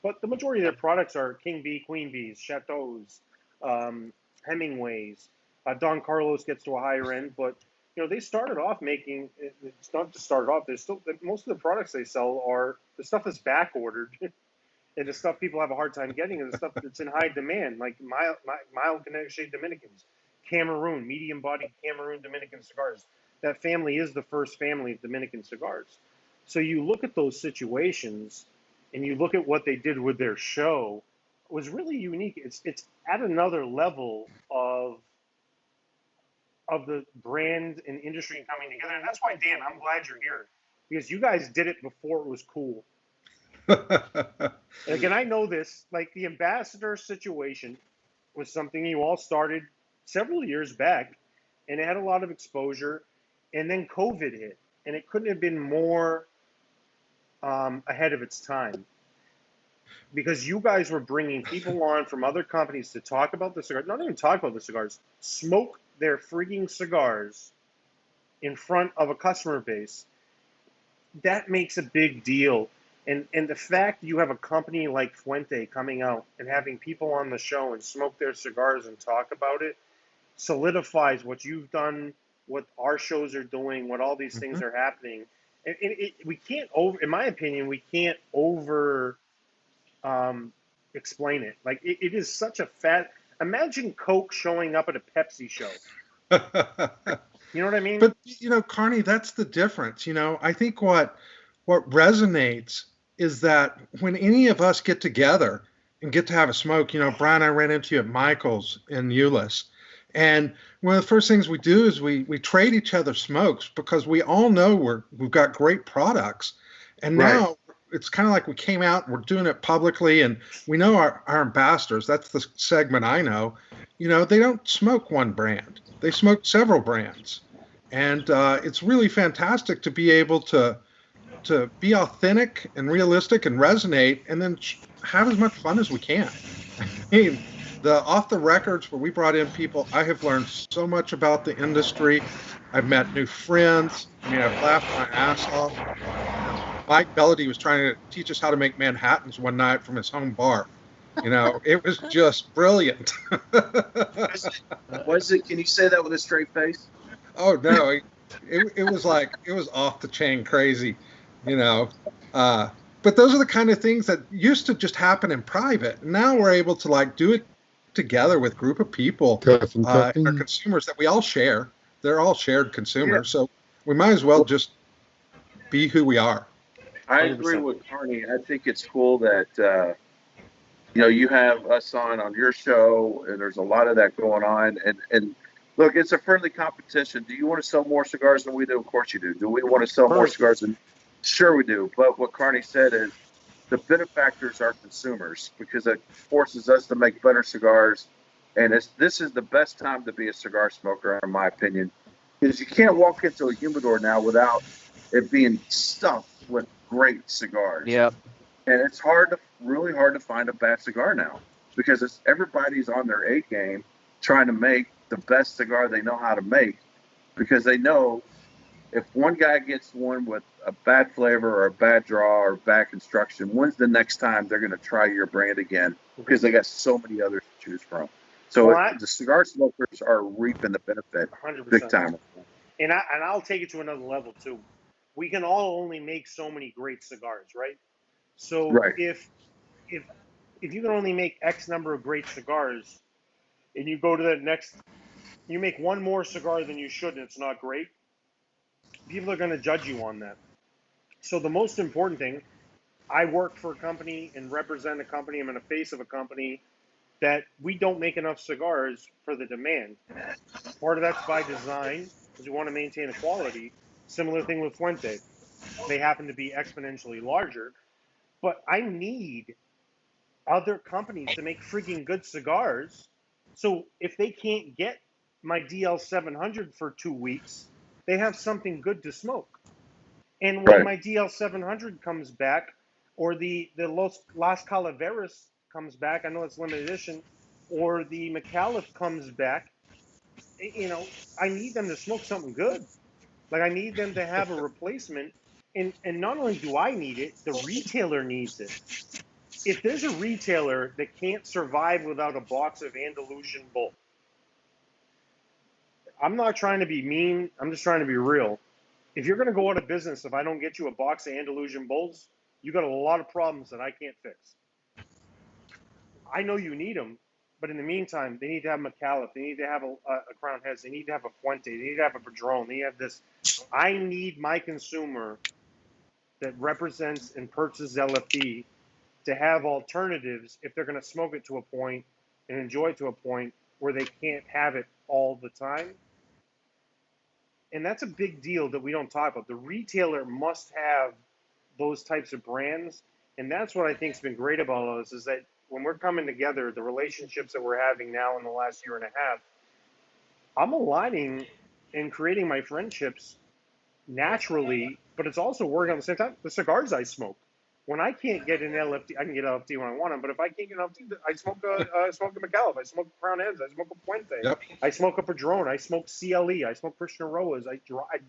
But the majority of their products are King Bee, Queen Bees, Chateaus, Hemingways. Don Carlos gets to a higher end, but they started off making. It's not just started off. There's still most of the products they sell are the stuff that's back ordered, and the stuff people have a hard time getting is the stuff that's in high demand, like mild shade Dominicans, Cameroon, medium-bodied Cameroon Dominican cigars. That family is the first family of Dominican cigars. So you look at those situations, and you look at what they did with their show, it was really unique. It's at another level of the brand and industry coming together. And that's why, Dan, I'm glad you're here, because you guys did it before it was cool. And I know this, like the ambassador situation was something you all started several years back, and it had a lot of exposure, and then COVID hit, and it couldn't have been more ahead of its time, because you guys were bringing people on from other companies to talk about the cigars, not even talk about the cigars, smoke their frigging cigars in front of a customer base. That makes a big deal. And the fact you have a company like Fuente coming out and having people on the show and smoke their cigars and talk about it solidifies what you've done, what our shows are doing, what all these things are happening. And we can't in my opinion, we can't explain it. Like it is such a imagine Coke showing up at a Pepsi show. You know what I mean? But Carney, that's the difference. I think what resonates is that when any of us get together and get to have a smoke, Brian, I ran into you at Michael's in Euless, and one of the first things we do is we trade each other smokes, because we all know we've got great products, and now it's kind of like we came out and we're doing it publicly, and we know our ambassadors. That's the segment I know. They don't smoke one brand; they smoke several brands, and it's really fantastic to be able to be authentic and realistic and resonate, and then have as much fun as we can. I mean, the off the records where we brought in people, I have learned so much about the industry. I've met new friends. I mean, I've laughed my ass off. Mike Bellady was trying to teach us how to make Manhattans one night from his home bar. It was just brilliant. Was it? Can you say that with a straight face? Oh no, it was like, it was off the chain crazy. But those are the kind of things that used to just happen in private. Now we're able to do it together with a group of people, and our consumers that we all share. They're all shared consumers, so we might as well just be who we are. I agree with Carney. I think it's cool that you have us on your show, and there's a lot of that going on, and Look, it's a friendly competition. Do you want to sell more cigars than we do? Of course you do. Do we want to sell more cigars than? Sure we do. But what Carney said is the benefactors are consumers because it forces us to make better cigars. And this is the best time to be a cigar smoker, in my opinion, because you can't walk into a humidor now without it being stuffed with great cigars. Yep. And it's really hard to find a bad cigar now because everybody's on their A game trying to make the best cigar they know how to make, because they know if one guy gets one with a bad flavor or a bad draw or bad construction, when's the next time they're going to try your brand again? Because they got so many others to choose from. So the cigar smokers are reaping the benefit 100%. big time. And I'll take it to another level too. We can all only make so many great cigars, right? So if you can only make X number of great cigars, and you go to the next, you make one more cigar than you should, and it's not great, people are going to judge you on that. So the most important thing, I work for a company and represent a company. I'm in the face of a company that we don't make enough cigars for the demand. Part of that's by design, because we want to maintain the quality. Similar thing with Fuente. They happen to be exponentially larger, but I need other companies to make freaking good cigars. So if they can't get my DL 700 for 2 weeks, they have something good to smoke. And when my DL 700 comes back, or the Las Calaveras comes back, I know it's limited edition, or the Micalef comes back, I need them to smoke something good. Like, I need them to have a replacement. And not only do I need it, the retailer needs it. If there's a retailer that can't survive without a box of Andalusian Bull, I'm not trying to be mean. I'm just trying to be real. If you're going to go out of business, if I don't get you a box of Andalusian Bulls, you got a lot of problems that I can't fix. I know you need them, but in the meantime, they need to have Micalef. They need to have a Crown Heads. They need to have a Fuente. They need to have a Padron. They need to have this. I need my consumer that represents and purchases LFD to have alternatives if they're going to smoke it to a point and enjoy it to a point where they can't have it all the time. And that's a big deal that we don't talk about. The retailer must have those types of brands. And that's what I think has been great about us, is that when we're coming together, the relationships that we're having now in the last year and a half, I'm aligning and creating my friendships naturally, but it's also working at the same time. The cigars I smoke. When I can't get an LFD, I can get LFD when I want them. But if I can't get an LFD, I smoke a Micalef. I smoke a Crown Heads. I smoke a Fuente. Yep. I smoke a Padron. I smoke CLE. I smoke Christian Roas. I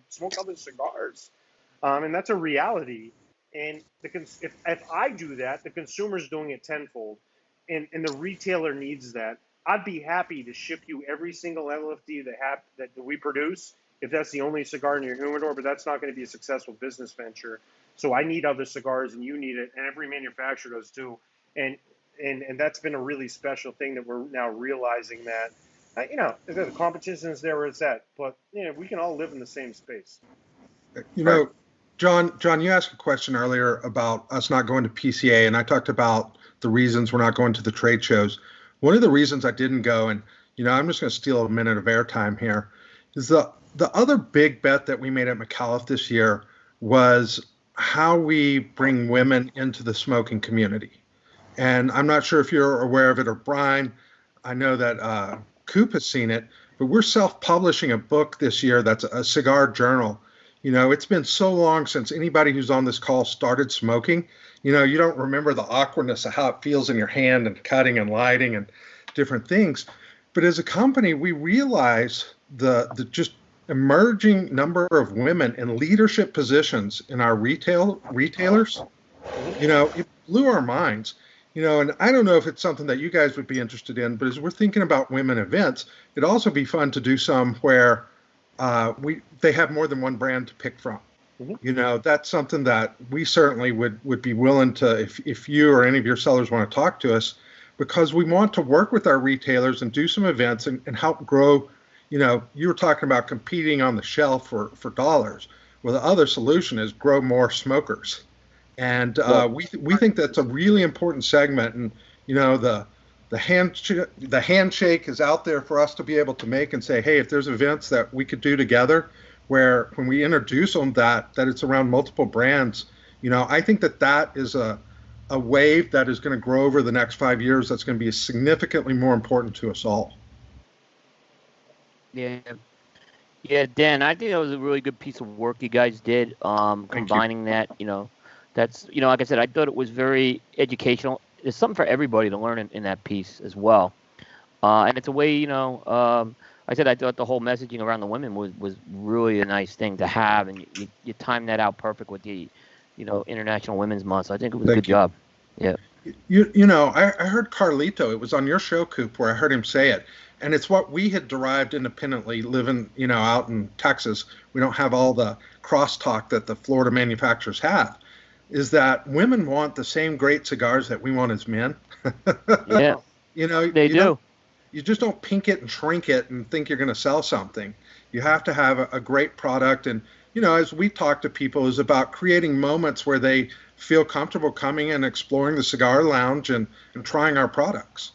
smoke other cigars, and that's a reality. And if I do that, the consumer's doing it tenfold, and the retailer needs that. I'd be happy to ship you every single LFD that we produce if that's the only cigar in your humidor, but that's not going to be a successful business venture. So I need other cigars, and you need it, and every manufacturer does too. And that's been a really special thing that we're now realizing that, the competition is there where it's at, but we can all live in the same space. John, you asked a question earlier about us not going to PCA, and I talked about the reasons we're not going to the trade shows. One of the reasons I didn't go, and I'm just going to steal a minute of airtime here, is the other big bet that we made at Micalef this year was how we bring women into the smoking community. And I'm not sure if you're aware of it, or Brian, I know that Coop has seen it, but we're self-publishing a book this year that's a cigar journal. It's been so long since anybody who's on this call started smoking. You don't remember the awkwardness of how it feels in your hand and cutting and lighting and different things. But as a company, we realize the just emerging number of women in leadership positions in our retailers. It blew our minds. And I don't know if it's something that you guys would be interested in, but as we're thinking about women events, it'd also be fun to do some where they have more than one brand to pick from. That's something that we certainly would be willing to, if you or any of your sellers want to talk to us, because we want to work with our retailers and do some events and help grow. You were talking about competing on the shelf for dollars. Well, the other solution is grow more smokers. And we think that's a really important segment. And, the the handshake is out there for us to be able to make and say, hey, if there's events that we could do together, where when we introduce them that it's around multiple brands, I think that is a wave that is going to grow over the next 5 years. That's going to be significantly more important to us all. Yeah. Yeah, Dan, I think that was a really good piece of work you guys did, combining that, that's, like I said, I thought it was very educational. There's something for everybody to learn in that piece as well. And it's a way, I said I thought the whole messaging around the women was really a nice thing to have, and you timed that out perfect with the, International Women's Month. So I think it was a good job. Yeah. I heard Carlito, it was on your show, Coop, where I heard him say it. And it's what we had derived independently living, out in Texas. We don't have all the crosstalk that the Florida manufacturers have, is that women want the same great cigars that we want as men. Yeah. They do. You just don't pink it and shrink it and think you're going to sell something. You have to have a great product. And, as we talk to people, is about creating moments where they feel comfortable coming and exploring the cigar lounge and trying our products.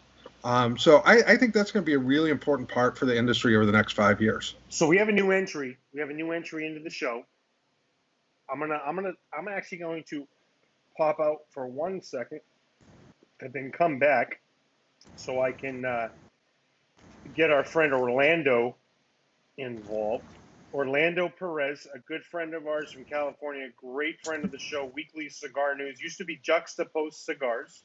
So I think that's going to be a really important part for the industry over the next 5 years. So we have a new entry. We have a new entry into the show. I'm actually going to pop out for 1 second and then come back so I can get our friend Orlando involved. Orlando Perez, a good friend of ours from California, great friend of the show, Weekly Cigar News. Used to be Juxtapost Cigars.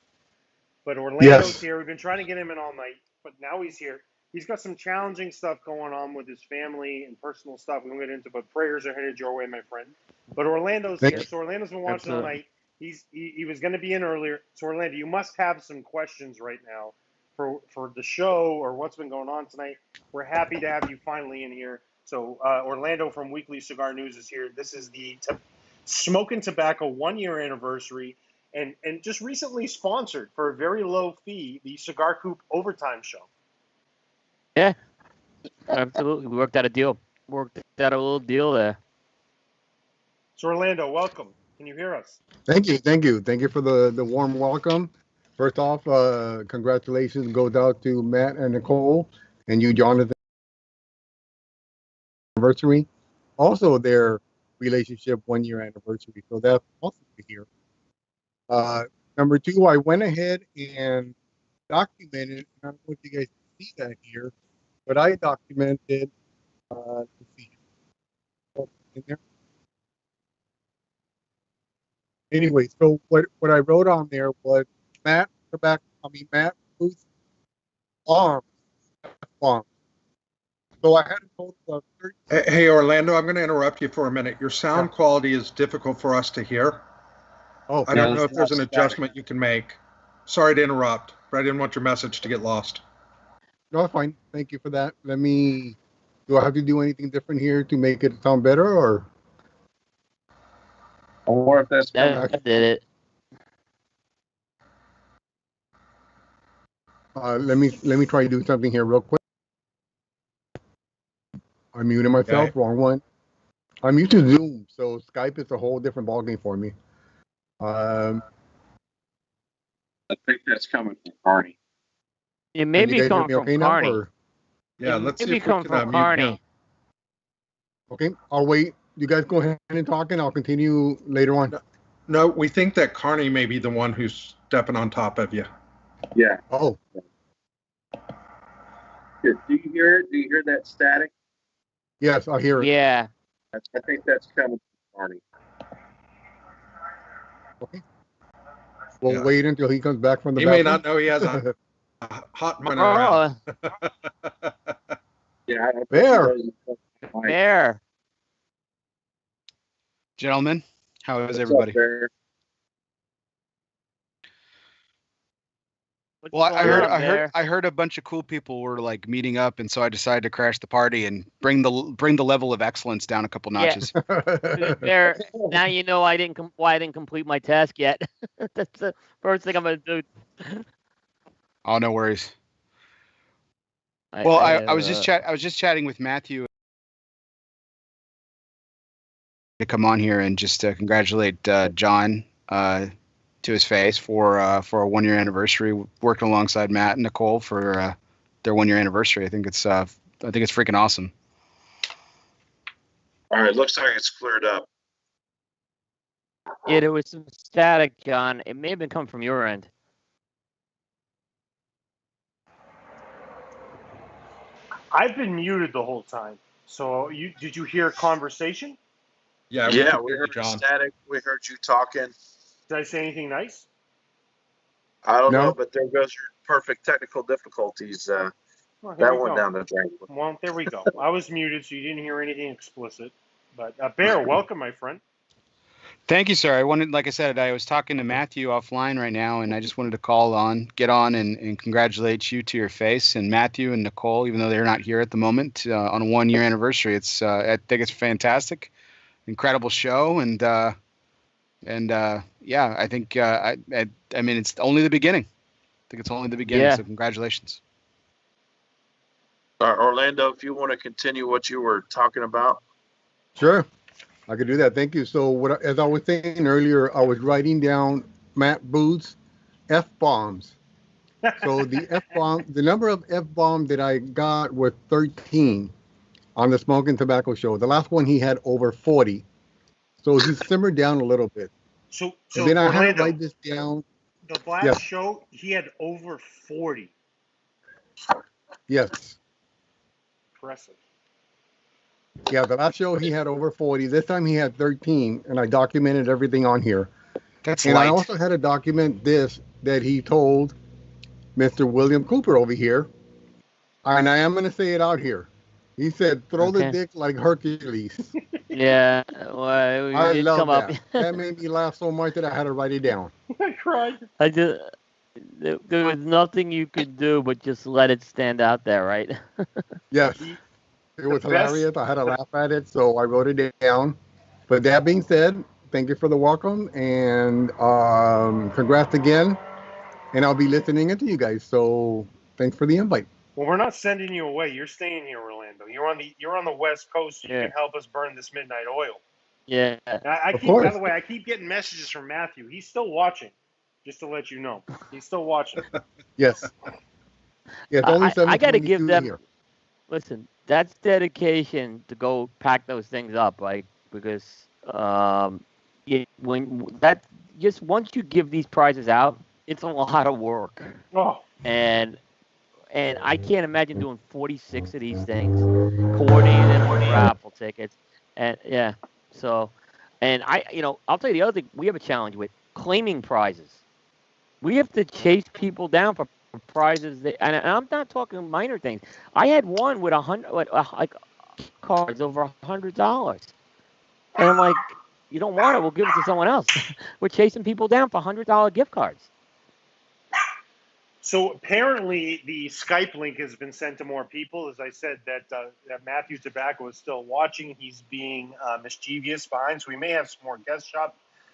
But Orlando's here. We've been trying to get him in all night, but now he's here. He's got some challenging stuff going on with his family and personal stuff we won't get into, but prayers are headed your way, my friend. But Orlando's here. So Orlando's been watching all night. He was going to be in earlier. So Orlando, you must have some questions right now for the show or what's been going on tonight. We're happy to have you finally in here. So Orlando from Weekly Cigar News is here. This is the Smokin Tabacco 1-year anniversary. And just recently sponsored for a very low fee, the Cigar Coop Overtime Show. Yeah, absolutely. We worked out a deal. Worked out a little deal there. So Orlando, welcome. Can you hear us? Thank you. Thank you for the warm welcome. First off, congratulations goes out to Matt and Nicole and you, Jonathan. Anniversary. Also their relationship 1-year anniversary. So that's awesome to hear. Number two, I went ahead and documented, I don't know if you guys can see that here, but I documented, let's see, in there. Anyway, so what I wrote on there was Matt Booth's arms. So I had a total of 13. Hey, Orlando, I'm going to interrupt you for a minute. Your sound quality is difficult for us to hear. Oh, I don't know if there's an adjustment you can make. Sorry to interrupt, but I didn't want your message to get lost. No, fine. Thank you for that. Do I have to do anything different here to make it sound better, or? Or if that's that did it. Let me try to do something here real quick. I'm muting myself. Okay. Wrong one. I'm used to Zoom, so Skype is a whole different ballgame for me. I think that's coming from Carney. It may be coming from Carney. Yeah, let's see if we can unmute him. Okay, I'll wait. You guys go ahead and talk, and I'll continue later on. No, we think that Carney may be the one who's stepping on top of you. Yeah. Oh. Do you hear it? Do you hear that static? Yes, I hear it. Yeah. I think that's coming from Carney. Okay. We'll wait until he comes back from the bathroom. He may not know he has a hot minute around. Yeah. There. Gentlemen, how is everybody? Well, I heard a bunch of cool people were like meeting up, and so I decided to crash the party and bring the level of excellence down a couple notches. There, now you know why I didn't complete my task yet. That's the first thing I'm gonna do. Oh, no worries. I was just chatting with Matthew to come on here and just congratulate John to his face for a 1 year anniversary, working alongside Matt and Nicole for their 1 year anniversary. I think it's freaking awesome. All right, looks like it's cleared up. Yeah, there was some static, John. It may have been coming from your end. I've been muted the whole time. So did you hear conversation? Yeah, we heard static. We heard you talking. Did I say anything nice? I don't know, but there goes your perfect technical difficulties. That went down the drain. Well, there we go. I was muted, so you didn't hear anything explicit. But Bear, welcome, my friend. Thank you, sir. Like I said, I was talking to Matthew offline right now, and I just wanted to get on and congratulate you to your face, and Matthew and Nicole, even though they're not here at the moment, on a 1 year anniversary. I think it's fantastic, incredible show, and yeah, I think I mean it's only the beginning. I think it's only the beginning. Yeah. So congratulations. Orlando, if you want to continue what you were talking about. Sure, I could do that. Thank you. So as I was saying earlier, I was writing down Matt Booth's F-bombs. So the number of F-bombs that I got was 13 on the Smokin Tabacco show. The last one he had over 40. So he simmered down a little bit. So then Orlando, I had to write this down. The last show, he had over 40. Yes. Impressive. Yeah, the last show he had over 40. This time he had 13, and I documented everything on here. That's and light. I also had to document this that he told Mr. William Cooper over here, and I am going to say it out here. He said, "Throw the dick like Hercules." Yeah, well, I love up. that. That made me laugh so much that I had to write it down. I cried. There was nothing you could do but just let it stand out there, right? Yes. It was hilarious. I had to laugh at it, so I wrote it down. But that being said, thank you for the welcome, and congrats again. And I'll be listening into you guys. So thanks for the invite. Well, we're not sending you away. You're staying here, Orlando. You're on the West Coast. So you can help us burn this midnight oil. Yeah. By the way, I keep getting messages from Matthew. He's still watching. Just to let you know, he's still watching. Yes. Yeah, it's only I got to give them. Here. Listen, that's dedication to go pack those things up, like because once you give these prizes out, it's a lot of work. Oh. And I can't imagine doing 46 of these things, coordinating them with raffle tickets, and so, and I'll tell you the other thing. We have a challenge with claiming prizes. We have to chase people down for prizes and I'm not talking minor things. I had one with like cards over $100, and I'm like, you don't want it? We'll give it to someone else. We're chasing people down for $100 gift cards. So apparently the Skype link has been sent to more people. As I said, that Matthew Tabacco is still watching. He's being mischievous behind, so we may have some more guest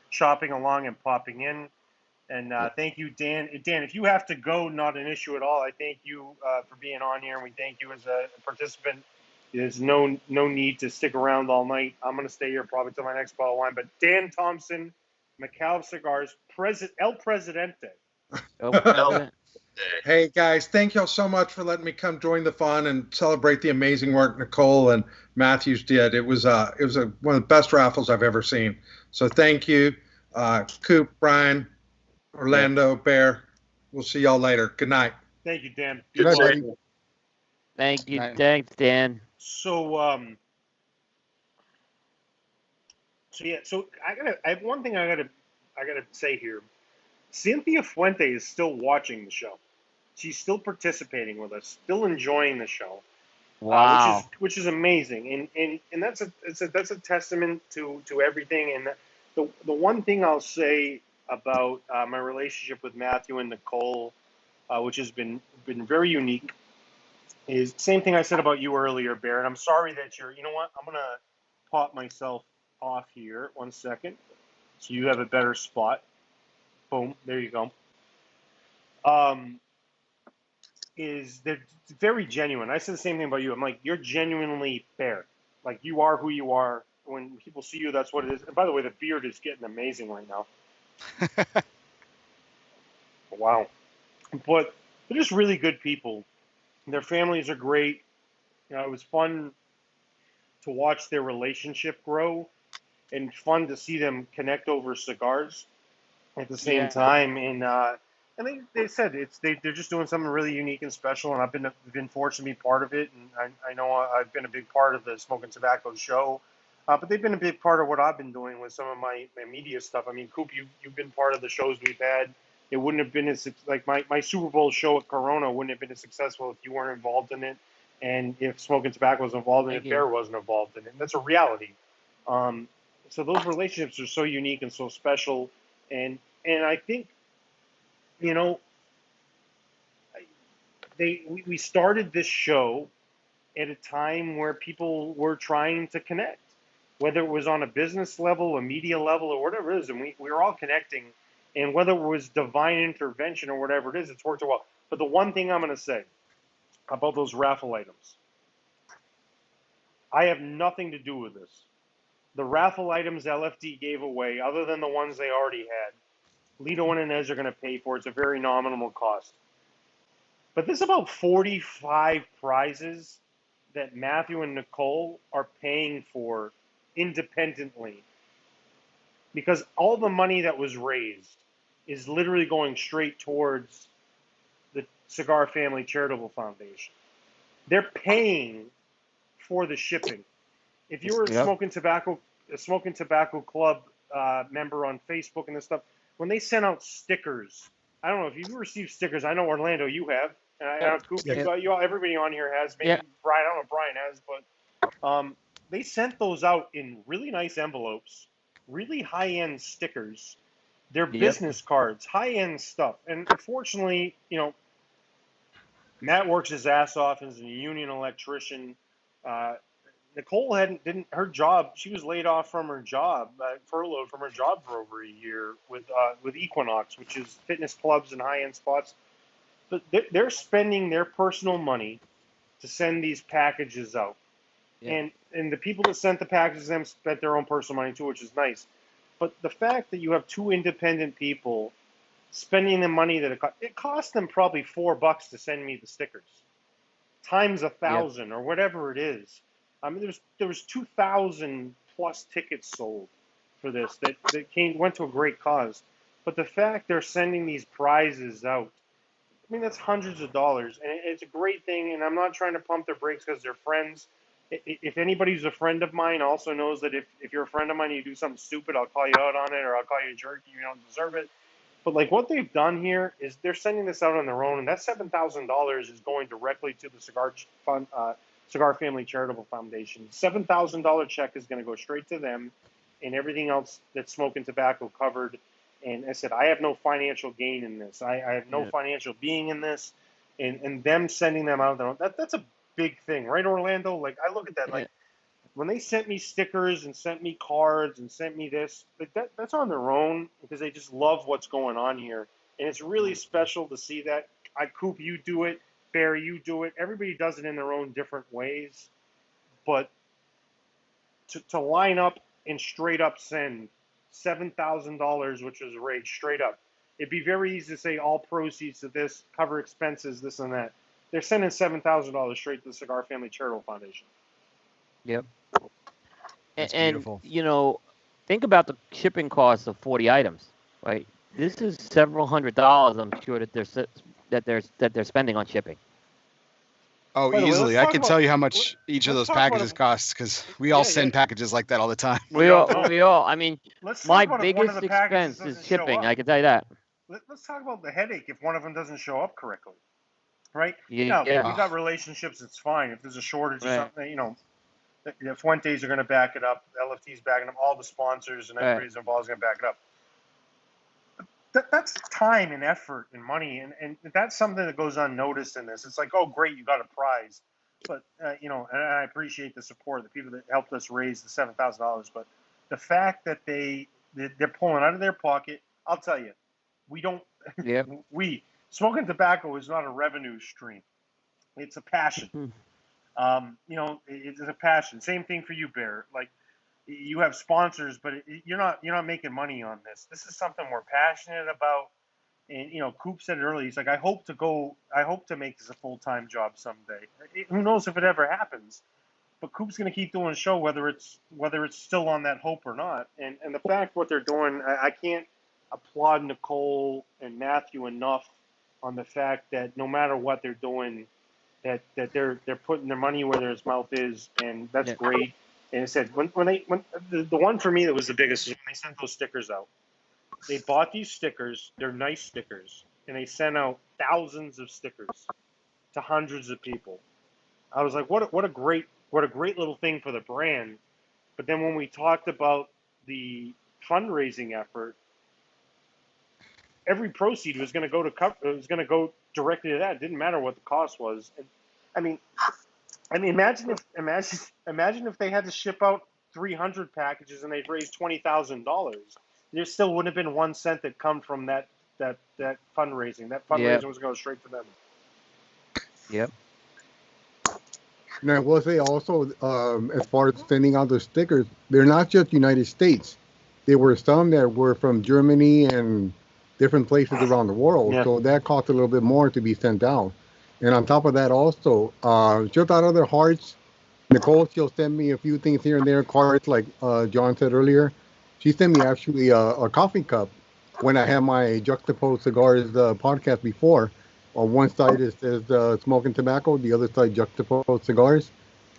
shopping along and popping in. And thank you, Dan. Dan, if you have to go, not an issue at all. I thank you for being on here, and we thank you as a participant. There's no need to stick around all night. I'm going to stay here probably till my next bottle of wine. But Dan Thompson, Micalef Cigars, El Presidente. Hey guys, thank y'all so much for letting me come join the fun and celebrate the amazing work Nicole and Matthews did. It was one of the best raffles I've ever seen. So thank you, Coop, Brian, Orlando, Bear. We'll see y'all later. Good night. Thank you, Dan. Good night, buddy. Thank you. Thanks, Dan. So I have one thing I gotta say here. Cynthia Fuente is still watching the show. She's still participating with us, still enjoying the show. Wow. Which is amazing, and that's a testament to everything. And the one thing I'll say about my relationship with Matthew and Nicole, which has been very unique, is the same thing I said about you earlier, Bear. And I'm sorry that you know what? I'm gonna pop myself off here 1 second, so you have a better spot. Boom, there you go. Is they're very genuine. I said the same thing about you. I'm like, you're genuinely Bear. Like, you are who you are. When people see you, that's what it is. And by the way, the beard is getting amazing right now. Wow. But they're just really good people. Their families are great. It was fun to watch their relationship grow and fun to see them connect over cigars at the same time. And they said they're just doing something really unique and special. And I've been fortunate to be part of it. And I know I've been a big part of the Smokin Tabacco show. But they've been a big part of what I've been doing with some of my media stuff. I mean, Coop, you've been part of the shows we've had. It wouldn't have been as like my Super Bowl show at Corona wouldn't have been as successful if you weren't involved in it, and if Smokin Tabacco was involved in it, Bear wasn't involved in it. And that's a reality. So those relationships are so unique and so special, and I think, you know, we started this show at a time where people were trying to connect, whether it was on a business level, a media level, or whatever it is, and we were all connecting. And whether it was divine intervention or whatever it is, it's worked out well. But the one thing I'm going to say about those raffle items, I have nothing to do with this. The raffle items LFD gave away, other than the ones they already had, Lito and Inez are going to pay for. It's a very nominal cost. But there's about 45 prizes that Matthew and Nicole are paying for independently, because all the money that was raised is literally going straight towards the Cigar Family Charitable Foundation. They're paying for the shipping. If you were a Smokin Tabacco Club member on Facebook and this stuff, when they sent out stickers, I don't know if you've received stickers. I know, Orlando, you have. And I know, Coop, you all, everybody on here has. Maybe Brian, I don't know if Brian has, but they sent those out in really nice envelopes, really high-end stickers. They're business cards, high-end stuff. And unfortunately, you know, Matt works his ass off as a union electrician. Nicole didn't her job. She was laid off from her job, furloughed from her job for over a year with Equinox, which is fitness clubs and high-end spots. But they're spending their personal money to send these packages out. And the people that sent the packages them spent their own personal money too, which is nice. But the fact that you have two independent people spending the money that it cost them probably $4 to send me the stickers, times 1,000 or whatever it is. I mean, there was 2,000 plus tickets sold for this that went to a great cause. But the fact they're sending these prizes out, I mean, that's hundreds of dollars, and it's a great thing. And I'm not trying to pump their brakes because they're friends. If anybody who's a friend of mine also knows that if you're a friend of mine and you do something stupid, I'll call you out on it, or I'll call you a jerk. You don't deserve it. But like what they've done here is they're sending this out on their own, and that $7,000 is going directly to the Cigar Family Charitable Foundation. $7,000 check is going to go straight to them, and everything else that Smokin Tabacco covered. And I said, I have no financial gain in this. I have no financial being in this, and them sending them out, that's a big thing, right, Orlando? Like I look at that, like when they sent me stickers and sent me cards and sent me this, like that's on their own because they just love what's going on here, and it's really special to see that. Coop, you do it. Bear, you do it. Everybody does it in their own different ways, but to line up and straight up send $7,000, which was raised straight up. It'd be very easy to say all proceeds to this, cover expenses, this and that. They're sending $7,000 straight to the Cigar Family Charitable Foundation. Yep. That's and beautiful. You know, think about the shipping costs of 40 items, right? This is several $100s. I'm sure that they're spending on shipping. Oh, By the way, easily. I can tell you how much each of those packages costs because we all send packages like that all the time. We all. I mean, my about if one of biggest the packages expense is doesn't show shipping. up. I can tell you that. Let's talk about the headache if one of them doesn't show up correctly, right? Yeah. Now, if we got relationships, it's fine. If there's a shortage or something, you know, the Fuentes are going to back it up, LFT's backing up, all the sponsors and everybody's involved is going to back it up. That's time and effort and money, and that's something that goes unnoticed in this. It's like, oh, great, you got a prize. But, you know, and I appreciate the support of the people that helped us raise the $7,000. But the fact that they're pulling out of their pocket, I'll tell you, we don't. Yeah. Smokin Tabacco is not a revenue stream. It's a passion. You know, it's a passion. Same thing for you, Bear. Like, you have sponsors, but you're not making money on this. This is something we're passionate about. And Coop said it earlier. He's like, I hope to make this a full-time job someday. Who knows if it ever happens? But Coop's going to keep doing a show, whether it's still on that hope or not. And the fact what they're doing, I can't applaud Nicole and Matthew enough on the fact that no matter what they're doing, that they're putting their money where their mouth is, and that's great. And it said when the one for me that was the biggest is when they sent those stickers out. They bought these stickers. They're nice stickers, and they sent out thousands of stickers to hundreds of people. I was like, what a great little thing for the brand. But then when we talked about the fundraising effort, every proceed was going to go directly to that. It didn't matter what the cost was. And, I mean, imagine if they had to ship out 300 packages and they'd raised $20,000. There still wouldn't have been 1 cent that come from that fundraising. That fundraising was going straight to them. Yep. And I will say also, as far as sending out the stickers, they're not just United States. There were some that were from Germany and different places around the world. Yeah. So that cost a little bit more to be sent out. And on top of that also, just out of their hearts, Nicole, she'll send me a few things here and there, cards like John said earlier. She sent me actually a coffee cup when I had my Juxtaposed Cigars podcast before. On one side it says Smokin Tabacco, the other side Juxtaposed Cigars.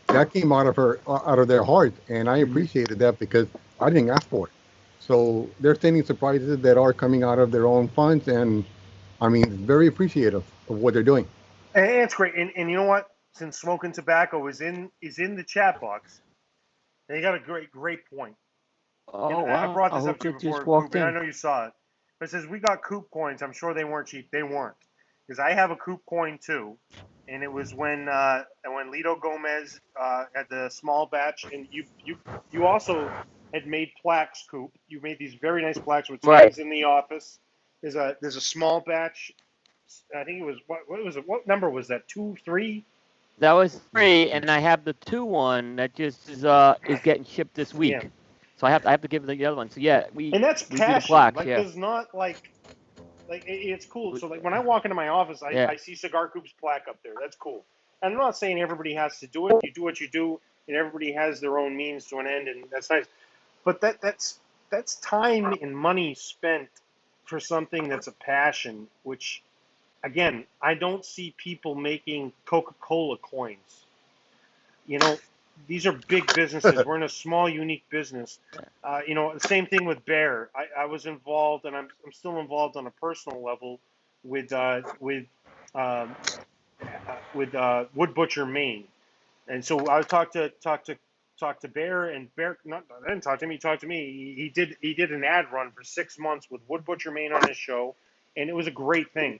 That came out of their heart, and I appreciated that because I didn't ask for it. So they're sending surprises that are coming out of their own funds, and I mean, very appreciative of what they're doing. And it's great. And you know what? Since Smokin Tabacco is in the chat box, they got a great point. Oh, and wow. I brought this up to you Just before, walked Coop, and I in. know you saw it. But it says, we got Coop coins. I'm sure they weren't cheap. They weren't. Because I have a Coop coin, too. And it was when Lito Gomez had the small batch. And you also had made plaques, Coop. You made these very nice plaques with tags in the office. There's a small batch. I think it was, what was it? What number was that? 2, 3? That was 3, and I have the 2 one that just is getting shipped this week. Yeah. So I have to give the other one. So yeah, we that's we passion. do the plaques. Like, Yeah. there's not like it's cool. So like when I walk into my office, I see Cigar Coop's plaque up there. That's cool. And I'm not saying everybody has to do it. You do what you do, and everybody has their own means to an end, and that's nice. But that's time and money spent for something that's a passion. Which, again, I don't see people making Coca-Cola coins. These are big businesses. We're in a small, unique business. The same thing with Bear. I was involved, and I'm still involved on a personal level with Wood Butcher Maine. And so I talked to Bear, and Bear I didn't talk to him. He talked to me. He did an ad run for 6 months with Wood Butcher Maine on his show, and it was a great thing.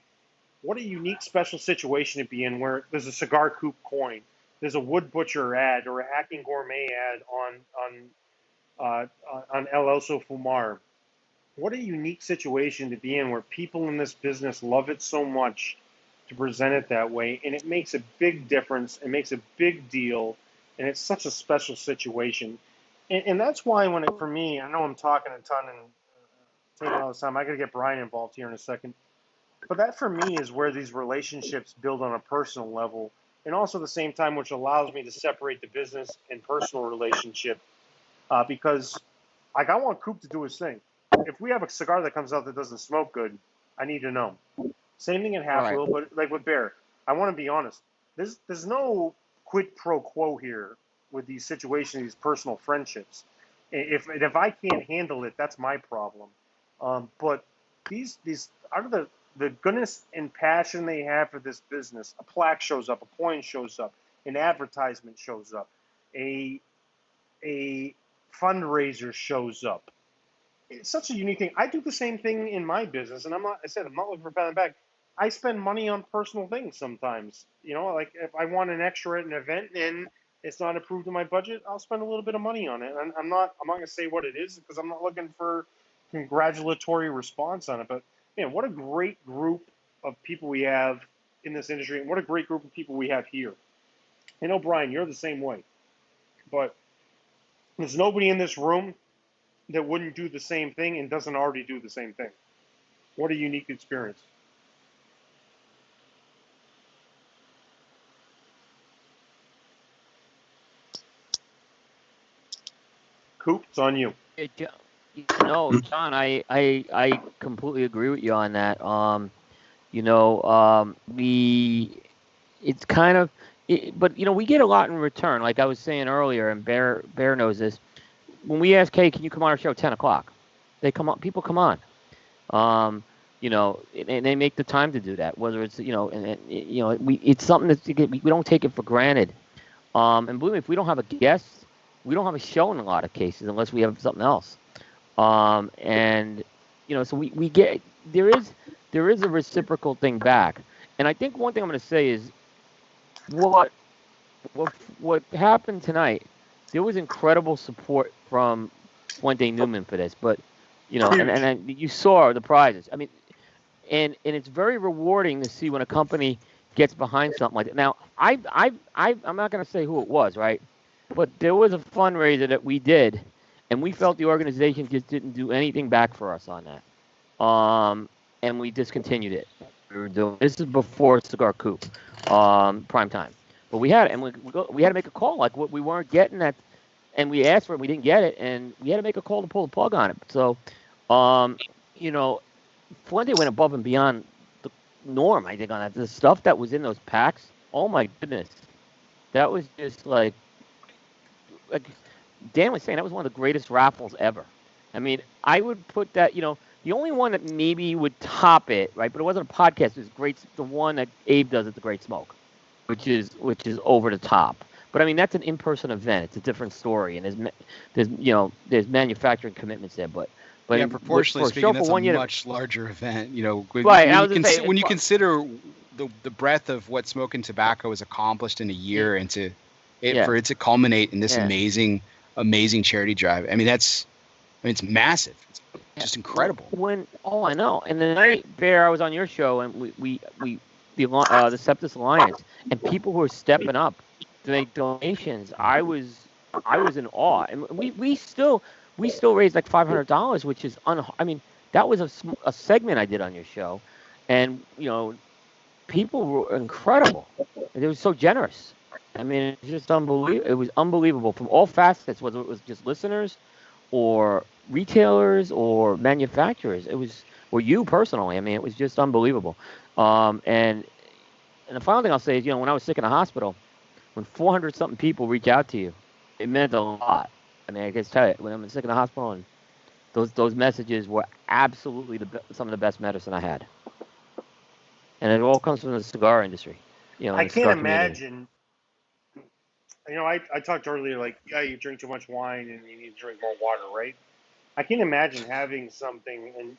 What a unique, special situation to be in, where there's a Cigar Coop coin. There's a Wood Butcher ad or a Hacking Gourmet ad on El Oso Fumar. What a unique situation to be in, where people in this business love it so much to present it that way, and it makes a big difference. It makes a big deal, and it's such a special situation. And that's why for me, I know I'm talking a ton and taking all this time. I got to get Brian involved here in a second. But that for me is where these relationships build on a personal level, and also at the same time, which allows me to separate the business and personal relationship. Because I want Coop to do his thing. If we have a cigar that comes out that doesn't smoke good, I need to know. Same thing at Half Wheel, but like with Bear, I want to be honest. There's no quid pro quo here with these situations, these personal friendships. If I can't handle it, that's my problem. But these out of the goodness and passion they have for this business, a plaque shows up, a coin shows up, an advertisement shows up, a fundraiser shows up. It's such a unique thing. I do the same thing in my business, and I'm not looking for pat on the back. I spend money on personal things sometimes. Like if I want an extra at an event and it's not approved in my budget, I'll spend a little bit of money on it. And I'm not going to say what it is because I'm not looking for congratulatory response on it. But man, what a great group of people we have in this industry, and what a great group of people we have here. Brian, you're the same way. But there's nobody in this room that wouldn't do the same thing and doesn't already do the same thing. What a unique experience. Coop, it's on you. No, John, I completely agree with you on that. It's kind of, but we get a lot in return. Like I was saying earlier, and Bear knows this. When we ask, hey, can you come on our show at 10 o'clock? They come on. People come on. And they make the time to do that. Whether it's it's something that we don't take it for granted. And believe me, if we don't have a guest, we don't have a show in a lot of cases unless we have something else. So we get there is a reciprocal thing back. And I think one thing I'm going to say is what happened tonight. There was incredible support from Fuente Newman for this, but and you saw the prizes. I mean, and it's very rewarding to see when a company gets behind something like that. Now, I'm not going to say who it was, right? But there was a fundraiser that we did, and we felt the organization just didn't do anything back for us on that. And we discontinued it. This is before Cigar Coop, prime time. But we had it, and we had to make a call. Like what we weren't getting that, and we asked for it, we didn't get it, and we had to make a call to pull the plug on it. So, Fuente went above and beyond the norm, I think, on that. The stuff that was in those packs, oh my goodness, that was just like Dan was saying, that was one of the greatest raffles ever. I mean, I would put that, the only one that maybe would top it, right? But it wasn't a podcast. It was great. The one that Abe does at the Great Smoke, which is over the top. But I mean, that's an in-person event. It's a different story, and there's manufacturing commitments there. But yeah, proportionally speaking, that's a much larger event. Right. When you consider the breadth of what Smokin Tabacco has accomplished in a year, and for it to culminate in this amazing charity drive. I mean, it's massive. It's just incredible. I know. And the night, Bear, I was on your show, and the Septis Alliance, and people were stepping up to make donations. I was in awe, and we still raised like $500, which is that was a segment I did on your show, and people were incredible. They were so generous. I mean, it's just unbelievable. It was unbelievable from all facets, whether it was just listeners or retailers or manufacturers. Or you personally. I mean, it was just unbelievable. And the final thing I'll say is, when I was sick in the hospital, when 400-something people reach out to you, it meant a lot. I mean, I can tell you, when I'm sick in the hospital, and those messages were absolutely some of the best medicine I had. And it all comes from the cigar industry. I can't imagine. I talked earlier, like, yeah, you drink too much wine and you need to drink more water, right? I can't imagine having something, and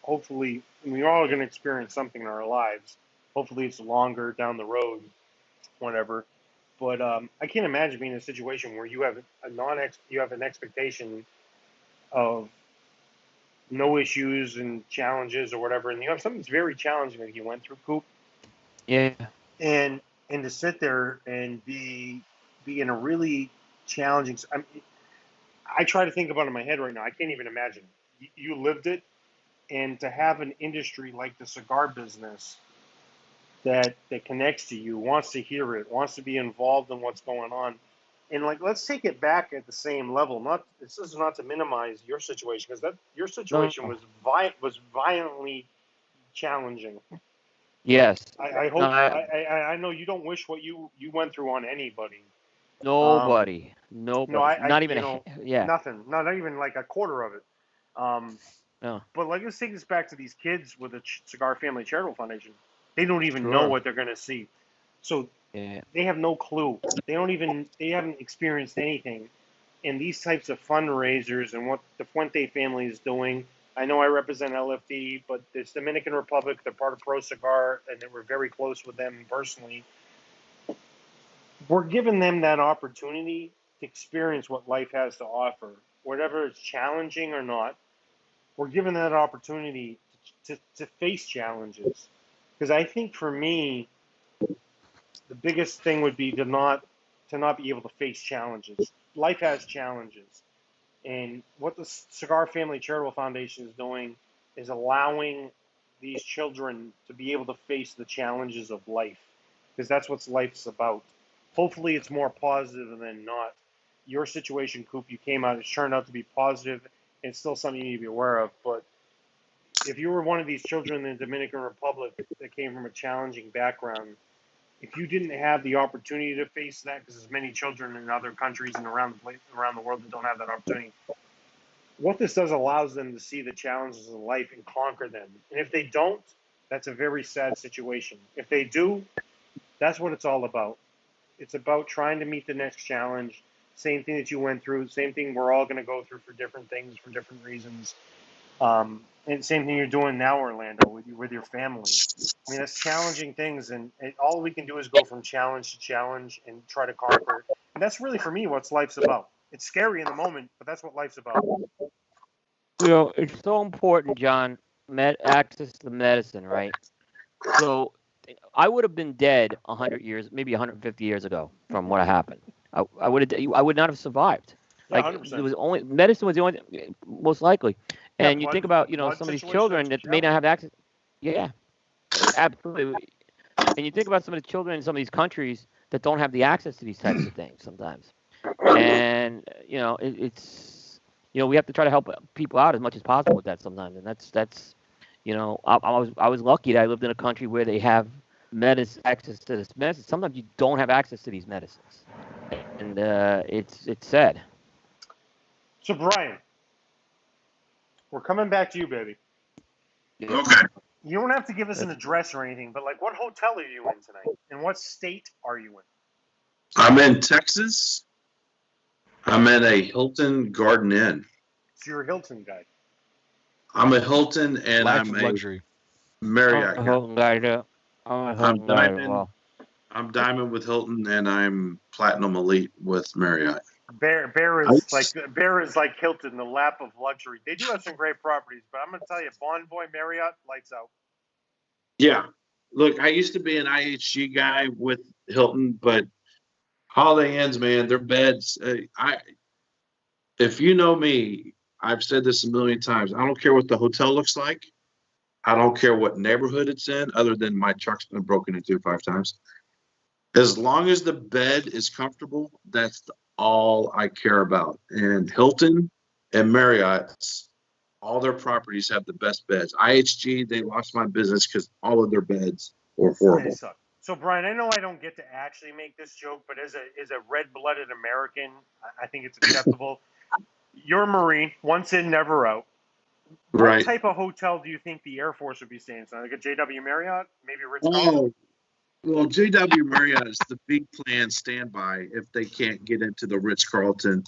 hopefully we're all going to experience something in our lives. Hopefully it's longer down the road, whatever. But I can't imagine being in a situation where you have an expectation of no issues and challenges or whatever, and you have something that's very challenging that you went through, Coop. Yeah. And to sit there and be in a really challenging. I try to think about it in my head right now. I can't even imagine. You lived it, and to have an industry like the cigar business that connects to you, wants to hear it, wants to be involved in what's going on, and let's take it back at the same level. This is not to minimize your situation, because your situation was violently challenging. Yes. I hope. I know you don't wish what you went through on anybody. Nobody. No, not even nothing. Not even like a quarter of it. No. But let's take this back to these kids with the Cigar Family Charitable Foundation. They don't even know what they're going to see, so they have no clue. They haven't experienced anything. And these types of fundraisers and what the Fuente family is doing. I know I represent LFD, but it's Dominican Republic. They're part of Pro Cigar, and they were very close with them personally. We're giving them that opportunity to experience what life has to offer, whatever it's challenging or not. We're given that opportunity to face challenges. Because I think for me, the biggest thing would be to not be able to face challenges. Life has challenges. And what the Cigar Family Charitable Foundation is doing is allowing these children to be able to face the challenges of life, because that's what life's about. Hopefully, it's more positive than not. Your situation, Coop, you came out, it's turned out to be positive, and it's still something you need to be aware of. But if you were one of these children in the Dominican Republic that came from a challenging background, if you didn't have the opportunity to face that, because there's many children in other countries and around the world that don't have that opportunity, what this does allows them to see the challenges of life and conquer them. And if they don't, that's a very sad situation. If they do, that's what it's all about. It's about trying to meet the next challenge. Same thing that you went through, same thing we're all going to go through for different things, for different reasons. And same thing you're doing now, Orlando, with your family. I mean, that's challenging things, and all we can do is go from challenge to challenge and try to conquer it. And that's really, for me, what life's about. It's scary in the moment, but that's what life's about. You know, it's so important, John, access to medicine, right? So I would have been dead 100 years, maybe 150 years ago from what happened. I would not have survived. Yeah, like 100%. It was only medicine was the only, most likely. And you blood- think about, blood some of these situation, children that's that may not have access. Yeah, absolutely. And you think about some of the children in some of these countries that don't have the access to these types of things sometimes. And it's we have to try to help people out as much as possible with that sometimes. And that's I was lucky that I lived in a country where they have access to this medicine. Sometimes you don't have access to these medicines, and it's sad. So, Brian, we're coming back to you, baby. Okay. You don't have to give us an address or anything, but what hotel are you in tonight? And what state are you in? I'm in Texas. I'm at a Hilton Garden Inn. So you're a Hilton guy. I'm a Hilton and Life I'm of luxury. a Marriott guy. Hilton guy. I'm Diamond. I'm Diamond with Hilton, and I'm Platinum Elite with Marriott. Bear is like Hilton, the lap of luxury. They do have some great properties, but I'm going to tell you, Bonvoy Marriott, lights out. Yeah. Look, I used to be an IHG guy with Hilton, but Holiday Inns, man, their beds. If you know me, I've said this a million times. I don't care what the hotel looks like. I don't care what neighborhood it's in, other than my truck's been broken into 5 times. As long as the bed is comfortable, that's all I care about. And Hilton and Marriott's, all their properties have the best beds. IHG, they lost my business because all of their beds were horrible. They suck. So, Brian, I know I don't get to actually make this joke, but as a red-blooded American, I think it's acceptable. You're a Marine, once in, never out. Right. What type of hotel do you think the Air Force would be staying in? Like a JW Marriott, maybe a Ritz-Carlton? Well, JW Marriott is the big plan standby if they can't get into the Ritz-Carlton,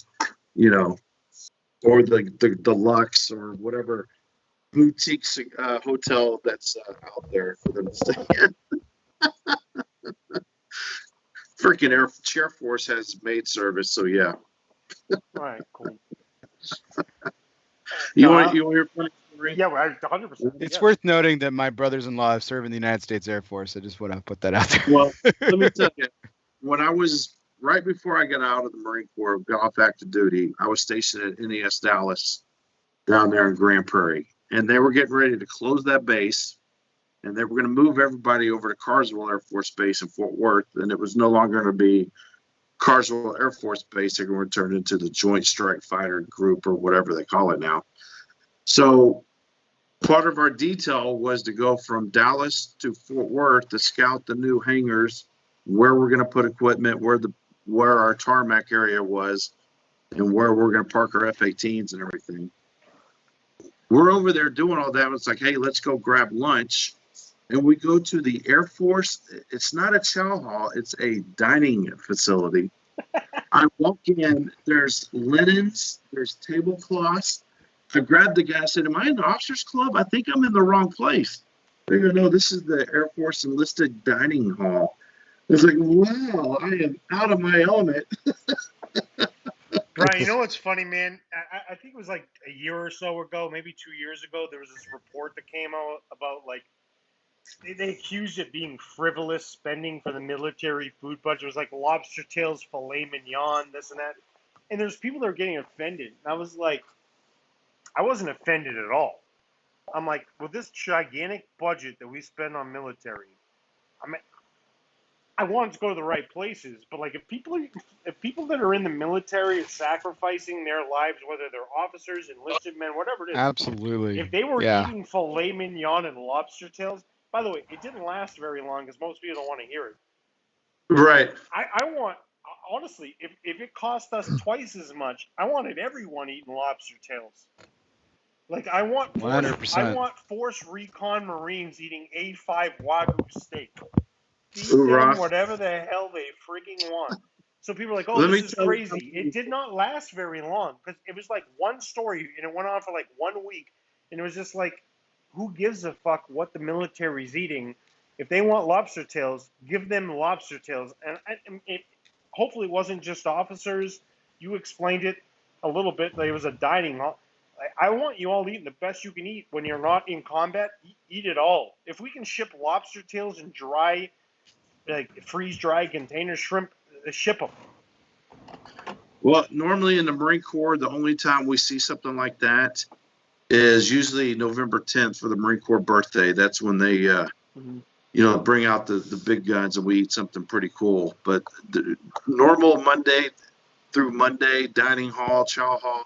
or the Deluxe or whatever boutique hotel that's out there for them to stay in. Freaking Air Force has maid service, so yeah. All right, cool. You want your funny story? Yeah, 100%. It's worth noting that my brothers-in-law have served in the United States Air Force. I just want to put that out there. Well, let me tell you, when I was right before I got out of the Marine Corps, got off active duty, I was stationed at NES Dallas down there in Grand Prairie, and they were getting ready to close that base, and they were going to move everybody over to Carswell Air Force Base in Fort Worth, and it was no longer going to be Carswell Air Force Base. They're going to turn it into the Joint Strike Fighter Group or whatever they call it now. So part of our detail was to go from Dallas to Fort Worth to scout the new hangars, where we're going to put equipment, where our tarmac area was, and where we're going to park our F-18s and everything. We're over there doing all that. It's like, hey, let's go grab lunch. And we go to the Air Force. It's not a chow hall. It's a dining facility. I walk in. There's linens. There's tablecloths. I grabbed the guy. I said, am I in the officers club? I think I'm in the wrong place. They go, no, this is the Air Force enlisted dining hall. I was like, wow, I am out of my element. Brian, you know what's funny, man? I think it was like a year or so ago, maybe 2 years ago, there was this report that came out about they accused it being frivolous spending for the military food budget. It was like lobster tails, filet mignon, this and that. And there's people that are getting offended. And I was like, I wasn't offended at all. I'm like, with this gigantic budget that we spend on military, I mean, I want it to go to the right places, but like if people that are in the military are sacrificing their lives, whether they're officers, enlisted men, whatever it is, Absolutely. if they were Yeah. eating filet mignon and lobster tails, by the way, it didn't last very long because most people don't want to hear it. Right. I want, honestly, if it cost us twice as much, I wanted everyone eating lobster tails. Like I want 100%. force recon Marines eating A5 Wagyu steak. Feed Ooh, them Ross. whatever the hell they freaking want. So people are like, oh, Let me this is tell you crazy. something. It did not last very long because it was like one story and it went on for like 1 week. And it was just like, who gives a fuck what the military's eating? If they want lobster tails, give them lobster tails. And hopefully it wasn't just officers. You explained it a little bit. Like it was a dining hall. I want you all eating the best you can eat when you're not in combat. Eat it all. If we can ship lobster tails and dry, like freeze-dried container shrimp, ship them. Well, normally in the Marine Corps, the only time we see something like that is usually November 10th for the Marine Corps birthday. That's when they, bring out the big guns and we eat something pretty cool. But the normal Monday through Monday, dining hall, chow hall,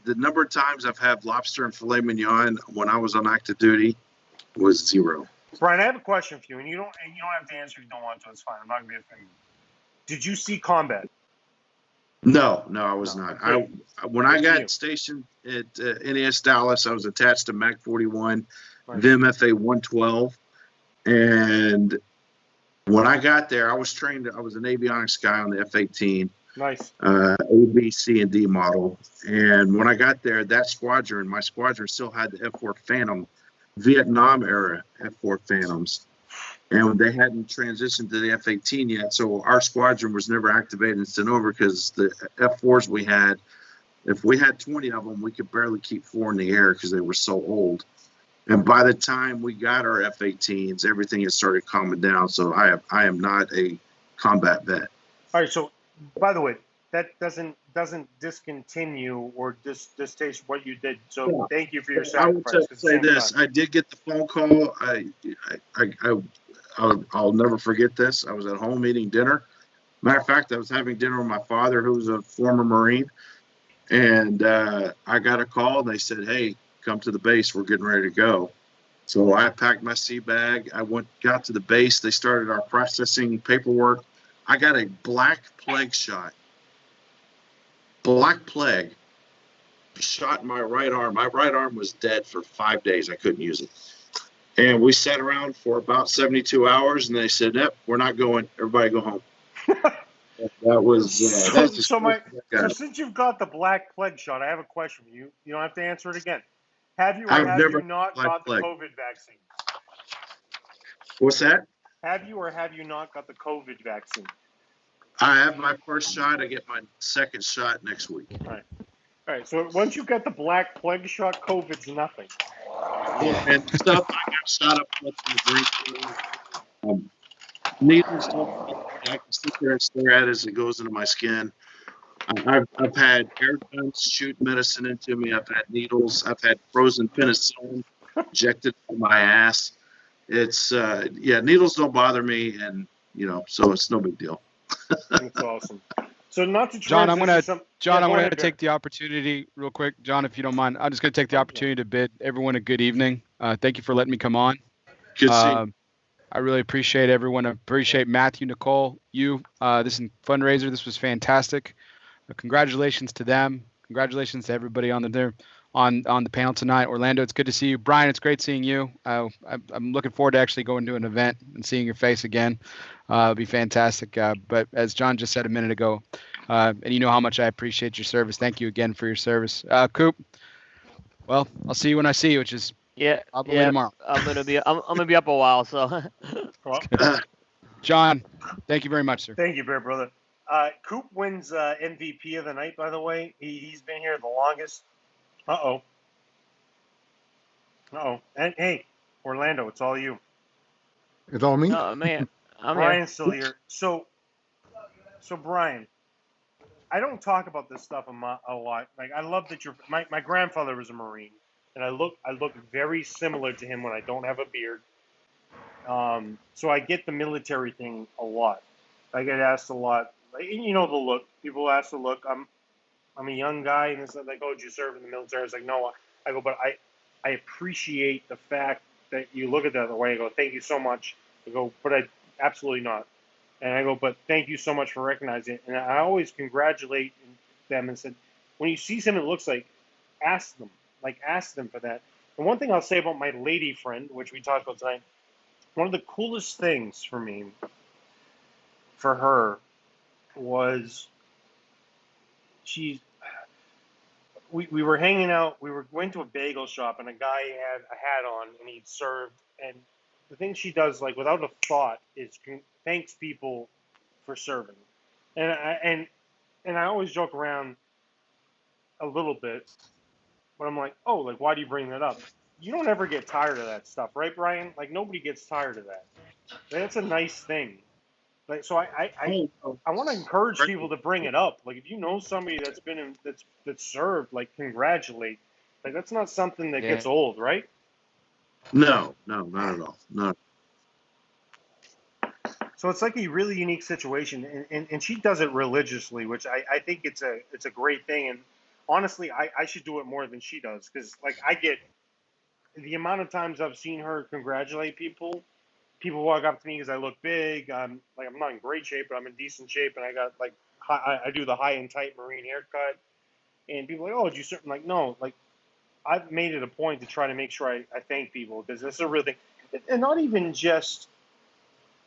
the number of times I've had lobster and filet mignon when I was on active duty was 0. Brian, I have a question for you, and you don't have to answer if you don't want to. It's fine. I'm not gonna be offended. Did you see combat? No, I was not. Okay. When I got stationed at NAS Dallas, I was attached to MAC 41, Right. VMFA 112, and when I got there, I was trained. I was an avionics guy on the F-18. Nice. A, B, C, and D model. And when I got there, my squadron still had the F-4 Phantom, Vietnam era F-4 Phantoms. And they hadn't transitioned to the F-18 yet. So our squadron was never activated and sent over because the F-4s we had, if we had 20 of them, we could barely keep 4 in the air because they were so old. And by the time we got our F-18s, everything had started calming down. So I am not a combat vet. All right. So, by the way, that doesn't discontinue or distaste what you did. So thank you for your sacrifice. I would say this: I did get the phone call. I'll never forget this. I was at home eating dinner. Matter of fact, I was having dinner with my father, who was a former Marine, and I got a call. They said, "Hey, come to the base. We're getting ready to go." So I packed my sea bag. I got to the base. They started our processing paperwork. I got a black plague shot. Black plague shot in my right arm. My right arm was dead for 5 days. I couldn't use it. And we sat around for about 72 hours, and they said, "Yep, we're not going. Everybody go home." That was so since you've got the black plague shot, I have a question for you. You don't have to answer it again. Have you or have you not got the COVID vaccine? What's that? Have you or have you not got the COVID vaccine? I have my first shot. I get my second shot next week. All right. So once you get the black plague shot, COVID's nothing. And stuff I got shot up with the green. Needles don't. I can sit there and stare at it as it goes into my skin. I've had air guns shoot medicine into me. I've had needles. I've had frozen penicillin injected in my ass. It's needles don't bother me, and so it's no big deal. That's awesome. So not to John, I'm gonna take the opportunity real quick, John, if you don't mind. I'm just gonna take the opportunity to bid everyone a good evening. Thank you for letting me come on. Good seeing. I really appreciate everyone. I appreciate Matthew, Nicole, you. This is fundraiser. This was fantastic. Congratulations to them. Congratulations to everybody on the panel tonight. Orlando, it's good to see you. Brian, it's great seeing you. I'm looking forward to actually going to an event and seeing your face again. It'll be fantastic. But as John just said a minute ago, and you know how much I appreciate your service. Thank you again for your service. Coop, well, I'll see you when I see you, which is probably tomorrow. I'm gonna be up a while, so. John, thank you very much, sir. Thank you, Bear Brother. Coop wins MVP of the night, by the way. He's been here the longest. Uh-oh. And hey, Orlando, it's all you. It's all me? Oh, man. Brian's still here. So Brian, I don't talk about this stuff a lot. Like, I love that my grandfather was a Marine. and I look very similar to him when I don't have a beard. So I get the military thing a lot. I get asked a lot. Like, you know the look. People ask the look. I'm a young guy, and it's like, oh, did you serve in the military? I was like, no. I go, but I appreciate the fact that you look at that way. I go, thank you so much. I go, but I absolutely not. And I go, but thank you so much for recognizing it. And I always congratulate them and said, when you see something that looks like, ask them. Like, ask them for that. And one thing I'll say about my lady friend, which we talked about tonight, one of the coolest things for me, for her, was we were hanging out, we went to a bagel shop, and a guy had a hat on, and he'd served, and the thing she does, like, without a thought, is thanks people for serving. And I always joke around a little bit, but I'm like, oh, like, why do you bring that up? You don't ever get tired of that stuff, right, Brian? Like, nobody gets tired of that. That's a nice thing. Like, so I want to encourage people to bring it up. Like, if you know somebody that's been that's served, like, congratulate. Like, that's not something that gets old, right? No, not at all. No. So it's like a really unique situation, and she does it religiously, which I think it's a great thing. And honestly, I should do it more than she does, because, like, I get the amount of times I've seen her congratulate people. People walk up to me because I look big. I'm not in great shape, but I'm in decent shape, and I got, like, I do the high and tight marine haircut. And people are like, oh, did you serve? I'm like, no, like, I've made it a point to try to make sure I thank people, because this is a real thing, and not even just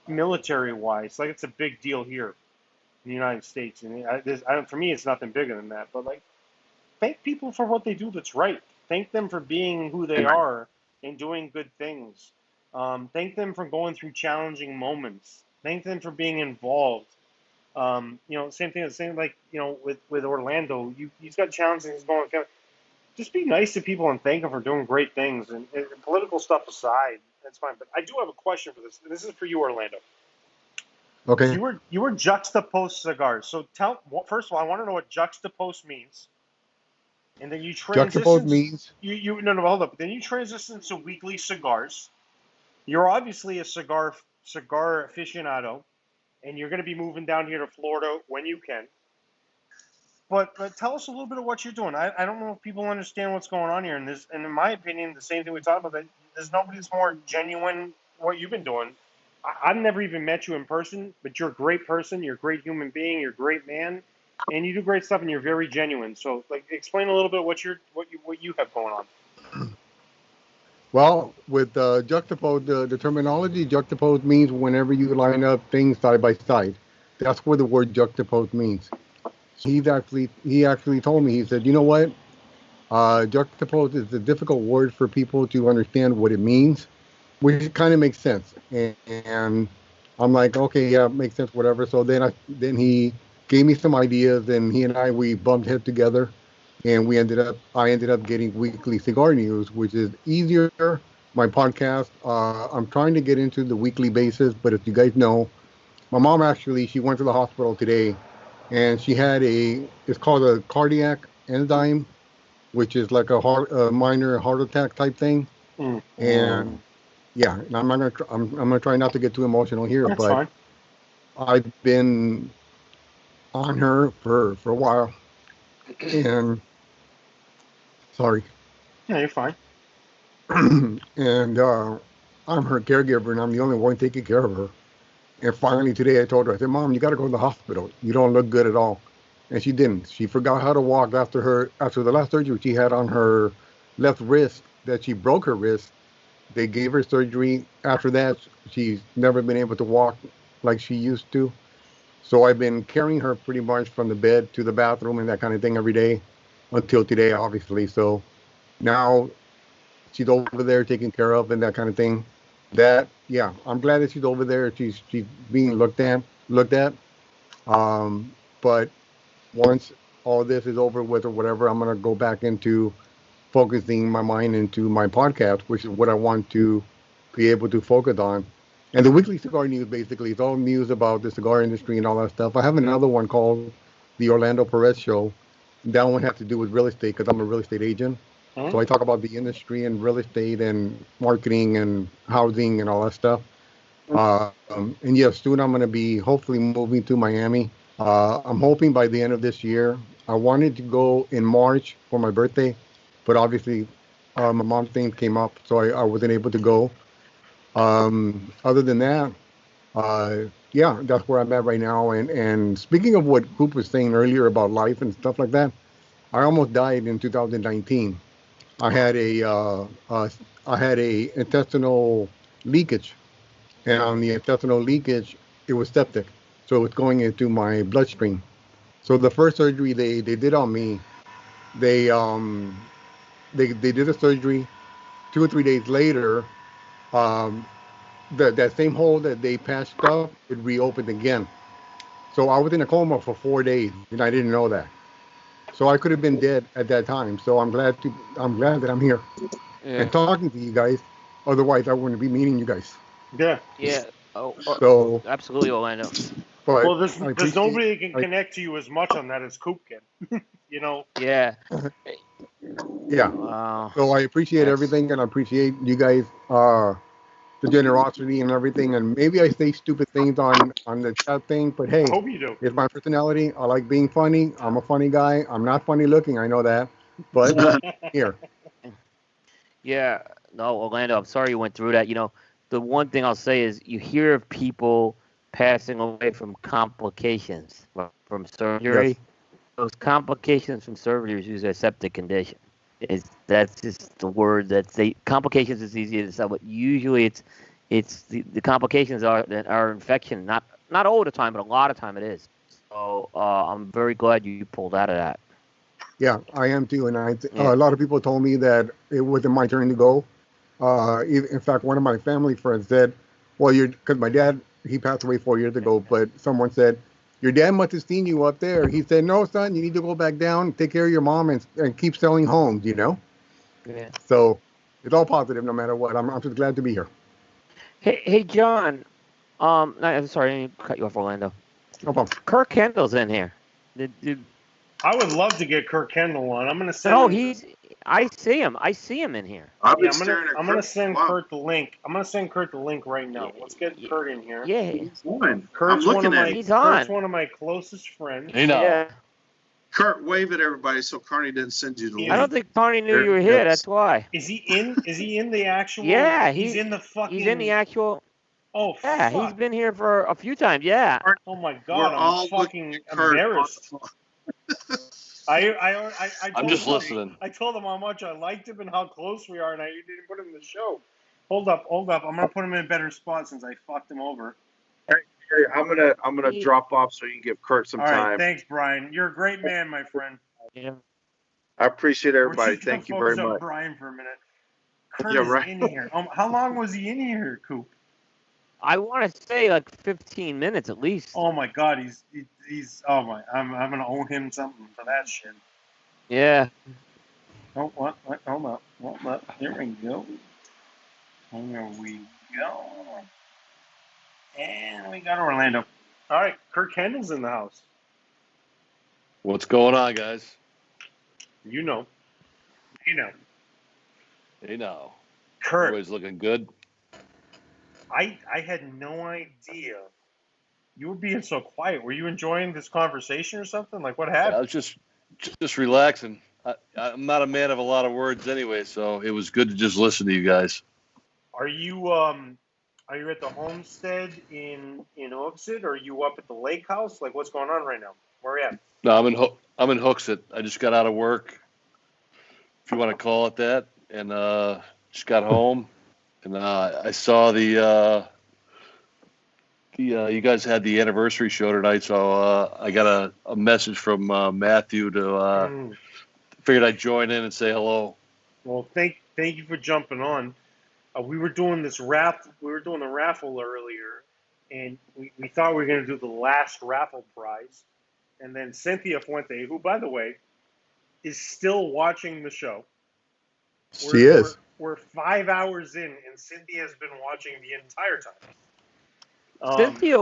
military wise. Like, it's a big deal here in the United States, and for me, it's nothing bigger than that. But, like, thank people for what they do that's right. Thank them for being who they are and doing good things. Thank them for going through challenging moments. Thank them for being involved. Same thing, like, with Orlando, he's got challenges, he's going. Just be nice to people and thank them for doing great things. And political stuff aside, that's fine. But I do have a question for this. This is for you, Orlando. Okay. You were juxtaposed cigars. So first of all, I want to know what juxtaposed means. And then you transition. Juxtaposed means no, hold up. Then you transition to weekly cigars. You're obviously a cigar aficionado, and you're going to be moving down here to Florida when you can. But tell us a little bit of what you're doing. I don't know if people understand what's going on here. And in my opinion, the same thing we talked about, that there's nobody that's more genuine what you've been doing. I've never even met you in person, but you're a great person. You're a great human being. You're a great man, and you do great stuff, and you're very genuine. So, like, explain a little bit what you have going on. Well, with juxtaposed, the terminology juxtaposed means whenever you line up things side by side. That's what the word juxtaposed means. He actually told me, he said, you know what? Juxtaposed is a difficult word for people to understand what it means, which kind of makes sense. And I'm like, okay, yeah, makes sense, whatever. So then he gave me some ideas, and we bumped heads together, and I ended up getting weekly cigar news, which is easier. My podcast, I'm trying to get into the weekly basis, but as you guys know, my mom she went to the hospital today, and she had it's called a cardiac enzyme, which is like a minor heart attack type thing. And yeah, and I'm gonna try not to get too emotional here. That's but fine. I've been on her for a while, and sorry. Yeah, you're fine. And I'm her caregiver, and I'm the only one taking care of her. And finally today I told her, I said, Mom, you got to go to the hospital. You don't look good at all. And she didn't. She forgot how to walk after the last surgery she had on her left wrist, that she broke her wrist. They gave her surgery. After that, she's never been able to walk like she used to. So I've been carrying her pretty much from the bed to the bathroom and that kind of thing every day until today, obviously. So now she's over there taken care of and that kind of thing. I'm glad that she's over there. She's being looked at. But once all this is over with or whatever, I'm gonna go back into focusing my mind into my podcast, which is what I want to be able to focus on. And the weekly cigar news basically is all news about the cigar industry and all that stuff. I have another one called the Orlando Perez Show. That one has to do with real estate because I'm a real estate agent. So I talk about the industry and real estate and marketing and housing and all that stuff. And yes, soon I'm going to be hopefully moving to Miami. I'm hoping by the end of this year. I wanted to go in March for my birthday, but obviously my mom thing came up, so I wasn't able to go. Other than that, yeah, that's where I'm at right now. And speaking of what Coop was saying earlier about life and stuff like that, I almost died in 2019. I had a intestinal leakage, and on the intestinal leakage, it was septic, so it was going into my bloodstream. So the first surgery they did on me, they they did a surgery. 2 or 3 days later, um, that same hole that they patched up, it reopened again. So I was in a coma for 4 days, and I didn't know that. So I could have been dead at that time. So I'm glad that I'm here and talking to you guys. Otherwise, I wouldn't be meeting you guys. Yeah. Yeah. So absolutely, Orlando. But Well, there's nobody that can connect to you as much on that as Coop can. You know. Yeah. Yeah. Wow. So I appreciate everything, and I appreciate you guys, the generosity and everything. And maybe I say stupid things on the chat thing, but hey, I hope you do. It's my personality. I like being funny. I'm a funny guy. I'm not funny looking. I know that, but here. Yeah. No, Orlando, I'm sorry you went through that. You know, the one thing I'll say is you hear of people passing away from complications from surgery. Yes. Those complications from surgery is usually a septic condition. That's just the word complications is easier to say, but usually it's the complications are infection, not all the time, but a lot of time it is. So I'm very glad you pulled out of that. Yeah, I am too, and a lot of people told me that it wasn't my turn to go. In fact, one of my family friends said, "Well, because my dad he passed away 4 years ago, but someone said." Your dad must have seen you up there. He said, "No, son, you need to go back down, take care of your mom, and keep selling homes." Yeah. So it's all positive, no matter what. I'm just glad to be here. Hey, John. I'm sorry, I didn't cut you off, Orlando. No problem. Kirk Kendall's in here. I would love to get Kirk Kendall on. I'm gonna send. No, I see him. I see him in here. I'm gonna send Kurt the link. I'm gonna send Kurt the link right now. Let's get Kurt in here. Yeah. He's on. Kurt's I'm looking at him. He's Kurt's on. one of my closest friends. Hey, now. Yeah. Kurt, wave at everybody so Carney didn't send you the link. I don't think Carney knew you were here. That's why. Is he in the actual? Yeah, he's in the fucking. He's in the actual. Oh, yeah, fuck. he's been here for a few times. Yeah. Oh my god, I'm fucking embarrassed. I'm just listening. I told him how much I liked him and how close we are, and I didn't put him in the show. Hold up. I'm gonna put him in a better spot since I fucked him over. Hey, I'm gonna drop off so you can give Kurt some All time. right, thanks, Brian. You're a great man, my friend. Yeah. I appreciate everybody. Thank you very Focus on much. Brian for a minute. Kurt is in here. How long was he in here, Coop? I want to say like 15 minutes at least. Oh my god, he's oh my, I'm gonna owe him something for that shit. Yeah. Oh what? Hold up. Here we go. Here we go. And we got Orlando. All right, Kirk Kendall's in the house. What's going on, guys? You know. Hey, now. Kurt. Everybody's looking good. I had no idea you were being so quiet. Were you enjoying this conversation or something? Like, what happened? I was just relaxing. I'm not a man of a lot of words anyway, so it was good to just listen to you guys. Are you at the homestead in Hooksett, or are you up at the lake house? Like, what's going on right now? Where are you at? No, I'm in Hooksett. I just got out of work, if you want to call it that, and just got home, and I saw the you guys had the anniversary show tonight, so I got a message from Matthew to figured I'd join in and say hello. Well, thank you for jumping on. We were doing this We were doing the raffle earlier, and we thought we were going to do the last raffle prize, and then Cynthia Fuente, who by the way is still watching the show. She is. We're 5 hours in, and Cynthia's been watching the entire time. Cynthia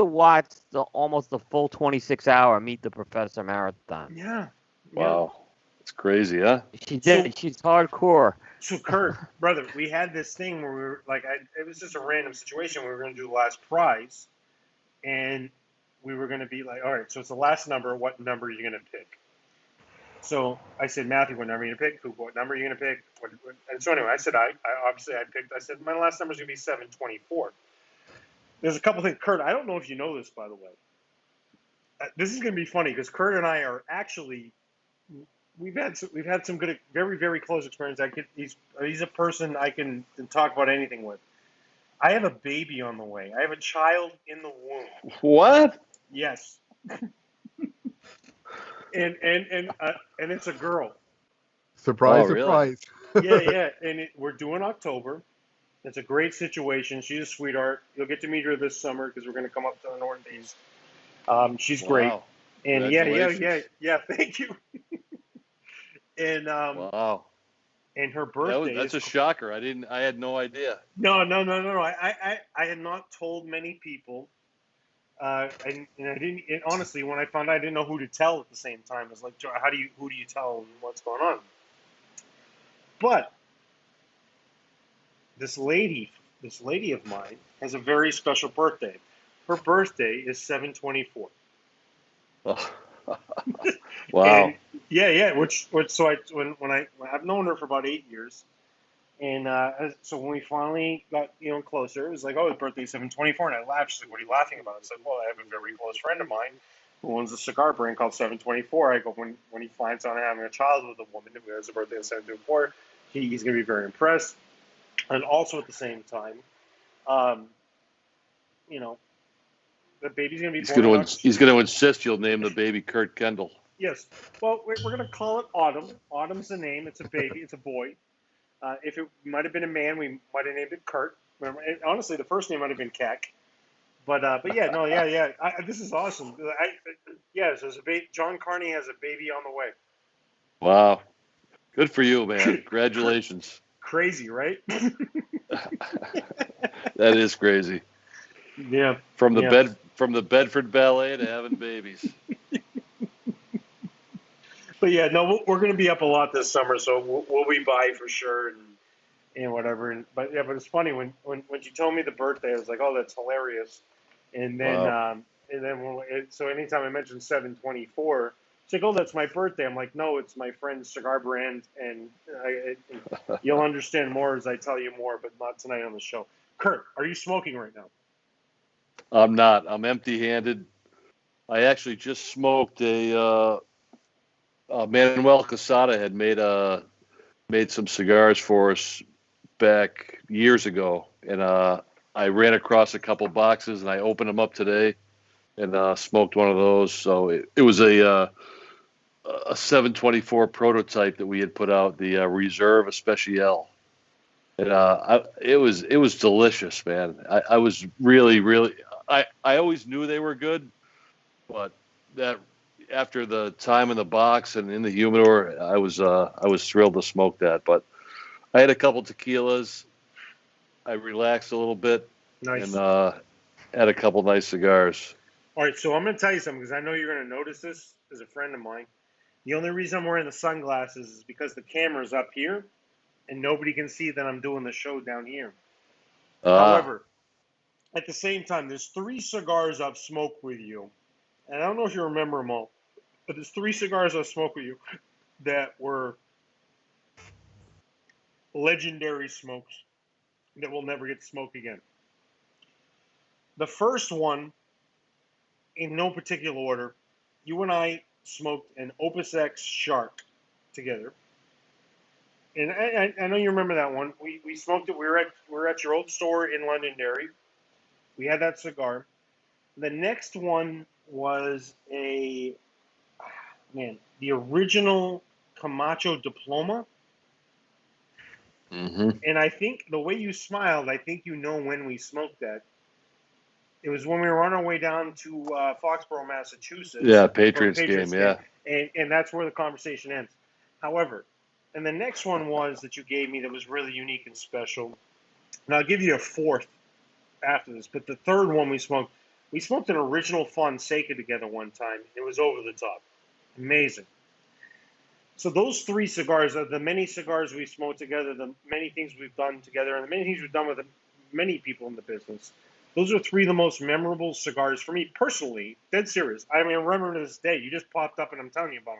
watched almost the full 26-hour Meet the Professor marathon. Yeah. Wow. It's crazy, huh? She's hardcore. So Kurt, brother, we had this thing where we were like, it was just a random situation. We were going to do the last prize, and we were going to be like, all right, so it's the last number. What number are you going to pick? So I said, Matthew, what number are you going to pick? Cooper, what number are you going to pick? And so anyway, I said, I said, my last number is going to be 724. There's a couple things. Kurt, I don't know if you know this, by the way. This is going to be funny because Kurt and I are actually, we've had some good, very, very close experience. He's a person I can talk about anything with. I have a baby on the way. I have a child in the womb. What? Yes. and it's a girl. Surprise, really? surprise. Yeah. And we're doing October. It's a great situation. She's a sweetheart. You'll get to meet her this summer because we're going to come up to the Northeast. She's great. Wow. And yeah. Thank you. And wow. And her birthday. That's a shocker. I had no idea. No. I had not told many people. And I didn't. And honestly, when I found out, I didn't know who to tell at the same time. It was like, who do you tell and what's going on? But this lady of mine has a very special birthday. Her birthday is 7/24. Oh. Wow. And yeah. Which so when I've known her for about 8 years, and so when we finally got closer, it was like, oh, his birthday's 7/24, and I laughed. She's like, what are you laughing about? I said, well, I have a very close friend of mine who owns a cigar brand called 7/24. I go, when he finds out I'm having a child with a woman who has a birthday of 7/24, he's going to be very impressed. And also at the same time, the baby's going to be born. He's going to insist you'll name the baby Kurt Kendall. Yes. Well, we're going to call it Autumn. Autumn's the name. It's a baby. It's a boy. If it might have been a man, we might have named it Kurt. Honestly, the first name might have been Keck. But yeah. This is awesome. So there's a baby. John Carney has a baby on the way. Wow. Good for you, man. Congratulations. Crazy, right? That is crazy. Yeah. From the Bedford Ballet to having babies. But yeah, no, we're going to be up a lot this summer, so we'll be by for sure and whatever. But it's funny when she told me the birthday, I was like, oh, that's hilarious. And then wow. So anytime I mentioned 7/24, she's like, oh, that's my birthday. I'm like, no, it's my friend's cigar brand, and you'll understand more as I tell you more, but not tonight on the show. Kurt, are you smoking right now? I'm not. I'm empty-handed. I actually just smoked a Manuel Casada had made some cigars for us back years ago, and I ran across a couple boxes and I opened them up today and smoked one of those. So it was a 7/24 prototype that we had put out, the Reserve Especial. And it was delicious, man. I was really I always knew they were good, but that after the time in the box and in the humidor, I was thrilled to smoke that. But I had a couple tequilas. I relaxed a little bit. Nice. And had a couple nice cigars. All right, so I'm going to tell you something because I know you're going to notice this as a friend of mine. The only reason I'm wearing the sunglasses is because the camera's up here and nobody can see that I'm doing the show down here. However, at the same time, there's 3 cigars I've smoked with you. And I don't know if you remember them all, but there's 3 cigars I've smoked with you that were legendary smokes that we'll never get to smoke again. The first one, in no particular order, you and I smoked an Opus X Shark together. And I know you remember that one. We smoked it. We were at your old store in Londonderry. We had that cigar. The next one was the original Camacho Diploma. Mm-hmm. And I think the way you smiled, I think you know when we smoked that. It was when we were on our way down to Foxborough, Massachusetts. Yeah, Patriots game, yeah. And that's where the conversation ends. However, and the next one was that you gave me that was really unique and special. And I'll give you a fourth after this. But the third one we smoked an original Fonseca together one time. It was over the top. Amazing. So those 3 cigars are the many cigars we smoked together, the many things we've done together, and the many things we've done with many people in the business. Those are 3 of the most memorable cigars for me personally. Dead serious. I mean, I remember to this day. You just popped up, and I'm telling you about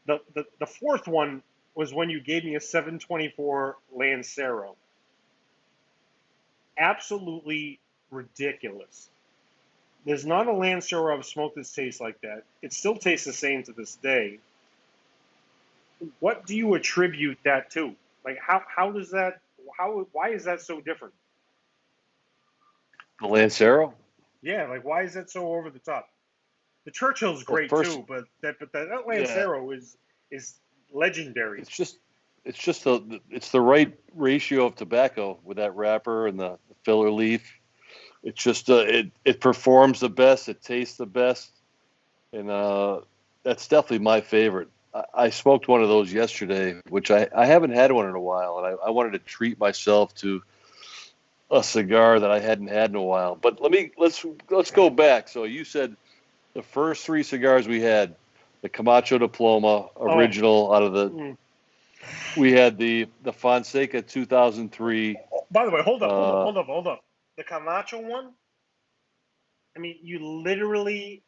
them. The 4th one was when you gave me a 724 Lancero. Absolutely ridiculous. There's not a Lancero I've smoked that tastes like that. It still tastes the same to this day. What do you attribute that to? Like, how does that, why is that so different? The Lancero? Yeah, like, why is that so over the top? The Churchill's great too, but that Lancero is legendary. It's the right ratio of tobacco with that wrapper and the filler leaf. It's just it performs the best, it tastes the best, and that's definitely my favorite. I smoked one of those yesterday, which I haven't had one in a while, and I wanted to treat myself to a cigar that I hadn't had in a while. But let's go back. So you said the first 3 cigars we had, the Camacho Diploma original out of the. We had the Fonseca 2003. By the way, hold up. The Camacho one. I mean, you literally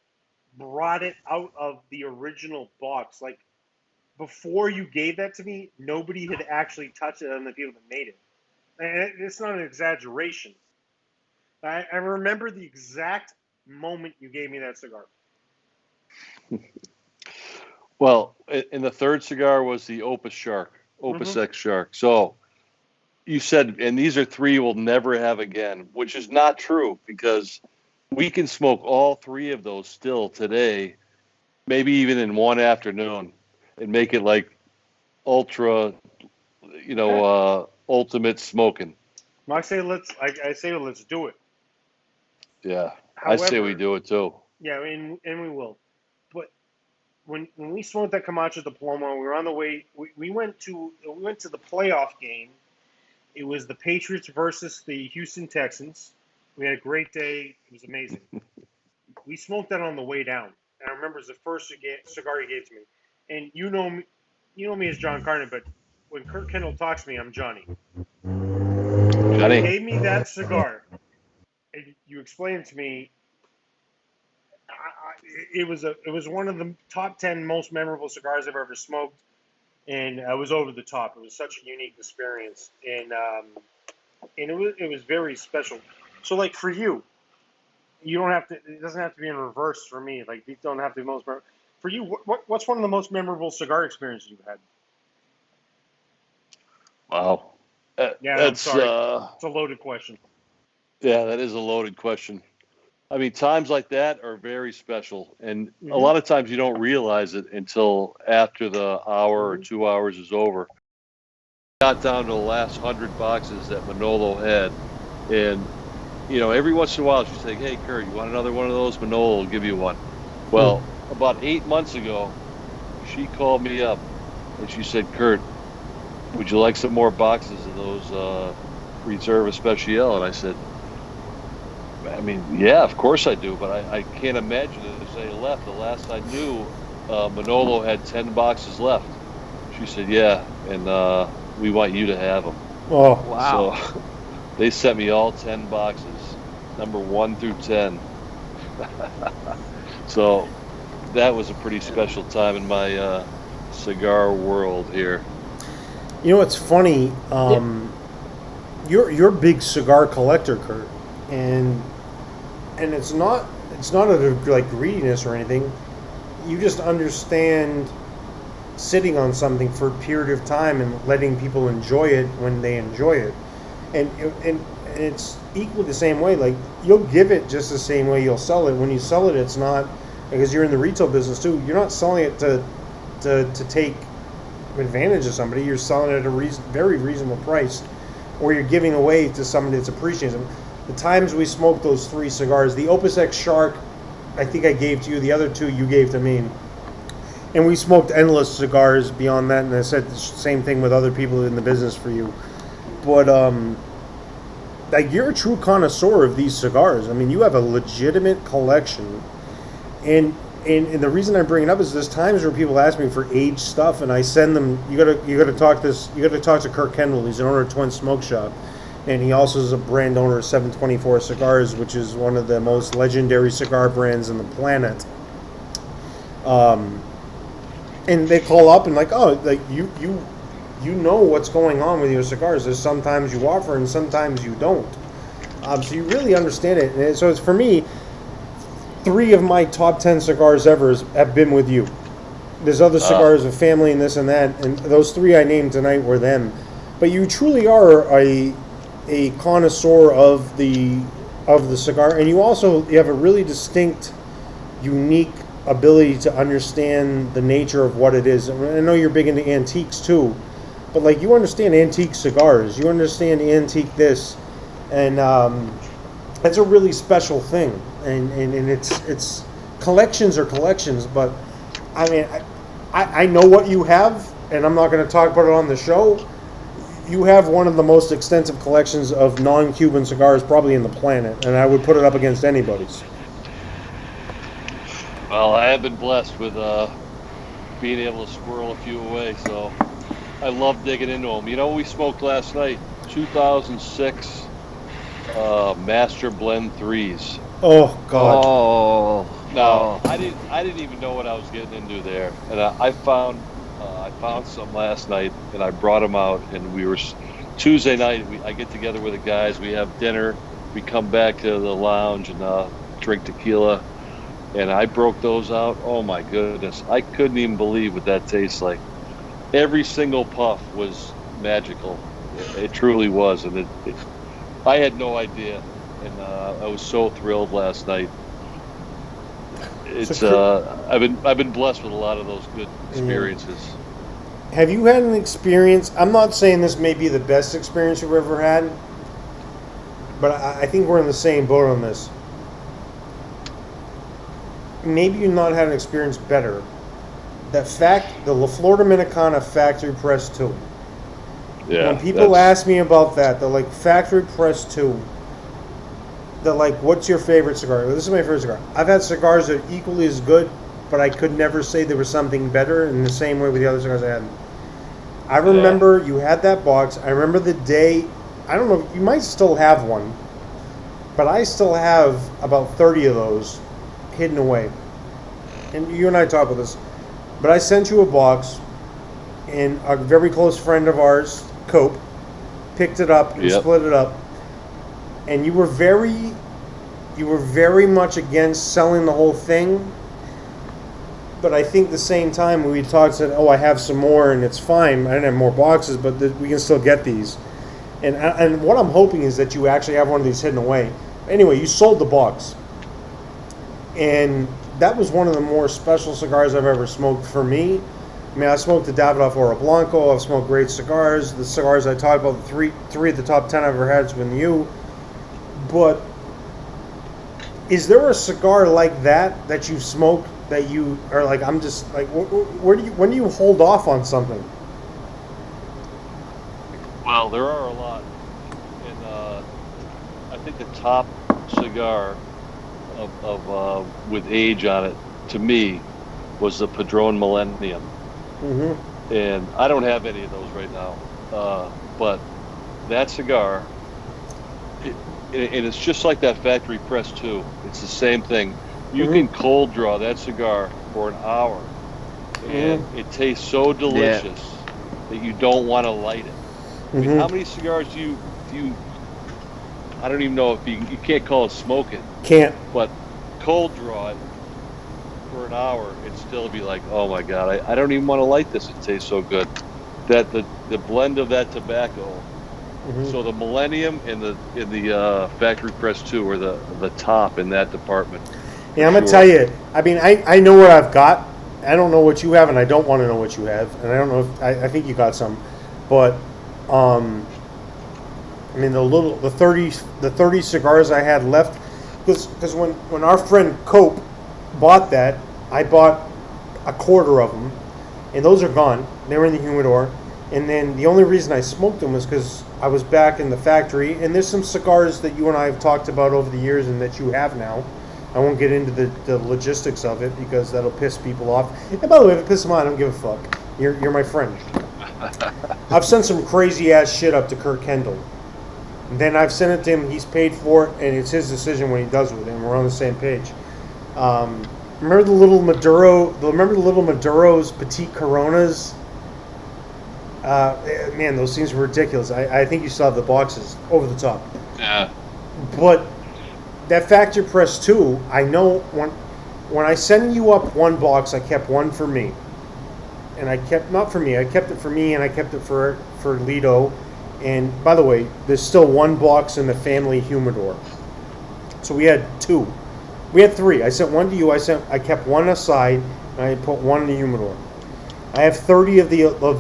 brought it out of the original box. Like, before you gave that to me, nobody had actually touched it, and the people that made it. And it's not an exaggeration. I remember the exact moment you gave me that cigar. Well, and the 3rd cigar was the Opus Shark, Opus X Shark. So you said, and these are 3 we'll never have again, which is not true, because we can smoke all 3 of those still today, maybe even in one afternoon, and make it like ultra, ultimate smoking. I say let's do it. Yeah, However, I say we do it too. Yeah, and we will. But when we smoked that Camacho Diploma, we were on the way. We went to the playoff game. It was the Patriots versus the Houston Texans. We had a great day. It was amazing. We smoked that on the way down. And I remember it was the first cigar he gave to me. And you know me as John Carney, but when Kurt Kendall talks to me, I'm Johnny. Johnny. You gave me that cigar. And you explained to me. It was one of the top 10 most memorable cigars I've ever smoked, and I was over the top. It was such a unique experience, and it was very special. So, like, for you, you don't have to. It doesn't have to be in reverse for me. Like, these don't have to be most memorable. For you, what's one of the most memorable cigar experiences you've had? Wow. Yeah, I'm sorry. It's a loaded question. Yeah, that is a loaded question. I mean, times like that are very special, and a lot of times you don't realize it until after the hour or 2 hours is over. Got down to the last 100 boxes that Manolo had, and every once in a while she's like, "Hey, Kurt, you want another one of those? Manolo will give you one." Well, about 8 months ago, she called me up and she said, "Kurt, would you like some more boxes of those Reserve Especial?" And I said, I mean, yeah, of course I do, but I can't imagine it if they left. The last I knew, Manolo had 10 boxes left. She said, yeah, and we want you to have them. Oh, wow. So they sent me all 10 boxes, number 1 through 10. So that was a pretty special time in my cigar world here. You know, it's funny. You're a big cigar collector, Kurt, and it's not out of like greediness or anything. You just understand sitting on something for a period of time and letting people enjoy it when they enjoy it, and it's equally the same way. Like, you'll give it just the same way you'll sell it. When you sell it, it's not because you're in the retail business too. You're not selling it to take advantage of somebody. You're selling it at a very reasonable price, or you're giving away to somebody that's appreciating them. The times we smoked those 3 cigars, the Opus X Shark, I think I gave to you. The other 2 you gave to me. And we smoked endless cigars beyond that, and I said the same thing with other people in the business for you. But like, you're a true connoisseur of these cigars. I mean, you have a legitimate collection, and And the reason I bring it up is there's times where people ask me for age stuff, and I send them. You gotta talk to Kirk Kendall. He's an owner of Twin Smoke Shop, and he also is a brand owner of 724 Cigars, which is one of the most legendary cigar brands on the planet. And they call up and like, oh, like you know what's going on with your cigars. There's sometimes you offer and sometimes you don't. So you really understand it. And so it's, for me, 3 of my top 10 cigars ever have been with you. There's other cigars of family and this and that, and those 3 I named tonight were them. But you truly are a connoisseur of the cigar, and you have a really distinct, unique ability to understand the nature of what it is. I know you're big into antiques too, but like you understand antique cigars, you understand antique this, and that's a really special thing. And it's collections are collections, but I mean I know what you have, and I'm not going to talk about it on the show. You have one of the most extensive collections of non-Cuban cigars probably in the planet, and I would put it up against anybody's. Well, I have been blessed with being able to squirrel a few away, so I love digging into them. You know, we smoked last night, 2006 Master Blend 3s. Oh God! Oh no, I didn't even know what I was getting into there, and I found some last night, and I brought them out, and we were Tuesday night. I get together with the guys, we have dinner, we come back to the lounge and drink tequila, and I broke those out. Oh my goodness, I couldn't even believe what that tastes like. Every single puff was magical. It truly was, and I had no idea. And I was so thrilled last night. It's I've been blessed with a lot of those good experiences. Have you had an experience? I'm not saying this may be the best experience you've ever had, but I think we're in the same boat on this. Maybe you've not had an experience better. The La Flor Dominicana Factory Press 2. Yeah. When people ask me about that, they're like, Factory Press 2. They're like, what's your favorite cigar? Well, this is my favorite cigar. I've had cigars that are equally as good, but I could never say there was something better in the same way with the other cigars I had. I remember you had that box. I remember the day, I don't know, you might still have one, but I still have about 30 of those hidden away. And you and I talked about this. But I sent you a box, and a very close friend of ours, Cope, picked it up and split it up. And you were very much against selling the whole thing. But I think at the same time we talked, said, "Oh, I have some more, and it's fine. I didn't have more boxes, but we can still get these." And what I'm hoping is that you actually have one of these hidden away. Anyway, you sold the box, and that was one of the more special cigars I've ever smoked for me. I mean, I smoked the Davidoff Oro Blanco. I've smoked great cigars. The cigars I talked about, the three of the top 10 I've ever had is with you. But is there a cigar like that you smoked that you are like, I'm just like, when do you hold off on something? Well, there are a lot, and I think the top cigar of with age on it to me was the Padron Millennium. Mm-hmm. And I don't have any of those right now, but that cigar. And it's just like that factory press too. It's the same thing. You can cold draw that cigar for an hour, and it tastes so delicious that you don't want to light it. I mean, how many cigars do you? I don't even know if you can't call it smoking. Can't. But cold draw it for an hour and still be like, oh my God, I don't even want to light this. It tastes so good. That the blend of that tobacco. So the Millennium and the Factory Press 2 are the top in that department. Yeah, I'm gonna tell you. I mean, I know what I've got. I don't know what you have, and I don't want to know what you have. And I don't know if I think you got some, but I mean the 30 cigars I had left, because when our friend Cope bought that, I bought a quarter of them, and those are gone. They were in the humidor. And then the only reason I smoked them was because I was back in the factory. And there's some cigars that you and I have talked about over the years and that you have now I won't get into the logistics of it because that'll piss people off. And by the way, if it pisses them off, I don't give a fuck. You're my friend. I've sent some crazy ass shit up to Kurt Kendall. And then I've sent it to him. He's paid for it, and it's his decision what he does with it. And we're on the same page. Remember the little Maduro? Remember the little Maduro's Petite Coronas? Man, those things were ridiculous. I think you still have the boxes over the top. Yeah. But that factory press 2, I know when I send you up one box, I kept one for me. And I kept, not for me, I kept it for me and I kept it for Lido. And by the way, there's still one box in the family humidor. So we had 2. We had 3. I sent one to you, I kept one aside, and I put one in the humidor. I have 30 of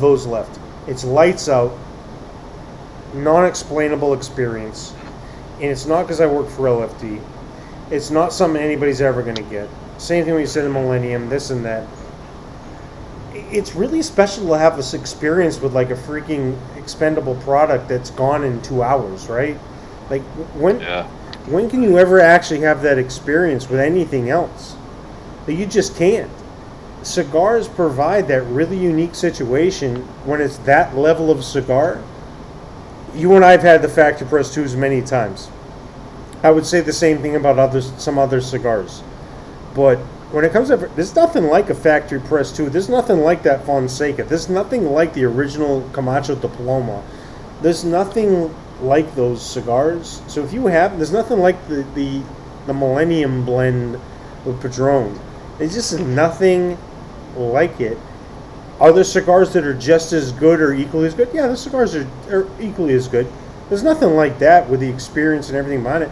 those left. It's lights out, non-explainable experience. And it's not because I work for LFD. It's not something anybody's ever going to get. Same thing when you said the Millennium, this and that. It's really special to have this experience with like a freaking expendable product that's gone in 2 hours, right? Like when can you ever actually have that experience with anything else? You just can't. Cigars provide that really unique situation when it's that level of cigar. You and I have had the factory press 2s many times. I would say the same thing about some other cigars. But when it comes to, there's nothing like a factory press 2. There's nothing like that Fonseca. There's nothing like the original Camacho de Paloma. There's nothing like those cigars. So if you have, there's nothing like the Millennium blend with Padron. There's just nothing like it. Are there cigars that are just as good or equally as good? Yeah, the cigars are equally as good. There's nothing like that with the experience and everything behind it.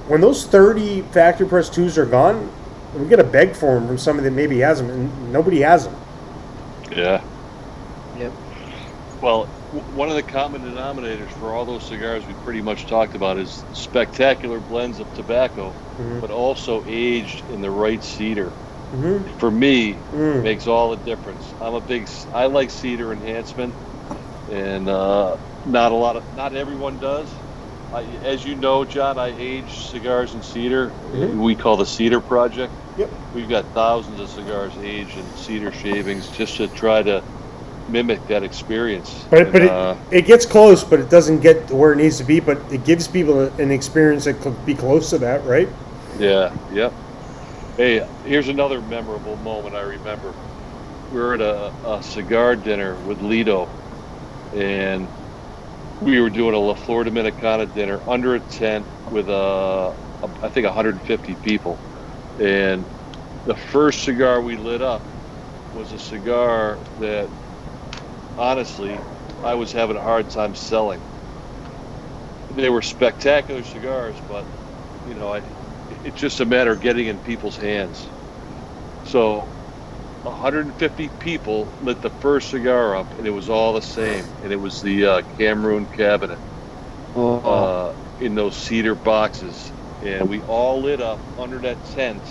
When those 30 factory press 2s are gone, we got to beg for them from somebody that maybe has them, and nobody has them. Yeah. Yep. Well, one of the common denominators for all those cigars we pretty much talked about is spectacular blends of tobacco, but also aged in the right cedar. For me, makes all the difference. I like cedar enhancement, and not everyone does. As you know, John, I age cigars in cedar. We call the Cedar Project. Yep. We've got thousands of cigars aged in cedar shavings just to try to mimic that experience. But it gets close, but it doesn't get to where it needs to be. But it gives people an experience that could be close to that, right? Yeah. Yep. Hey, here's another memorable moment I remember. We were at a cigar dinner with Lido, and we were doing a La Flor Dominicana dinner under a tent with I think 150 people. And the first cigar we lit up was a cigar that, honestly, I was having a hard time selling. They were spectacular cigars, but, it's just a matter of getting in people's hands. So 150 people lit the first cigar up, and it was all the same. And it was the Cameroon Cabinet in those cedar boxes. And we all lit up under that tent,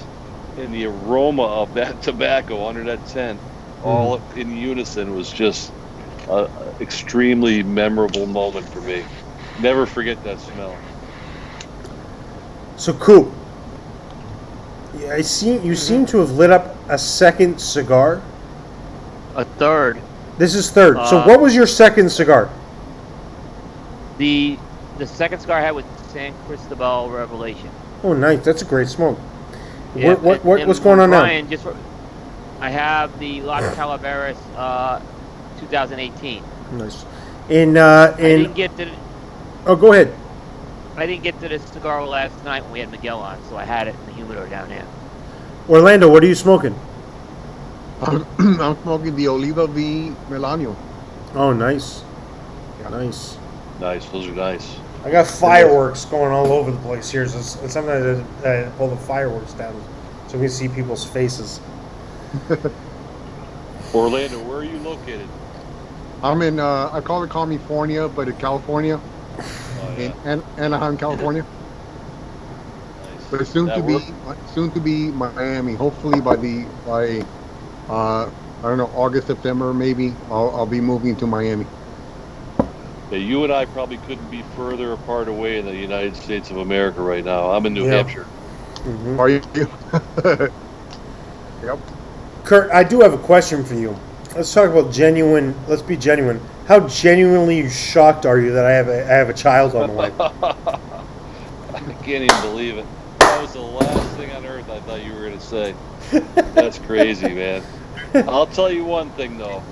and the aroma of that tobacco under that tent, all in unison, was just an extremely memorable moment for me. Never forget that smell. So, Coop, you seem to have lit up a second cigar. A third. This is third. So what was your second cigar? The second cigar I had was San Cristobal Revelation. Oh, nice. That's a great smoke. Yeah, What's going on now? I have the Las Calaveras 2018. Nice. I didn't get to. Oh, go ahead. I didn't get to the cigar last night when we had Miguel on, so I had it in the humidor down there. Orlando, what are you smoking? I'm smoking the Oliva V Melanio. Oh, nice. Yeah. Nice. Nice. Those are nice. I got fireworks going all over the place here. So sometimes I pull the fireworks down so we can see people's faces. Orlando, where are you located? I'm in, I call it California, but it's California. Oh, yeah. In Anaheim, California. Nice. But soon to be Miami. Hopefully by I don't know, August, September maybe. I'll be moving to Miami. Yeah, you and I probably couldn't be further apart away in the United States of America right now. I'm in New Hampshire. Mm-hmm. Are you? Yep. Kurt, I do have a question for you. Let's talk about genuine. Let's be genuine. How genuinely shocked are you that I have a child on the way? I can't even believe it. That was the last thing on earth I thought you were going to say. That's crazy, man. I'll tell you one thing, though.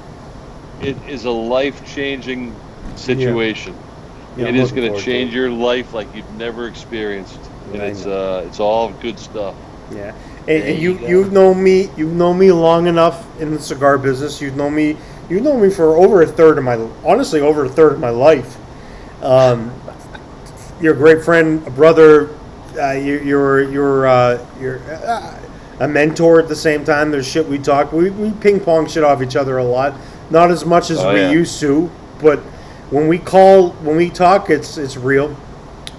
It is a life-changing situation. Yeah, it is going to change your life like you've never experienced. And it's all good stuff. Yeah. And you've known me long enough in the cigar business. You've known me for over a third of my life. You're a great friend, a brother. You're a mentor at the same time. There's shit we talk. We ping pong shit off each other a lot. Not as much as we used to, but when we talk, it's real.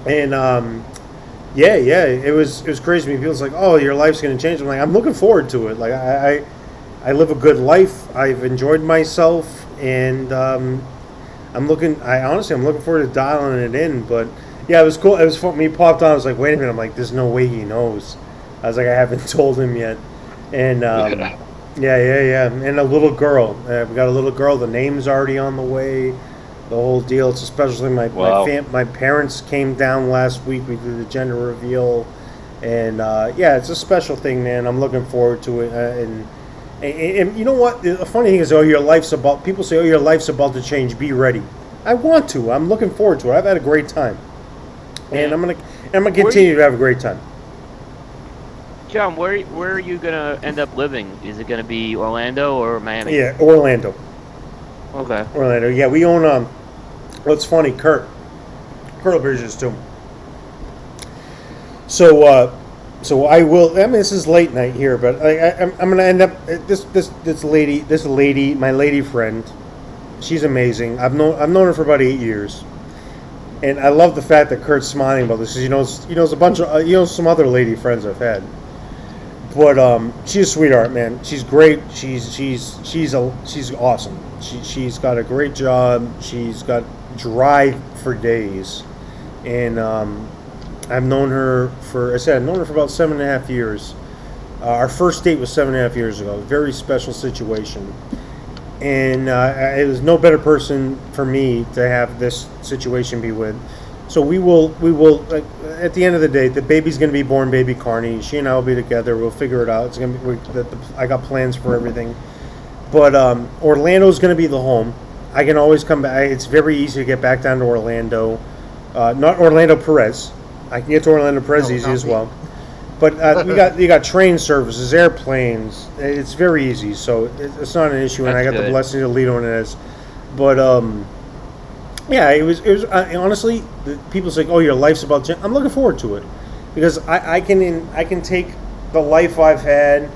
And it was crazy. I mean, people's like, "Oh, your life's gonna change." I'm like, I'm looking forward to it. Like I live a good life. I've enjoyed myself, and I'm looking forward to dialing it in. But yeah, it was cool. It was fun. When he popped on, I was like, wait a minute. I'm like, there's no way he knows. I was like, I haven't told him yet. And yeah. And a little girl. We got a little girl. The name's already on the way. The whole deal. It's especially my parents came down last week. We did the gender reveal, and it's a special thing, man. I'm looking forward to it. And you know what? The funny thing is, people say, your life's about to change. Be ready. I want to. I'm looking forward to it. I've had a great time, and I'm gonna continue to have a great time. John, where are you gonna end up living? Is it gonna be Orlando or Miami? Yeah, Orlando. Okay. Orlando. Yeah, we own what's funny, Kurt Bridges too. So I will. I mean, this is late night here, but I'm gonna end up this lady, my lady friend. She's amazing. I've known her for about 8 years, and I love the fact that Kurt's smiling about this because he knows a bunch of some other lady friends I've had. But she's a sweetheart, man. She's great. She's awesome. She's got a great job. She's got drive for days, and I've known her for about 7.5 years. Our first date was 7.5 years ago. Very special situation, and it was no better person for me to have this situation be with. So we will. At the end of the day, the baby's going to be born, baby Carney. She and I will be together. We'll figure it out. It's going to be. I got plans for everything. But Orlando's going to be the home. I can always come back. It's very easy to get back down to Orlando. Not Orlando Perez. I can get to Orlando Perez easy as well. But you got train services, airplanes. It's very easy, so it's not an issue. And I got the blessing to lead on it as. But yeah, it was honestly, people say, "Oh, your life's about change." I'm looking forward to it because I can take the life I've had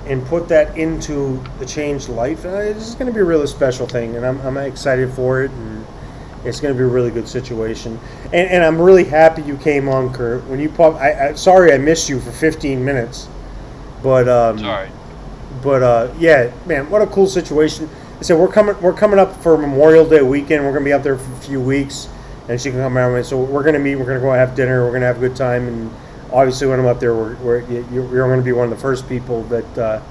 and put that into the changed life. This is going to be a really special thing, and I'm excited for it, and it's going to be a really good situation. And I'm really happy you came on, Kurt. When you popped, sorry I missed you for 15 minutes, but sorry. But yeah, man, what a cool situation. I said we're coming up for Memorial Day weekend. We're gonna be up there for a few weeks, and she can come around. So we're gonna meet. We're gonna go have dinner. We're gonna have a good time. And obviously, when I'm up there, you're gonna be one of the first people that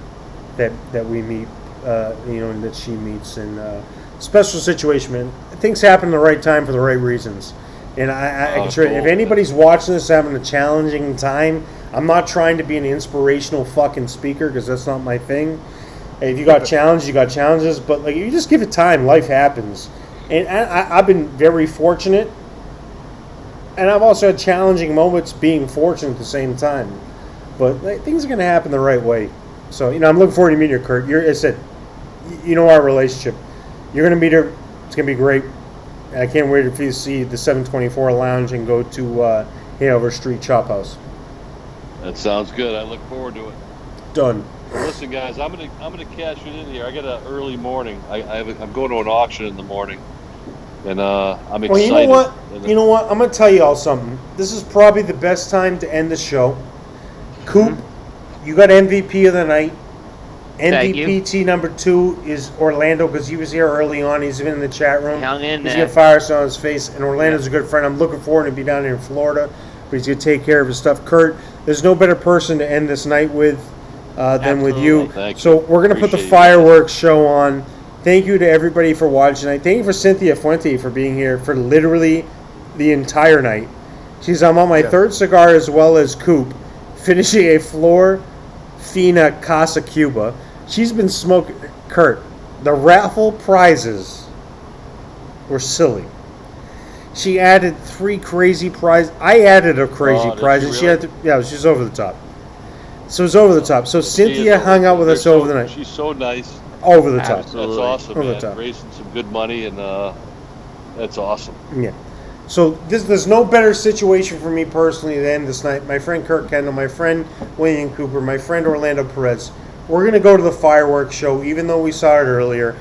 we meet. And that she meets. And special situation, man. Things happen at the right time for the right reasons. And I can assure you, if anybody's watching this having a challenging time, I'm not trying to be an inspirational fucking speaker because that's not my thing. If you got challenges, you got challenges, but like you just give it time, life happens. And I've been very fortunate, and I've also had challenging moments being fortunate at the same time. But like, things are going to happen the right way. So I'm looking forward to meeting you, Kurt. I said, our relationship. You're going to meet her. It's going to be great. And I can't wait for you to see the 724 Lounge and go to Hanover Street Chop House. That sounds good. I look forward to it. Done. Listen, guys, I'm gonna cash it in here. I got an early morning. I'm going to an auction in the morning, and I'm excited. Well, you know what? I'm gonna tell you all something. This is probably the best time to end the show. Coop, you got MVP of the night. MVP number 2 is Orlando because he was here early on. He's been in the chat room. He's got fire on his face, and Orlando's a good friend. I'm looking forward to be down here in Florida, but he's gonna take care of his stuff. Kurt, there's no better person to end this night with than with you. Thank you. So we're going to put the Appreciate you. fireworks show on. Thank you to everybody for watching tonight. Thank you for Cynthia Fuente for being here for literally the entire night. I'm on my third cigar as well as Coop, finishing a Flor Fina Casa Cuba. She's been smoking. Kurt, the raffle prizes were silly. She added 3 crazy prizes. I added a crazy prize, and she had she's over the top. So it's over the top. So Cynthia hung out with us over the night. She's so nice. Over the top. That's awesome, Over man. the top. Raising some good money, and that's awesome. Yeah. So there's no better situation for me personally to end this night. My friend Kurt Kendall, my friend William Cooper, my friend Orlando Perez. We're going to go to the fireworks show, even though we saw it earlier.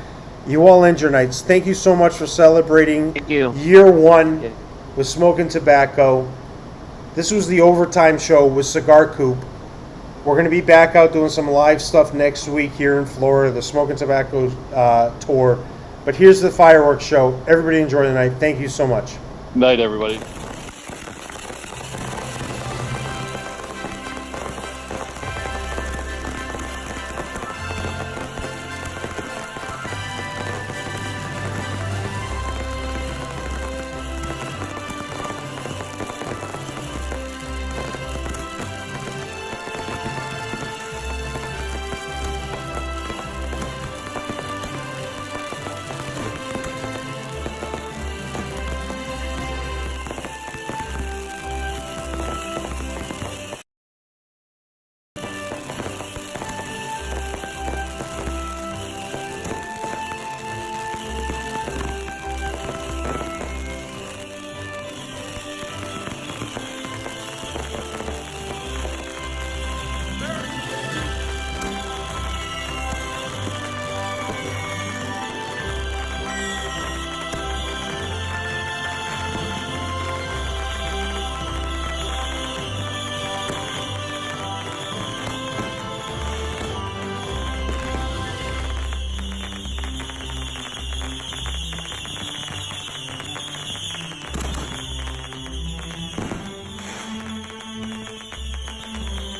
You all end your nights. Thank you so much for celebrating year 1 with Smokin Tabacco. This was the overtime show with Cigar Coop. We're going to be back out doing some live stuff next week here in Florida, the Smokin Tabacco tour. But here's the fireworks show. Everybody enjoy the night. Thank you so much. Night, everybody.